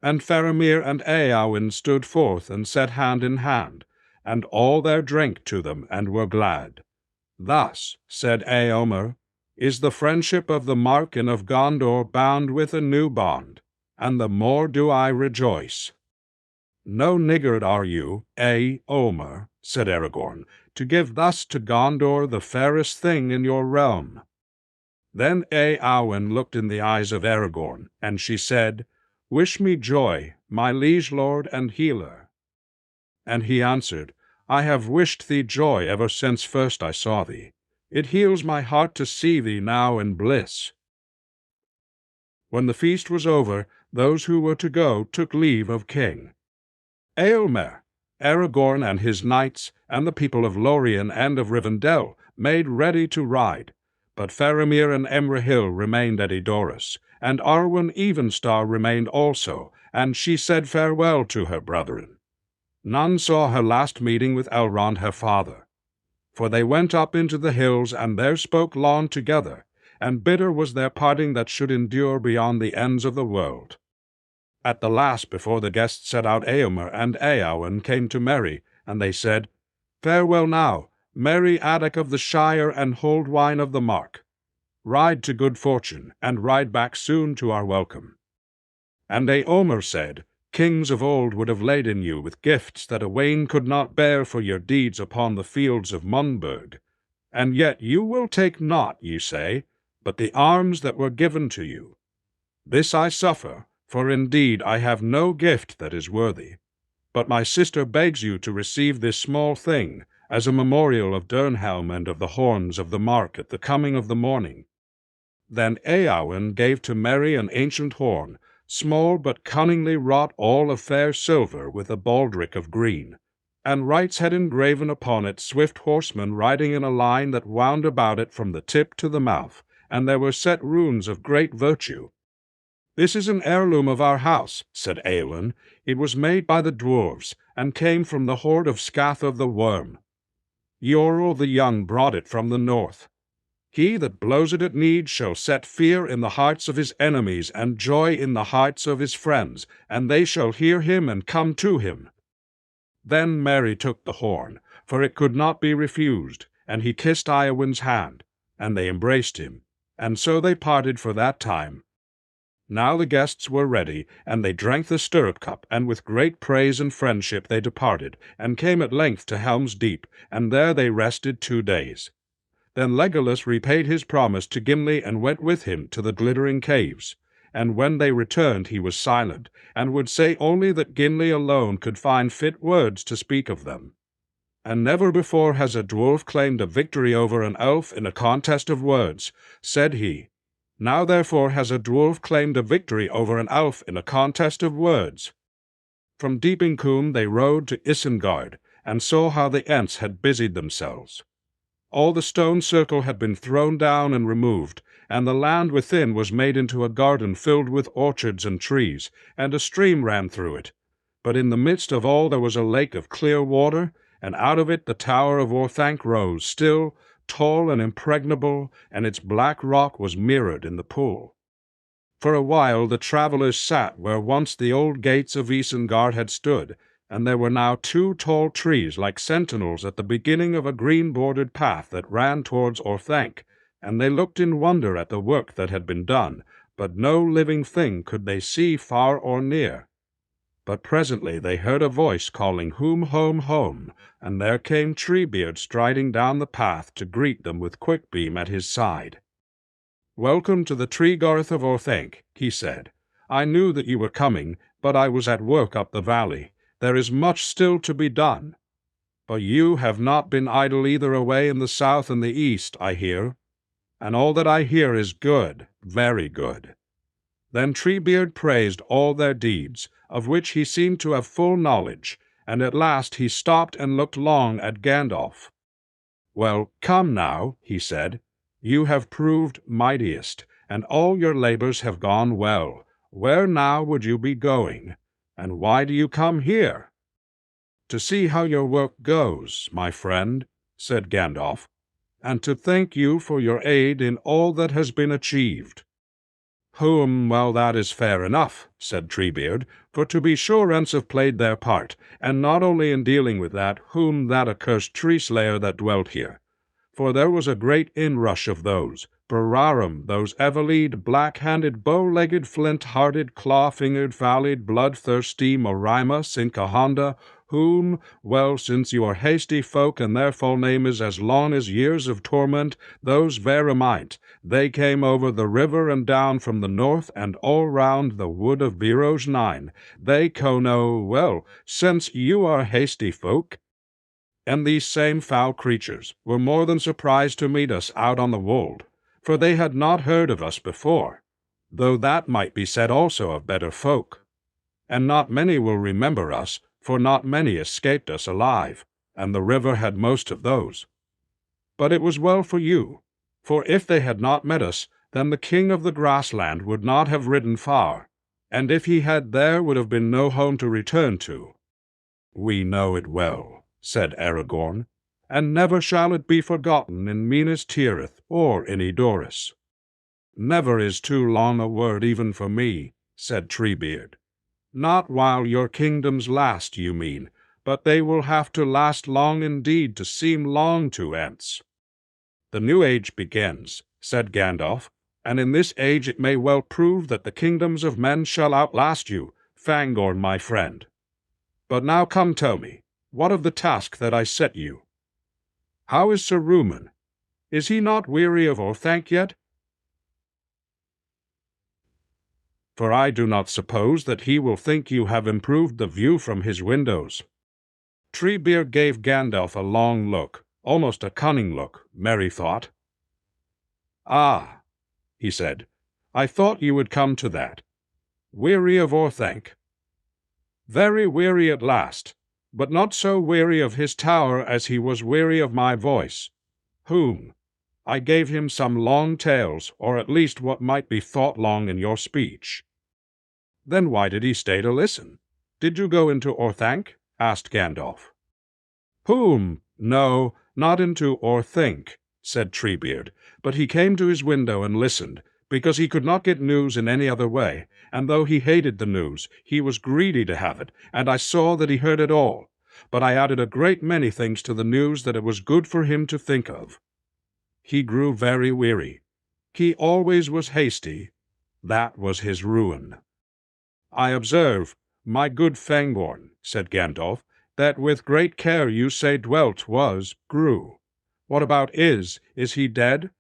And Faramir and Eowyn stood forth and set hand in hand, and all there drank to them and were glad. Thus, said Eomer, is the friendship of the mark and of Gondor bound with a new bond, and the more do I rejoice. No niggard are you, Eomer, said Aragorn, to give thus to Gondor the fairest thing in your realm. Then Eowyn looked in the eyes of Aragorn, and she said, Wish me joy, my liege lord and healer. And he answered, I have wished thee joy ever since first I saw thee. It heals my heart to see thee now in bliss. When the feast was over, those who were to go took leave of King Eomer. Aragorn and his knights, and the people of Lorien and of Rivendell, made ready to ride. But Faramir and Emrahil remained at Edoras, and Arwen Evenstar remained also, and she said farewell to her brethren. None saw her last meeting with Elrond her father. For they went up into the hills, and there spoke long together, and bitter was their parting that should endure beyond the ends of the world. At the last, before the guests set out, Eomer and Eowyn came to Merry, and they said, Farewell now, merry Addoc of the Shire and Holdwine of the Mark. Ride to good fortune, and ride back soon to our welcome. And Eomer said, Kings of old would have laden you with gifts that Owain could not bear for your deeds upon the fields of Munburg. And yet you will take naught, ye say, but the arms that were given to you. This I suffer, for indeed I have no gift that is worthy. But my sister begs you to receive this small thing, as a memorial of Durnhelm and of the horns of the mark at the coming of the morning." Then Eowyn gave to Merry an ancient horn, small but cunningly wrought all of fair silver with a baldric of green, and Wrights had engraven upon it swift horsemen riding in a line that wound about it from the tip to the mouth, and there were set runes of great virtue. "This is an heirloom of our house," said Eowyn. "It was made by the dwarves, and came from the hoard of Scatha the Worm. Yorl the Young brought it from the north. He that blows it at need shall set fear in the hearts of his enemies, and joy in the hearts of his friends, and they shall hear him and come to him." Then Merry took the horn, for it could not be refused, and he kissed Eowyn's hand, and they embraced him, and so they parted for that time. Now the guests were ready, and they drank the stirrup cup, and with great praise and friendship they departed, and came at length to Helm's Deep, and there they rested 2 days. Then Legolas repaid his promise to Gimli and went with him to the glittering caves. And when they returned he was silent, and would say only that Gimli alone could find fit words to speak of them. "And never before has a dwarf claimed a victory over an elf in a contest of words," said he. "Now therefore has a dwarf claimed a victory over an elf in a contest of words." From Deeping Combe they rode to Isengard, and saw how the Ents had busied themselves. All the stone circle had been thrown down and removed, and the land within was made into a garden filled with orchards and trees, and a stream ran through it. But in the midst of all there was a lake of clear water, and out of it the tower of Orthanc rose, still, tall and impregnable, and its black rock was mirrored in the pool. For a while the travellers sat where once the old gates of Isengard had stood, and there were now 2 tall trees like sentinels at the beginning of a green-bordered path that ran towards Orthanc, and they looked in wonder at the work that had been done, but no living thing could they see far or near. But presently they heard a voice calling "Home, home, home," and there came Treebeard striding down the path to greet them with Quickbeam at his side. "Welcome to the Treegarth of Orthanc," he said. "I knew that you were coming, but I was at work up the valley. There is much still to be done. But you have not been idle either away in the south and the east, I hear. And all that I hear is good, very good." Then Treebeard praised all their deeds, of which he seemed to have full knowledge, and at last he stopped and looked long at Gandalf. "Well, come now," he said. "You have proved mightiest, and all your labors have gone well. Where now would you be going? And why do you come here?" "To see how your work goes, my friend," said Gandalf, "and to thank you for your aid in all that has been achieved." Well, that is fair enough," said Treebeard, "for to be sure Ents have played their part, and not only in dealing with that accursed tree-slayer that dwelt here. For there was a great inrush of those, Bararum, those Evelid, black-handed, bow-legged, flint-hearted, claw-fingered, valleyed, bloodthirsty, Morima, Sinkahonda, well, since you are hasty folk, and their full name is as long as years of torment, those Veramite, they came over the river and down from the north, and all round the wood of Biro's 9. They well, since you are hasty folk. And these same foul creatures were more than surprised to meet us out on the wold, for they had not heard of us before, though that might be said also of better folk. And not many will remember us, for not many escaped us alive, and the river had most of those. But it was well for you, for if they had not met us, then the king of the grassland would not have ridden far, and if he had there would have been no home to return to." "We know it well," said Aragorn, "and never shall it be forgotten in Minas Tirith or in Edoras." "Never is too long a word even for me," said Treebeard. "Not while your kingdoms last, you mean, but they will have to last long indeed to seem long to Ents." "The new age begins," said Gandalf, "and in this age it may well prove that the kingdoms of men shall outlast you, Fangorn, my friend. But now come tell me, what of the task that I set you? How is Sir Ruman? Is he not weary of Orthanc yet?" for I do not suppose that he will think you have improved the view from his windows." Treebeard gave Gandalf a long look, almost a cunning look, Merry thought. "Ah," he said, "I thought you would come to that. Weary of Orthanc?" "Very weary at last, but not so weary of his tower as he was weary of my voice. Whom? I gave him some long tales, or at least what might be thought long in your speech." "Then why did he stay to listen? Did you go into Orthanc?" asked Gandalf. "Whom? No, not into Orthanc," said Treebeard, "but he came to his window and listened, because he could not get news in any other way, and though he hated the news, he was greedy to have it, and I saw that he heard it all. But I added a great many things to the news that it was good for him to think of. He grew very weary. He always was hasty. That was his ruin." "I observe, my good Fangorn," said Gandalf, "that with great care you say dwelt was, grew. What about is he dead?"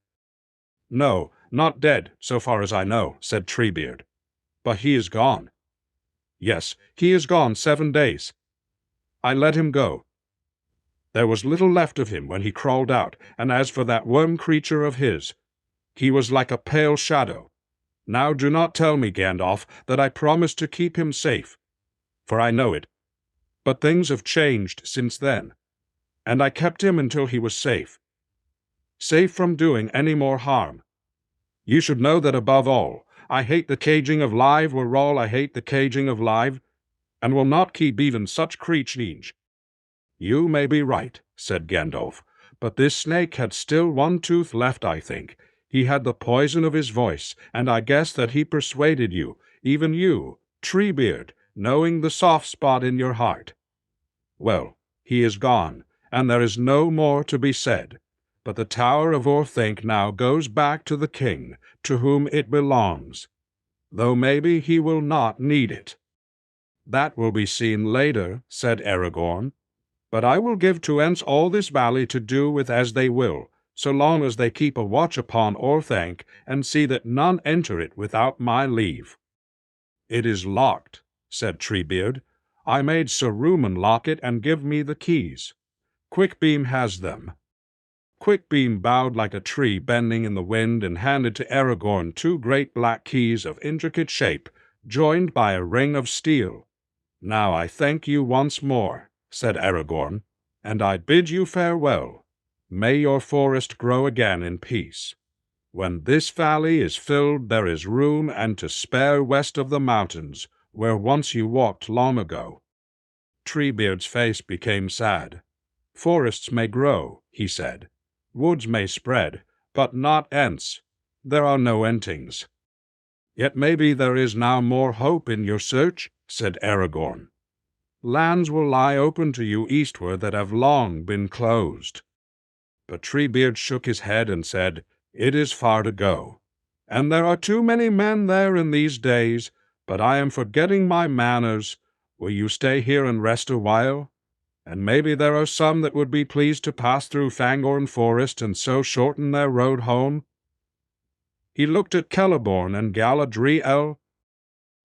"No, not dead, so far as I know," said Treebeard. "But he is gone." "Yes, he is gone 7 days. I let him go. There was little left of him when he crawled out, and as for that worm creature of his, he was like a pale shadow. Now do not tell me, Gandalf, that I promised to keep him safe, for I know it. But things have changed since then, and I kept him until he was safe. Safe from doing any more harm. You should know that above all, I hate the caging of live were all I hate the caging of live, and will not keep even such creatures." "You may be right," said Gandalf, "but this snake had still one tooth left, I think. He had the poison of his voice, and I guess that he persuaded you, even you, Treebeard, knowing the soft spot in your heart. Well, he is gone, and there is no more to be said. But the Tower of Orthanc now goes back to the king, to whom it belongs, though maybe he will not need it." "That will be seen later," said Aragorn. "But I will give to Ents all this valley to do with as they will, so long as they keep a watch upon Orthanc, and see that none enter it without my leave." "It is locked," said Treebeard. "I made Saruman lock it and give me the keys. Quickbeam has them." Quickbeam bowed like a tree bending in the wind and handed to Aragorn 2 great black keys of intricate shape, joined by a ring of steel. "Now I thank you once more," said Aragorn, "and I bid you farewell. May your forest grow again in peace. When this valley is filled there is room and to spare west of the mountains, where once you walked long ago." Treebeard's face became sad. "Forests may grow," he said. "Woods may spread, but not Ents. There are no Entings." "Yet maybe there is now more hope in your search," said Aragorn. "Lands will lie open to you eastward that have long been closed." But Treebeard shook his head and said, "It is far to go, and there are too many men there in these days, but I am forgetting my manners. Will you stay here and rest a while? And maybe there are some that would be pleased to pass through Fangorn Forest and so shorten their road home." He looked at Celeborn and Galadriel,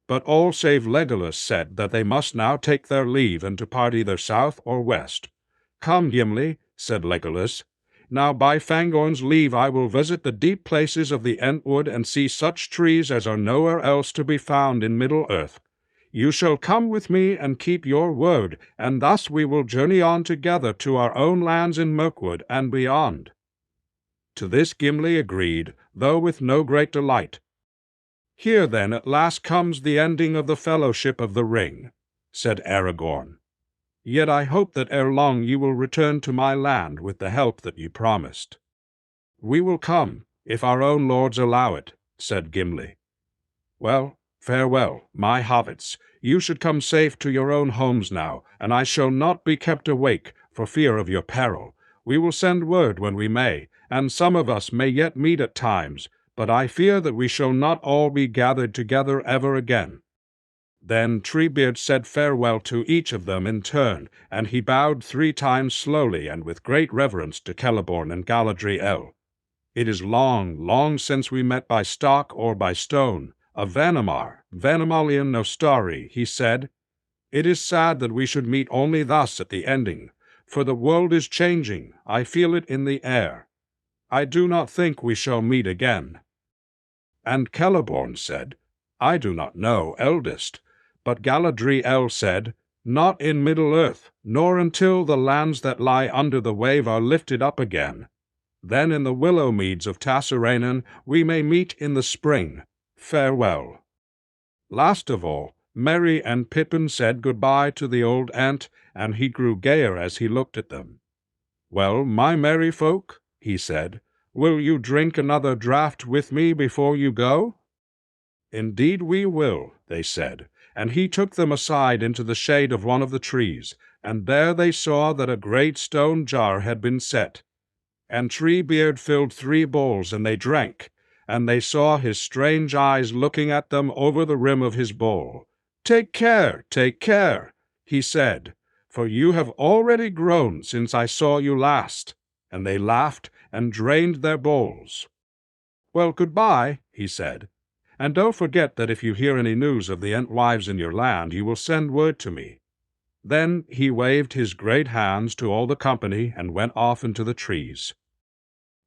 but all save Legolas said that they must now take their leave and depart either south or west. "Come, Gimli," said Legolas. "Now by Fangorn's leave I will visit the deep places of the Entwood and see such trees as are nowhere else to be found in Middle-earth. You shall come with me and keep your word, and thus we will journey on together to our own lands in Mirkwood and beyond." To this Gimli agreed, though with no great delight. "Here, then, at last comes the ending of the Fellowship of the Ring," said Aragorn. "Yet I hope that ere long you will return to my land with the help that you promised." "We will come, if our own lords allow it," said Gimli. "Well, farewell, my hobbits. You should come safe to your own homes now, and I shall not be kept awake for fear of your peril. We will send word when we may, and some of us may yet meet at times, but I fear that we shall not all be gathered together ever again." Then Treebeard said farewell to each of them in turn, and he bowed 3 times slowly and with great reverence to Celeborn and Galadriel. "It is long, long since we met by stock or by stone, "A Vanamalian Nostari," he said. "It is sad that we should meet only thus at the ending, for the world is changing. I feel it in the air. I do not think we shall meet again." And Celeborn said, "I do not know, eldest." But Galadriel said, "Not in Middle-earth, nor until the lands that lie under the wave are lifted up again. Then in the willow meads of Tassaranan we may meet in the spring. Farewell." Last of all, Merry and Pippin said goodbye to the old ant, and he grew gayer as he looked at them. "Well, my merry folk," he said, "will you drink another draught with me before you go?" "Indeed we will," they said, and he took them aside into the shade of one of the trees, and there they saw that a great stone jar had been set. And Treebeard filled 3 bowls, and they drank, and they saw his strange eyes looking at them over the rim of his bowl. Take care," he said, "for you have already grown since I saw you last." And they laughed and drained their bowls. "Well, goodbye," he said, "and don't forget that if you hear any news of the Entwives in your land, you will send word to me." Then he waved his great hands to all the company and went off into the trees.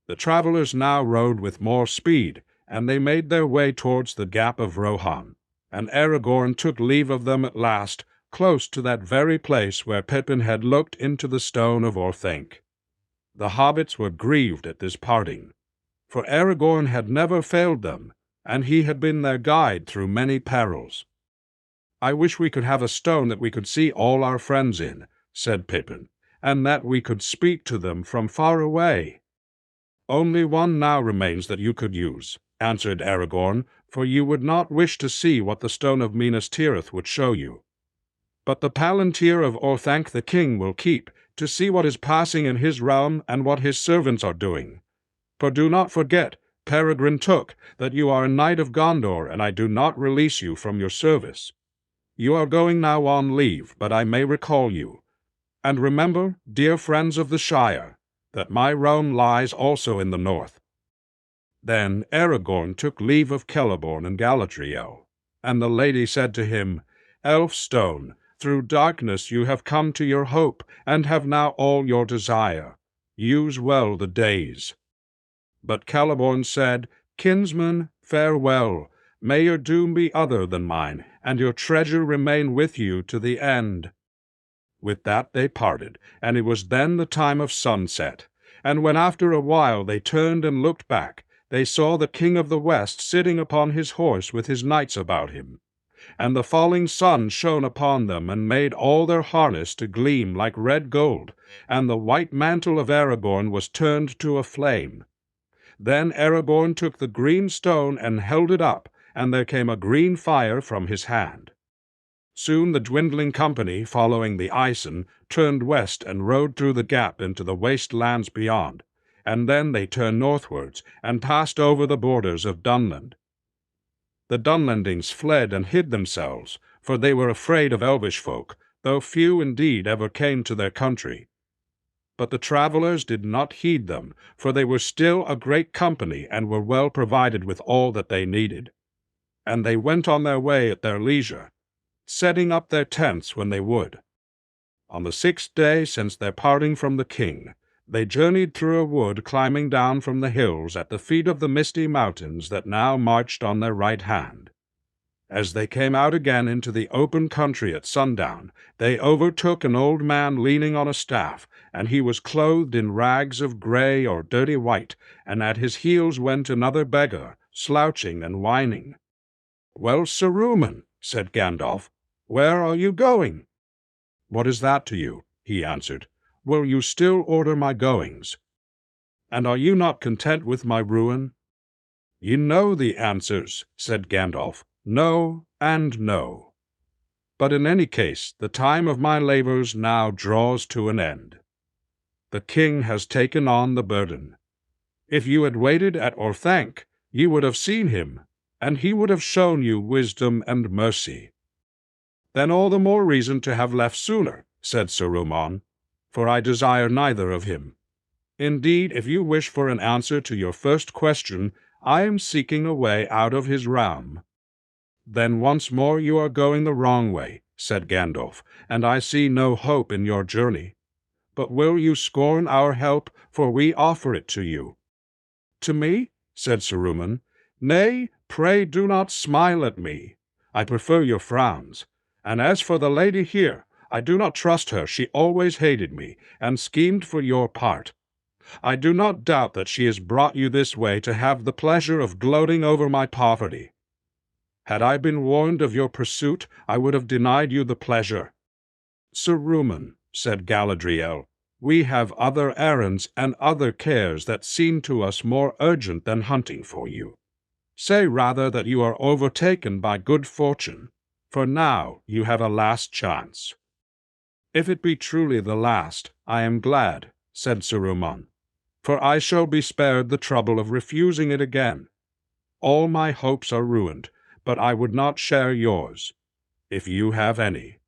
The travelers now rode with more speed, and they made their way towards the Gap of Rohan, and Aragorn took leave of them at last, close to that very place where Pippin had looked into the stone of Orthanc. The hobbits were grieved at this parting, for Aragorn had never failed them, and he had been their guide through many perils. "I wish we could have a stone that we could see all our friends in," said Pippin, "and that we could speak to them from far away." "Only one now remains that you could use," answered Aragorn, "for you would not wish to see what the stone of Minas Tirith would show you. But the Palantir of Orthanc the king will keep, to see what is passing in his realm and what his servants are doing. For do not forget, Peregrine Took, that you are a knight of Gondor, and I do not release you from your service. You are going now on leave, but I may recall you. And remember, dear friends of the Shire, that my realm lies also in the north." Then Aragorn took leave of Celeborn and Galadriel, and the lady said to him, "Elfstone, through darkness you have come to your hope, and have now all your desire. Use well the days." But Celeborn said, "Kinsman, farewell. May your doom be other than mine, and your treasure remain with you to the end." With that they parted, and it was then the time of sunset. And when after a while they turned and looked back, they saw the King of the West sitting upon his horse with his knights about him. And the falling sun shone upon them, and made all their harness to gleam like red gold, and the white mantle of Aragorn was turned to a flame. Then Aragorn took the green stone and held it up, and there came a green fire from his hand. Soon the dwindling company, following the Ison, turned west and rode through the gap into the waste lands beyond, and then they turned northwards and passed over the borders of Dunland. The Dunlendings fled and hid themselves, for they were afraid of Elvish folk, though few indeed ever came to their country. But the travelers did not heed them, for they were still a great company and were well provided with all that they needed. And they went on their way at their leisure, setting up their tents when they would. On the 6th day since their parting from the king, they journeyed through a wood climbing down from the hills at the feet of the misty mountains that now marched on their right hand. As they came out again into the open country at sundown, they overtook an old man leaning on a staff, and he was clothed in rags of grey or dirty white, and at his heels went another beggar, slouching and whining. "Well, Saruman," said Gandalf, "where are you going?" "What is that to you?" he answered. "Will you still order my goings? And are you not content with my ruin?" "Ye know the answers," said Gandalf. "No and no. But in any case, the time of my labors now draws to an end. The king has taken on the burden. If you had waited at Orthanc, ye would have seen him, and he would have shown you wisdom and mercy." "Then all the more reason to have left sooner," said Saruman, "for I desire neither of him. Indeed, if you wish for an answer to your first question, I am seeking a way out of his realm." "Then once more you are going the wrong way," said Gandalf, "and I see no hope in your journey. But will you scorn our help, for we offer it to you?" "To me?" said Saruman. "Nay, pray do not smile at me. I prefer your frowns. And as for the lady here, I do not trust her. She always hated me, and schemed for your part. I do not doubt that she has brought you this way to have the pleasure of gloating over my poverty. Had I been warned of your pursuit, I would have denied you the pleasure." "Saruman," said Galadriel, "we have other errands and other cares that seem to us more urgent than hunting for you. Say rather that you are overtaken by good fortune, for now you have a last chance." "If it be truly the last, I am glad," said Saruman, "for I shall be spared the trouble of refusing it again. All my hopes are ruined, but I would not share yours, if you have any."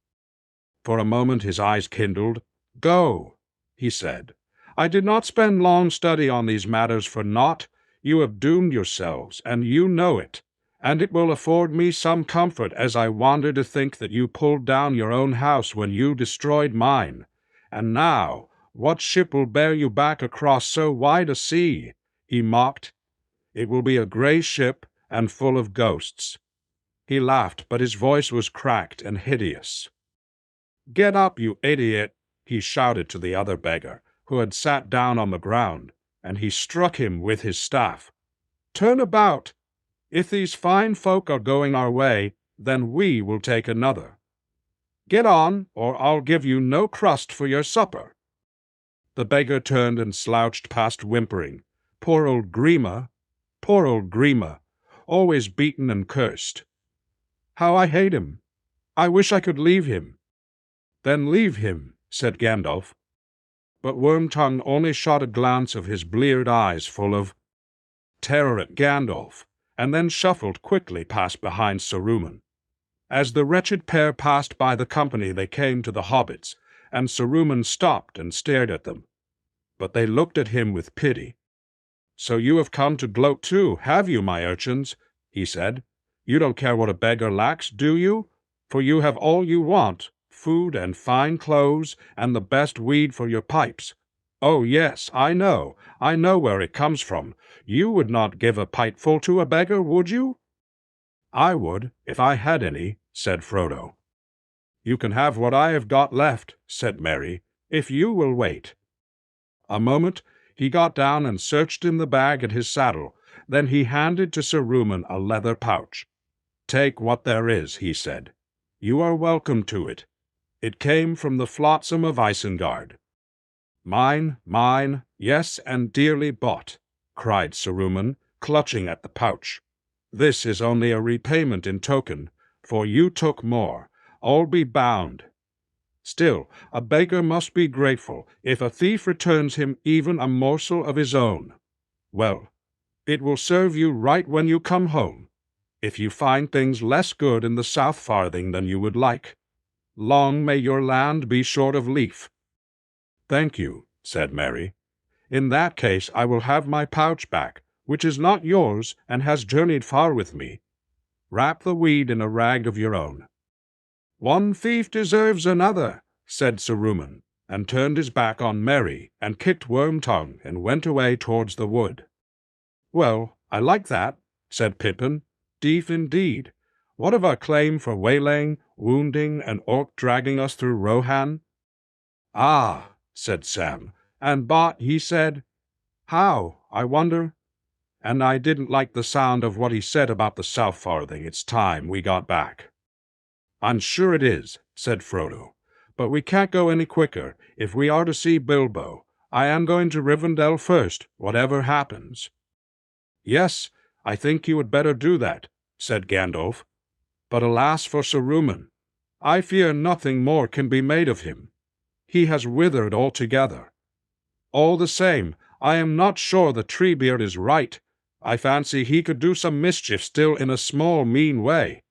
For a moment his eyes kindled. "Go," he said. "I did not spend long study on these matters for naught. You have doomed yourselves, and you know it, and it will afford me some comfort as I wander to think that you pulled down your own house when you destroyed mine. And now, what ship will bear you back across so wide a sea?" he mocked. "It will be a gray ship and full of ghosts." He laughed, but his voice was cracked and hideous. "Get up, you idiot!" he shouted to the other beggar, who had sat down on the ground, and he struck him with his staff. "Turn about! If these fine folk are going our way, then we will take another. Get on, or I'll give you no crust for your supper." The beggar turned and slouched past whimpering. Poor old Grima! Poor old Grima! Always beaten and cursed. How I hate him! I wish I could leave him. "Then leave him," said Gandalf. But Wormtongue only shot a glance of his bleared eyes full of terror at Gandalf, and then shuffled quickly past behind Saruman. As the wretched pair passed by the company, they came to the hobbits, and Saruman stopped and stared at them. But they looked at him with pity. "So you have come to gloat too, have you, my urchins?" he said. "You don't care what a beggar lacks, do you? For you have all you want, food and fine clothes, and the best weed for your pipes. Oh, yes, I know where it comes from. You would not give a pipeful to a beggar, would you?" "I would, if I had any," said Frodo. "You can have what I have got left," said Merry, "if you will wait." A moment, he got down and searched in the bag at his saddle. Then he handed to Saruman a leather pouch. "Take what there is," he said. "You are welcome to it. It came from the flotsam of Isengard." "Mine, mine, yes, and dearly bought," cried Saruman, clutching at the pouch. "This is only a repayment in token, for you took more. I'll be bound. Still, a beggar must be grateful if a thief returns him even a morsel of his own. Well, it will serve you right when you come home, if you find things less good in the South Farthing than you would like. Long may your land be short of leaf." "Thank you," said Merry. "In that case I will have my pouch back, which is not yours and has journeyed far with me. Wrap the weed in a rag of your own." "One thief deserves another," said Saruman, and turned his back on Merry and kicked Wormtongue and went away towards the wood. "Well, I like that," said Pippin. "Deef indeed. What of our claim for waylaying, wounding, and orc dragging us through Rohan?" "Ah," said Sam, "and Bot, he said—" "How, I wonder? And I didn't like the sound of what he said about the South Farthing. It's time we got back." "I'm sure it is," said Frodo. "But we can't go any quicker if we are to see Bilbo. I am going to Rivendell first, whatever happens." "Yes, I think you had better do that," said Gandalf. "But alas for Saruman! I fear nothing more can be made of him. He has withered altogether. All the same, I am not sure the Treebeard is right. I fancy he could do some mischief still in a small, mean way."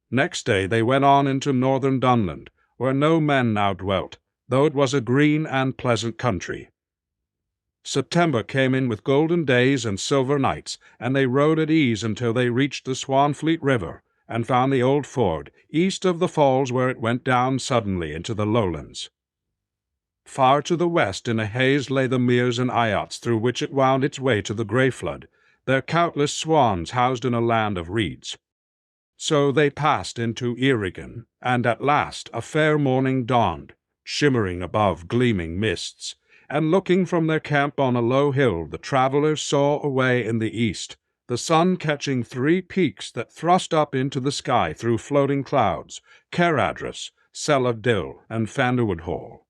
Next day they went on into northern Dunland, where no men now dwelt, though it was a green and pleasant country. September came in with golden days and silver nights, and they rode at ease until they reached the Swanfleet River, and found the old ford east of the falls where it went down suddenly into the lowlands. Far to the west in a haze lay the meres and eyots through which it wound its way to the grey flood, their countless swans housed in a land of reeds. So they passed into Irigan, and at last a fair morning dawned, shimmering above gleaming mists, and looking from their camp on a low hill the travellers saw away in the east the sun catching 3 peaks that thrust up into the sky through floating clouds, Caradras, Seladill, and Fanderwood Hall.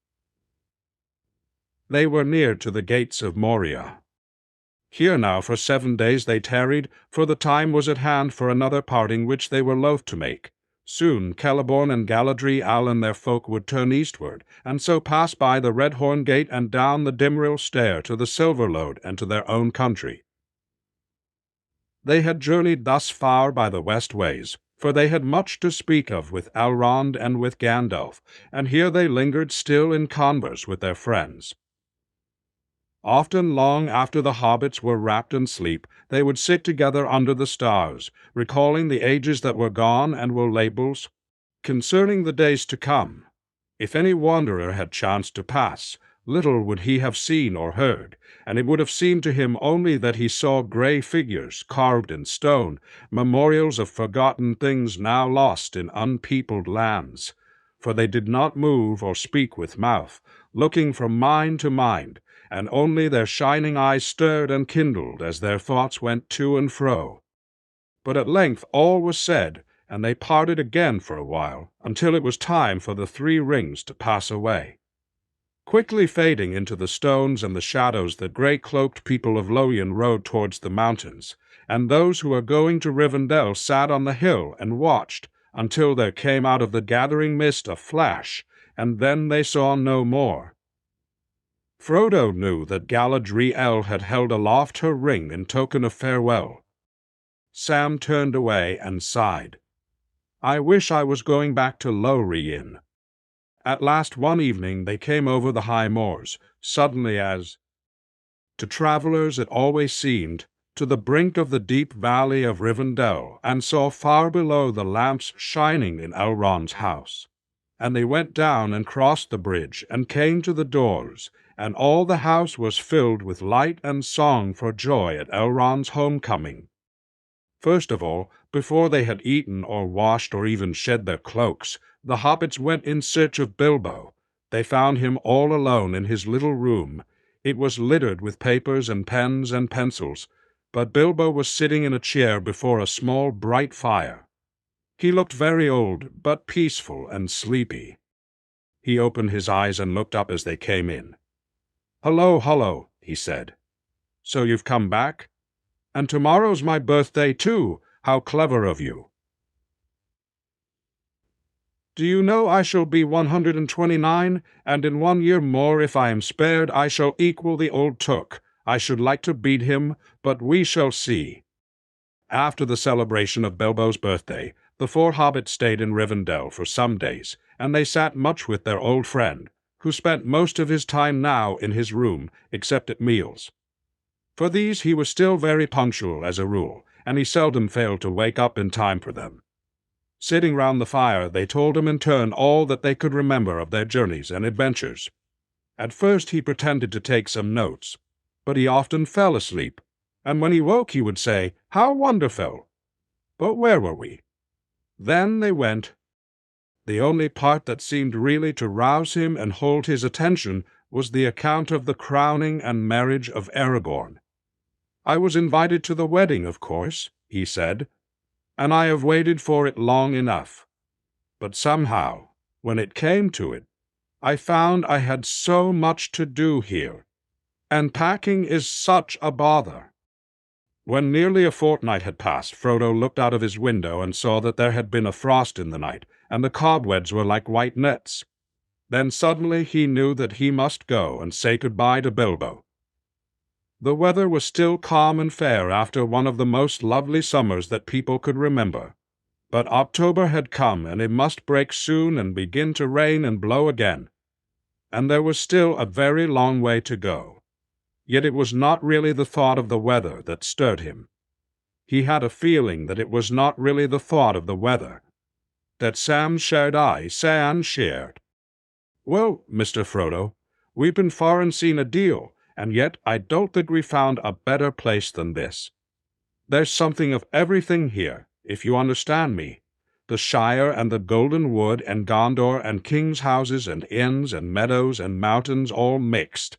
They were near to the gates of Moria. Here now for 7 days they tarried, for the time was at hand for another parting which they were loath to make. Soon Celeborn and Galadriel and their folk would turn eastward, and so pass by the Red Horn Gate and down the Dimrill Stair to the Silverlode and to their own country. They had journeyed thus far by the west ways, for they had much to speak of with Elrond and with Gandalf, and here they lingered still in converse with their friends. Often long after the hobbits were wrapped in sleep, they would sit together under the stars, recalling the ages that were gone and were labels concerning the days to come. If any wanderer had chanced to pass, little would he have seen or heard, and it would have seemed to him only that he saw grey figures carved in stone, memorials of forgotten things now lost in unpeopled lands. For they did not move or speak with mouth, looking from mind to mind, and only their shining eyes stirred and kindled as their thoughts went to and fro. But at length all was said, and they parted again for a while, until it was time for the 3 rings to pass away. Quickly fading into the stones and the shadows, the grey-cloaked people of Lothian rode towards the mountains, and those who were going to Rivendell sat on the hill and watched, until there came out of the gathering mist a flash, and then they saw no more. Frodo knew that Galadriel had held aloft her ring in token of farewell. Sam turned away and sighed. "I wish I was going back to Lorien." At last one evening they came over the high moors, suddenly as, to travellers it always seemed, to the brink of the deep valley of Rivendell, and saw far below the lamps shining in Elrond's house. And they went down and crossed the bridge, and came to the doors, and all the house was filled with light and song for joy at Elrond's homecoming. First of all, before they had eaten or washed or even shed their cloaks, the hobbits went in search of Bilbo. They found him all alone in his little room. It was littered with papers and pens and pencils, but Bilbo was sitting in a chair before a small bright fire. He looked very old, but peaceful and sleepy. He opened his eyes and looked up as they came in. "Hullo," he said. "So you've come back? And tomorrow's my birthday, too. How clever of you." "Do you know I shall be 129, and in 1 year more, if I am spared, I shall equal the old Took. I should like to beat him, but we shall see." After the celebration of Bilbo's birthday, the 4 hobbits stayed in Rivendell for some days, and they sat much with their old friend, who spent most of his time now in his room, except at meals. For these he was still very punctual as a rule, and he seldom failed to wake up in time for them. Sitting round the fire, they told him in turn all that they could remember of their journeys and adventures. At first he pretended to take some notes, but he often fell asleep, and when he woke he would say, "How wonderful!" But where were we? Then they went. The only part that seemed really to rouse him and hold his attention was the account of the crowning and marriage of Aragorn. "I was invited to the wedding, of course," he said, "and I have waited for it long enough. But somehow, when it came to it, I found I had so much to do here, and packing is such a bother." When nearly a fortnight had passed, Frodo looked out of his window and saw that there had been a frost in the night, and the cobwebs were like white nets. Then suddenly he knew that he must go and say goodbye to Bilbo. The weather was still calm and fair after one of the most lovely summers that people could remember. But October had come, and it must break soon and begin to rain and blow again. And there was still a very long way to go. Yet it was not really the thought of the weather that stirred him. He had a feeling that it was not really the thought of the weather, that Sam shared Sam shared. "Well, Mr. Frodo, we've been far and seen a deal, and yet I don't think we found a better place than this. There's something of everything here, if you understand me. The Shire and the Golden Wood and Gondor and kings' houses and inns and meadows and mountains all mixed.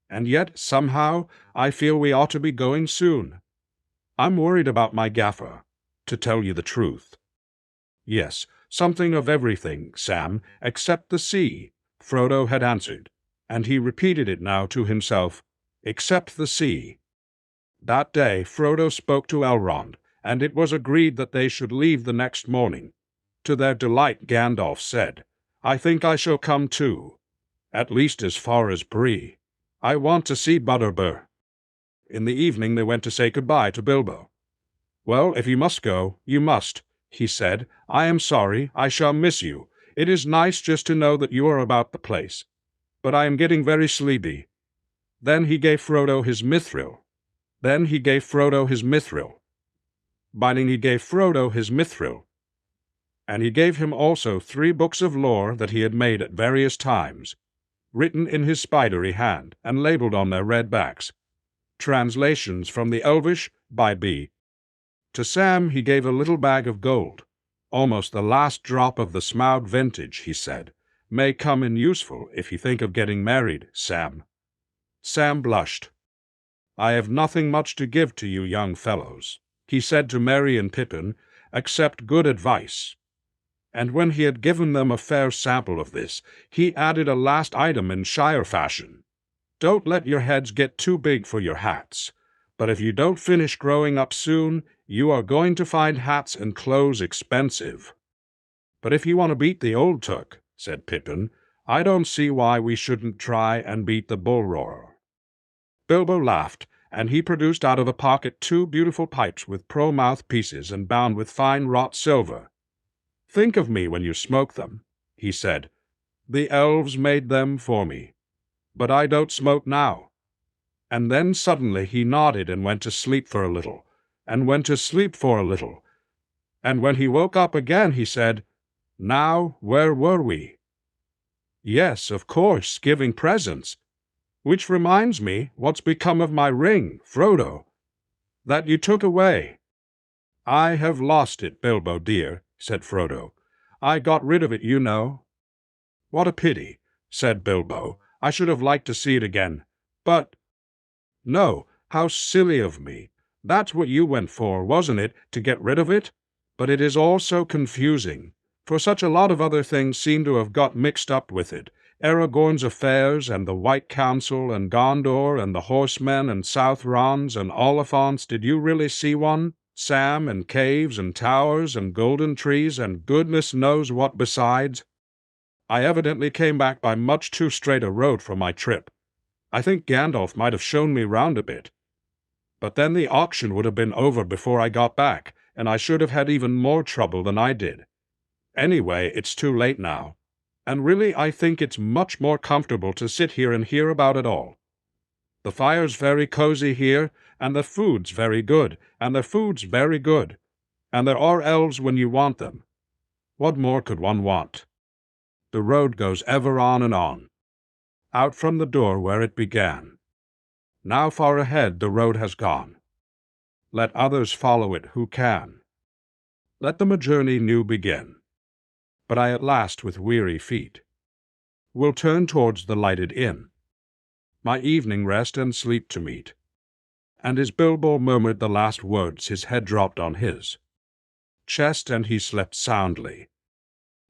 And yet, somehow, I feel we ought to be going soon. I'm worried about my gaffer, to tell you the truth." "Yes, something of everything, Sam, except the sea," Frodo had answered, and he repeated it now to himself, "except the sea." That day Frodo spoke to Elrond, and it was agreed that they should leave the next morning. To their delight, Gandalf said, "I think I shall come too, at least as far as Bree. I want to see Butterbur." In the evening they went to say goodbye to Bilbo. "Well, if you must go, you must," he said. "I am sorry. I shall miss you. It is nice just to know that you are about the place. But I am getting very sleepy." Then he gave Frodo his mithril. And he gave him also 3 books of lore that he had made at various times, written in his spidery hand, and labeled on their red backs. Translations from the Elvish by B. To Sam he gave a little bag of gold, almost the last drop of the Smaug vintage, he said. "May come in useful if you think of getting married, Sam." Sam blushed. "I have nothing much to give to you young fellows," he said to Merry and Pippin, "except good advice." And when he had given them a fair sample of this, he added a last item in Shire fashion. "Don't let your heads get too big for your hats, but if you don't finish growing up soon, you are going to find hats and clothes expensive." "But if you want to beat the old Took," said Pippin, "I don't see why we shouldn't try and beat the bull roarer." Bilbo laughed, and he produced out of a pocket 2 beautiful pipes with pearl mouthpieces and bound with fine wrought silver. "Think of me when you smoke them," he said. "The elves made them for me. But I don't smoke now." And then suddenly he nodded and went to sleep for a little, and went to sleep for a little. And when he woke up again, he said, "Now, where were we? Yes, of course, giving presents. Which reminds me, what's become of my ring, Frodo? That you took away." "I have lost it, Bilbo dear," said Frodo. "I got rid of it, you know." "What a pity," said Bilbo. "I should have liked to see it again. But—" "No, how silly of me. That's what you went for, wasn't it, to get rid of it? But it is all so confusing, for such a lot of other things seem to have got mixed up with it. Aragorn's affairs, and the White Council, and Gondor, and the horsemen, and South Rons, and Oliphants. Did you really see one? Sam, and caves, and towers, and golden trees, and goodness knows what besides. I evidently came back by much too straight a road for my trip. I think Gandalf might have shown me round a bit. But then the auction would have been over before I got back, and I should have had even more trouble than I did. Anyway, it's too late now. And really I think it's much more comfortable to sit here and hear about it all. The fire's very cozy here, and the food's very good, and the food's very good, and there are elves when you want them. What more could one want? The road goes ever on and on, out from the door where it began. Now far ahead the road has gone. Let others follow it who can. Let them a journey new begin. But I at last with weary feet will turn towards the lighted inn, my evening rest and sleep to meet." And as Bilbo murmured the last words, his head dropped on his chest, and he slept soundly.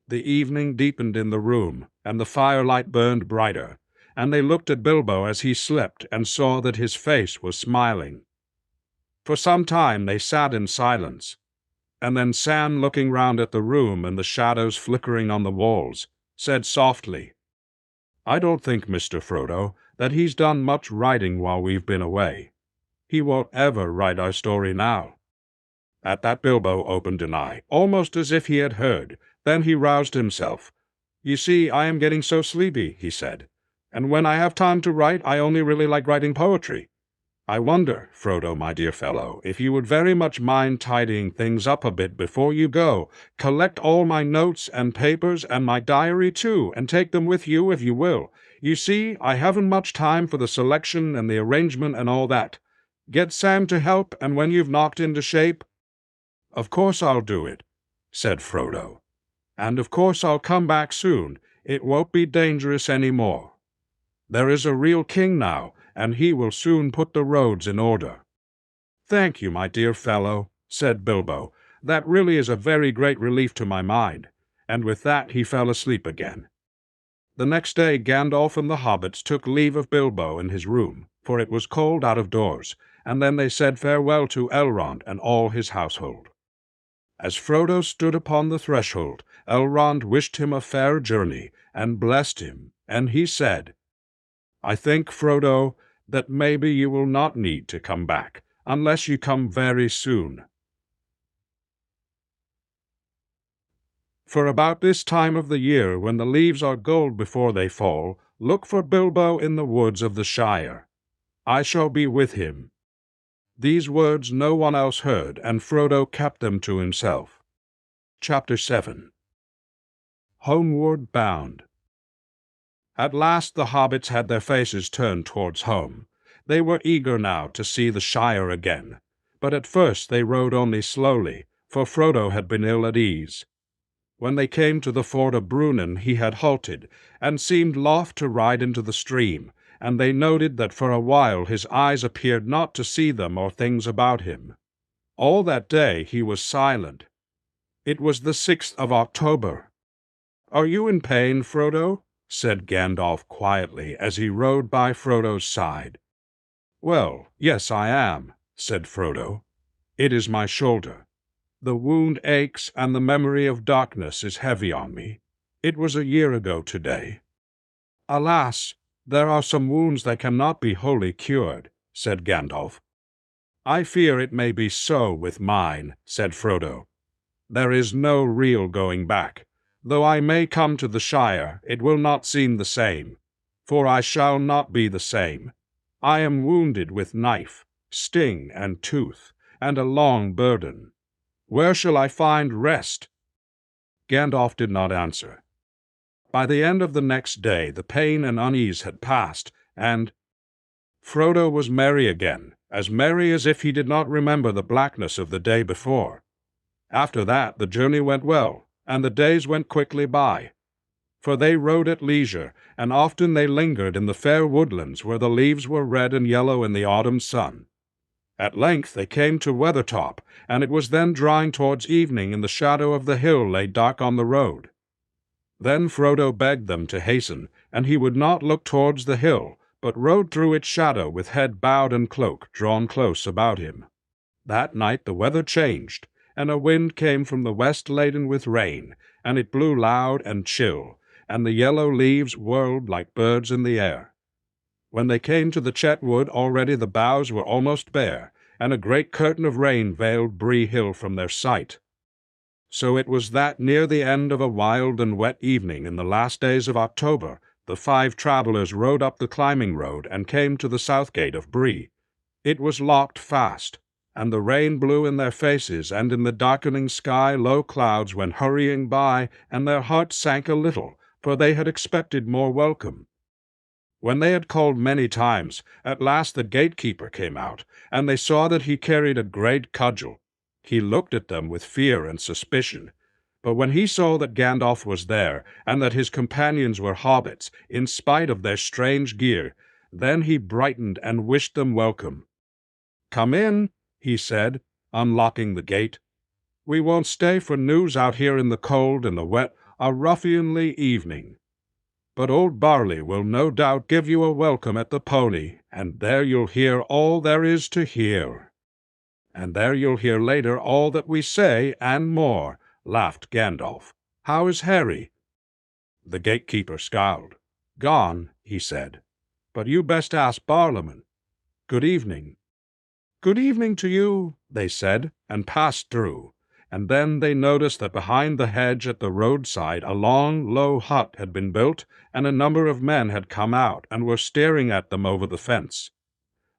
The evening deepened in the room, and the firelight burned brighter, and they looked at Bilbo as he slept and saw that his face was smiling. For some time they sat in silence, and then Sam, looking round at the room and the shadows flickering on the walls, said softly, "I don't think, Mr. Frodo, that he's done much writing while we've been away. He won't ever write our story now." At that Bilbo opened an eye, almost as if he had heard. Then he roused himself. "You see, I am getting so sleepy," he said, "and when I have time to write, I only really like writing poetry. I wonder, Frodo, my dear fellow, if you would very much mind tidying things up a bit before you go. Collect all my notes and papers and my diary, too, and take them with you if you will. You see, I haven't much time for the selection and the arrangement and all that. Get Sam to help, and when you've knocked into shape—" "Of course I'll do it," said Frodo. "And of course I'll come back soon. It won't be dangerous any more. There is a real king now, and he will soon put the roads in order." "Thank you, my dear fellow," said Bilbo. "That really is a very great relief to my mind." And with that he fell asleep again. The next day Gandalf and the hobbits took leave of Bilbo in his room, for it was cold out of doors, and then they said farewell to Elrond and all his household. As Frodo stood upon the threshold, Elrond wished him a fair journey, and blessed him, and he said, "I think, Frodo, that maybe you will not need to come back, unless you come very soon." For about this time of the year, when the leaves are gold before they fall, look for Bilbo in the woods of the Shire. I shall be with him. These words no one else heard, and Frodo kept them to himself. Chapter 7. Homeward Bound. At last the hobbits had their faces turned towards home. They were eager now to see the Shire again, but at first they rode only slowly, for Frodo had been ill at ease. When they came to the ford of Brunnen he had halted, and seemed loth to ride into the stream, and they noted that for a while his eyes appeared not to see them or things about him. All that day he was silent. It was the 6th of October. "Are you in pain, Frodo?" said Gandalf quietly as he rode by Frodo's side. "Well, yes, I am," said Frodo. "It is my shoulder. The wound aches, and the memory of darkness is heavy on me. It was a year ago today." "Alas, there are some wounds that cannot be wholly cured," said Gandalf. "I fear it may be so with mine," said Frodo. "There is no real going back. Though I may come to the Shire, it will not seem the same, for I shall not be the same. I am wounded with knife, sting, and tooth, and a long burden. Where shall I find rest?" Gandalf did not answer. By the end of the next day the pain and unease had passed, and Frodo was merry again, as merry as if he did not remember the blackness of the day before. After that the journey went well, and the days went quickly by. For they rode at leisure, and often they lingered in the fair woodlands where the leaves were red and yellow in the autumn sun. At length they came to Weathertop, and it was then drawing towards evening, and the shadow of the hill lay dark on the road. Then Frodo begged them to hasten, and he would not look towards the hill, but rode through its shadow with head bowed and cloak drawn close about him. That night the weather changed, and a wind came from the west laden with rain, and it blew loud and chill, and the yellow leaves whirled like birds in the air. When they came to the Chetwood, already the boughs were almost bare, and a great curtain of rain veiled Bree Hill from their sight. So it was that near the end of a wild and wet evening in the last days of October, the 5 travelers rode up the climbing road and came to the south gate of Bree. It was locked fast, and the rain blew in their faces, and in the darkening sky low clouds went hurrying by, and their hearts sank a little, for they had expected more welcome. When they had called many times, at last the gatekeeper came out, and they saw that he carried a great cudgel. He looked at them with fear and suspicion. But when he saw that Gandalf was there, and that his companions were hobbits, in spite of their strange gear, then he brightened and wished them welcome. "Come in," he said, unlocking the gate. "We won't stay for news out here in the cold and the wet, a ruffianly evening. But old Barley will no doubt give you a welcome at the pony, and there you'll hear all there is to hear." "And there you'll hear later all that we say, and more," laughed Gandalf. "How is Harry?" The gatekeeper scowled. "Gone," he said. "But you best ask Barlaman. Good evening." "Good evening to you," they said, and passed through. And then they noticed that behind the hedge at the roadside a long, low hut had been built, and a number of men had come out and were staring at them over the fence.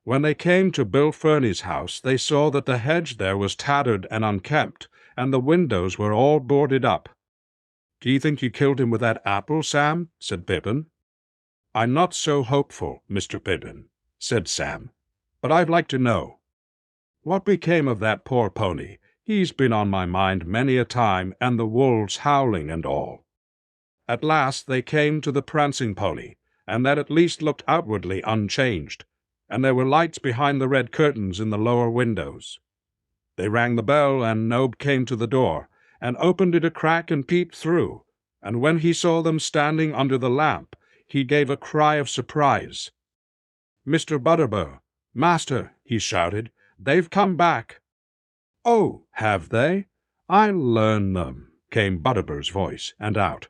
When they came to Bill Ferny's house, they saw that the hedge there was tattered and unkempt, and the windows were all boarded up. "Do you think you killed him with that apple, Sam?" said Pippin. "I'm not so hopeful, Mr. Pippin," said Sam, "but I'd like to know. What became of that poor pony? He's been on my mind many a time, and the wolves howling and all." At last they came to the prancing pony, and that at least looked outwardly unchanged, and there were lights behind the red curtains in the lower windows. They rang the bell, and Nob came to the door, and opened it a crack and peeped through, and when he saw them standing under the lamp, he gave a cry of surprise. "Mr. Butterbur, master," he shouted, "they've come back." "Oh, have they? I'll learn them," came Butterbur's voice, and out.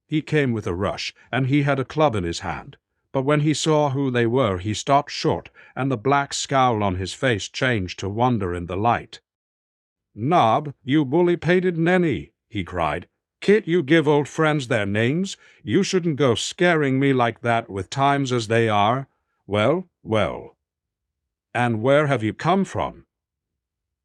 He came with a rush, and he had a club in his hand, but when he saw who they were he stopped short, and the black scowl on his face changed to wonder in the light. "Nob, you woolly-pated nenny," he cried. "Can't you give old friends their names? You shouldn't go scaring me like that with times as they are. Well, well. And where have you come from?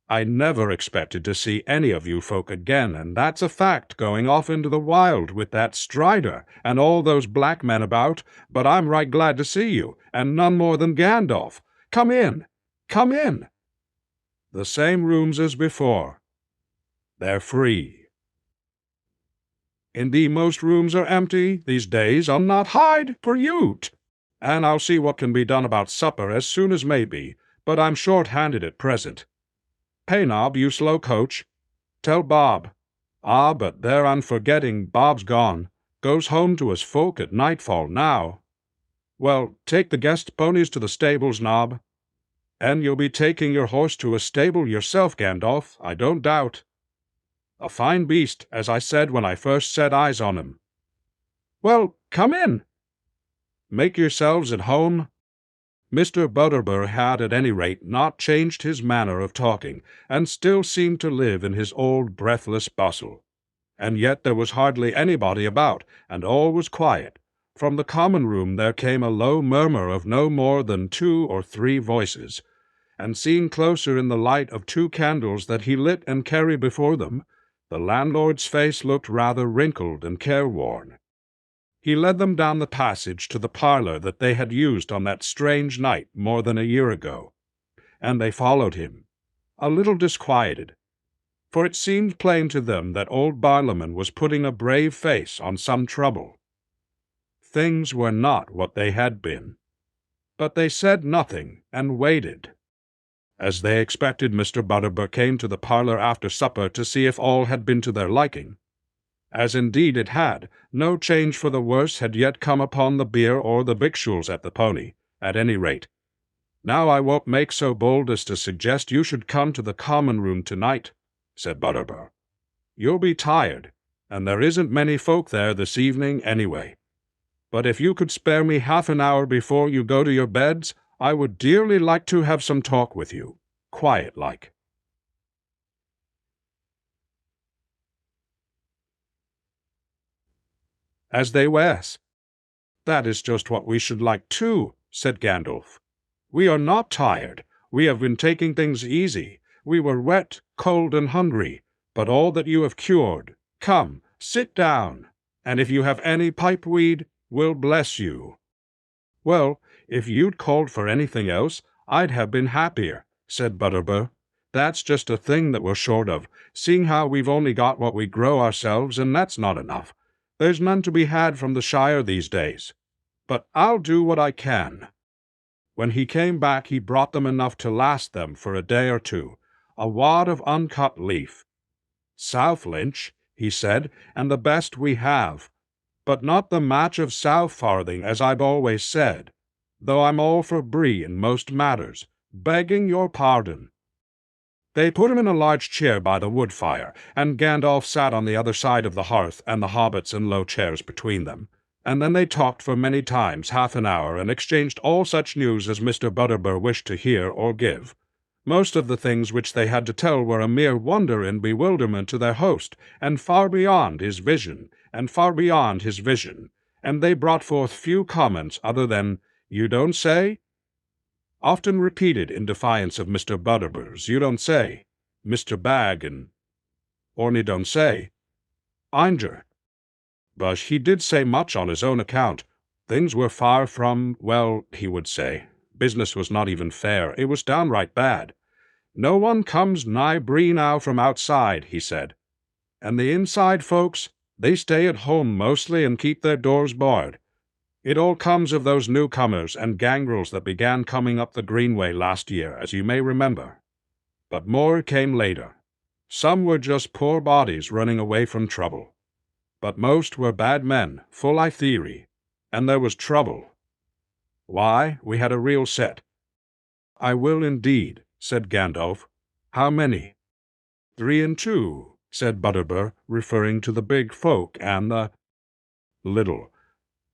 I never expected to see any of you folk again, and that's a fact, going off into the wild with that Strider and all those black men about, but I'm right glad to see you, and none more than Gandalf. Come in, come in. The same rooms as before. They're free. Indeed, most rooms are empty these days. I'll not hide for you't, and I'll see what can be done about supper as soon as may be, but I'm short-handed at present. Pay, Nob, you slow coach. Tell Bob. Ah, but there I'm forgetting, Bob's gone. Goes home to his folk at nightfall now. Well, take the guest ponies to the stables, Nob. And you'll be taking your horse to a stable yourself, Gandalf, I don't doubt. A fine beast, as I said when I first set eyes on him. Well, come in. Make yourselves at home. Mr. Butterbur had, at any rate, not changed his manner of talking, and still seemed to live in his old breathless bustle. And yet there was hardly anybody about, and all was quiet. From the common room there came a low murmur of no more than 2 or 3 voices, and seen closer in the light of 2 candles that he lit and carried before them, the landlord's face looked rather wrinkled and careworn. He led them down the passage to the parlor that they had used on that strange night more than a year ago, and they followed him, a little disquieted, for it seemed plain to them that old Barlaman was putting a brave face on some trouble. Things were not what they had been, but they said nothing and waited. As they expected, Mr. Butterbur came to the parlor after supper to see if all had been to their liking. As indeed it had, no change for the worse had yet come upon the beer or the victuals at the Pony, at any rate. "Now I won't make so bold as to suggest you should come to the common room tonight," said Butterbur. "You'll be tired, and there isn't many folk there this evening anyway. But if you could spare me half an hour before you go to your beds, I would dearly like to have some talk with you, quiet-like." As they was. "That is just what we should like too," said Gandalf. "We are not tired. We have been taking things easy. We were wet, cold, and hungry, but all that you have cured. Come, sit down, and if you have any pipe-weed, we'll bless you." "Well, if you'd called for anything else, I'd have been happier," said Butterbur. "That's just a thing that we're short of, seeing how we've only got what we grow ourselves, and that's not enough. There's none to be had from the Shire these days. But I'll do what I can." When he came back, he brought them enough to last them for a day or 2, a wad of uncut leaf. "South Lynch," he said, "and the best we have, but not the match of South Farthing, as I've always said, though I'm all for Brie in most matters, begging your pardon." They put him in a large chair by the wood fire, and Gandalf sat on the other side of the hearth, and the hobbits in low chairs between them. And then they talked for many times, half an hour, and exchanged all such news as Mr. Butterbur wished to hear or give. Most of the things which they had to tell were a mere wonder and bewilderment to their host, and far beyond his vision, and they brought forth few comments other than, "You don't say?" often repeated in defiance of Mr. Butterbur's "You don't say," Mr. Bag, and Orny don't say, Einger. But he did say much on his own account. Things were far from, well, he would say. Business was not even fair. It was downright bad. No one comes nigh Bree now from outside, he said. And the inside folks, they stay at home mostly and keep their doors barred. It all comes of those newcomers and gangrels that began coming up the Greenway last year, as you may remember. But more came later. Some were just poor bodies running away from trouble. But most were bad men, full of theory, and there was trouble. Why, we had a real set. I will indeed, said Gandalf. How many? 3 and 2, said Butterbur, referring to the big folk and the little.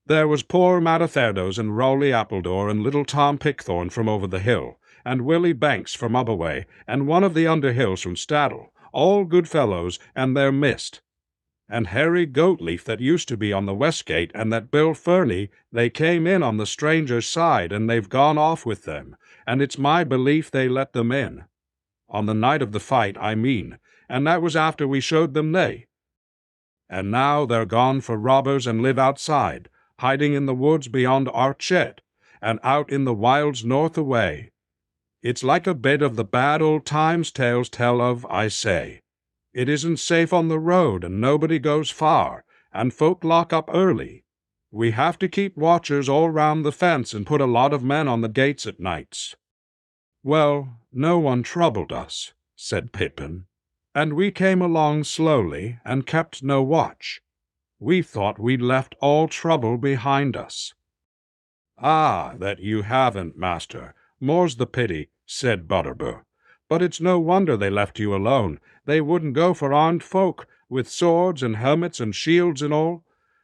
There was poor Mattatherdos and Rowley Appledore and little Tom Pickthorn from over the hill, and Willie Banks from Ubaway, and one of the Underhills from Staddle, all good fellows, and they're missed. And Harry Goatleaf that used to be on the west gate, and that Bill Ferny, they came in on the stranger's side, and they've gone off with them, and it's my belief they let them in. On the night of the fight, I mean, and that was after we showed them they. And now they're gone for robbers and live outside, hiding in the woods beyond Archet, and out in the wilds north away. It's like a bit of the bad old times tales tell of, I say. It isn't safe on the road, and nobody goes far, and folk lock up early. We have to keep watchers all round the fence and put a lot of men on the gates at nights. Well, no one troubled us, said Pippin, and we came along slowly and kept no watch. We thought we'd left all trouble behind us. Ah, that you haven't, master. More's the pity, said Butterbur. But it's no wonder they left you alone. They wouldn't go for armed folk, with swords and helmets and shields and all.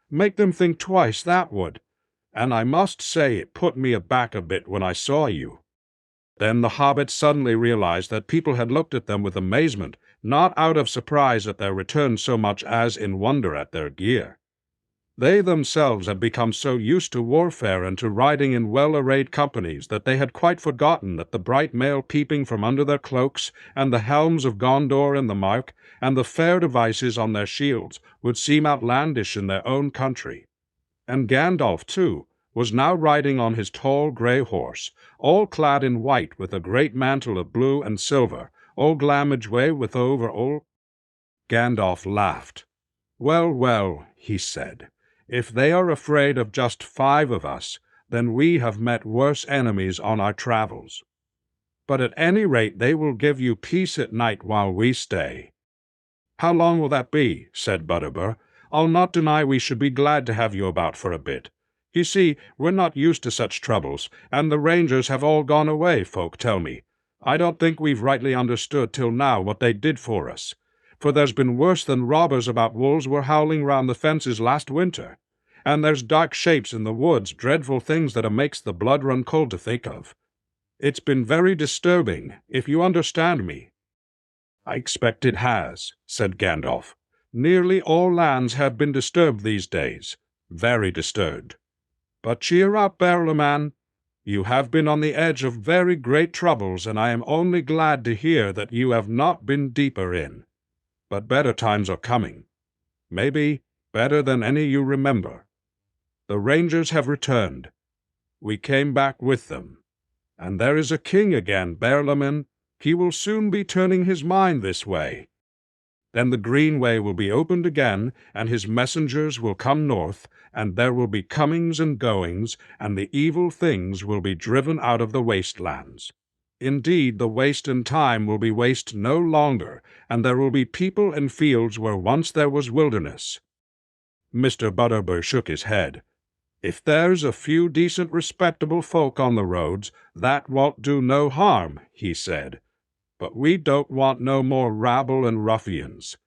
Make them think twice, that would. And I must say it put me aback a bit when I saw you. Then the hobbits suddenly realized that people had looked at them with amazement, not out of surprise at their return so much as in wonder at their gear. They themselves had become so used to warfare and to riding in well-arrayed companies that they had quite forgotten that the bright mail peeping from under their cloaks, and the helms of Gondor and the Mark, and the fair devices on their shields would seem outlandish in their own country. And Gandalf, too, was now riding on his tall grey horse, all clad in white with a great mantle of blue and silver, all Glamageway with over all. Gandalf laughed. Well, well, he said. If they are afraid of just 5 of us, then we have met worse enemies on our travels. But at any rate they will give you peace at night while we stay. How long will that be? Said Butterbur. I'll not deny we should be glad to have you about for a bit. You see, we're not used to such troubles, and the rangers have all gone away, folk tell me. I don't think we've rightly understood till now what they did for us. For there's been worse than robbers about wolves were howling round the fences last winter. And there's dark shapes in the woods, dreadful things that makes the blood run cold to think of. It's been very disturbing, if you understand me. I expect it has, said Gandalf. Nearly all lands have been disturbed these days, very disturbed. But cheer up, Barrowman. You have been on the edge of very great troubles, and I am only glad to hear that you have not been deeper in. But better times are coming. Maybe better than any you remember. The rangers have returned. We came back with them. And there is a king again, Barrowman. He will soon be turning his mind this way. Then the Greenway will be opened again, and his messengers will come north, and there will be comings and goings, and the evil things will be driven out of the wastelands. Indeed, the waste and time will be waste no longer, and there will be people and fields where once there was wilderness. Mr. Butterbur shook his head. If there's a few decent respectable folk on the roads, that won't do no harm, he said. But we don't want no more rabble and ruffians,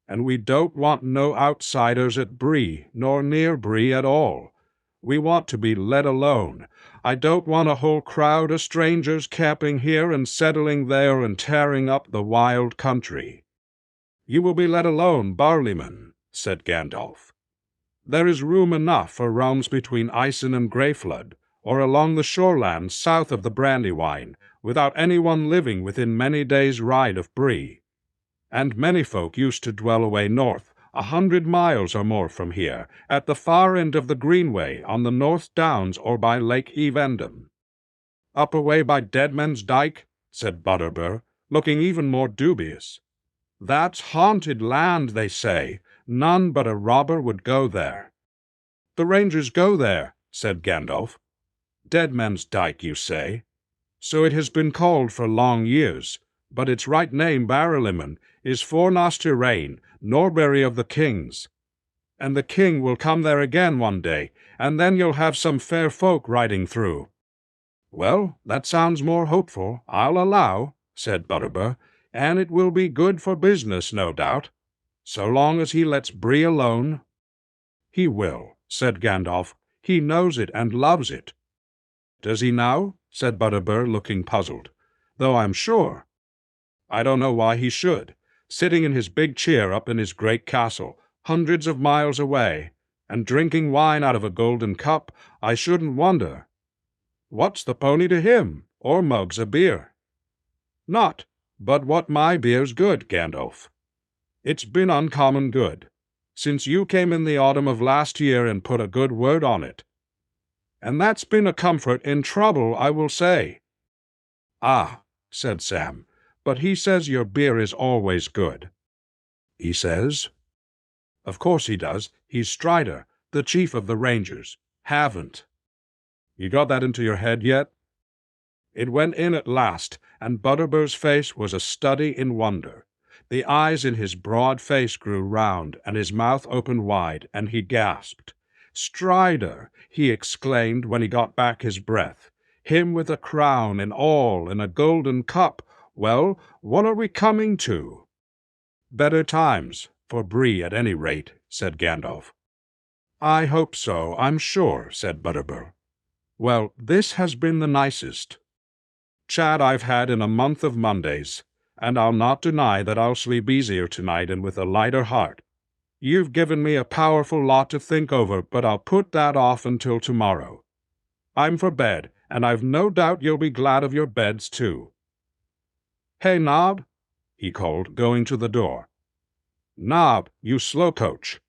and we don't want no outsiders at Bree, nor near Bree at all. We want to be let alone. I don't want a whole crowd of strangers camping here and settling there and tearing up the wild country. You will be let alone, Barleyman, said Gandalf. There is room enough for realms between Ison and Greyflood, or along the shoreland south of the Brandywine, without anyone living within many days' ride of Bree. And many folk used to dwell away north, 100 miles or more from here, at the far end of the Greenway, on the North Downs or by Lake Evendon. Up away by Deadman's Dyke, said Butterbur, looking even more dubious. That's haunted land, they say. None but a robber would go there. The rangers go there, said Gandalf. Deadman's Dyke, you say? So it has been called for long years, but its right name, Barrowlimon, is Fornoster Norbury of the Kings. And the king will come there again one day, and then you'll have some fair folk riding through. Well, that sounds more hopeful, I'll allow, said Butterbur, and it will be good for business, no doubt, so long as he lets Bree alone. He will, said Gandalf. He knows it and loves it. Does he now? Said Butterbur, looking puzzled. Though I'm sure. I don't know why he should, sitting in his big chair up in his great castle, hundreds of miles away, and drinking wine out of a golden cup, I shouldn't wonder. What's the pony to him, or mugs of beer? Not but what my beer's good, Gandalf. It's been uncommon good, since you came in the autumn of last year and put a good word on it. And that's been a comfort in trouble, I will say. Ah, said Sam, but he says your beer is always good. He says? Of course he does. He's Strider, the chief of the Rangers. Haven't. You got that into your head yet? It went in at last, and Butterbur's face was a study in wonder. The eyes in his broad face grew round, and his mouth opened wide, and he gasped. Strider, he exclaimed when he got back his breath. Him with a crown and all, and a golden cup. Well, what are we coming to? Better times, for Bree at any rate, said Gandalf. I hope so, I'm sure, said Butterbur. Well, this has been the nicest chat I've had in a month of Mondays, and I'll not deny that I'll sleep easier tonight and with a lighter heart. You've given me a powerful lot to think over, but I'll put that off until tomorrow. I'm for bed, and I've no doubt you'll be glad of your beds, too. Hey, Nob, he called, going to the door. Nob, you slow coach.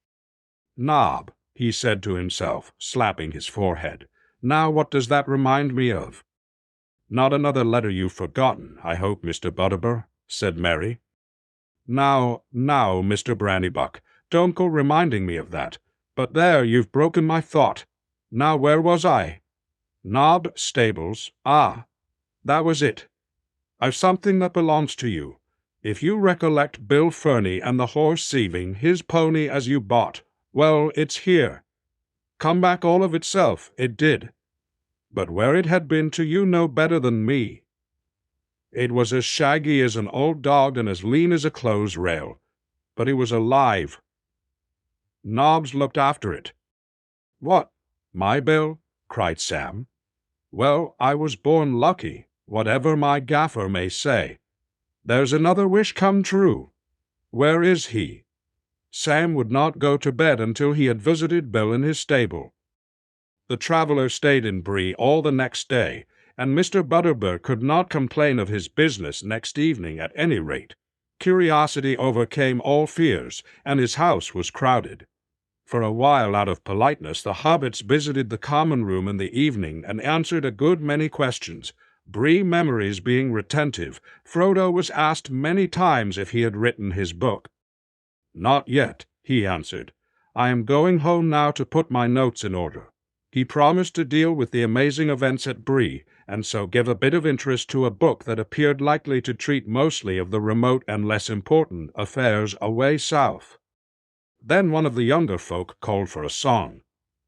Nob, he said to himself, slapping his forehead. Now what does that remind me of? Not another letter you've forgotten, I hope, Mr. Butterbur, said Mary. Now, Mr. Brandybuck, don't go reminding me of that. But there, you've broken my thought. Now where was I? Nob Stables. Ah, that was it. I've something that belongs to you. If you recollect Bill Ferny and the horse thieving, his pony as you bought, well, it's here. Come back all of itself, it did. But where it had been to you know better than me. It was as shaggy as an old dog and as lean as a clothes rail, but it was alive. Nobbs looked after it. What, my Bill? Cried Sam. Well, I was born lucky, whatever my gaffer may say. There's another wish come true. Where is he? Sam would not go to bed until he had visited Bill in his stable. The traveller stayed in Bree all the next day, and Mr. Butterbur could not complain of his business next evening at any rate. Curiosity overcame all fears, and his house was crowded. For a while, out of politeness, the hobbits visited the common room in the evening and answered a good many questions. Bree memories being retentive, Frodo was asked many times if he had written his book. Not yet, he answered. I am going home now to put my notes in order. He promised to deal with the amazing events at Bree, and so give a bit of interest to a book that appeared likely to treat mostly of the remote and less important affairs away south. Then one of the younger folk called for a song.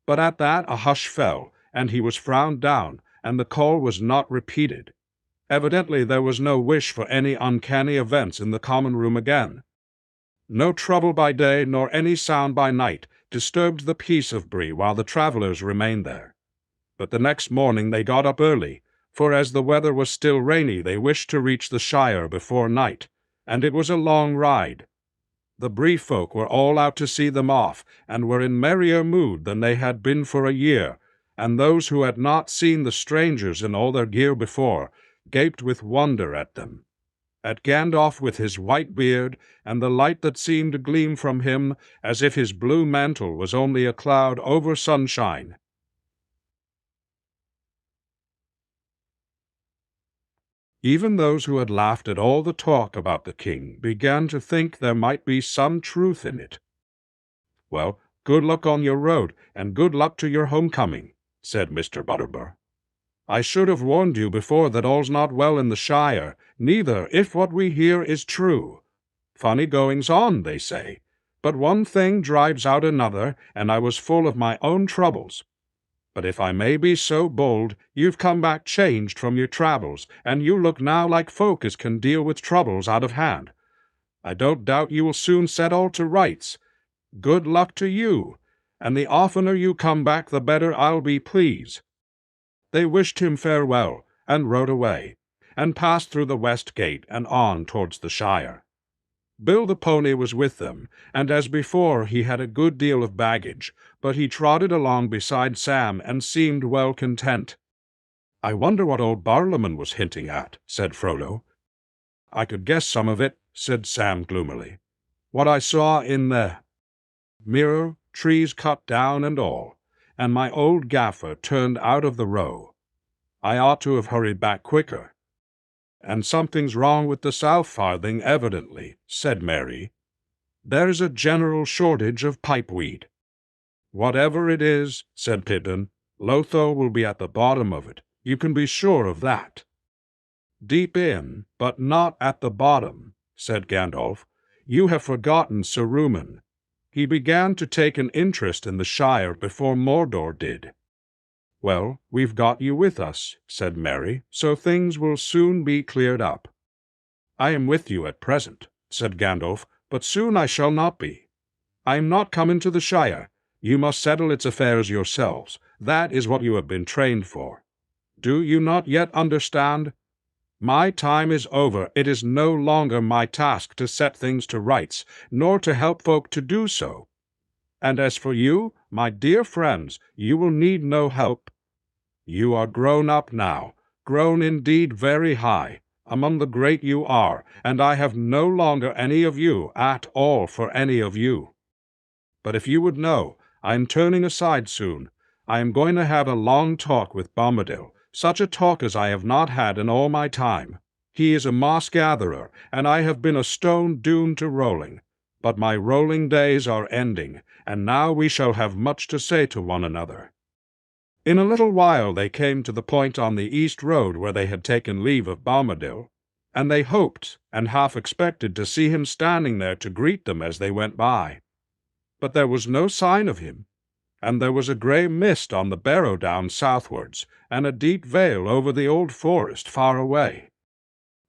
But at that a hush fell, and he was frowned down, and the call was not repeated. Evidently there was no wish for any uncanny events in the common room again. No trouble by day, nor any sound by night, disturbed the peace of Bree while the travellers remained there. But the next morning they got up early, for as the weather was still rainy they wished to reach the Shire before night, and it was a long ride. The Bree folk were all out to see them off, and were in merrier mood than they had been for a year, and those who had not seen the strangers in all their gear before gaped with wonder at them. At Gandalf with his white beard, and the light that seemed to gleam from him as if his blue mantle was only a cloud over sunshine. Even those who had laughed at all the talk about the king began to think there might be some truth in it. "Well, good luck on your road, and good luck to your homecoming," said Mr. Butterbur. "I should have warned you before that all's not well in the Shire, neither, if what we hear is true. Funny goings-on, they say, but one thing drives out another, and I was full of my own troubles. But if I may be so bold, you've come back changed from your travels, and you look now like folk as can deal with troubles out of hand. I don't doubt you will soon set all to rights. Good luck to you, and the oftener you come back the better I'll be pleased." They wished him farewell, and rode away, and passed through the west gate and on towards the Shire. Bill the pony was with them, and as before he had a good deal of baggage, but he trotted along beside Sam and seemed well content. "I wonder what old Barlaman was hinting at," said Frodo. "I could guess some of it," said Sam gloomily. "What I saw in the mirror, trees cut down and all, and my old gaffer turned out of the row. I ought to have hurried back quicker." "And something's wrong with the South Farthing, evidently," said Mary. "There's a general shortage of pipeweed." "Whatever it is," said Pippin, "Lotho will be at the bottom of it. You can be sure of that." "Deep in, but not at the bottom," said Gandalf. "You have forgotten Saruman. He began to take an interest in the Shire before Mordor did." "Well, we've got you with us," said Merry, "so things will soon be cleared up." "I am with you at present," said Gandalf, "but soon I shall not be. I am not come into the Shire. You must settle its affairs yourselves. That is what you have been trained for. Do you not yet understand? My time is over. It is no longer my task to set things to rights, nor to help folk to do so. And as for you, my dear friends, you will need no help. You are grown up now, grown indeed very high. Among the great you are, and I have no longer any of you at all for any of you. But if you would know, I am turning aside soon. I am going to have a long talk with Bombadil, such a talk as I have not had in all my time. He is a moss-gatherer, and I have been a stone doomed to rolling. But my rolling days are ending, and now we shall have much to say to one another." In a little while they came to the point on the east road where they had taken leave of Bombadil, and they hoped and half expected to see him standing there to greet them as they went by. But there was no sign of him, and there was a grey mist on the Barrow down southwards, and a deep veil over the old forest far away.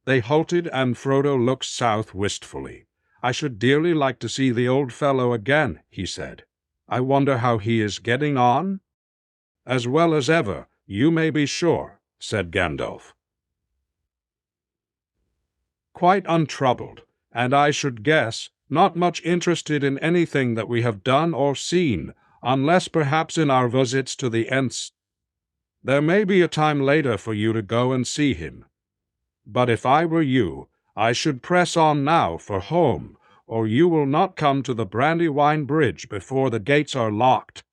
They halted, and Frodo looked south wistfully. "I should dearly like to see the old fellow again," he said. "I wonder how he is getting on?" "As well as ever, you may be sure," said Gandalf. "Quite untroubled, and I should guess not much interested in anything that we have done or seen, unless perhaps in our visits to the Ents. There may be a time later for you to go and see him. But if I were you, I should press on now for home, or you will not come to the Brandywine Bridge before the gates are locked."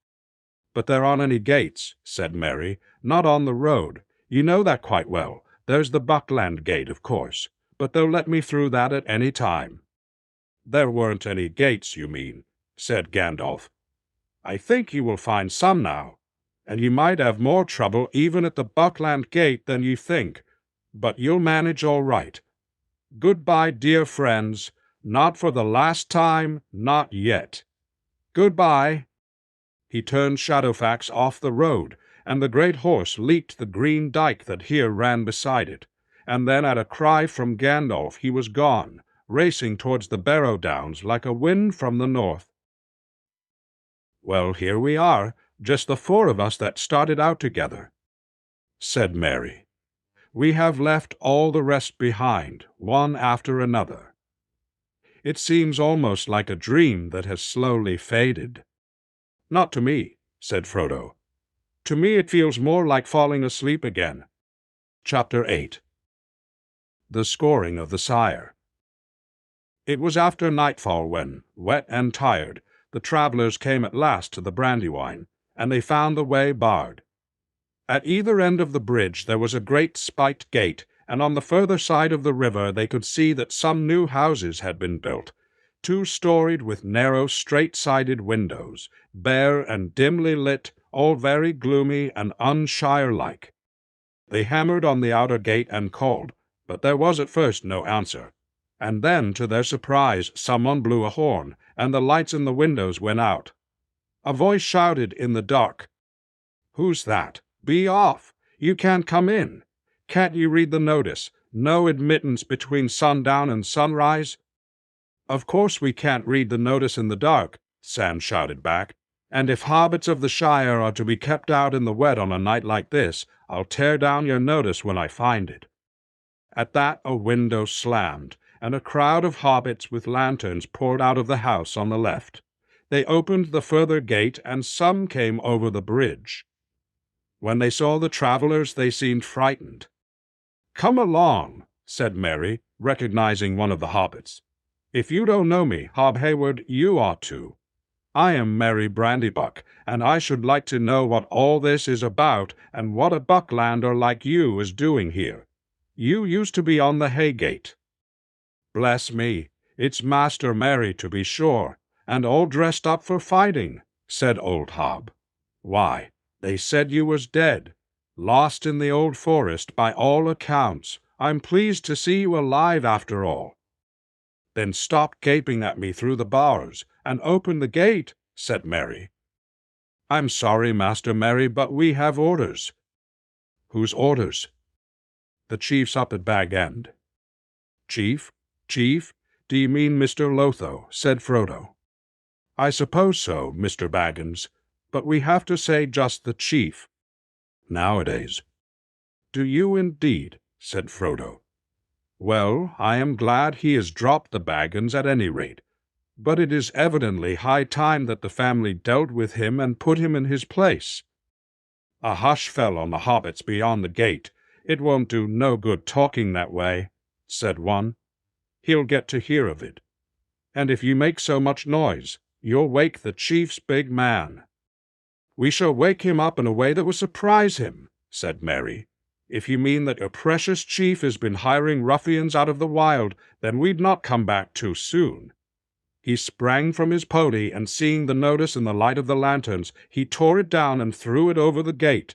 "But there aren't any gates," said Merry. "Not on the road. You know that quite well. There's the Buckland Gate, of course, but they'll let me through that at any time." "There weren't any gates, you mean," said Gandalf. "I think you will find some now, and you might have more trouble even at the Buckland Gate than you think, but you'll manage all right. Goodbye, dear friends. Not for the last time, not yet. Goodbye." He turned Shadowfax off the road, and the great horse leaped the green dike that here ran beside it, and then at a cry from Gandalf he was gone, racing towards the Barrow Downs like a wind from the north. "Well, here we are, just the four of us that started out together," said Mary. "We have left all the rest behind, one after another. It seems almost like a dream that has slowly faded." "Not to me," said Frodo. To me it feels more like falling asleep again. Chapter 8. The Scoring of the Sire. It was after nightfall when, wet and tired, the travelers came at last to the Brandywine, and they found the way barred. At either end of the bridge there was a great spiked gate, and on the further side of the river they could see that some new houses had been built, two-storied with narrow, straight-sided windows, bare and dimly lit, all very gloomy and unshire-like. They hammered on the outer gate and called, but there was at first no answer. And then, to their surprise, someone blew a horn, and the lights in the windows went out. A voice shouted in the dark, "Who's that? Be off! You can't come in. Can't you read the notice? No admittance between sundown and sunrise?" "Of course we can't read the notice in the dark," Sam shouted back, "and if hobbits of the Shire are to be kept out in the wet on a night like this, I'll tear down your notice when I find it." At that a window slammed, and a crowd of hobbits with lanterns poured out of the house on the left. They opened the further gate, and some came over the bridge. When they saw the travelers, they seemed frightened. "Come along," said Merry, recognizing one of the hobbits. "If you don't know me, Hob Hayward, you ought to. I am Merry Brandybuck, and I should like to know what all this is about, and what a Bucklander like you is doing here. You used to be on the Haygate." "Bless me, it's Master Merry, to be sure, and all dressed up for fighting," said old Hob. "Why, they said you was dead, lost in the old forest by all accounts. I'm pleased to see you alive after all." "Then stop gaping at me through the bars, and open the gate," said Merry. "I'm sorry, Master Merry, but we have orders." "Whose orders?" "The chief's up at Bag End." "Chief? Chief? Do you mean Mr. Lotho?" said Frodo. "I suppose so, Mr. Baggins, but we have to say just the chief nowadays." "Do you indeed?" said Frodo. "Well, I am glad he has dropped the Baggins at any rate, but it is evidently high time that the family dealt with him and put him in his place." A hush fell on the hobbits beyond the gate. "It won't do no good talking that way," said one. "He'll get to hear of it. And if you make so much noise, you'll wake the chief's big man." "We shall wake him up in a way that will surprise him," said Merry. "If you mean that your precious chief has been hiring ruffians out of the wild, then we'd not come back too soon." He sprang from his pony, and seeing the notice in the light of the lanterns, he tore it down and threw it over the gate.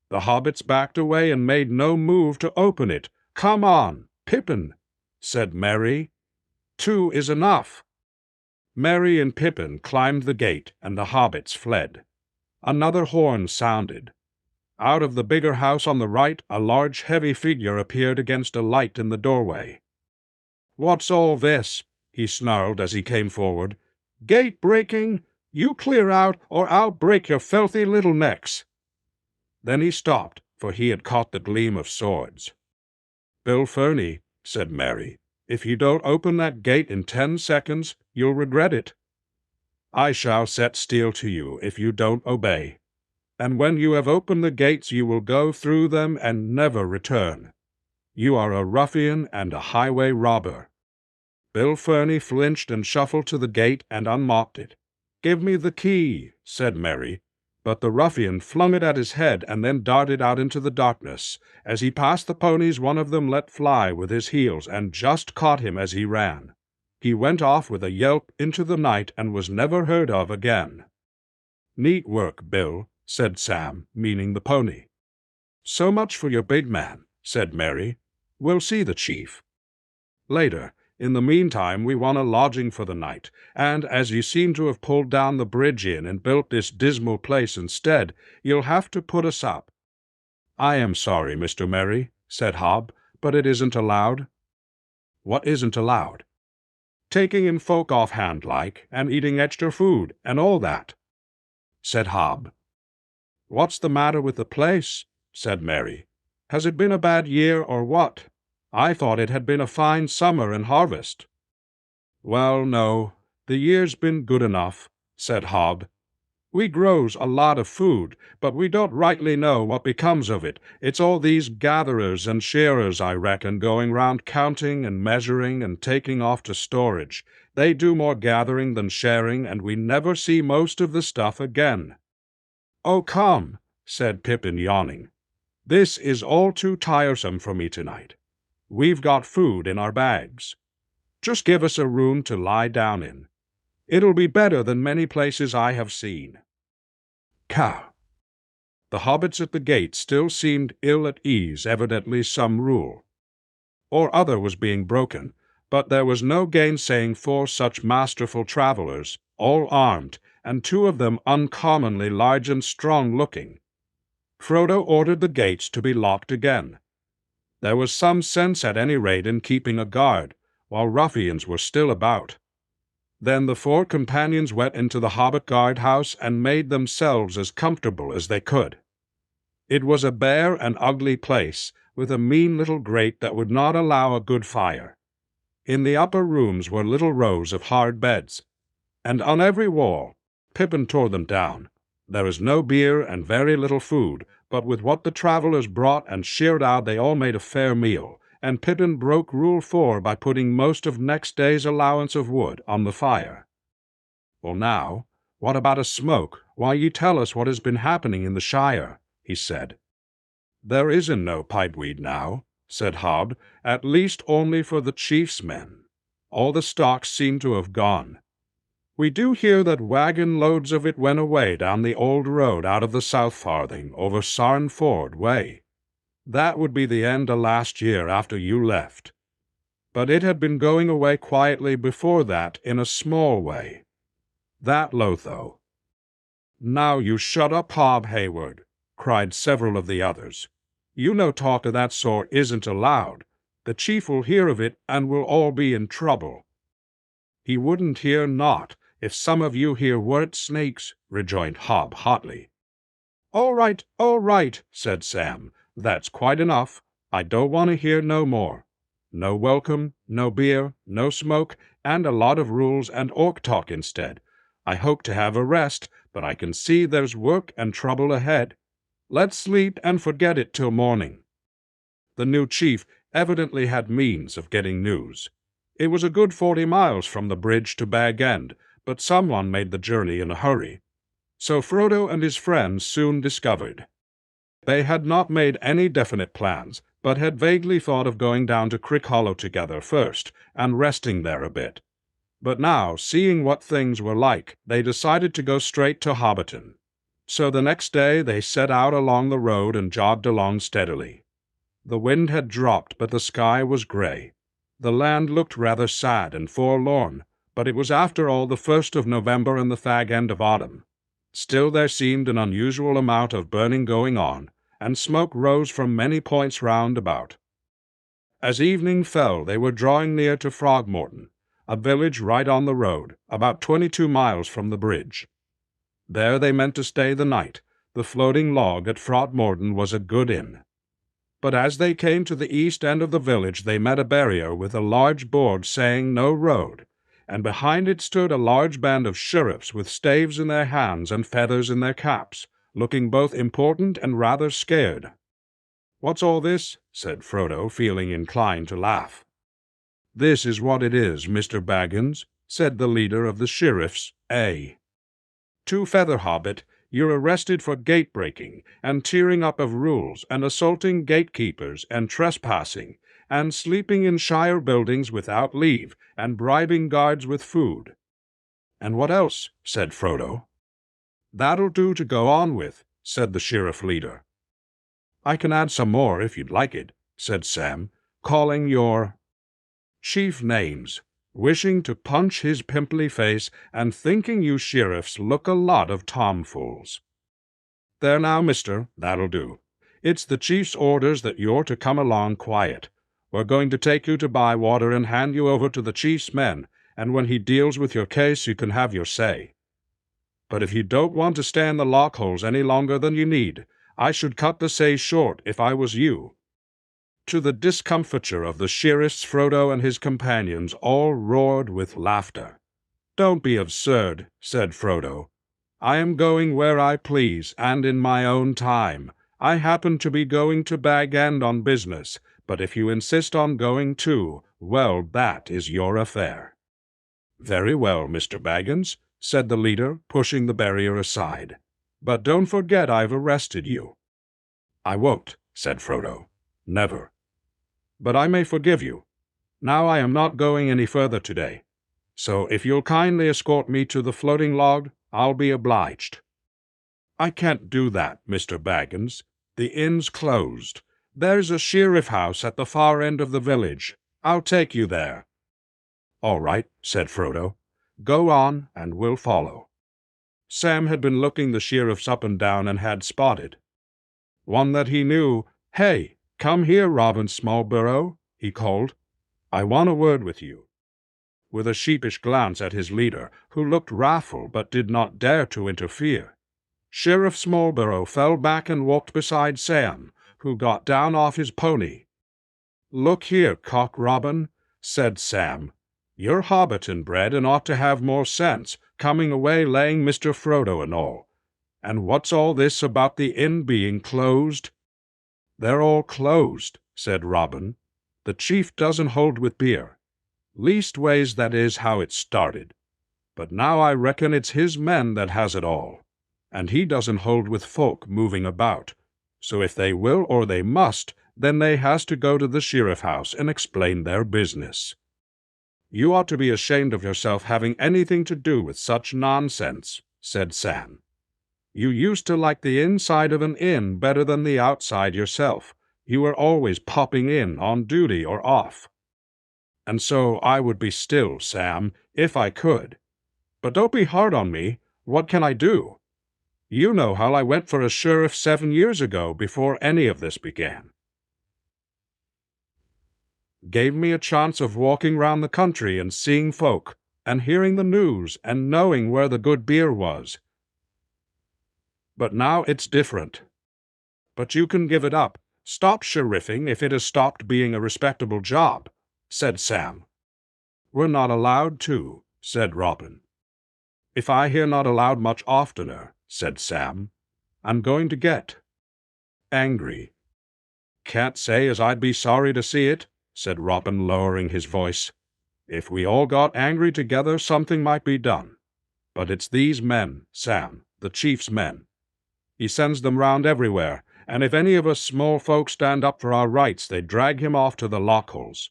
The hobbits backed away and made no move to open it. "Come on, Pippin," said Merry. "Two is enough." Merry and Pippin climbed the gate, and the hobbits fled. Another horn sounded. Out of the bigger house on the right, a large heavy figure appeared against a light in the doorway. "What's all this?" he snarled as he came forward. "Gate breaking? You clear out, or I'll break your filthy little necks." Then he stopped, for he had caught the gleam of swords. "Bill Ferny," said Merry, "if you don't open that gate in 10 seconds, you'll regret it. I shall set steel to you if you don't obey. And when you have opened the gates you will go through them and never return. You are a ruffian and a highway robber." Bill Ferny flinched and shuffled to the gate and unlocked it. "Give me the key," said Merry, but the ruffian flung it at his head and then darted out into the darkness. As he passed the ponies, one of them let fly with his heels and just caught him as he ran. He went off with a yelp into the night and was never heard of again. "Neat work, Bill," said Sam, meaning the pony. "So much for your big man," said Merry. "We'll see the chief later. In the meantime, we want a lodging for the night, and as you seem to have pulled down the bridge inn and built this dismal place instead, you'll have to put us up." "I am sorry, Mr. Merry," said Hob, "but it isn't allowed." "What isn't allowed?" "Taking in folk offhand like, and eating extra food, and all that," said Hob. "What's the matter with the place?" said Merry. "Has it been a bad year, or what? I thought it had been a fine summer and harvest." "Well, no, the year's been good enough," said Hob. We grows a lot of food, but we don't rightly know what becomes of it. It's all these gatherers and shearers, I reckon, going round counting and measuring and taking off to storage. They do more gathering than sharing, and we never see most of the stuff again." "Oh, come," said Pippin, yawning. "This is all too tiresome for me tonight. We've got food in our bags. Just give us a room to lie down in. It'll be better than many places I have seen." Cow. The hobbits at the gate still seemed ill at ease. Evidently some rule or other was being broken, but there was no gainsaying four such masterful travelers, all armed, and two of them uncommonly large and strong-looking. Frodo ordered the gates to be locked again. There was some sense, at any rate, in keeping a guard, while ruffians were still about. Then the four companions went into the hobbit guard-house and made themselves as comfortable as they could. It was a bare and ugly place, with a mean little grate that would not allow a good fire. In the upper rooms were little rows of hard beds, and on every wall, Pippin tore them down, there was no beer and very little food, but with what the travelers brought and sheared out they all made a fair meal, and Pippin broke Rule 4 by putting most of next day's allowance of wood on the fire. "Well now, what about a smoke, while ye tell us what has been happening in the Shire?" he said. "There isn't no pipeweed now," said Hob, "at least only for the chief's men. All the stocks seem to have gone. We do hear that wagon loads of it went away down the old road out of the South Farthing, over Sarn Ford way. That would be the end of last year after you left. But it had been going away quietly before that in a small way. That low, though." "Now you shut up, Hob Hayward," cried several of the others. "You know talk of that sort isn't allowed. The chief will hear of it, and we'll all be in trouble." "He wouldn't hear naught if some of you here weren't snakes," rejoined Hob hotly. All right," said Sam. "That's quite enough. I don't want to hear no more. No welcome, no beer, no smoke, and a lot of rules and orc talk instead. I hope to have a rest, but I can see there's work and trouble ahead. Let's sleep and forget it till morning." The new chief evidently had means of getting news. It was a good 40 miles from the bridge to Bag End, but someone made the journey in a hurry. So Frodo and his friends soon discovered. They had not made any definite plans, but had vaguely thought of going down to Crick Hollow together first, and resting there a bit. But now, seeing what things were like, they decided to go straight to Hobbiton. So the next day they set out along the road and jogged along steadily. The wind had dropped, but the sky was gray. The land looked rather sad and forlorn, but it was after all the 1st of November and the fag end of autumn. Still there seemed an unusual amount of burning going on, and smoke rose from many points round about. As evening fell, they were drawing near to Frogmorton, a village right on the road, about 22 miles from the bridge. There they meant to stay the night. The floating log at Frogmorton was a good inn. But as they came to the east end of the village, they met a barrier with a large board saying "No road," and behind it stood a large band of sheriffs with staves in their hands and feathers in their caps, looking both important and rather scared. "What's all this?" said Frodo, feeling inclined to laugh. "This is what it is, Mr. Baggins," said the leader of the sheriffs, "To Feather Hobbit, you're arrested for gate-breaking, and tearing up of rules, and assaulting gatekeepers, and trespassing, and sleeping in shire buildings without leave, and bribing guards with food." "And what else?" said Frodo. "That'll do to go on with," said the sheriff leader. "I can add some more if you'd like it," said Sam, calling your chief names, wishing to punch his pimply face, and thinking you sheriffs look a lot of tomfools. "There now, mister, that'll do. It's the chief's orders that you're to come along quiet. We're going to take you to Bywater and hand you over to the chief's men, and when he deals with your case you can have your say. But if you don't want to stand the lockholes any longer than you need, I should cut the say short if I was you." To the discomfiture of the sheriffs, Frodo and his companions all roared with laughter. "Don't be absurd," said Frodo. I am going where I please, and in my own time. I happen to be going to Bag End on business, but if you insist on going too, well, that is your affair." "Very well, Mr. Baggins," said the leader, pushing the barrier aside. "But don't forget I've arrested you." "I won't," said Frodo. "Never. But I may forgive you. Now I am not going any further today, so if you'll kindly escort me to the floating log, I'll be obliged." "I can't do that, Mr. Baggins. The inn's closed. There's a sheriff house at the far end of the village. I'll take you there." "All right," said Frodo. "Go on, and we'll follow." Sam had been looking the sheriffs up and down and had spotted one that he knew. "Hey, come here, Robin Smallburrow," he called. "I want a word with you." With a sheepish glance at his leader, who looked wrathful but did not dare to interfere, Sheriff Smallburrow fell back and walked beside Sam, who got down off his pony. "Look here, Cock Robin," said Sam. "You're Hobbiton bred and ought to have more sense, coming away laying Mr. Frodo and all. And what's all this about the inn being closed?" "They're all closed," said Robin. "The chief doesn't hold with beer. Leastways, that is how it started. But now I reckon it's his men that has it all. And he doesn't hold with folk moving about. So if they will or they must, then they has to go to the sheriff house and explain their business." "You ought to be ashamed of yourself having anything to do with such nonsense," said Sam. "You used to like the inside of an inn better than the outside yourself. You were always popping in, on duty or off." "And so I would be still, Sam, if I could. But don't be hard on me. What can I do? You know how I went for a sheriff 7 years ago, before any of this began. Gave me a chance of walking round the country and seeing folk, and hearing the news, and knowing where the good beer was. But now it's different. But you can give it up. Stop sheriffing if it has stopped being a respectable job," said Sam. "We're not allowed to," said Robin. "If I hear not allowed much oftener," said Sam, "I'm going to get angry." "Can't say as I'd be sorry to see it," said Robin, lowering his voice. "If we all got angry together, something might be done. But it's these men, Sam, the chief's men. He sends them round everywhere, and if any of us small folk stand up for our rights, they drag him off to the lockholes.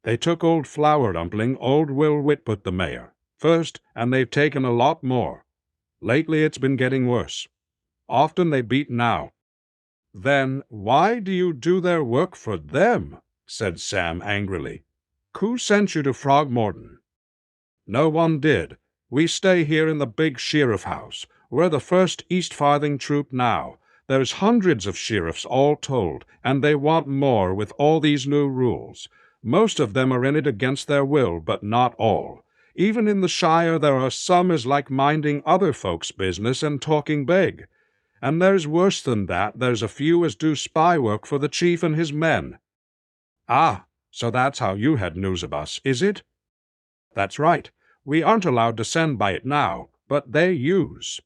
They took old Flower Dumpling, old Will Whitput the mayor, first, and they've taken a lot more. Lately it's been getting worse. Often they beat now." "Then why do you do their work for them?" said Sam angrily. "Who sent you to Frogmorton?" "No one did. We stay here in the big sheriff house. We're the first East Farthing troop now. There's hundreds of sheriffs all told, and they want more with all these new rules. Most of them are in it against their will, but not all. Even in the shire there are some as like minding other folks' business and talking big. And there's worse than that, there's a few as do spy work for the chief and his men." "Ah, so that's how you had news of us, is it?" "That's right. We aren't allowed to send by it now, but they use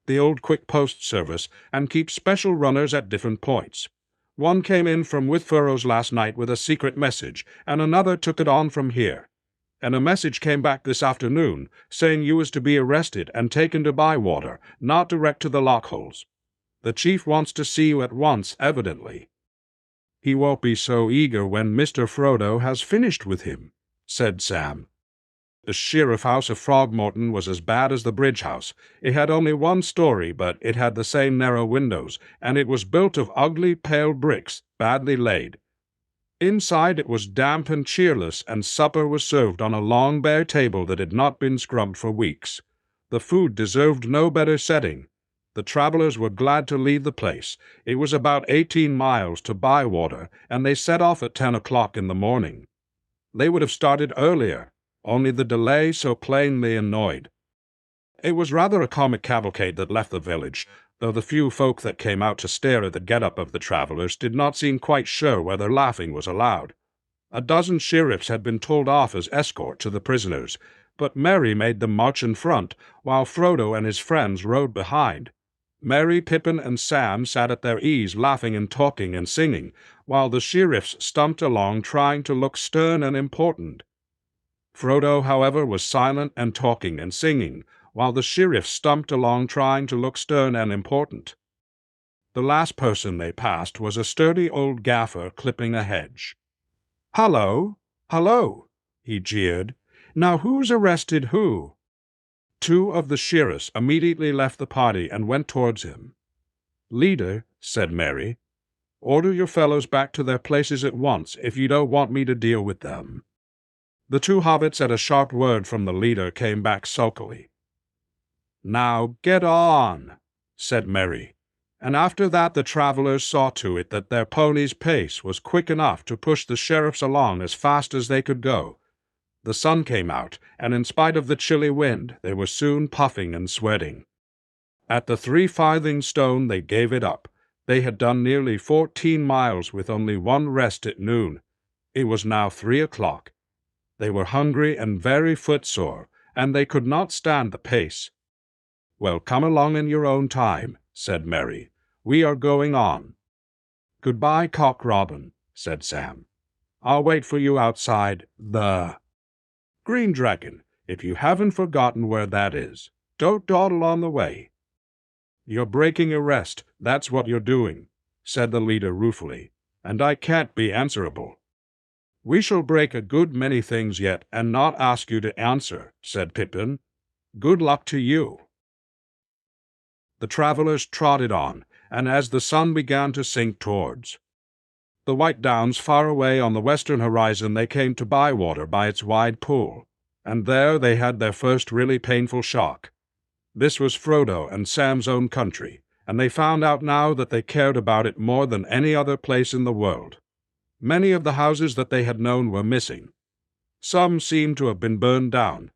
the old quick post service and keep special runners at different points. One came in from Withfurrows last night with a secret message, and another took it on from here. And a message came back this afternoon, saying you was to be arrested and taken to Bywater, not direct to the lockholes. The chief wants to see you at once, evidently." "He won't be so eager when Mr. Frodo has finished with him," said Sam. The sheriff house of Frogmorton was as bad as the bridge house. It had only one story, but it had the same narrow windows, and it was built of ugly, pale bricks, badly laid. Inside it was damp and cheerless, and supper was served on a long bare table that had not been scrubbed for weeks. The food deserved no better setting. The travelers were glad to leave the place. It was about 18 miles to Bywater, and they set off at 10 o'clock in the morning. They would have started earlier, only the delay so plainly annoyed. It was rather a comic cavalcade that left the village, though the few folk that came out to stare at the get-up of the travelers did not seem quite sure whether laughing was allowed. A dozen sheriffs had been told off as escort to the prisoners. but Merry made them march in front, while Frodo and his friends rode behind. Merry, Pippin, and Sam sat at their ease, laughing and talking and singing, while the sheriffs stumped along trying to look stern and important. Frodo, however, was silent and talking and singing, while the sheriff stumped along trying to look stern and important. The last person they passed was a sturdy old gaffer clipping a hedge. "Hullo! Hullo!" he jeered. "Now who's arrested who?" Two of the sheriffs immediately left the party and went towards him. "Leader," said Merry, "order your fellows back to their places at once if you don't want me to deal with them." The two hobbits at a sharp word from the leader came back sulkily. "Now get on," said Merry, and after that the travelers saw to it that their ponies' pace was quick enough to push the sheriffs along as fast as they could go. The sun came out, and in spite of the chilly wind, they were soon puffing and sweating. At the 3 farthing stone they gave it up. They had done nearly 14 miles with only one rest at noon. It was now 3 o'clock. They were hungry and very footsore, and they could not stand the pace. "Well, come along in your own time," said Merry. "We are going on." "Goodbye, Cock Robin," said Sam. "I'll wait for you outside the Green Dragon, if you haven't forgotten where that is. Don't dawdle on the way." "You're breaking arrest, that's what you're doing," said the leader ruefully, "and I can't be answerable." "We shall break a good many things yet, and not ask you to answer," said Pippin. "Good luck to you." The travelers trotted on, and as the sun began to sink towards the White Downs far away on the western horizon, they came to Bywater by its wide pool, and there they had their first really painful shock. This was Frodo and Sam's own country, and they found out now that they cared about it more than any other place in the world. Many of the houses that they had known were missing. Some seemed to have been burned down.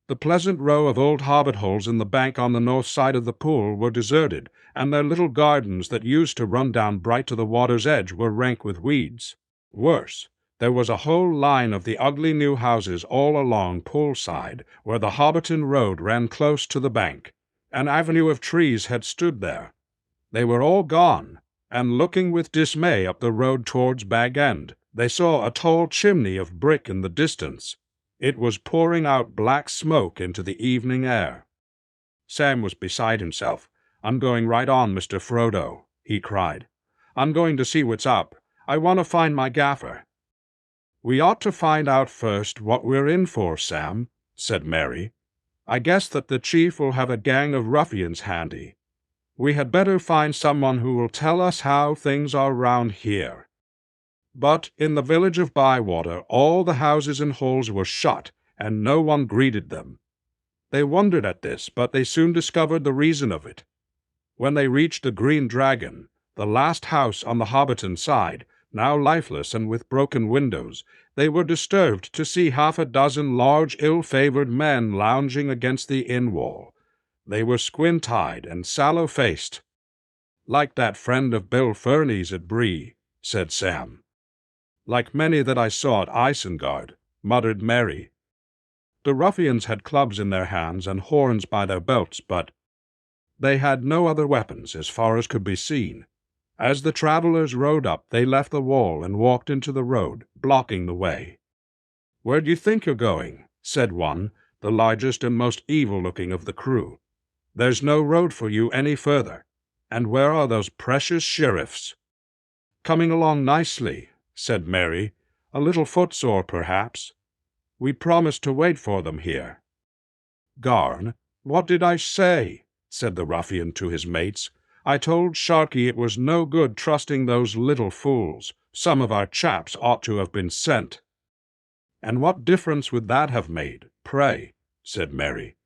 The pleasant row of old hobbit holes in the bank on the north side of the pool were deserted, and their little gardens that used to run down bright to the water's edge were rank with weeds. Worse, there was a whole line of the ugly new houses all along poolside, where the Hobbiton road ran close to the bank. An avenue of trees had stood there. They were all gone, and looking with dismay up the road towards Bag End, they saw a tall chimney of brick in the distance. It was pouring out black smoke into the evening air. Sam was beside himself. "I'm going right on, Mr. Frodo," he cried. "I'm going to see what's up. I want to find my gaffer." "We ought to find out first what we're in for, Sam," said Merry. "I guess that the chief will have a gang of ruffians handy. We had better find someone who will tell us how things are round here." But in the village of Bywater all the houses and holes were shut, and no one greeted them. They wondered at this, but they soon discovered the reason of it. When they reached the Green Dragon, the last house on the Hobbiton side, now lifeless and with broken windows, they were disturbed to see half a dozen large, ill-favored men lounging against the inn wall. They were squint-eyed and sallow-faced. "Like that friend of Bill Ferny's at Bree," said Sam. "Like many that I saw at Isengard," muttered Merry. The ruffians had clubs in their hands and horns by their belts, but they had no other weapons as far as could be seen. As the travelers rode up, they left the wall and walked into the road, blocking the way. "Where do you think you're going?" said one, the largest and most evil-looking of the crew. "There's no road for you any further. And where are those precious sheriffs?" "Coming along nicely," said Merry. "A little footsore, perhaps. We promised to wait for them here." "Garn, what did I say?" said the ruffian to his mates. "I told Sharkey it was no good trusting those little fools. Some of our chaps ought to have been sent." "And what difference would that have made, pray?" said Merry.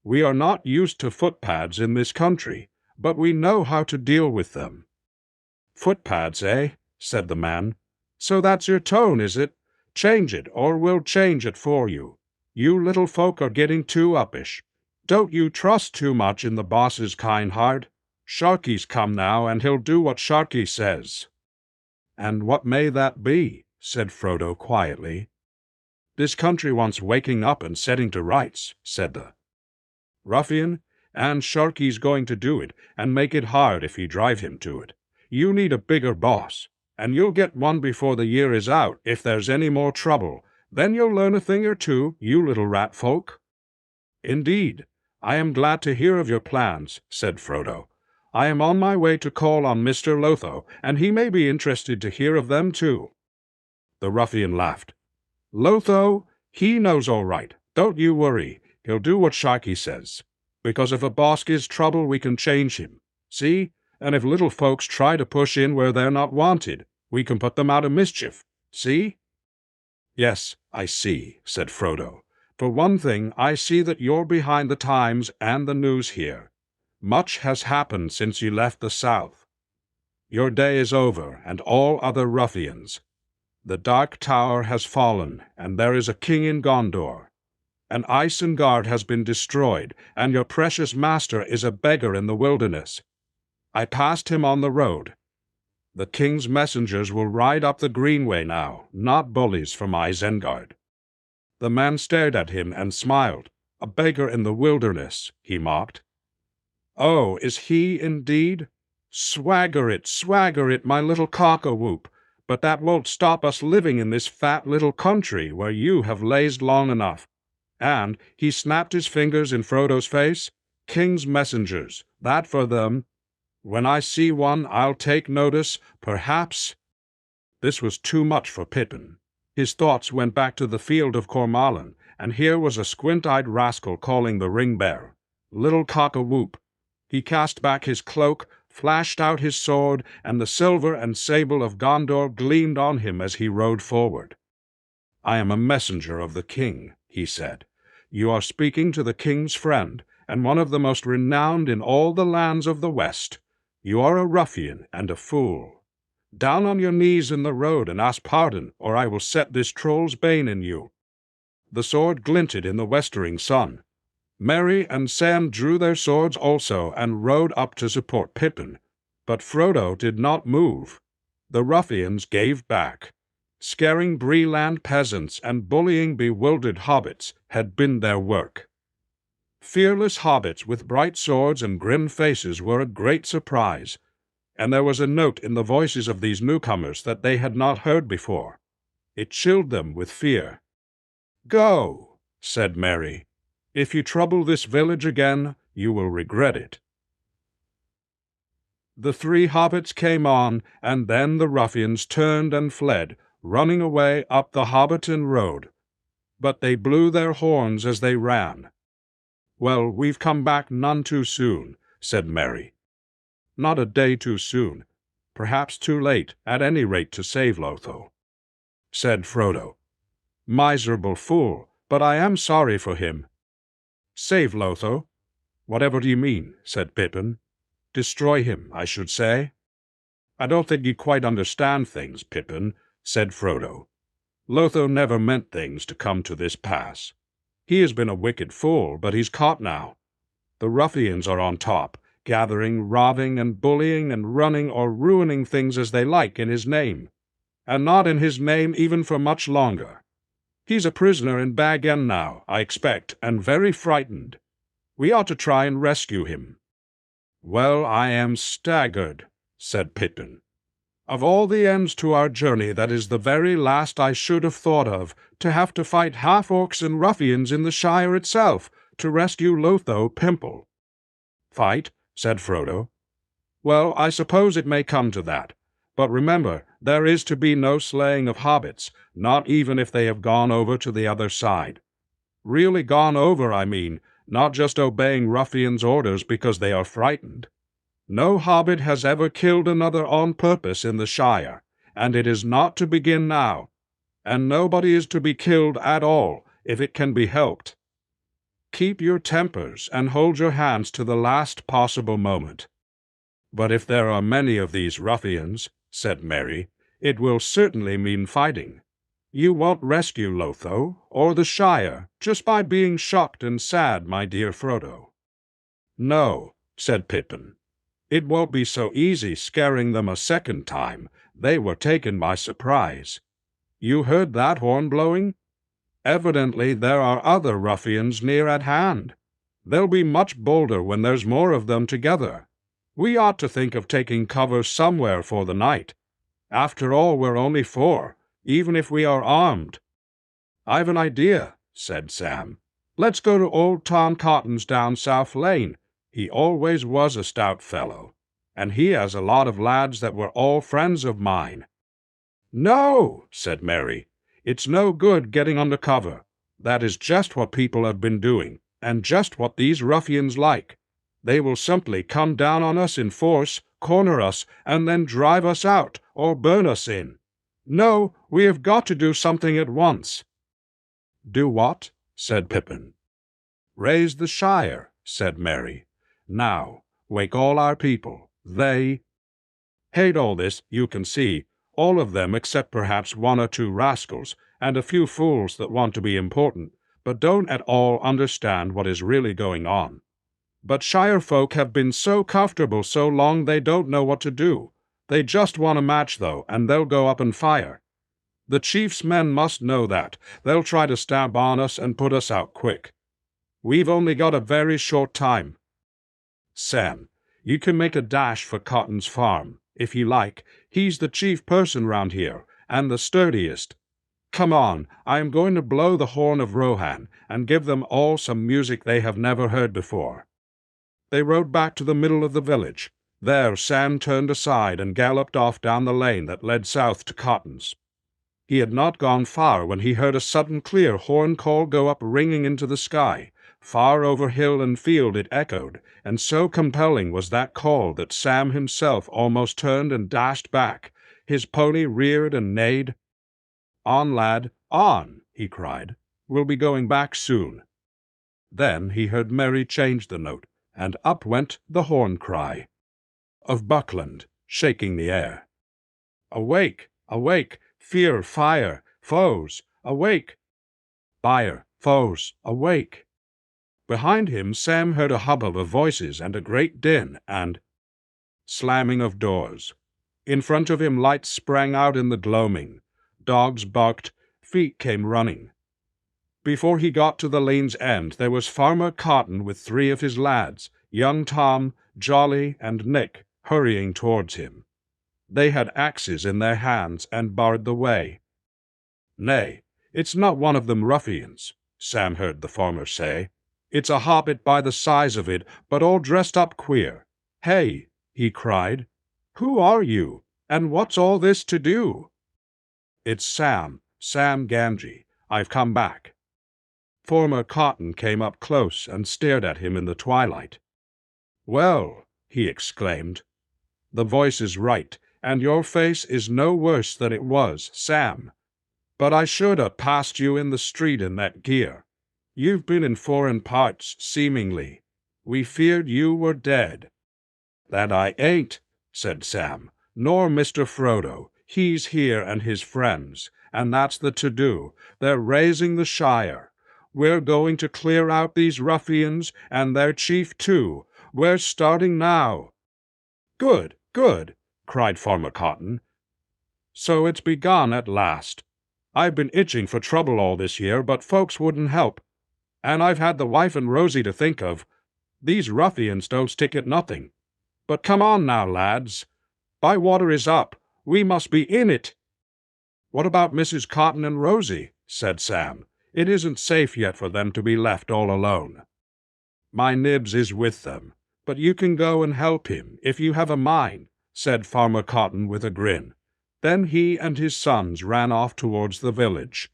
"We are not used to footpads in this country, but we know how to deal with them." "Footpads, eh?" said the man. "So that's your tone, is it? Change it, or we'll change it for you. You little folk are getting too uppish. Don't you trust too much in the boss's kind heart. Sharkey's come now, and he'll do what Sharkey says." "And what may that be?" said Frodo quietly. This country wants waking up and setting to rights, said the ruffian, and Sharky's going to do it, and make it hard if you drive him to it. You need a bigger boss, and you'll get one before the year is out if there's any more trouble. Then you'll learn a thing or two, you little rat folk. Indeed, I am glad to hear of your plans, said Frodo. I am on my way to call on Mr. Lotho, and he may be interested to hear of them too. The ruffian laughed. Lotho, he knows all right. Don't you worry. He'll do what Sharky says. Because if a boss gives trouble, we can change him. See? And if little folks try to push in where they're not wanted, we can put them out of mischief. See? Yes, I see, said Frodo. For one thing, I see that you're behind the times and the news here. Much has happened since you left the South. Your day is over, and all other ruffians. The Dark Tower has fallen, and there is a king in Gondor. And Isengard has been destroyed, and your precious master is a beggar in the wilderness. I passed him on the road. The king's messengers will ride up the greenway now, not bullies from Isengard. The man stared at him and smiled. A beggar in the wilderness, he mocked. Oh, is he indeed? Swagger it, my little cock-a-whoop. But that won't stop us living in this fat little country where you have lazed long enough. And he snapped his fingers in Frodo's face. King's messengers, that for them. When I see one, I'll take notice, perhaps. This was too much for Pippin. His thoughts went back to the field of Cormallen, and here was a squint-eyed rascal calling the ring-bearer. Little cock-a-whoop. He cast back his cloak, flashed out his sword, and the silver and sable of Gondor gleamed on him as he rode forward. I am a messenger of the king, he said. You are speaking to the king's friend, and one of the most renowned in all the lands of the West. You are a ruffian and a fool. Down on your knees in the road and ask pardon, or I will set this troll's bane in you. The sword glinted in the westering sun. Merry and Sam drew their swords also and rode up to support Pippin, but Frodo did not move. The ruffians gave back. Scaring Bree-land peasants and bullying bewildered hobbits had been their work. Fearless hobbits with bright swords and grim faces were a great surprise, and there was a note in the voices of these newcomers that they had not heard before. It chilled them with fear. Go, said Merry. If you trouble this village again, you will regret it. The three hobbits came on, and then the ruffians turned and fled, running away up the Hobbiton road. But they blew their horns as they ran. Well, we've come back none too soon, said Merry. Not a day too soon. Perhaps too late, at any rate, to save Lotho, said Frodo. Miserable fool, but I am sorry for him. Save Lotho? Whatever do you mean? Said Pippin. Destroy him, I should say. I don't think you quite understand things, Pippin, said Frodo. Lotho never meant things to come to this pass. He has been a wicked fool, but he's caught now. The ruffians are on top, gathering, robbing, and bullying, and running or ruining things as they like in his name, and not in his name even for much longer. He's a prisoner in Bag End now, I expect, and very frightened. We ought to try and rescue him. Well, I am staggered, said Pippin. Of all the ends to our journey, that is the very last I should have thought of, to have to fight half-orcs and ruffians in the Shire itself, to rescue Lotho Pimple. Fight? Said Frodo. Well, I suppose it may come to that. But remember, there is to be no slaying of hobbits, not even if they have gone over to the other side. Really gone over, I mean, not just obeying ruffians' orders because they are frightened. No hobbit has ever killed another on purpose in the Shire, and it is not to begin now, and nobody is to be killed at all, if it can be helped. Keep your tempers and hold your hands to the last possible moment. But if there are many of these ruffians, said Merry, it will certainly mean fighting. You won't rescue Lotho or the Shire just by being shocked and sad, my dear Frodo. No, said Pippin. It won't be so easy scaring them a second time. They were taken by surprise. You heard that horn blowing? Evidently there are other ruffians near at hand. They'll be much bolder when there's more of them together. We ought to think of taking cover somewhere for the night. After all, we're only 4, even if we are armed." "I've an idea," said Sam. "Let's go to old Tom Cotton's down South Lane. He always was a stout fellow, and he has a lot of lads that were all friends of mine." "No," said Mary. "It's no good getting under cover. That is just what people have been doing, and just what these ruffians like. They will simply come down on us in force, corner us, and then drive us out or burn us in. No, we have got to do something at once." "Do what?" said Pippin. "Raise the shire," said Mary. "Now, wake all our people. They hate all this, you can see, all of them except perhaps 1 or 2 rascals, and a few fools that want to be important, but don't at all understand what is really going on. But shire folk have been so comfortable so long they don't know what to do. They just want a match, though, and they'll go up and fire. The chief's men must know that. They'll try to stamp on us and put us out quick. We've only got a very short time. Sam, you can make a dash for Cotton's farm, if you like. He's the chief person round here, and the sturdiest. Come on, I am going to blow the horn of Rohan, and give them all some music they have never heard before." They rode back to the middle of the village. There Sam turned aside and galloped off down the lane that led south to Cotton's. He had not gone far when he heard a sudden clear horn call go up ringing into the sky. Far over hill and field it echoed, and so compelling was that call that Sam himself almost turned and dashed back. His pony reared and neighed. "On, lad, on," he cried. "We'll be going back soon." Then he heard Mary change the note, and up went the horn cry of Buckland, shaking the air. "Awake, awake, fear, fire, foes, awake! Fire, foes, awake!" Behind him Sam heard a hubbub of voices and a great din and slamming of doors. In front of him lights sprang out in the gloaming. Dogs barked, feet came running. Before he got to the lane's end, there was Farmer Cotton with 3 of his lads, young Tom, Jolly, and Nick, hurrying towards him. They had axes in their hands and barred the way. "Nay, it's not one of them ruffians," Sam heard the farmer say. "It's a hobbit by the size of it, but all dressed up queer. Hey," he cried, "who are you, and what's all this to do?" "It's Sam Gamgee. I've come back." Farmer Cotton came up close and stared at him in the twilight. "Well," he exclaimed, "the voice is right, and your face is no worse than it was, Sam. But I should have passed you in the street in that gear. You've been in foreign parts, seemingly. We feared you were dead." "That I ain't," said Sam, "nor Mr. Frodo. He's here and his friends, and that's the to-do. They're raising the shire. We're going to clear out these ruffians, and their chief too. We're starting now." "Good, good," cried Farmer Cotton. "So it's begun at last. I've been itching for trouble all this year, but folks wouldn't help. And I've had the wife and Rosie to think of. These ruffians don't stick at nothing. But come on now, lads. Bywater is up. We must be in it." "What about Mrs. Cotton and Rosie?" said Sam. "It isn't safe yet for them to be left all alone." "My Nibs is with them, but you can go and help him if you have a mind," said Farmer Cotton with a grin. Then he and his sons ran off towards the village.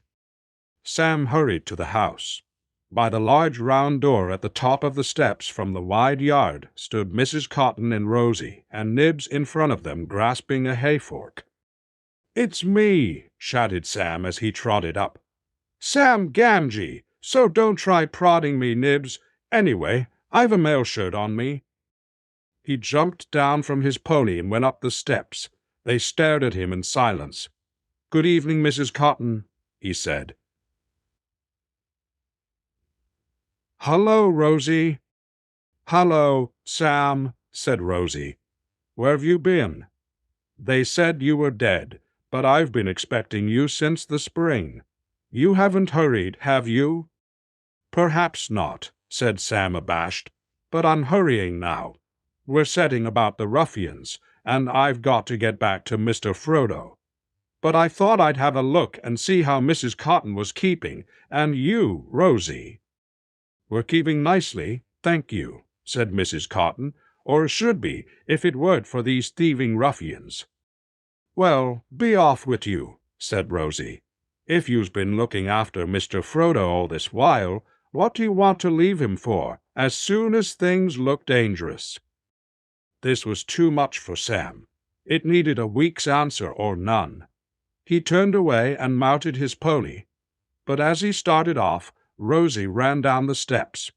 Sam hurried to the house. By the large round door at the top of the steps from the wide yard stood Mrs. Cotton and Rosie, and Nibs in front of them grasping a hay-fork. "It's me," shouted Sam as he trotted up. "Sam Gamgee, so don't try prodding me, Nibs. Anyway, I've a mail shirt on me." He jumped down from his pony and went up the steps. They stared at him in silence. "Good evening, Mrs. Cotton," he said. "Hullo, Rosie." "Hullo, Sam," said Rosie. "Where've you been?" "They said you were dead, but I've been expecting you since the spring." You haven't hurried, have you?" "Perhaps not," said Sam, abashed, "but I'm hurrying now. We're setting about the ruffians, and I've got to get back to Mr. Frodo. But I thought I'd have a look and see how Mrs. Cotton was keeping, and you, Rosie." "We're keeping nicely, thank you," said Mrs. Cotton, "or should be, if it weren't for these thieving ruffians." "Well, be off with you," said Rosie. "If you've been looking after Mr. Frodo all this while, what do you want to leave him for, as soon as things look dangerous?" This was too much for Sam. It needed a week's answer or none. He turned away and mounted his pony, but as he started off, Rosie ran down the steps.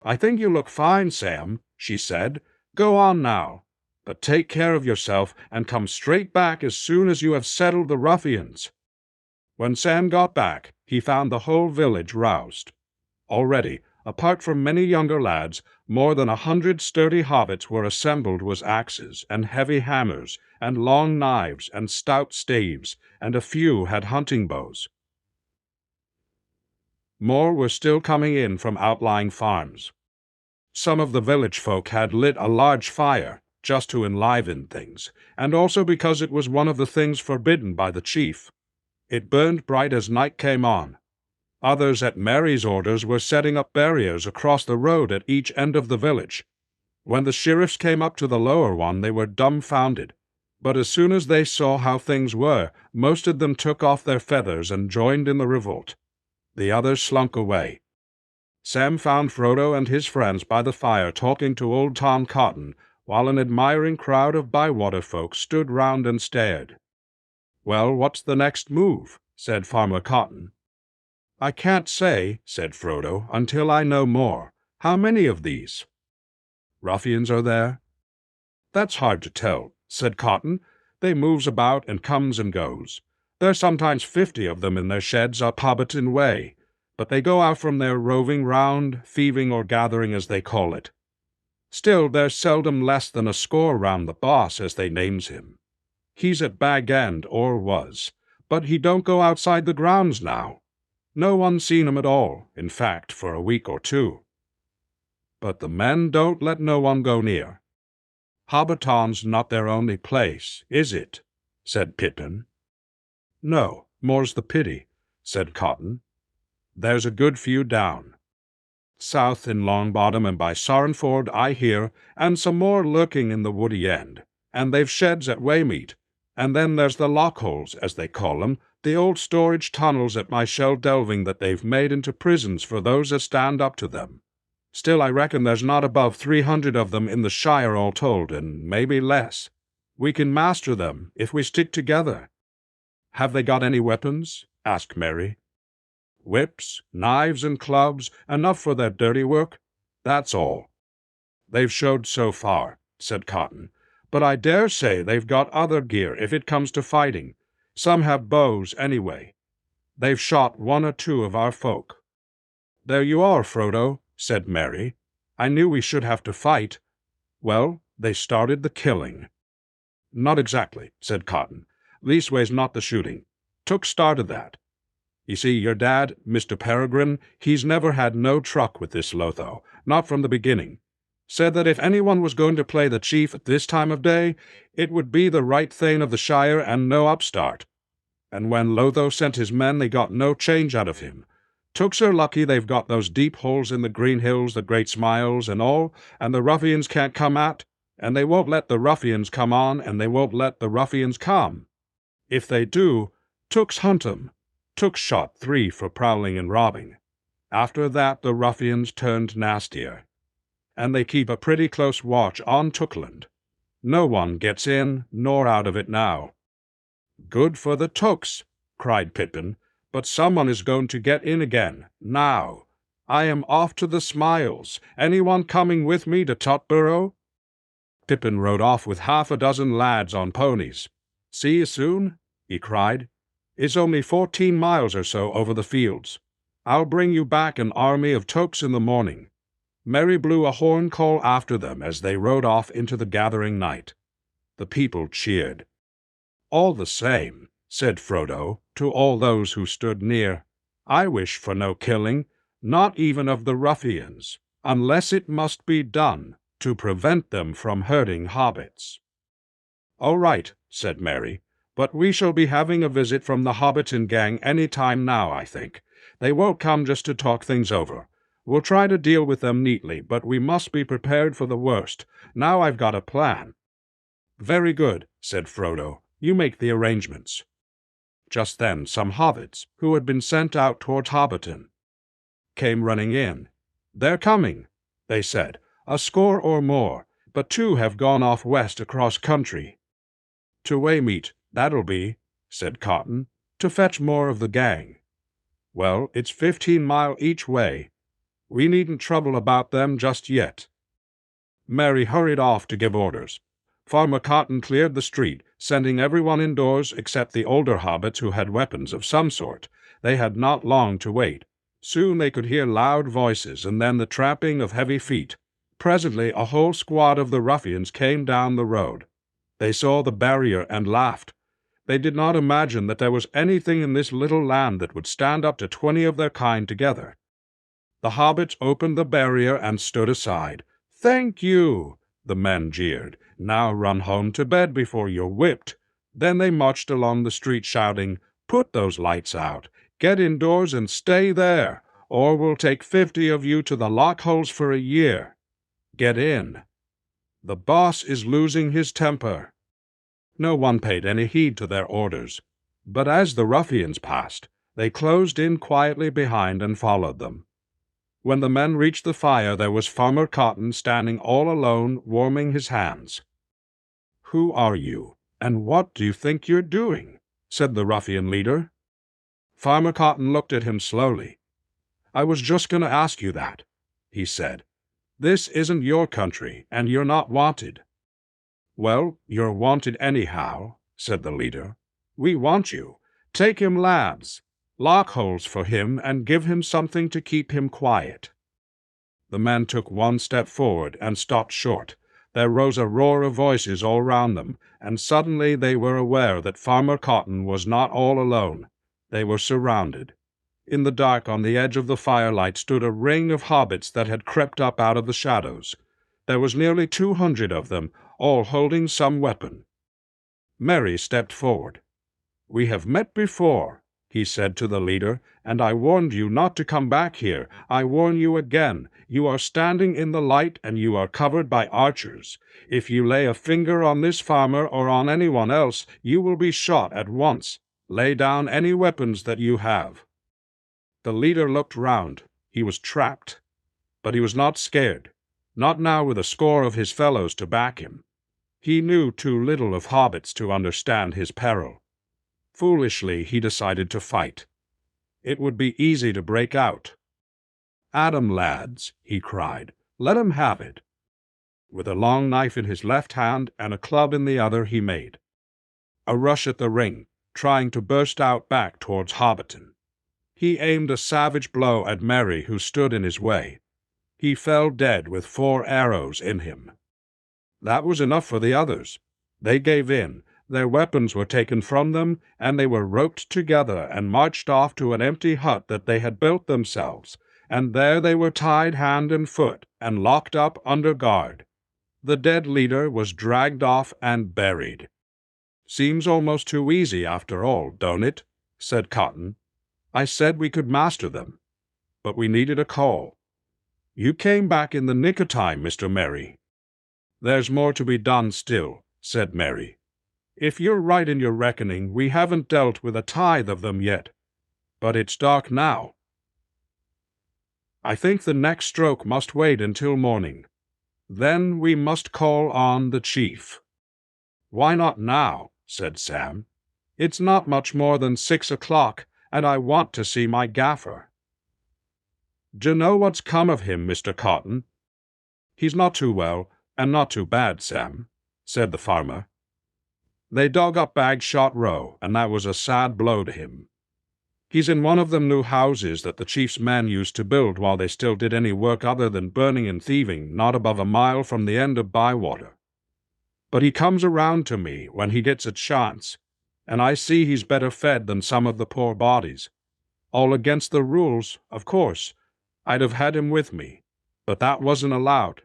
"I think you look fine, Sam," she said. "Go on now, but take care of yourself and come straight back as soon as you have settled the ruffians." When Sam got back, he found the whole village roused. Already, apart from many younger lads, more than 100 sturdy hobbits were assembled with axes and heavy hammers and long knives and stout staves, and a few had hunting bows. More were still coming in from outlying farms. Some of the village folk had lit a large fire, just to enliven things, and also because it was one of the things forbidden by the chief. It burned bright as night came on. Others, at Mary's orders, were setting up barriers across the road at each end of the village. When the sheriffs came up to the lower one, they were dumbfounded. But as soon as they saw how things were, most of them took off their feathers and joined in the revolt. The others slunk away. Sam found Frodo and his friends by the fire talking to old Tom Cotton, while an admiring crowd of Bywater folk stood round and stared. "Well, what's the next move?" said Farmer Cotton. "I can't say," said Frodo, "until I know more. How many of these ruffians are there?" "That's hard to tell," said Cotton. "They moves about and comes and goes. There's sometimes 50 of them in their sheds up Hobbiton way, but they go out from there roving round, thieving or gathering as they call it. Still, there's seldom less than a score round the boss, as they names him. He's at Bag End, or was, but he don't go outside the grounds now. No one's seen him at all, in fact, for a week or two. But the men don't let no one go near." "Hobbiton's not their only place, is it?" said Pippin. "No, more's the pity," said Cotton. "There's a good few down. South in Longbottom and by Sarnford, I hear, and some more lurking in the woody end, and they've sheds at Waymeet, and then there's the lockholes, as they call 'em, the old storage tunnels at my shell delving that they've made into prisons for those that stand up to them. Still, I reckon there's not above 300 of them in the Shire all told, and maybe less. We can master them if we stick together." "Have they got any weapons?" asked Mary. "Whips, knives, and clubs, enough for their dirty work. That's all." "They've showed so far," said Cotton. "But I dare say they've got other gear if it comes to fighting. Some have bows, anyway. They've shot 1 or 2 of our folk." "There you are, Frodo," said Mary. "I knew we should have to fight." "Well, they started the killing." "Not exactly," said Cotton. "Leastways not the shooting. Took started that. You see, your dad, Mr. Peregrine, he's never had no truck with this Lotho, not from the beginning. Said that if anyone was going to play the chief at this time of day, it would be the right thane of the Shire and no upstart. And when Lotho sent his men, they got no change out of him. Tooks are lucky they've got those deep holes in the green hills, the great smiles, and all, and the ruffians can't come at, and they won't let the ruffians come on, and they won't let the ruffians come. If they do, Tooks hunt 'em. Tooks shot 3 for prowling and robbing. After that the ruffians turned nastier. And they keep a pretty close watch on Tookland. No one gets in nor out of it now." "Good for the Tooks," cried Pippin, "but someone is going to get in again, now. I am off to the Smiles. Anyone coming with me to Tutborough?" Pippin rode off with 6 lads on ponies. "See you soon," he cried. "It's only 14 miles or so over the fields. I'll bring you back an army of Tooks in the morning." Mary blew a horn call after them as they rode off into the gathering night. The people cheered. "All the same," said Frodo to all those who stood near. "I wish for no killing, not even of the ruffians, unless it must be done to prevent them from hurting hobbits." "All right," said Merry, "but we shall be having a visit from the Hobbiton gang any time now, I think. They won't come just to talk things over. We'll try to deal with them neatly, but we must be prepared for the worst. Now I've got a plan." "Very good," said Frodo. "You make the arrangements." Just then some hobbits, who had been sent out towards Hobbiton, came running in. "They're coming," they said, "a score or more, but 2 have gone off west across country." "To Waymeet, that'll be," said Cotton, "to fetch more of the gang." "Well, it's 15 mile each way. We needn't trouble about them just yet." Merry hurried off to give orders. Farmer Cotton cleared the street, sending everyone indoors except the older hobbits who had weapons of some sort. They had not long to wait. Soon they could hear loud voices and then the tramping of heavy feet. Presently a whole squad of the ruffians came down the road. They saw the barrier and laughed. They did not imagine that there was anything in this little land that would stand up to 20 of their kind together. The hobbits opened the barrier and stood aside. "Thank you," the men jeered. "Now run home to bed before you're whipped." Then they marched along the street shouting, "Put those lights out. Get indoors and stay there, or we'll take 50 of you to the lockholes for a year. Get in. The boss is losing his temper." No one paid any heed to their orders, but as the ruffians passed, they closed in quietly behind and followed them. When the men reached the fire, there was Farmer Cotton standing all alone, warming his hands. "Who are you, and what do you think you're doing?" said the ruffian leader. Farmer Cotton looked at him slowly. "I was just going to ask you that," he said. "This isn't your country, and you're not wanted." "Well, you're wanted anyhow," said the leader. "We want you. Take him, lads. Lock holes for him and give him something to keep him quiet." The men took one step forward and stopped short. There rose a roar of voices all round them, and suddenly they were aware that Farmer Cotton was not all alone. They were surrounded. In the dark on the edge of the firelight stood a ring of hobbits that had crept up out of the shadows. There was nearly 200 of them, all holding some weapon. Merry stepped forward. "We have met before," he said to the leader, "and I warned you not to come back here. I warn you again. You are standing in the light, and you are covered by archers. If you lay a finger on this farmer or on anyone else, you will be shot at once. Lay down any weapons that you have." The leader looked round. He was trapped. But he was not scared, not now with a score of his fellows to back him. He knew too little of hobbits to understand his peril. Foolishly, he decided to fight. It would be easy to break out. "At 'em, lads," he cried. "Let 'em have it." With a long knife in his left hand and a club in the other, he made a rush at the ring, trying to burst out back towards Hobbiton. He aimed a savage blow at Merry, who stood in his way. He fell dead with 4 arrows in him. That was enough for the others. They gave in. Their weapons were taken from them, and they were roped together and marched off to an empty hut that they had built themselves, and there they were tied hand and foot and locked up under guard. The dead leader was dragged off and buried. "Seems almost too easy after all, don't it?" said Cotton. "I said we could master them, but we needed a call. You came back in the nick of time, Mr. Merry." "There's more to be done still," said Merry. "If you're right in your reckoning, we haven't dealt with a tithe of them yet. But it's dark now. I think the next stroke must wait until morning. Then we must call on the chief." "Why not now?" said Sam. "It's not much more than 6 o'clock, and I want to see my gaffer." "D'you know what's come of him, Mr. Cotton?" "He's not too well, and not too bad, Sam," said the farmer. "They dug up Bagshot Row, and that was a sad blow to him. He's in one of them new houses that the chief's men used to build while they still did any work other than burning and thieving, not above a mile from the end of Bywater. But he comes around to me when he gets a chance. and I see he's better fed than some of the poor bodies. All against the rules, of course. I'd have had him with me, but that wasn't allowed."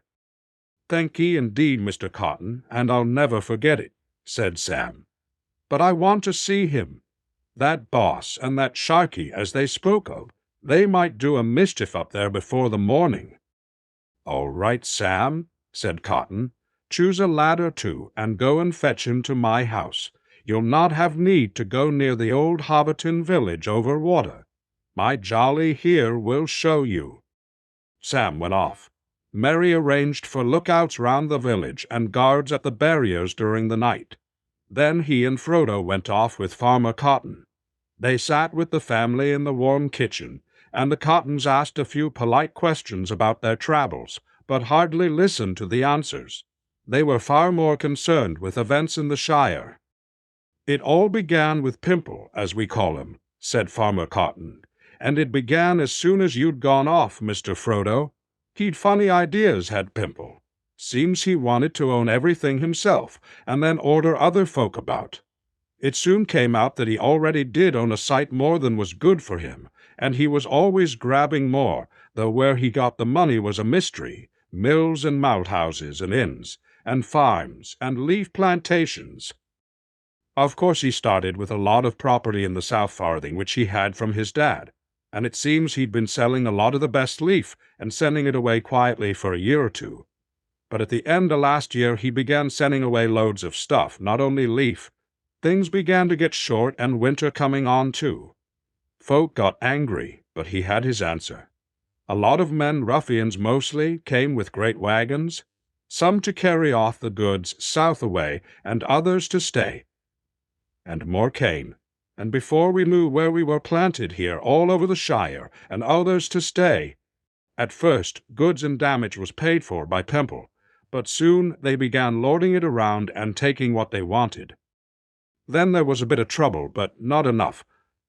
"Thank ye indeed, Mr. Cotton, and I'll never forget it," said Sam. "But I want to see him. That boss and that Sharkey, as they spoke of, they might do a mischief up there before the morning." "All right, Sam," said Cotton. "Choose a lad or two, and go and fetch him to my house. You'll not have need to go near the old Hobbiton village over water. My jolly here will show you." Sam went off. Mary arranged for lookouts round the village and guards at the barriers during the night. Then he and Frodo went off with Farmer Cotton. They sat with the family in the warm kitchen, and the Cottons asked a few polite questions about their travels, but hardly listened to the answers. They were far more concerned with events in the Shire. "It all began with Pimple, as we call him," said Farmer Cotton. "And it began as soon as you'd gone off, Mr. Frodo. He'd funny ideas, had Pimple. Seems he wanted to own everything himself, and then order other folk about. It soon came out that he already did own a sight more than was good for him, and he was always grabbing more, though where he got the money was a mystery. Mills and malthouses and inns, and farms, and leaf plantations. Of course he started with a lot of property in the South Farthing which he had from his dad, and it seems he'd been selling a lot of the best leaf and sending it away quietly for a year or two. But at the end of last year he began sending away loads of stuff, not only leaf. Things began to get short and winter coming on too. Folk got angry, but he had his answer. A lot of men, ruffians mostly, came with great wagons, some to carry off the goods south away, and others to stay. And more came, and before we knew where we were planted here all over the Shire, and others to stay. At first, goods and damage was paid for by Pimple, but soon they began lording it around and taking what they wanted. Then there was a bit of trouble, but not enough.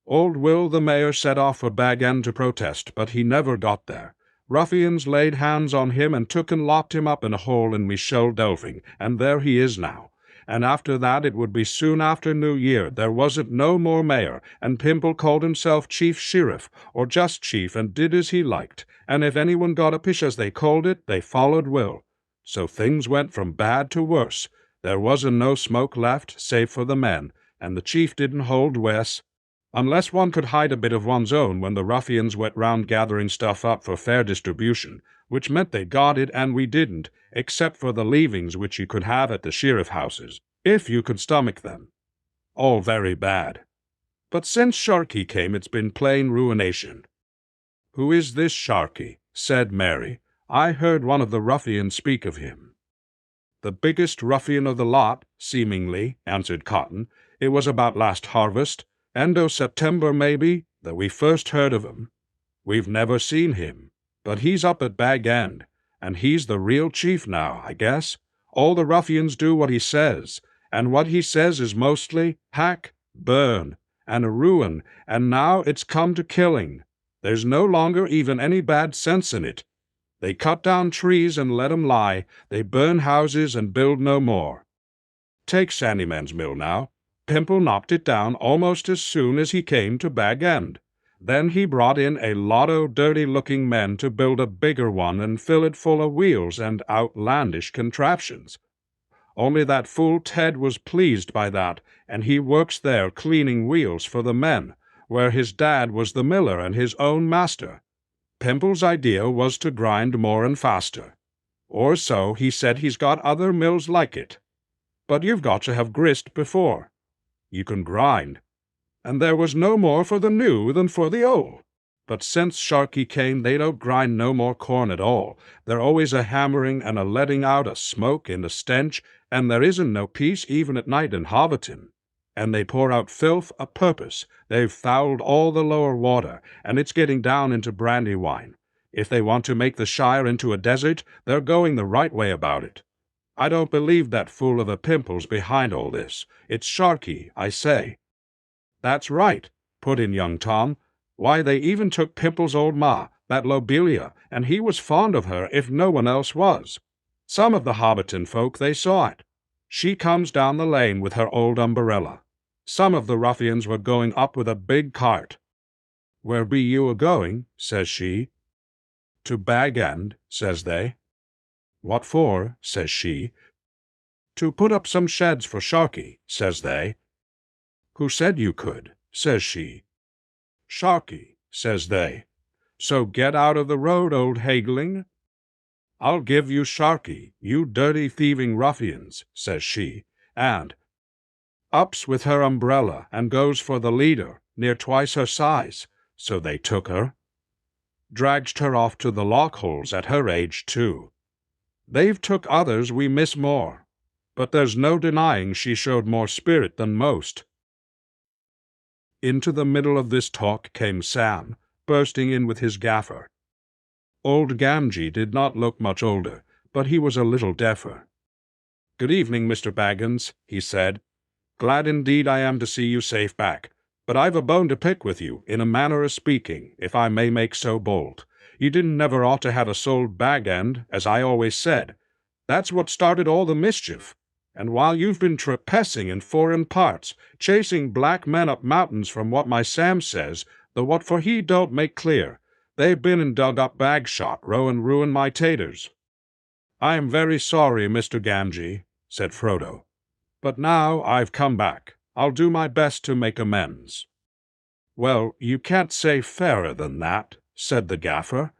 Old Will the mayor set off for Bag End to protest, but he never got there. Ruffians laid hands on him and took and locked him up in a hole in Michel Delving, and there he is now. And after that it would be soon after New Year. There wasn't no more mayor, and Pimple called himself Chief Sheriff, or just Chief, and did as he liked, and if anyone got a pish as they called it, they followed Will. So things went from bad to worse. There wasn't no smoke left, save for the men, and the chief didn't hold Wes, unless one could hide a bit of one's own when the ruffians went round gathering stuff up for fair distribution, which meant they got it and we didn't, except for the leavings which you could have at the sheriff houses, if you could stomach them. All very bad. But since Sharkey came it's been plain ruination." "Who is this Sharkey?" said Mary. "I heard one of the ruffians speak of him." "The biggest ruffian of the lot, seemingly," answered Cotton. "It was about last harvest, end o' September maybe, that we first heard of him. We've never seen him, but he's up at Bag End, and he's the real chief now, I guess. All the ruffians do what he says, and what he says is mostly hack, burn, and a ruin, and now it's come to killing. There's no longer even any bad sense in it. They cut down trees and let 'em lie, they burn houses and build no more. Take Sandyman's mill now. Pimple knocked it down almost as soon as he came to Bag End. Then he brought in a lot o' dirty-looking men to build a bigger one and fill it full of wheels and outlandish contraptions. Only that fool Ted was pleased by that, and he works there cleaning wheels for the men, where his dad was the miller and his own master. Pimple's idea was to grind more and faster. Or so he said. He's got other mills like it. But you've got to have grist before you can grind, and there was no more for the new than for the old. But since Sharkey came, they don't grind no more corn at all. They're always a hammering and a letting out a smoke and a stench, and there isn't no peace even at night in Hobbiton. And they pour out filth a purpose. They've fouled all the lower water, and it's getting down into Brandywine. If they want to make the Shire into a desert, they're going the right way about it. I don't believe that fool of a Pimple's behind all this. It's Sharkey, I say." "That's right," put in young Tom. "Why, they even took Pimple's old ma, that Lobelia, and he was fond of her if no one else was. Some of the Hobbiton folk, they saw it. She comes down the lane with her old umbrella. Some of the ruffians were going up with a big cart. "Where be you a-going?" says she. "To Bag End," says they. "What for?" says she. "To put up some sheds for Sharkey," says they. "Who said you could?" says she. "Sharkey," says they. "So get out of the road, old haggling." "I'll give you Sharkey, you dirty thieving ruffians," says she, and ups with her umbrella and goes for the leader, near twice her size. So they took her, dragged her off to the lock-holes at her age, too. They've took others we miss more, but there's no denying she showed more spirit than most. Into the middle of this talk came Sam, bursting in with his gaffer. Old Gamgee did not look much older, but he was a little deafer. "Good evening, Mr. Baggins," he said. "Glad indeed I am to see you safe back. But I've a bone to pick with you, in a manner of speaking, if I may make so bold. You didn't never ought to have a sold Bag End, as I always said. That's what started all the mischief. And while you've been trespassing in foreign parts, chasing black men up mountains from what my Sam says, though what for he don't make clear, they've been and dug up bag shot, row and ruin my taters." "I am very sorry, Mr. Gamgee," said Frodo. "But now I've come back, I'll do my best to make amends." "Well, you can't say fairer than that," said the gaffer.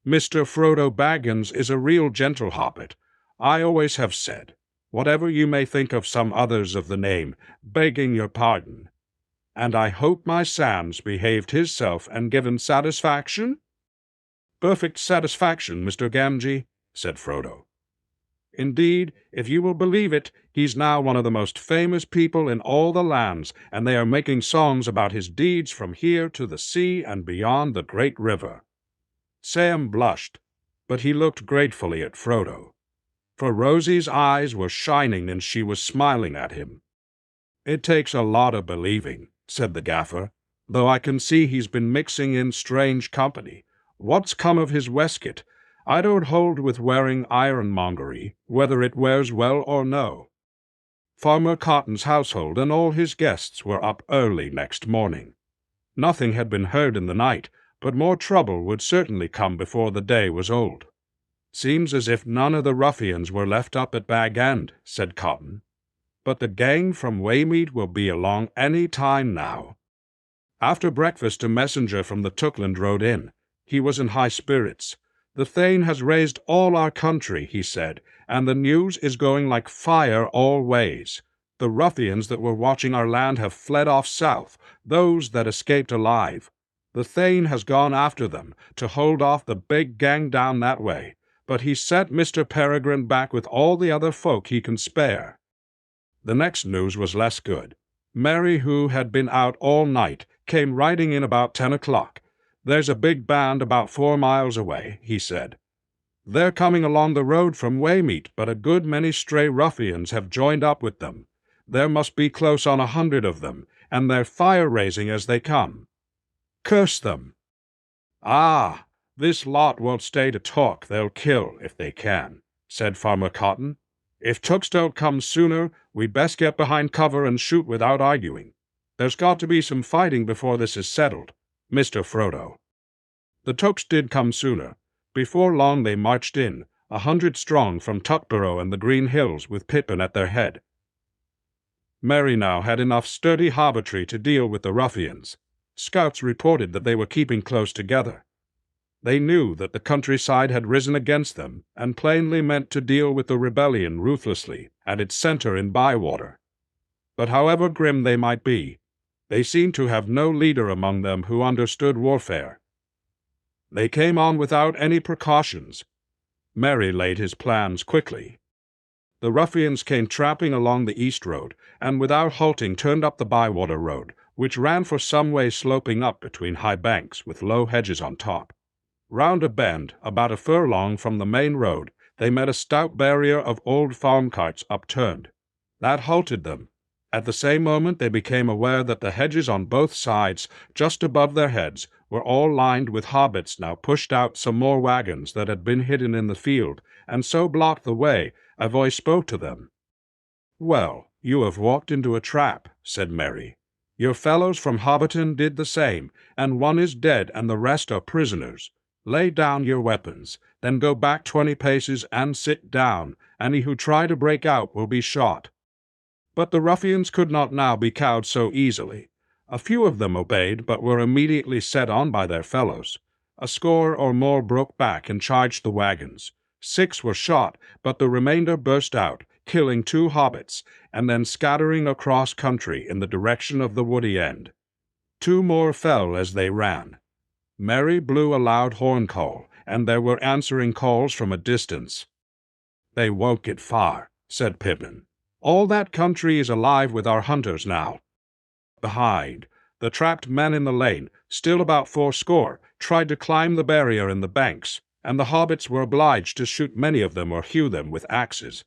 "Mr. Frodo Baggins is a real gentle hobbit. I always have said, whatever you may think of some others of the name, begging your pardon. And I hope my Sam's behaved hisself and given satisfaction?" "Perfect satisfaction, Mr. Gamgee," said Frodo. "Indeed, if you will believe it, he's now one of the most famous people in all the lands, and they are making songs about his deeds from here to the sea and beyond the great river." Sam blushed, but he looked gratefully at Frodo, for Rosie's eyes were shining and she was smiling at him. "It takes a lot of believing," said the gaffer, "though I can see he's been mixing in strange company. What's come of his waistcoat? I don't hold with wearing ironmongery, whether it wears well or no." Farmer Cotton's household and all his guests were up early next morning. Nothing had been heard in the night, but more trouble would certainly come before the day was old. "Seems as if none of the ruffians were left up at Bag End," said Cotton. "But the gang from Waymead will be along any time now." After breakfast a messenger from the Tookland rode in. He was in high spirits. "The Thane has raised all our country," he said, "and the news is going like fire all ways. The ruffians that were watching our land have fled off south, those that escaped alive. The Thane has gone after them, to hold off the big gang down that way, but he sent Mr. Peregrine back with all the other folk he can spare." The next news was less good. Mary, who had been out all night, came riding in about 10 o'clock. "There's a big band about 4 miles away," he said. "They're coming along the road from Waymead, but a good many stray ruffians have joined up with them. There must be close on 100 of them, and they're fire-raising as they come. Curse them!" "Ah, this lot won't stay to talk. They'll kill, if they can," said Farmer Cotton. "If Tooks don't come sooner, we'd best get behind cover and shoot without arguing. There's got to be some fighting before this is settled, Mr. Frodo." The Tooks did come sooner. Before long they marched in, 100 strong from Tuckborough and the Green Hills, with Pippin at their head. Mary now had enough sturdy hobbitry to deal with the ruffians. Scouts reported that they were keeping close together. They knew that the countryside had risen against them, and plainly meant to deal with the rebellion ruthlessly, at its center in Bywater. But however grim they might be, they seemed to have no leader among them who understood warfare. They came on without any precautions. Merry laid his plans quickly. The ruffians came tramping along the east road, and without halting turned up the Bywater road, which ran for some way sloping up between high banks with low hedges on top. Round a bend, about a furlong from the main road, they met a stout barrier of old farm carts upturned. That halted them. At the same moment they became aware that the hedges on both sides, just above their heads, were all lined with hobbits now pushed out some more wagons that had been hidden in the field, and so blocked the way, a voice spoke to them. "Well, you have walked into a trap," said Mary. "Your fellows from Hobbiton did the same, and one is dead and the rest are prisoners. Lay down your weapons, then go back 20 paces and sit down. Any who try to break out will be shot." But the ruffians could not now be cowed so easily. A few of them obeyed, but were immediately set on by their fellows. A score or more broke back and charged the wagons. 6 were shot, but the remainder burst out, killing 2 hobbits, and then scattering across country in the direction of the woody end. 2 more fell as they ran. Mary blew a loud horn call, and there were answering calls from a distance. "They won't get far," said Pippin. "All that country is alive with our hunters now." Behind, the trapped men in the lane, still about 80, tried to climb the barrier in the banks, and the hobbits were obliged to shoot many of them or hew them with axes.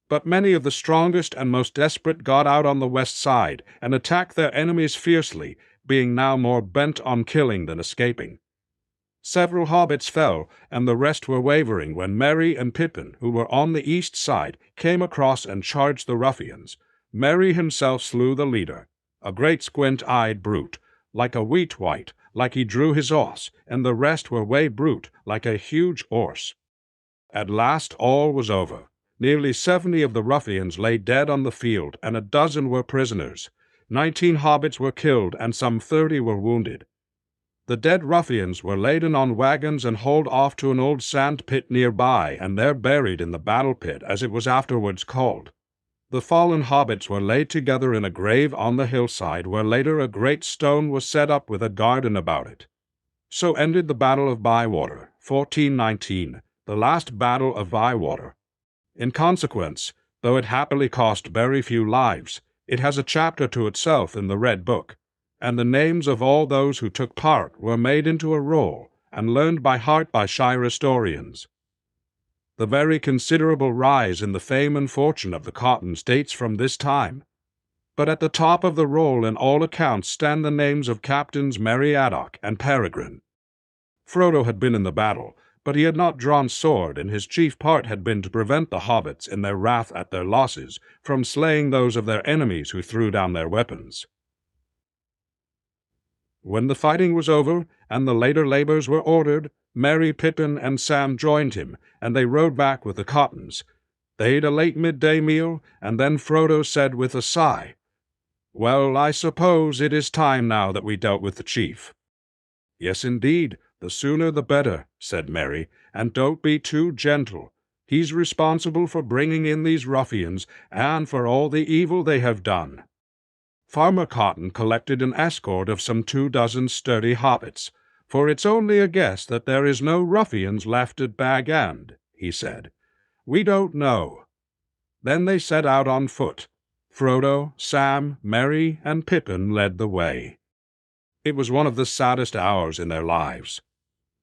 But many of the strongest and most desperate got out on the west side and attacked their enemies fiercely, being now more bent on killing than escaping. Several hobbits fell, and the rest were wavering when Merry and Pippin, who were on the east side, came across and charged the ruffians. Merry himself slew the leader, a great squint-eyed brute, like a wheat-white, like he drew his horse, and the rest were way brute, like a huge horse. At last all was over. Nearly 70 of the ruffians lay dead on the field, and a dozen were prisoners. 19 hobbits were killed, and some 30 were wounded. The dead ruffians were laden on wagons and hauled off to an old sand pit nearby, and there buried in the battle pit, as it was afterwards called. The fallen hobbits were laid together in a grave on the hillside, where later a great stone was set up with a garden about it. So ended the Battle of Bywater, 1419, the last battle of Bywater. In consequence, though it happily cost very few lives, it has a chapter to itself in the Red Book, and the names of all those who took part were made into a roll and learned by heart by shy historians. The very considerable rise in the fame and fortune of the Cottons dates from this time. But at the top of the roll in all accounts stand the names of Captains Meriadoc and Peregrine. Frodo had been in the battle, but he had not drawn sword, and his chief part had been to prevent the hobbits, in their wrath at their losses, from slaying those of their enemies who threw down their weapons. When the fighting was over, and the later labors were ordered, Merry, Pippin, and Sam joined him, and they rode back with the Cottons. They ate a late midday meal, and then Frodo said with a sigh, "Well, I suppose it is time now that we dealt with the chief." "Yes, indeed, the sooner the better," said Merry, "and don't be too gentle. He's responsible for bringing in these ruffians, and for all the evil they have done." Farmer Cotton collected an escort of some 24 sturdy hobbits, "for it's only a guess that there is no ruffians left at Bag End," he said. "We don't know." Then they set out on foot. Frodo, Sam, Merry, and Pippin led the way. It was one of the saddest hours in their lives.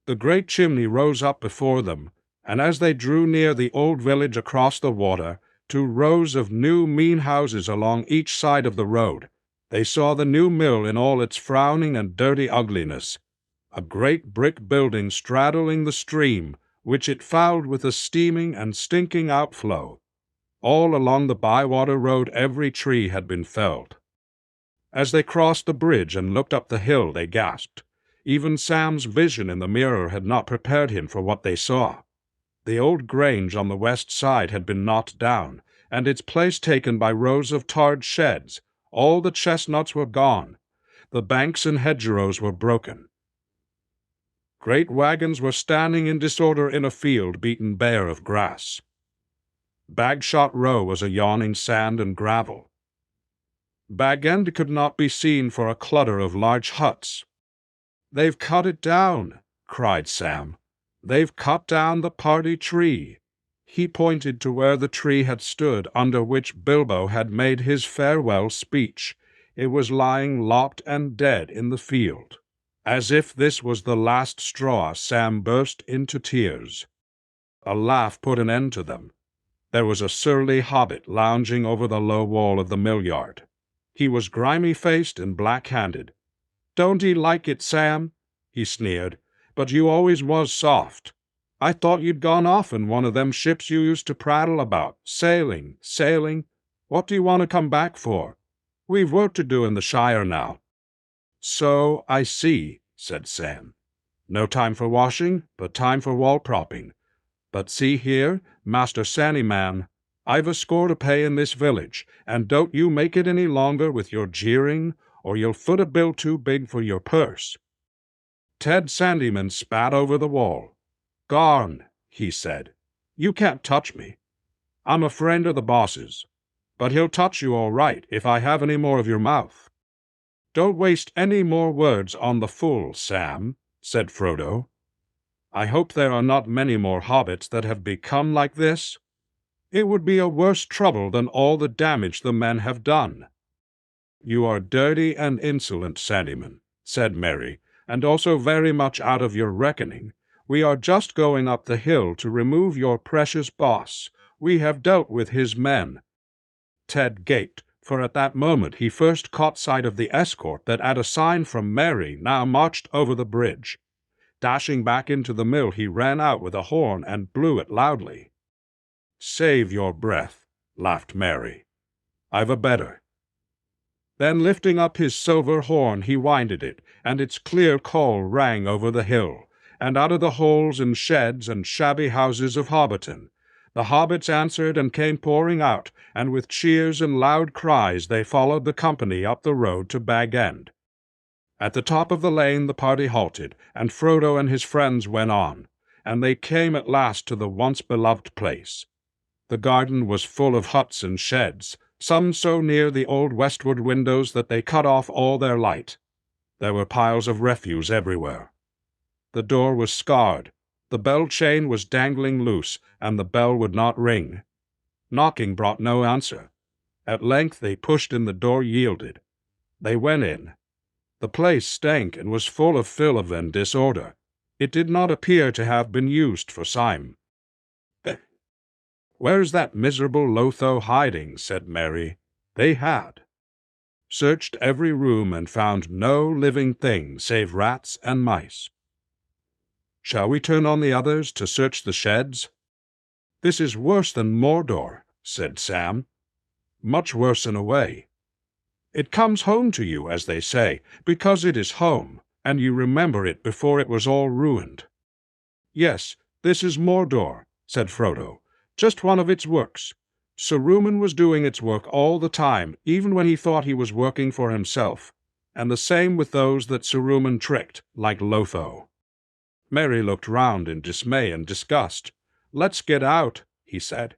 The great chimney rose up before them, and as they drew near the old village across the water, 2 rows of new mean houses along each side of the road, they saw the new mill in all its frowning and dirty ugliness, a great brick building straddling the stream, which it fouled with a steaming and stinking outflow. All along the Bywater road every tree had been felled. As they crossed the bridge and looked up the hill, they gasped. Even Sam's vision in the mirror had not prepared him for what they saw. The old grange on the west side had been knocked down, and its place taken by rows of tarred sheds. All the chestnuts were gone. The banks and hedgerows were broken. Great wagons were standing in disorder in a field beaten bare of grass. Bagshot Row was a yawning sand and gravel. Bag End could not be seen for a clutter of large huts. "They've cut it down," cried Sam. "They've cut down the party tree." He pointed to where the tree had stood under which Bilbo had made his farewell speech. It was lying lopped and dead in the field. As if this was the last straw, Sam burst into tears. A laugh put an end to them. There was a surly hobbit lounging over the low wall of the mill yard. He was grimy-faced and black-handed. "Don't 'ee like it, Sam?" he sneered. "But you always was soft. I thought you'd gone off in one of them ships you used to prattle about. Sailing. What do you want to come back for?" We've work to do in the Shire now." "So I see," said Sam. "No time for washing, but time for wall propping. But see here, Master Sandyman, I've a score to pay in this village, and don't you make it any longer with your jeering, or you'll foot a bill too big for your purse." Ted Sandyman spat over the wall. "Garn," he said. "You can't touch me. I'm a friend of the boss's, but he'll touch you all right if I have any more of your mouth." "Don't waste any more words on the fool, Sam," said Frodo. "I hope there are not many more hobbits that have become like this. It would be a worse trouble than all the damage the men have done." "You are dirty and insolent, Sandyman," said Merry, "and also very much out of your reckoning. We are just going up the hill to remove your precious boss. We have dealt with his men." Ted gaped, for at that moment he first caught sight of the escort that, at a sign from Merry, now marched over the bridge. Dashing back into the mill, he ran out with a horn and blew it loudly. "Save your breath," laughed Merry. "I've a better." Then lifting up his silver horn, he winded it, and its clear call rang over the hill, and out of the holes and sheds and shabby houses of Hobbiton. The hobbits answered and came pouring out, and with cheers and loud cries they followed the company up the road to Bag End. At the top of the lane the party halted, and Frodo and his friends went on, and they came at last to the once-beloved place. The garden was full of huts and sheds, some so near the old westward windows that they cut off all their light. There were piles of refuse everywhere. The door was scarred, the bell chain was dangling loose, and the bell would not ring. Knocking brought no answer. At length they pushed and the door yielded. They went in. The place stank and was full of filth and disorder. It did not appear to have been used for Syme. "Where's that miserable Lotho hiding?" said Merry. They had. Searched every room and found no living thing save rats and mice. "Shall we turn on the others to search the sheds?" "This is worse than Mordor," said Sam. "Much worse in a way. It comes home to you, as they say, because it is home, and you remember it before it was all ruined." "Yes, this is Mordor," said Frodo. "Just one of its works. Saruman was doing its work all the time, even when he thought he was working for himself, and the same with those that Saruman tricked, like Lotho." Merry looked round in dismay and disgust. "Let's get out," he said.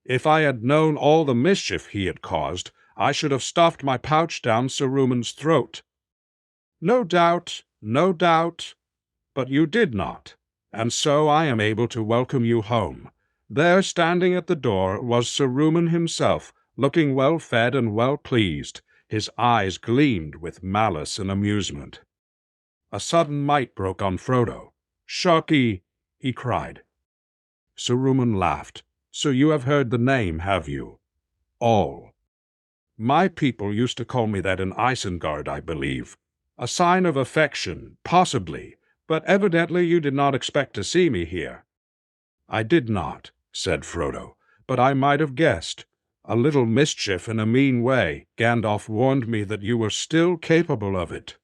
"If I had known all the mischief he had caused, I should have stuffed my pouch down Saruman's throat." "No doubt, no doubt. But you did not, and so I am able to welcome you home." There, standing at the door, was Saruman himself, looking well-fed and well-pleased. His eyes gleamed with malice and amusement. A sudden might broke on Frodo. "Sharky!" he cried. Saruman laughed. "So you have heard the name, have you?" "All. My people used to call me that in Isengard, I believe. A sign of affection, possibly, but evidently you did not expect to see me here." "I did not," said Frodo, "but I might have guessed. A little mischief in a mean way. Gandalf warned me that you were still capable of it."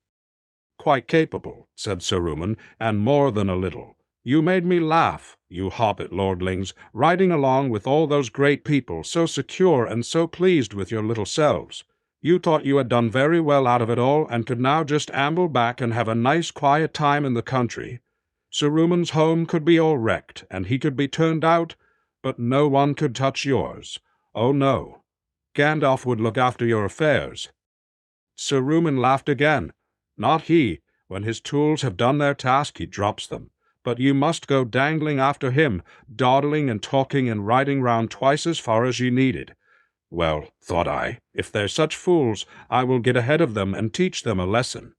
"Quite capable," said Saruman, "and more than a little. You made me laugh, you hobbit lordlings, riding along with all those great people, so secure and so pleased with your little selves. You thought you had done very well out of it all, and could now just amble back and have a nice quiet time in the country. Saruman's home could be all wrecked, and he could be turned out, but no one could touch yours. Oh, no. Gandalf would look after your affairs." Saruman laughed again. "Not he. When his tools have done their task, he drops them. But you must go dangling after him, dawdling and talking and riding round twice as far as ye needed. Well, thought I, if they're such fools, I will get ahead of them and teach them a lesson.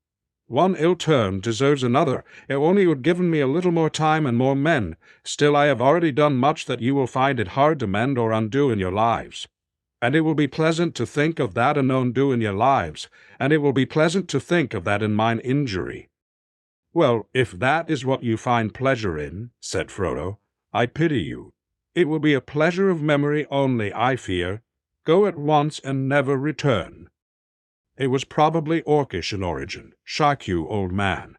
One ill turn deserves another. If only you had given me a little more time and more men. Still, I have already done much that you will find it hard to mend or undo in your lives. And it will be pleasant to think of that and undo in your lives, and it will be pleasant to think of that in mine injury." "Well, if that is what you find pleasure in," said Frodo, "I pity you. It will be a pleasure of memory only, I fear. Go at once and never return." It was probably Orcish in origin. Shark you, old man.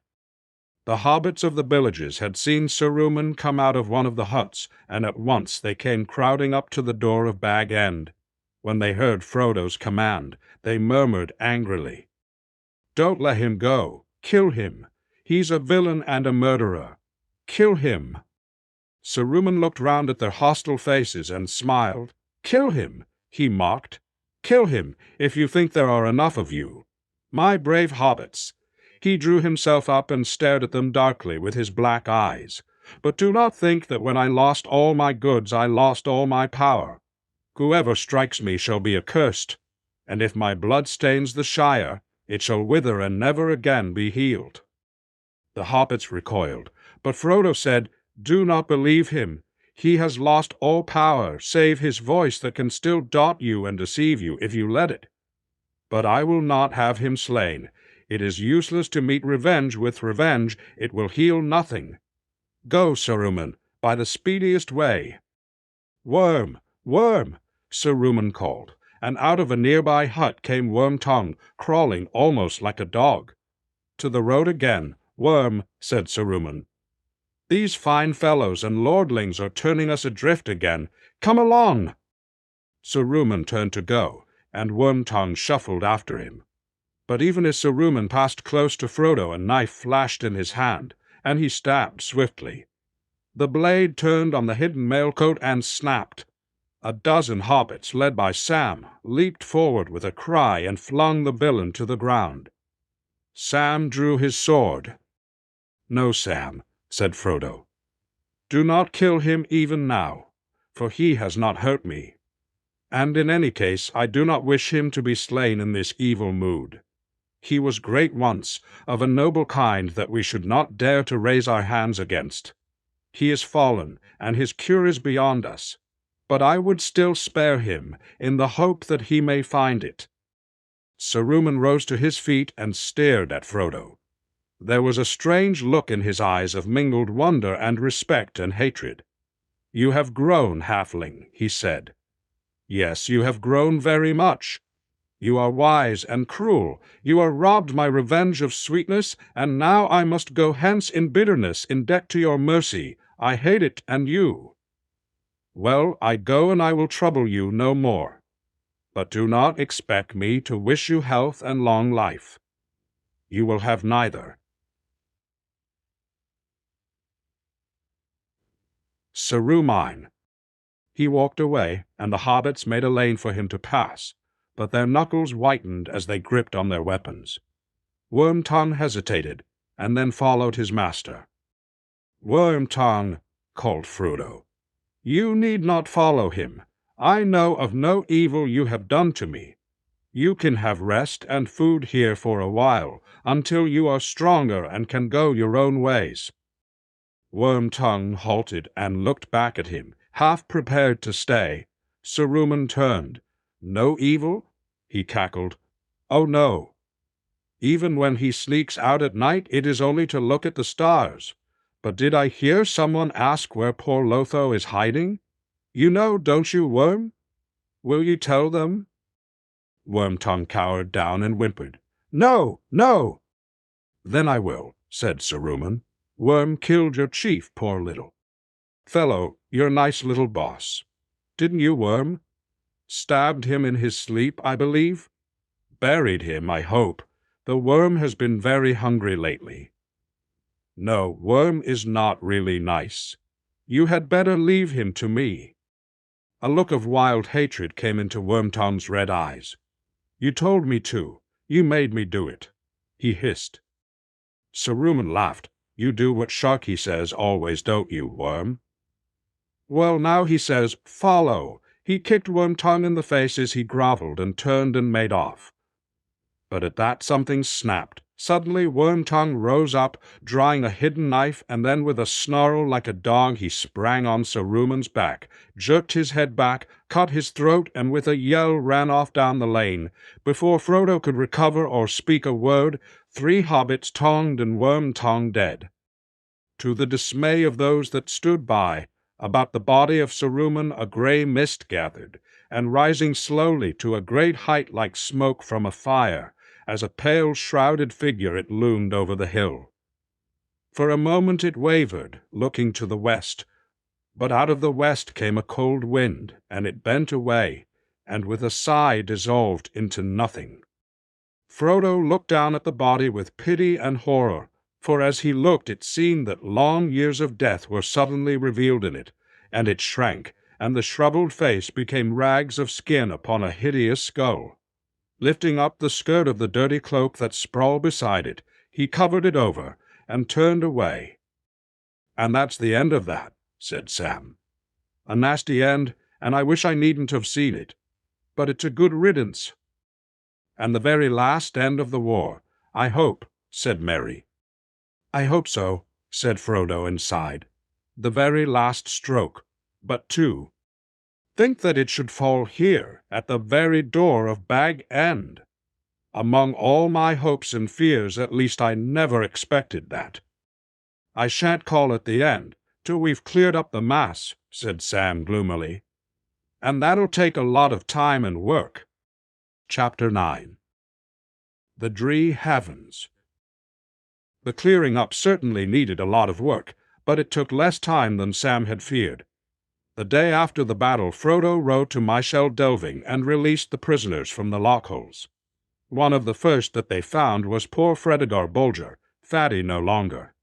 The hobbits of the villages had seen Saruman come out of one of the huts, and at once they came crowding up to the door of Bag End. When they heard Frodo's command, they murmured angrily, "Don't let him go. Kill him. He's a villain and a murderer. Kill him." Saruman looked round at their hostile faces and smiled. "Kill him," he mocked. "Kill him, if you think there are enough of you. My brave hobbits." He drew himself up and stared at them darkly with his black eyes. "But do not think that when I lost all my goods I lost all my power. Whoever strikes me shall be accursed, and if my blood stains the Shire, it shall wither and never again be healed." The hobbits recoiled, but Frodo said, "Do not believe him. He has lost all power, save his voice that can still daunt you and deceive you if you let it. But I will not have him slain. It is useless to meet revenge with revenge. It will heal nothing. Go, Saruman, by the speediest way." "Worm! Worm!" Saruman called, and out of a nearby hut came Worm Tongue, crawling almost like a dog. "To the road again, Worm," said Saruman. "These fine fellows and lordlings are turning us adrift again. Come along!" Saruman turned to go, and Worm Tongue shuffled after him. But even as Saruman passed close to Frodo, a knife flashed in his hand, and he stabbed swiftly. The blade turned on the hidden mailcoat and snapped. A dozen hobbits, led by Sam, leaped forward with a cry and flung the villain to the ground. Sam drew his sword. "No, Sam," said Frodo. "Do not kill him even now, for he has not hurt me. And in any case I do not wish him to be slain in this evil mood. He was great once, of a noble kind that we should not dare to raise our hands against. He is fallen, and his cure is beyond us. But I would still spare him, in the hope that he may find it." Saruman rose to his feet and stared at Frodo. There was a strange look in his eyes of mingled wonder and respect and hatred. "You have grown, halfling," he said. "Yes, you have grown very much. You are wise and cruel. You are robbed my revenge of sweetness, and now I must go hence in bitterness, in debt to your mercy. I hate it and you. Well, I go, and I will trouble you no more. But do not expect me to wish you health and long life. You will have neither." Saruman. He walked away, and the hobbits made a lane for him to pass, but their knuckles whitened as they gripped on their weapons. Worm Tongue hesitated, and then followed his master. "Worm Tongue," called Frodo, "you need not follow him. I know of no evil you have done to me. You can have rest and food here for a while, until you are stronger and can go your own ways." Worm Tongue halted and looked back at him, half prepared to stay. Saruman turned. "No evil?" he cackled. "Oh, no. Even when he sneaks out at night, it is only to look at the stars. But did I hear someone ask where poor Lotho is hiding? You know, don't you, Worm? Will you tell them?" Worm Tongue cowered down and whimpered. "No, no!" "Then I will," said Saruman. "Worm killed your chief, poor little fellow, your nice little boss. Didn't you, Worm? Stabbed him in his sleep, I believe? Buried him, I hope. The Worm has been very hungry lately. No, Worm is not really nice. You had better leave him to me." A look of wild hatred came into Worm Tongue's red eyes. "You told me to. You made me do it," he hissed. Saruman laughed. "You do what Sharky says always, don't you, Worm?" "Well, now he says, 'Follow.'" He kicked Worm Tongue in the face as he groveled and turned and made off. But at that something snapped. Suddenly Worm Tongue rose up, drawing a hidden knife, and then with a snarl like a dog he sprang on Saruman's back, jerked his head back, cut his throat, and with a yell ran off down the lane. Before Frodo could recover or speak a word, 3 hobbits tongued and Worm Tongue dead. To the dismay of those that stood by, about the body of Saruman a grey mist gathered, and rising slowly to a great height like smoke from a fire, as a pale, shrouded figure it loomed over the hill. For a moment it wavered, looking to the west, but out of the west came a cold wind, and it bent away, and with a sigh dissolved into nothing. Frodo looked down at the body with pity and horror, for as he looked it seemed that long years of death were suddenly revealed in it, and it shrank, and the shriveled face became rags of skin upon a hideous skull. Lifting up the skirt of the dirty cloak that sprawled beside it, he covered it over, and turned away. "And that's the end of that," said Sam. "A nasty end, and I wish I needn't have seen it. But it's a good riddance." "And the very last end of the war, I hope," said Merry. "I hope so," said Frodo and sighed. "The very last stroke, but two. Think that it should fall here, at the very door of Bag End. Among all my hopes and fears, at least I never expected that." "I shan't call it the end till we've cleared up the mass," said Sam gloomily. "And that'll take a lot of time and work." Chapter 9. The Dree Heavens. The clearing up certainly needed a lot of work, but it took less time than Sam had feared. The day after the battle, Frodo rode to Myshel Delving and released the prisoners from the lockholes. One of the first that they found was poor Fredegar Bolger, Fatty no longer.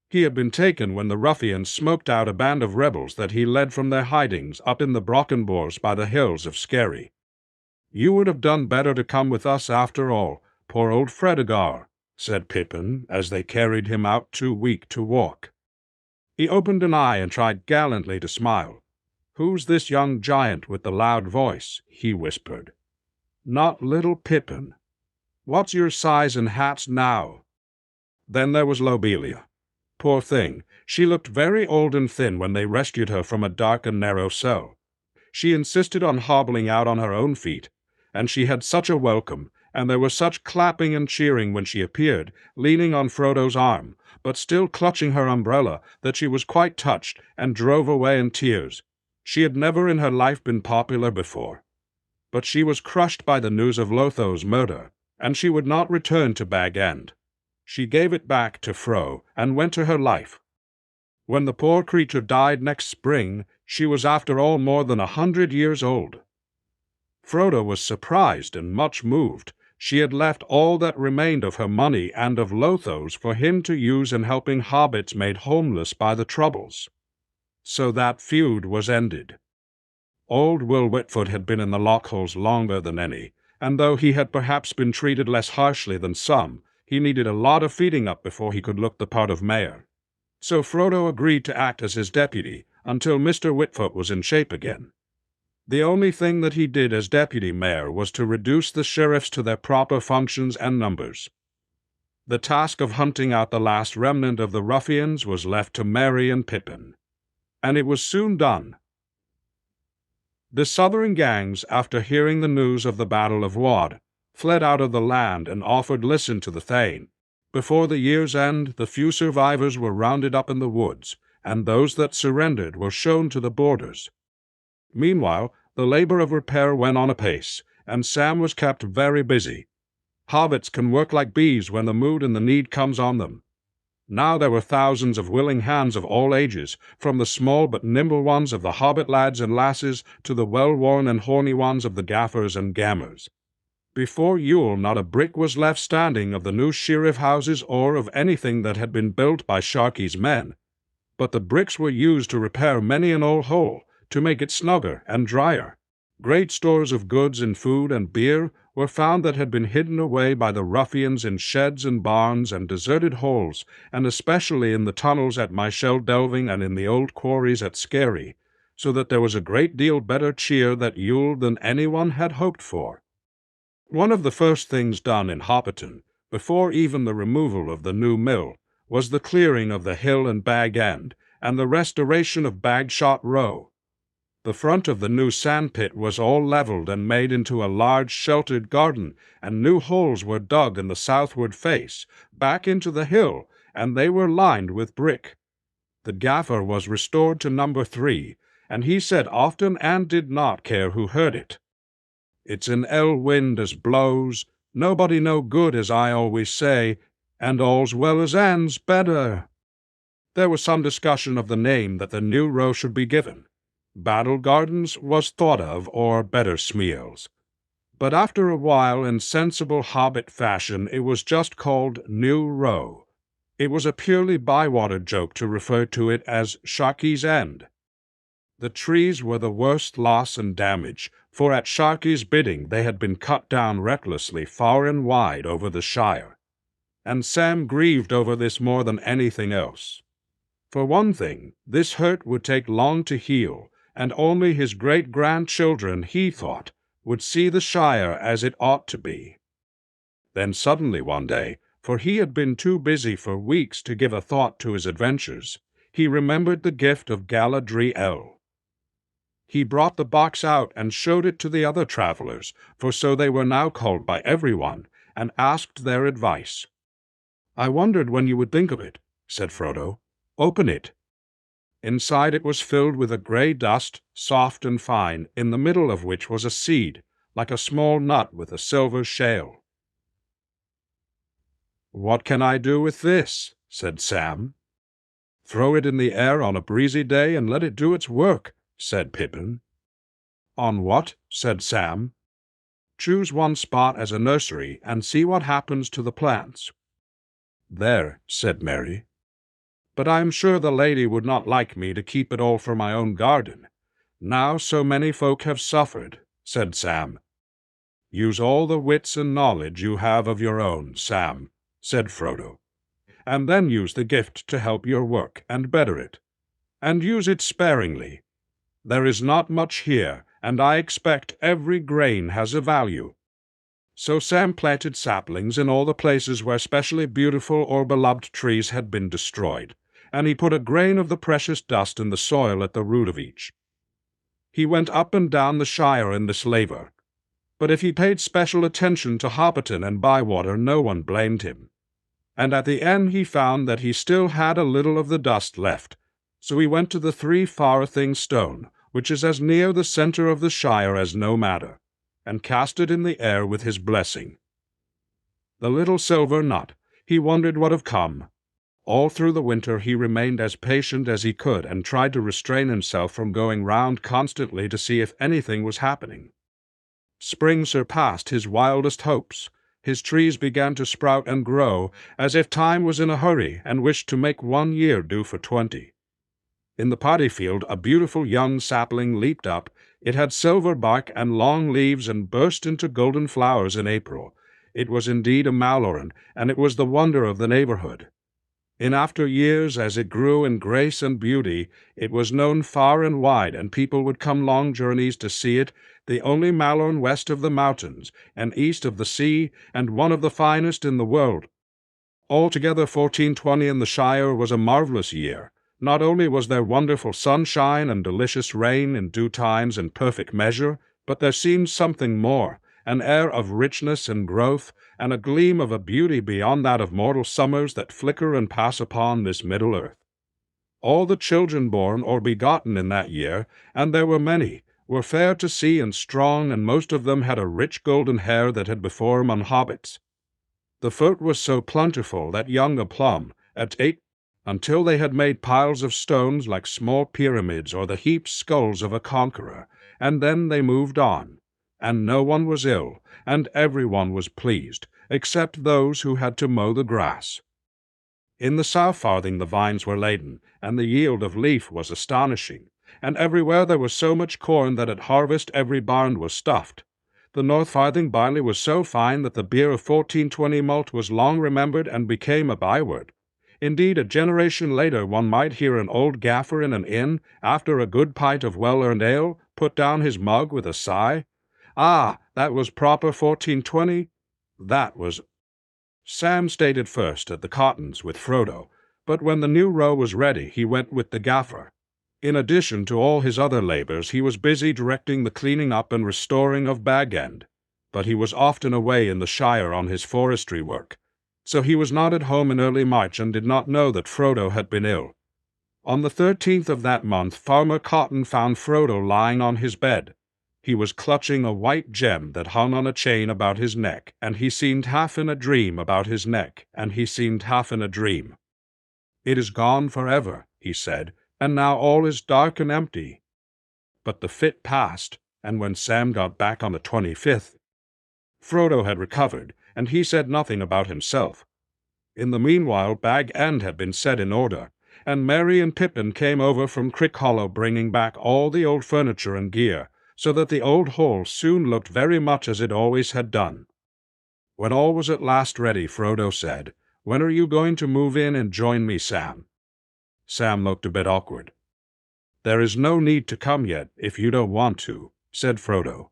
He had been taken when the ruffians smoked out a band of rebels that he led from their hidings up in the Brockenbors by the hills of Skerry. "You would have done better to come with us after all, poor old Fredegar," said Pippin, as they carried him out too weak to walk. He opened an eye and tried gallantly to smile. "Who's this young giant with the loud voice?" he whispered. "Not little Pippin. What's your size and hats now?" Then there was Lobelia. Poor thing, she looked very old and thin when they rescued her from a dark and narrow cell. She insisted on hobbling out on her own feet, and she had such a welcome, and there was such clapping and cheering when she appeared, leaning on Frodo's arm, but still clutching her umbrella, that she was quite touched, and drove away in tears. She had never in her life been popular before. But she was crushed by the news of Lotho's murder, and she would not return to Bag End. She gave it back to Fro, and went to her life. When the poor creature died next spring, she was after all more than 100 years old. Frodo was surprised and much moved. She had left all that remained of her money and of Lotho's for him to use in helping hobbits made homeless by the Troubles. So that feud was ended. Old Will Whitfoot had been in the lockholes longer than any, and though he had perhaps been treated less harshly than some, he needed a lot of feeding up before he could look the part of mayor. So Frodo agreed to act as his deputy until Mr. Whitfoot was in shape again. The only thing that he did as deputy mayor was to reduce the sheriffs to their proper functions and numbers. The task of hunting out the last remnant of the ruffians was left to Merry and Pippin, and it was soon done. The southern gangs, after hearing the news of the Battle of Wad, fled out of the land and offered listen to the Thane. Before the year's end, the few survivors were rounded up in the woods, and those that surrendered were shown to the borders. Meanwhile, the labor of repair went on apace, and Sam was kept very busy. Hobbits can work like bees when the mood and the need comes on them. Now there were thousands of willing hands of all ages, from the small but nimble ones of the hobbit lads and lasses to the well-worn and horny ones of the gaffers and gammers. Before Yule not a brick was left standing of the new sheriff houses or of anything that had been built by Sharkey's men. But the bricks were used to repair many an old hole, to make it snugger and drier. Great stores of goods and food and beer were found that had been hidden away by the ruffians in sheds and barns and deserted holes, and especially in the tunnels at Myshel Delving and in the old quarries at Skerry, so that there was a great deal better cheer that Yule than anyone had hoped for. One of the first things done in Hobbiton, before even the removal of the new mill, was the clearing of the hill and Bag End, and the restoration of Bagshot Row. The front of the new sandpit was all leveled and made into a large sheltered garden, and new holes were dug in the southward face, back into the hill, and they were lined with brick. The gaffer was restored to number 3, and he said often and did not care who heard it. "It's an ill wind as blows, Nobody no good, as I always say, and all's well as ends better." There was some discussion of the name that the new row should be given. Battle Gardens was thought of, or better Smeals. But after a while, in sensible Hobbit fashion, it was just called New Row. It was a purely Bywater joke to refer to it as Sharkey's End. The trees were the worst loss and damage, for at Sharkey's bidding they had been cut down recklessly far and wide over the Shire, and Sam grieved over this more than anything else. For one thing, this hurt would take long to heal, and only his great-grandchildren, he thought, would see the Shire as it ought to be. Then suddenly one day, for he had been too busy for weeks to give a thought to his adventures, he remembered the gift of Galadriel. He brought the box out and showed it to the other travelers, for so they were now called by everyone, and asked their advice. "I wondered when you would think of it," said Frodo. "Open it." Inside it was filled with a grey dust, soft and fine, in the middle of which was a seed, like a small nut with a silver shale. "What can I do with this?" said Sam. "Throw it in the air on a breezy day and let it do its work," said Pippin. "On what?" said Sam. "Choose one spot as a nursery and see what happens to the plants." "There," said Merry. "But I am sure the lady would not like me to keep it all for my own garden. Now so many folk have suffered," said Sam. "Use all the wits and knowledge you have of your own, Sam," said Frodo, "and then use the gift to help your work and better it. And use it sparingly. There is not much here, and I expect every grain has a value." So Sam planted saplings in all the places where specially beautiful or beloved trees had been destroyed, and he put a grain of the precious dust in the soil at the root of each. He went up and down the Shire in this labor, but if he paid special attention to Hobbiton and Bywater, no one blamed him. And at the end he found that he still had a little of the dust left, so he went to the 3 Farthing stone, which is as near the center of the Shire as no matter, and cast it in the air with his blessing. The little silver nut, he wondered what have come. All through the winter he remained as patient as he could and tried to restrain himself from going round constantly to see if anything was happening. Spring surpassed his wildest hopes. His trees began to sprout and grow, as if time was in a hurry and wished to make 1 year do for 20. In the paddy field a beautiful young sapling leaped up. It had silver bark and long leaves and burst into golden flowers in April. It was indeed a Maloran, and it was the wonder of the neighborhood. In after years, as it grew in grace and beauty, it was known far and wide, and people would come long journeys to see it, the only Maloran west of the mountains, and east of the sea, and one of the finest in the world. Altogether 1420 in the Shire was a marvelous year. Not only was there wonderful sunshine and delicious rain in due times and perfect measure, but there seemed something more, an air of richness and growth, and a gleam of a beauty beyond that of mortal summers that flicker and pass upon this middle earth. All the children born or begotten in that year, and there were many, were fair to see and strong, and most of them had a rich golden hair that had before on hobbits. The fruit was so plentiful that young a plum, at 8, until they had made piles of stones like small pyramids or the heaped skulls of a conqueror, and then they moved on. And no one was ill, and everyone was pleased, except those who had to mow the grass. In the South Farthing the vines were laden, and the yield of leaf was astonishing, and everywhere there was so much corn that at harvest every barn was stuffed. The North Farthing barley was so fine that the beer of 1420 malt was long remembered and became a byword. Indeed, a generation later one might hear an old gaffer in an inn, after a good pint of well-earned ale, put down his mug with a sigh. "Ah, that was proper 1420. That was—" Sam stayed at first at the Cottons with Frodo, but when the new row was ready he went with the gaffer. In addition to all his other labors, he was busy directing the cleaning up and restoring of Bag End, but he was often away in the Shire on his forestry work, so he was not at home in early March and did not know that Frodo had been ill. On the 13th of that month Farmer Cotton found Frodo lying on his bed. He was clutching a white gem that hung on a chain about his neck, and he seemed half in a dream about his neck, and he seemed half in a dream. "It is gone forever," he said, "and now all is dark and empty." But the fit passed, and when Sam got back on the 25th, Frodo had recovered, and he said nothing about himself. In the meanwhile, Bag End had been set in order, and Merry and Pippin came over from Crick Hollow bringing back all the old furniture and gear, so that the old hall soon looked very much as it always had done. When all was at last ready, Frodo said, "When are you going to move in and join me, Sam?" Sam looked a bit awkward. "There is no need to come yet, if you don't want to," said Frodo.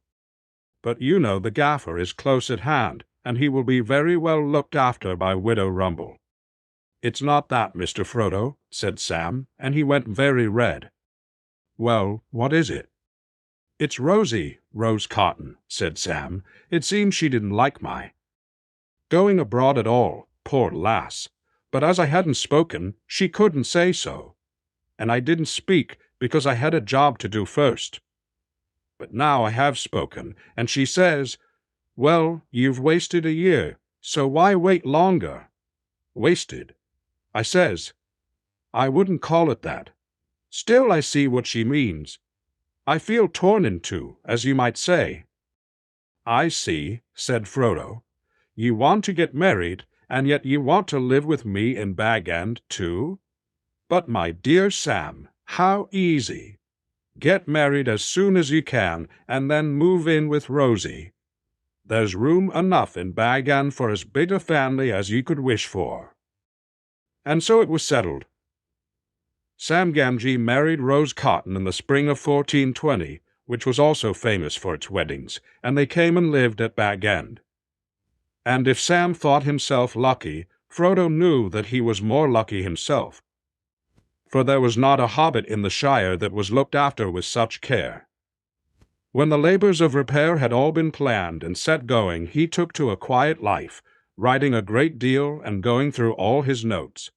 "But you know the gaffer is close at hand, and he will be very well looked after by Widow Rumble." "It's not that, Mr. Frodo," said Sam, and he went very red. "Well, what is it?" "It's Rosie, Rose Cotton," said Sam. "It seems she didn't like my going abroad at all, poor lass. But as I hadn't spoken, she couldn't say so. And I didn't speak because I had a job to do first. But now I have spoken, and she says, 'Well, you've wasted a year, so why wait longer?' Wasted. I says, 'I wouldn't call it that.' Still I see what she means. I feel torn in two, as you might say." "I see," said Frodo. "You want to get married, and yet you want to live with me in Bag End, too? But, my dear Sam, how easy! Get married as soon as you can, and then move in with Rosie. There's room enough in Bag End for as big a family as you could wish for." And so it was settled. Sam Gamgee married Rose Cotton in the spring of 1420, which was also famous for its weddings, and they came and lived at Bag End. And if Sam thought himself lucky, Frodo knew that he was more lucky himself, for there was not a hobbit in the Shire that was looked after with such care. When the labors of repair had all been planned and set going, he took to a quiet life, writing a great deal and going through all his notes.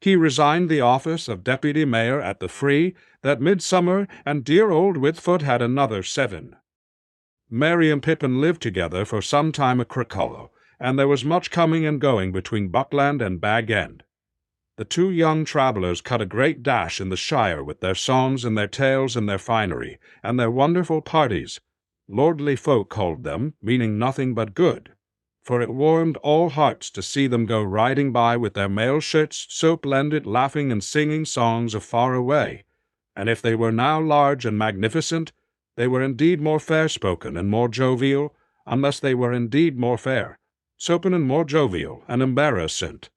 He resigned the office of deputy mayor at the Free that midsummer, and dear old Whitfoot had another 7. Merry and Pippin lived together for some time at Crick Hollow, and there was much coming and going between Buckland and Bag End. The two young travellers cut a great dash in the Shire with their songs and their tales and their finery, and their wonderful parties. Lordly folk called them, meaning nothing but good, for it warmed all hearts to see them go riding by with their mail shirts so blended, laughing and singing songs of far away. And if they were now large and magnificent, they were indeed more fair-spoken and more jovial, unless they were indeed more fair, spoken and more jovial and embarrassant.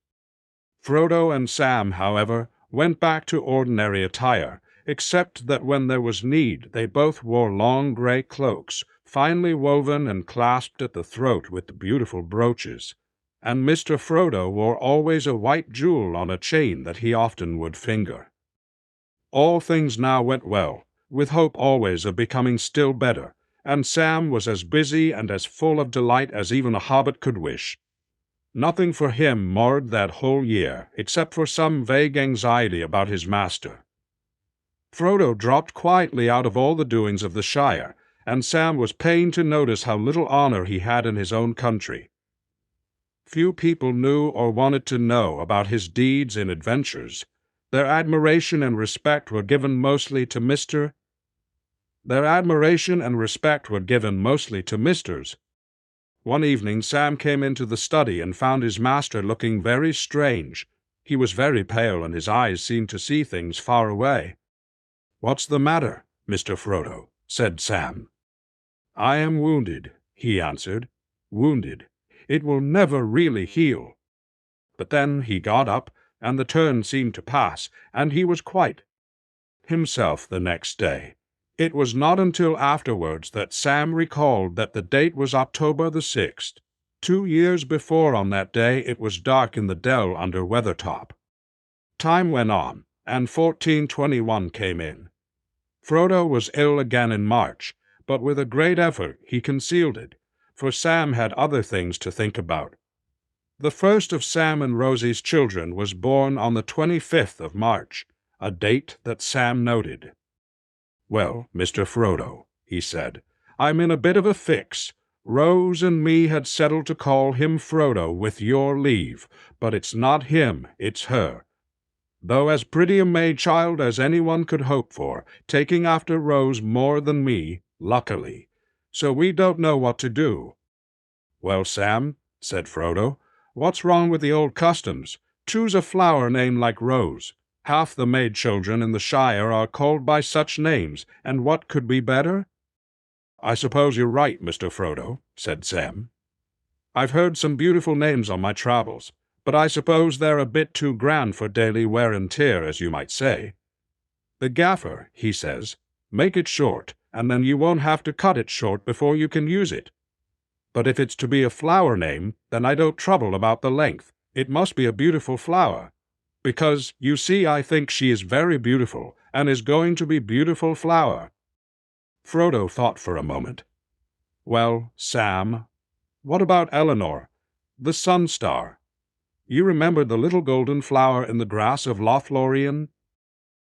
Frodo and Sam, however, went back to ordinary attire, except that when there was need they both wore long grey cloaks, finely woven and clasped at the throat with beautiful brooches, and Mr. Frodo wore always a white jewel on a chain that he often would finger. All things now went well, with hope always of becoming still better, and Sam was as busy and as full of delight as even a hobbit could wish. Nothing for him marred that whole year, except for some vague anxiety about his master. Frodo dropped quietly out of all the doings of the Shire, and Sam was pained to notice how little honor he had in his own country. Few people knew or wanted to know about his deeds and adventures. Their admiration and respect were given mostly to Misters. One evening Sam came into the study and found his master looking very strange. He was very pale, and his eyes seemed to see things far away. "What's the matter, Mr. Frodo?" said Sam. "I am wounded," he answered. "Wounded. It will never really heal." But then he got up, and the turn seemed to pass, and he was quite himself the next day. It was not until afterwards that Sam recalled that the date was October the 6th. 2 years before on that day it was dark in the dell under Weathertop. Time went on, and 1421 came in. Frodo was ill again in March, but with a great effort he concealed it, for Sam had other things to think about. The first of Sam and Rosie's children was born on the 25th of March, a date that Sam noted. "Well, Mr. Frodo," he said, I'm in a bit of a fix. Rose and me had settled to call him Frodo with your leave, but it's not him, it's her. Though as pretty a May child as anyone could hope for, taking after Rose more than me, luckily. So we don't know what to do." "Well, Sam," said Frodo, "what's wrong with the old customs? Choose a flower name like Rose. Half the maid children in the Shire are called by such names, and what could be better?" "I suppose you're right, Mr. Frodo," said Sam. "I've heard some beautiful names on my travels, but I suppose they're a bit too grand for daily wear and tear, as you might say. The gaffer, he says, make it short, and then you won't have to cut it short before you can use it. But if it's to be a flower name, then I don't trouble about the length. It must be a beautiful flower. Because, you see, I think she is very beautiful, and is going to be beautiful flower." Frodo thought for a moment. "Well, Sam, what about Eleanor, the sun star? You remember the little golden flower in the grass of Lothlorien?"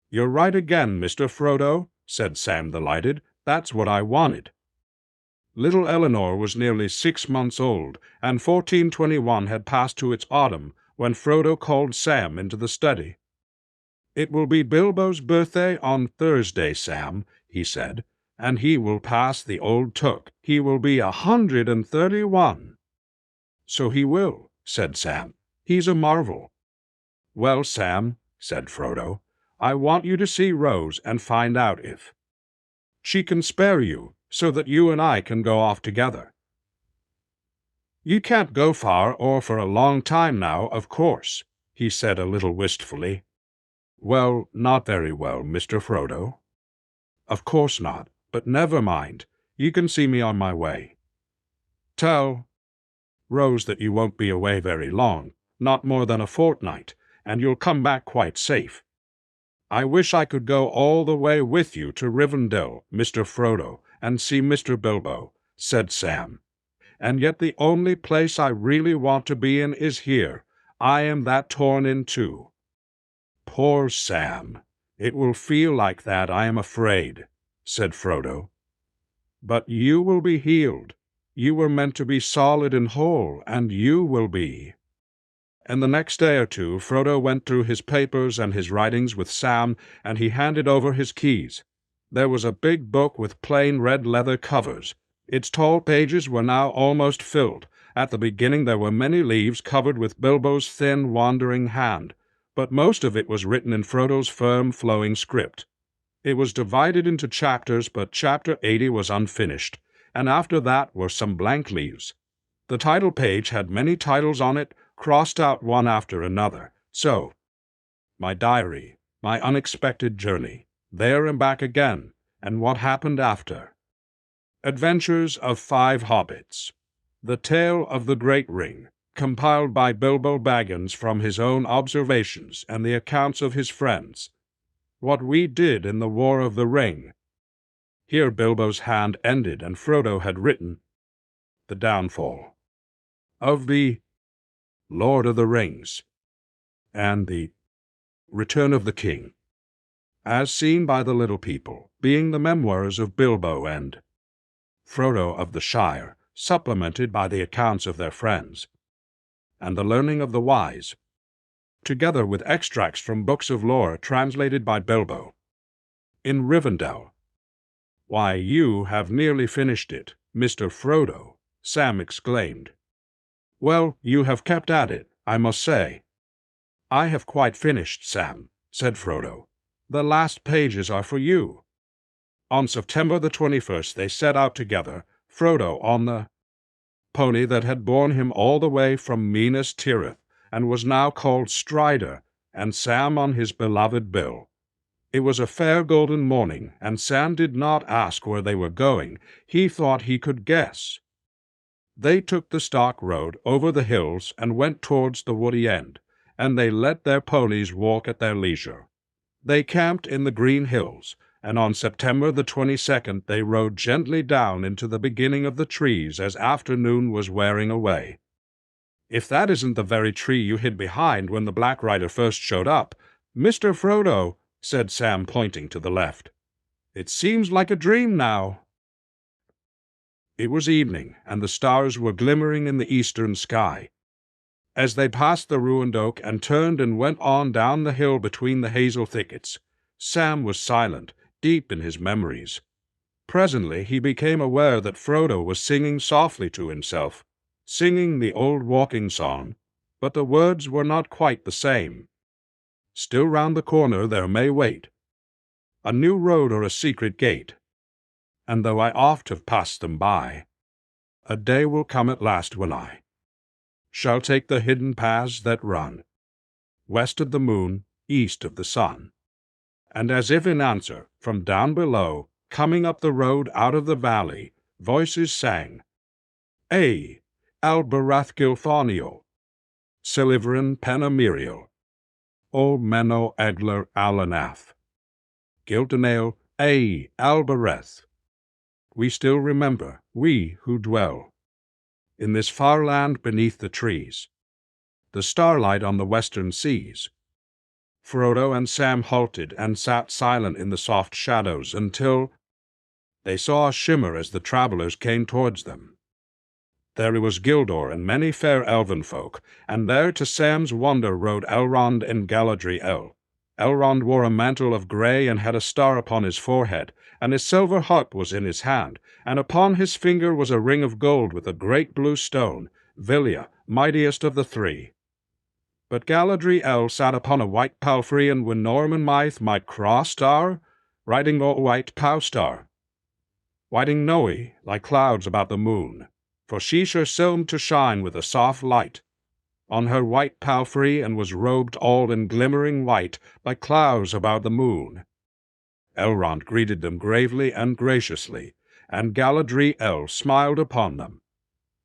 "You're right again, Mr. Frodo," said Sam, delighted. "That's what I wanted." Little Eleanor was nearly 6 months old, and 1421 had passed to its autumn when Frodo called Sam into the study. "It will be Bilbo's birthday on Thursday, Sam," he said, "and he will pass the old Took. He will be 131. "So he will," said Sam. "He's a marvel." "Well, Sam," said Frodo, "I want you to see Rose and find out if she can spare you, so that you and I can go off together. You can't go far or for a long time now, of course," he said a little wistfully. "Well, not very well, Mr. Frodo." "Of course not, but never mind. You can see me on my way. Tell Rose that you won't be away very long, not more than a fortnight, and you'll come back quite safe. I wish I could go all the way with you to Rivendell, Mr. Frodo, and see Mr. Bilbo," said Sam. "And yet the only place I really want to be in is here. I am that torn in two." "Poor Sam! It will feel like that, I am afraid," said Frodo. "But you will be healed. You were meant to be solid and whole, and you will be." And the next day or two Frodo went through his papers and his writings with Sam, and he handed over his keys. There was a big book with plain red leather covers. Its tall pages were now almost filled. At the beginning there were many leaves covered with Bilbo's thin, wandering hand, but most of it was written in Frodo's firm, flowing script. It was divided into chapters, but chapter 80 was unfinished, and after that were some blank leaves. The title page had many titles on it, crossed out one after another. So, "My Diary," "My Unexpected Journey," "There and Back Again," and "What Happened After," "Adventures of 5 Hobbits," "The Tale of the Great Ring," compiled by Bilbo Baggins from his own observations and the accounts of his friends, "What We Did in the War of the Ring." Here Bilbo's hand ended, and Frodo had written, "The Downfall of the Lord of the Rings," and the Return of the King, as seen by the little people, being the memoirs of Bilbo and Frodo of the Shire, supplemented by the accounts of their friends, and the Learning of the Wise, together with extracts from books of lore translated by Bilbo. In Rivendell. "Why, you have nearly finished it, Mr. Frodo," Sam exclaimed. "Well, you have kept at it, I must say." "I have quite finished, Sam," said Frodo. "The last pages are for you." On September the 21st they set out together, Frodo on the pony that had borne him all the way from Minas Tirith, and was now called Strider, and Sam on his beloved Bill. It was a fair golden morning, and Sam did not ask where they were going. He thought he could guess. They took the stock road over the hills and went towards the woody end, and they let their ponies walk at their leisure. They camped in the green hills, and on September the 22nd they rode gently down into the beginning of the trees as afternoon was wearing away. "If that isn't the very tree you hid behind when the Black Rider first showed up, Mr. Frodo," said Sam, pointing to the left. "It seems like a dream now." It was evening, and the stars were glimmering in the eastern sky. As they passed the ruined oak and turned and went on down the hill between the hazel thickets, Sam was silent, deep in his memories. Presently he became aware that Frodo was singing softly to himself, singing the old walking song, but the words were not quite the same. Still round the corner there may wait a new road or a secret gate, and though I oft have passed them by, a day will come at last when I shall take the hidden paths that run west of the moon, east of the sun. And as if in answer, from down below, coming up the road out of the valley, voices sang, Ei, Alberath Gilfonio, Silivrin Penamiriel, O Menno Egler Alanath, Gildanale, Ei, Albereth. We still remember, we who dwell in this far land beneath the trees, the starlight on the western seas. Frodo and Sam halted and sat silent in the soft shadows until they saw a shimmer as the travelers came towards them. There was Gildor and many fair elven folk, and there to Sam's wonder rode Elrond and Galadriel. Elrond wore a mantle of grey and had a star upon his forehead, and his silver harp was in his hand, and upon his finger was a ring of gold with a great blue stone, Villia, mightiest of the three. But Galadriel sat upon a white palfrey, and when Norman Maith might cross star, riding a white pow-star, whiting Noe like clouds about the moon, for she sure seemed to shine with a soft light on her white palfrey, and was robed all in glimmering white like clouds about the moon. Elrond greeted them gravely and graciously, and Galadriel smiled upon them.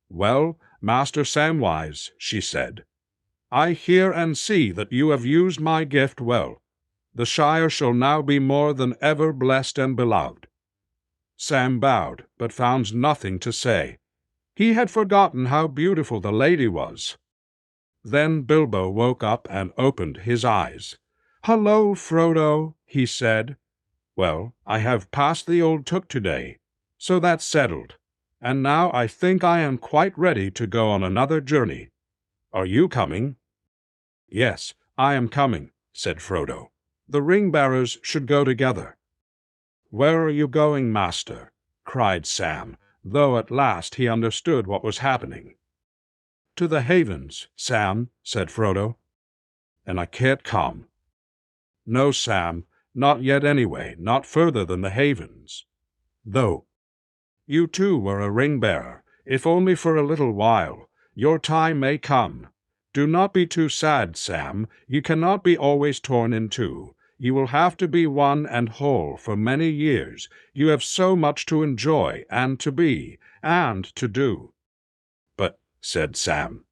Well, Master Samwise, she said, I hear and see that you have used my gift well. The Shire shall now be more than ever blessed and beloved. Sam bowed, but found nothing to say. He had forgotten how beautiful the lady was. Then Bilbo woke up and opened his eyes. "Hullo, Frodo," he said. "Well, I have passed the old Took today, so that's settled, and now I think I am quite ready to go on another journey. Are you coming?" "Yes, I am coming," said Frodo. "The ring-bearers should go together." "Where are you going, master?" cried Sam, though at last he understood what was happening. "To the Havens, Sam," said Frodo. "And I can't come." "No, Sam, not yet anyway, not further than the Havens. Though you too were a ring-bearer, if only for a little while, your time may come. Do not be too sad, Sam. You cannot be always torn in two. You will have to be one and whole for many years. You have so much to enjoy, and to be, and to do." "But," said Sam,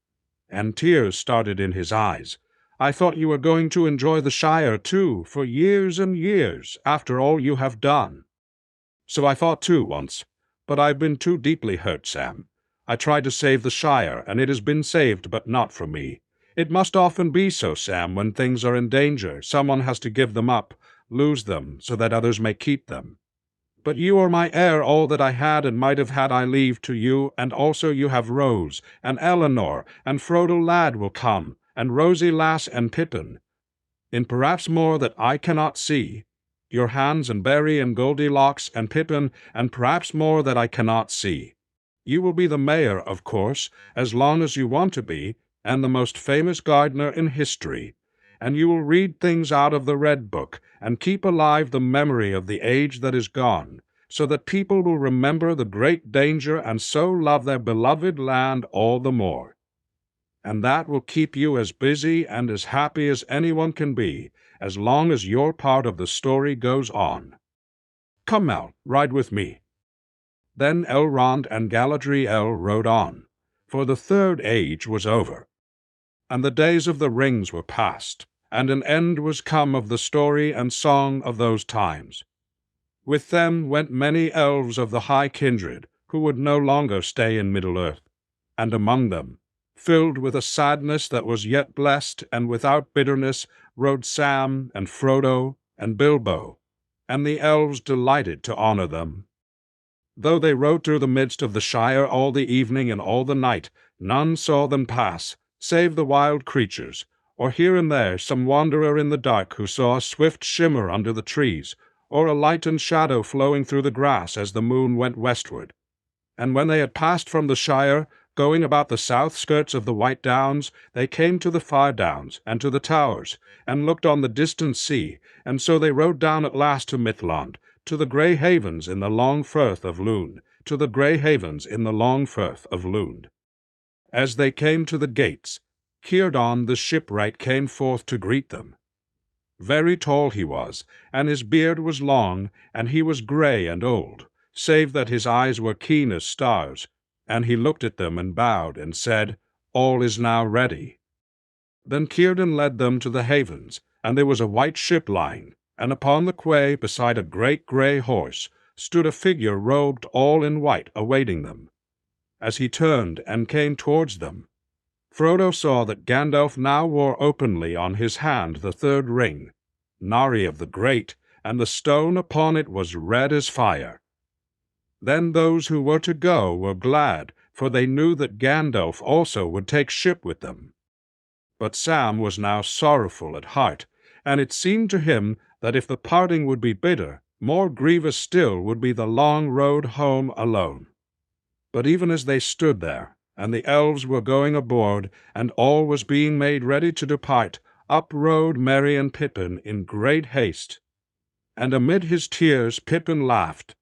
and tears started in his eyes, "I thought you were going to enjoy the Shire, too, for years and years, after all you have done." "So I thought, too, once. But I've been too deeply hurt, Sam. I tried to save the Shire, and it has been saved, but not for me. It must often be so, Sam, when things are in danger. Someone has to give them up, lose them, so that others may keep them. But you are my heir, all that I had and might have had I leave to you, and also you have Rose, and Eleanor, and Frodo lad will come, and Rosie lass and Pippin, in perhaps more that I cannot see, your Hans and Barry and Goldilocks and Pippin, and perhaps more that I cannot see. You will be the mayor, of course, as long as you want to be, and the most famous gardener in history, and you will read things out of the Red Book, and keep alive the memory of the age that is gone, so that people will remember the great danger and so love their beloved land all the more. And that will keep you as busy and as happy as anyone can be, as long as your part of the story goes on. Come now, ride with me." Then Elrond and Galadriel rode on, for the third age was over, and the days of the rings were past, and an end was come of the story and song of those times. With them went many elves of the high kindred, who would no longer stay in Middle-earth, and among them, filled with a sadness that was yet blessed and without bitterness, rode Sam and Frodo and Bilbo, and the elves delighted to honor them. Though they rode through the midst of the shire all the evening and all the night, none saw them pass, save the wild creatures, or here and there some wanderer in the dark who saw a swift shimmer under the trees, or a lightened shadow flowing through the grass as the moon went westward. And when they had passed from the shire, going about the south skirts of the White Downs, they came to the far downs, and to the towers, and looked on the distant sea, and so they rode down at last to Midland, to the grey havens in the long firth of Lune, to the grey havens in the long firth of Lune. As they came to the gates, Cærdán the shipwright came forth to greet them. Very tall he was, and his beard was long, and he was grey and old, save that his eyes were keen as stars, and he looked at them and bowed, and said, All is now ready. Then Cærdán led them to the havens, and there was a white ship lying, and upon the quay, beside a great grey horse, stood a figure robed all in white, awaiting them. As he turned and came towards them, Frodo saw that Gandalf now wore openly on his hand the third ring, Nari of the Great, and the stone upon it was red as fire. Then those who were to go were glad, for they knew that Gandalf also would take ship with them. But Sam was now sorrowful at heart, and it seemed to him that if the parting would be bitter, more grievous still would be the long road home alone. But even as they stood there, and the elves were going aboard, and all was being made ready to depart, up rode Merry and Pippin in great haste. And amid his tears Pippin laughed.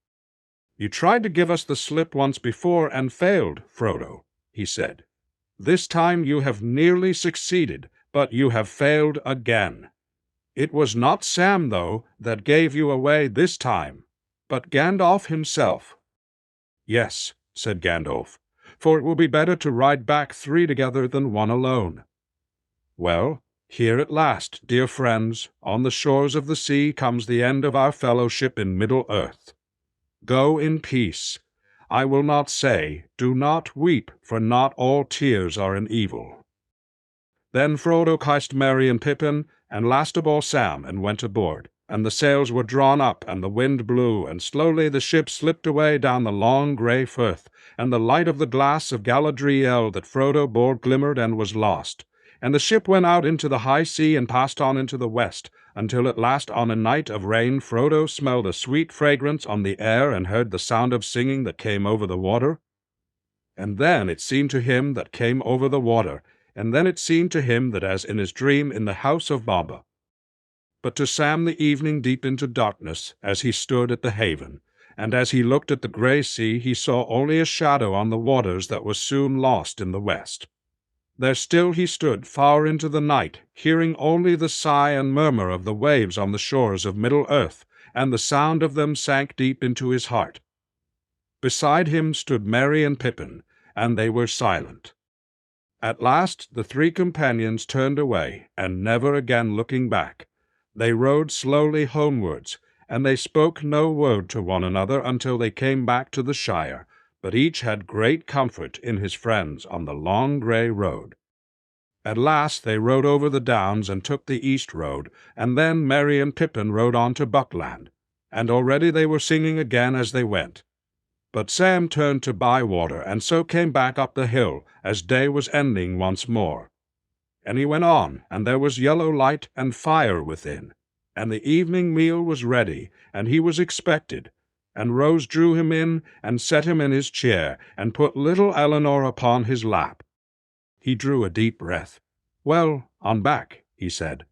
"You tried to give us the slip once before and failed, Frodo," he said. "This time you have nearly succeeded, but you have failed again. It was not Sam, though, that gave you away this time, but Gandalf himself." "Yes," said Gandalf, "for it will be better to ride back 3 together than 1 alone. Well, here at last, dear friends, on the shores of the sea comes the end of our fellowship in Middle-earth. Go in peace. I will not say, do not weep, for not all tears are an evil." Then Frodo kissed Merry and Pippin, and last of all Sam, and went aboard. And the sails were drawn up, and the wind blew, and slowly the ship slipped away down the long grey firth, and the light of the glass of Galadriel that Frodo bore glimmered and was lost. And the ship went out into the high sea and passed on into the west, until at last on a night of rain Frodo smelled a sweet fragrance on the air and heard the sound of singing that came over the water. And then it seemed to him that came over the water, and then it seemed to him that as in his dream in the house of Baba. But to Sam the evening deepened to darkness as he stood at the haven, and as he looked at the grey sea he saw only a shadow on the waters that was soon lost in the west. There still he stood far into the night, hearing only the sigh and murmur of the waves on the shores of Middle-earth, and the sound of them sank deep into his heart. Beside him stood Merry and Pippin, and they were silent. At last the 3 companions turned away, and never again looking back, they rode slowly homewards, and they spoke no word to one another until they came back to the shire, but each had great comfort in his friends on the long grey road. At last they rode over the downs and took the east road, and then Merry and Pippin rode on to Buckland, and already they were singing again as they went. But Sam turned to Bywater, and so came back up the hill, as day was ending once more. And he went on, and there was yellow light and fire within, and the evening meal was ready, and he was expected. And Rose drew him in, and set him in his chair, and put little Elinor upon his lap. He drew a deep breath. "Well, on back," he said.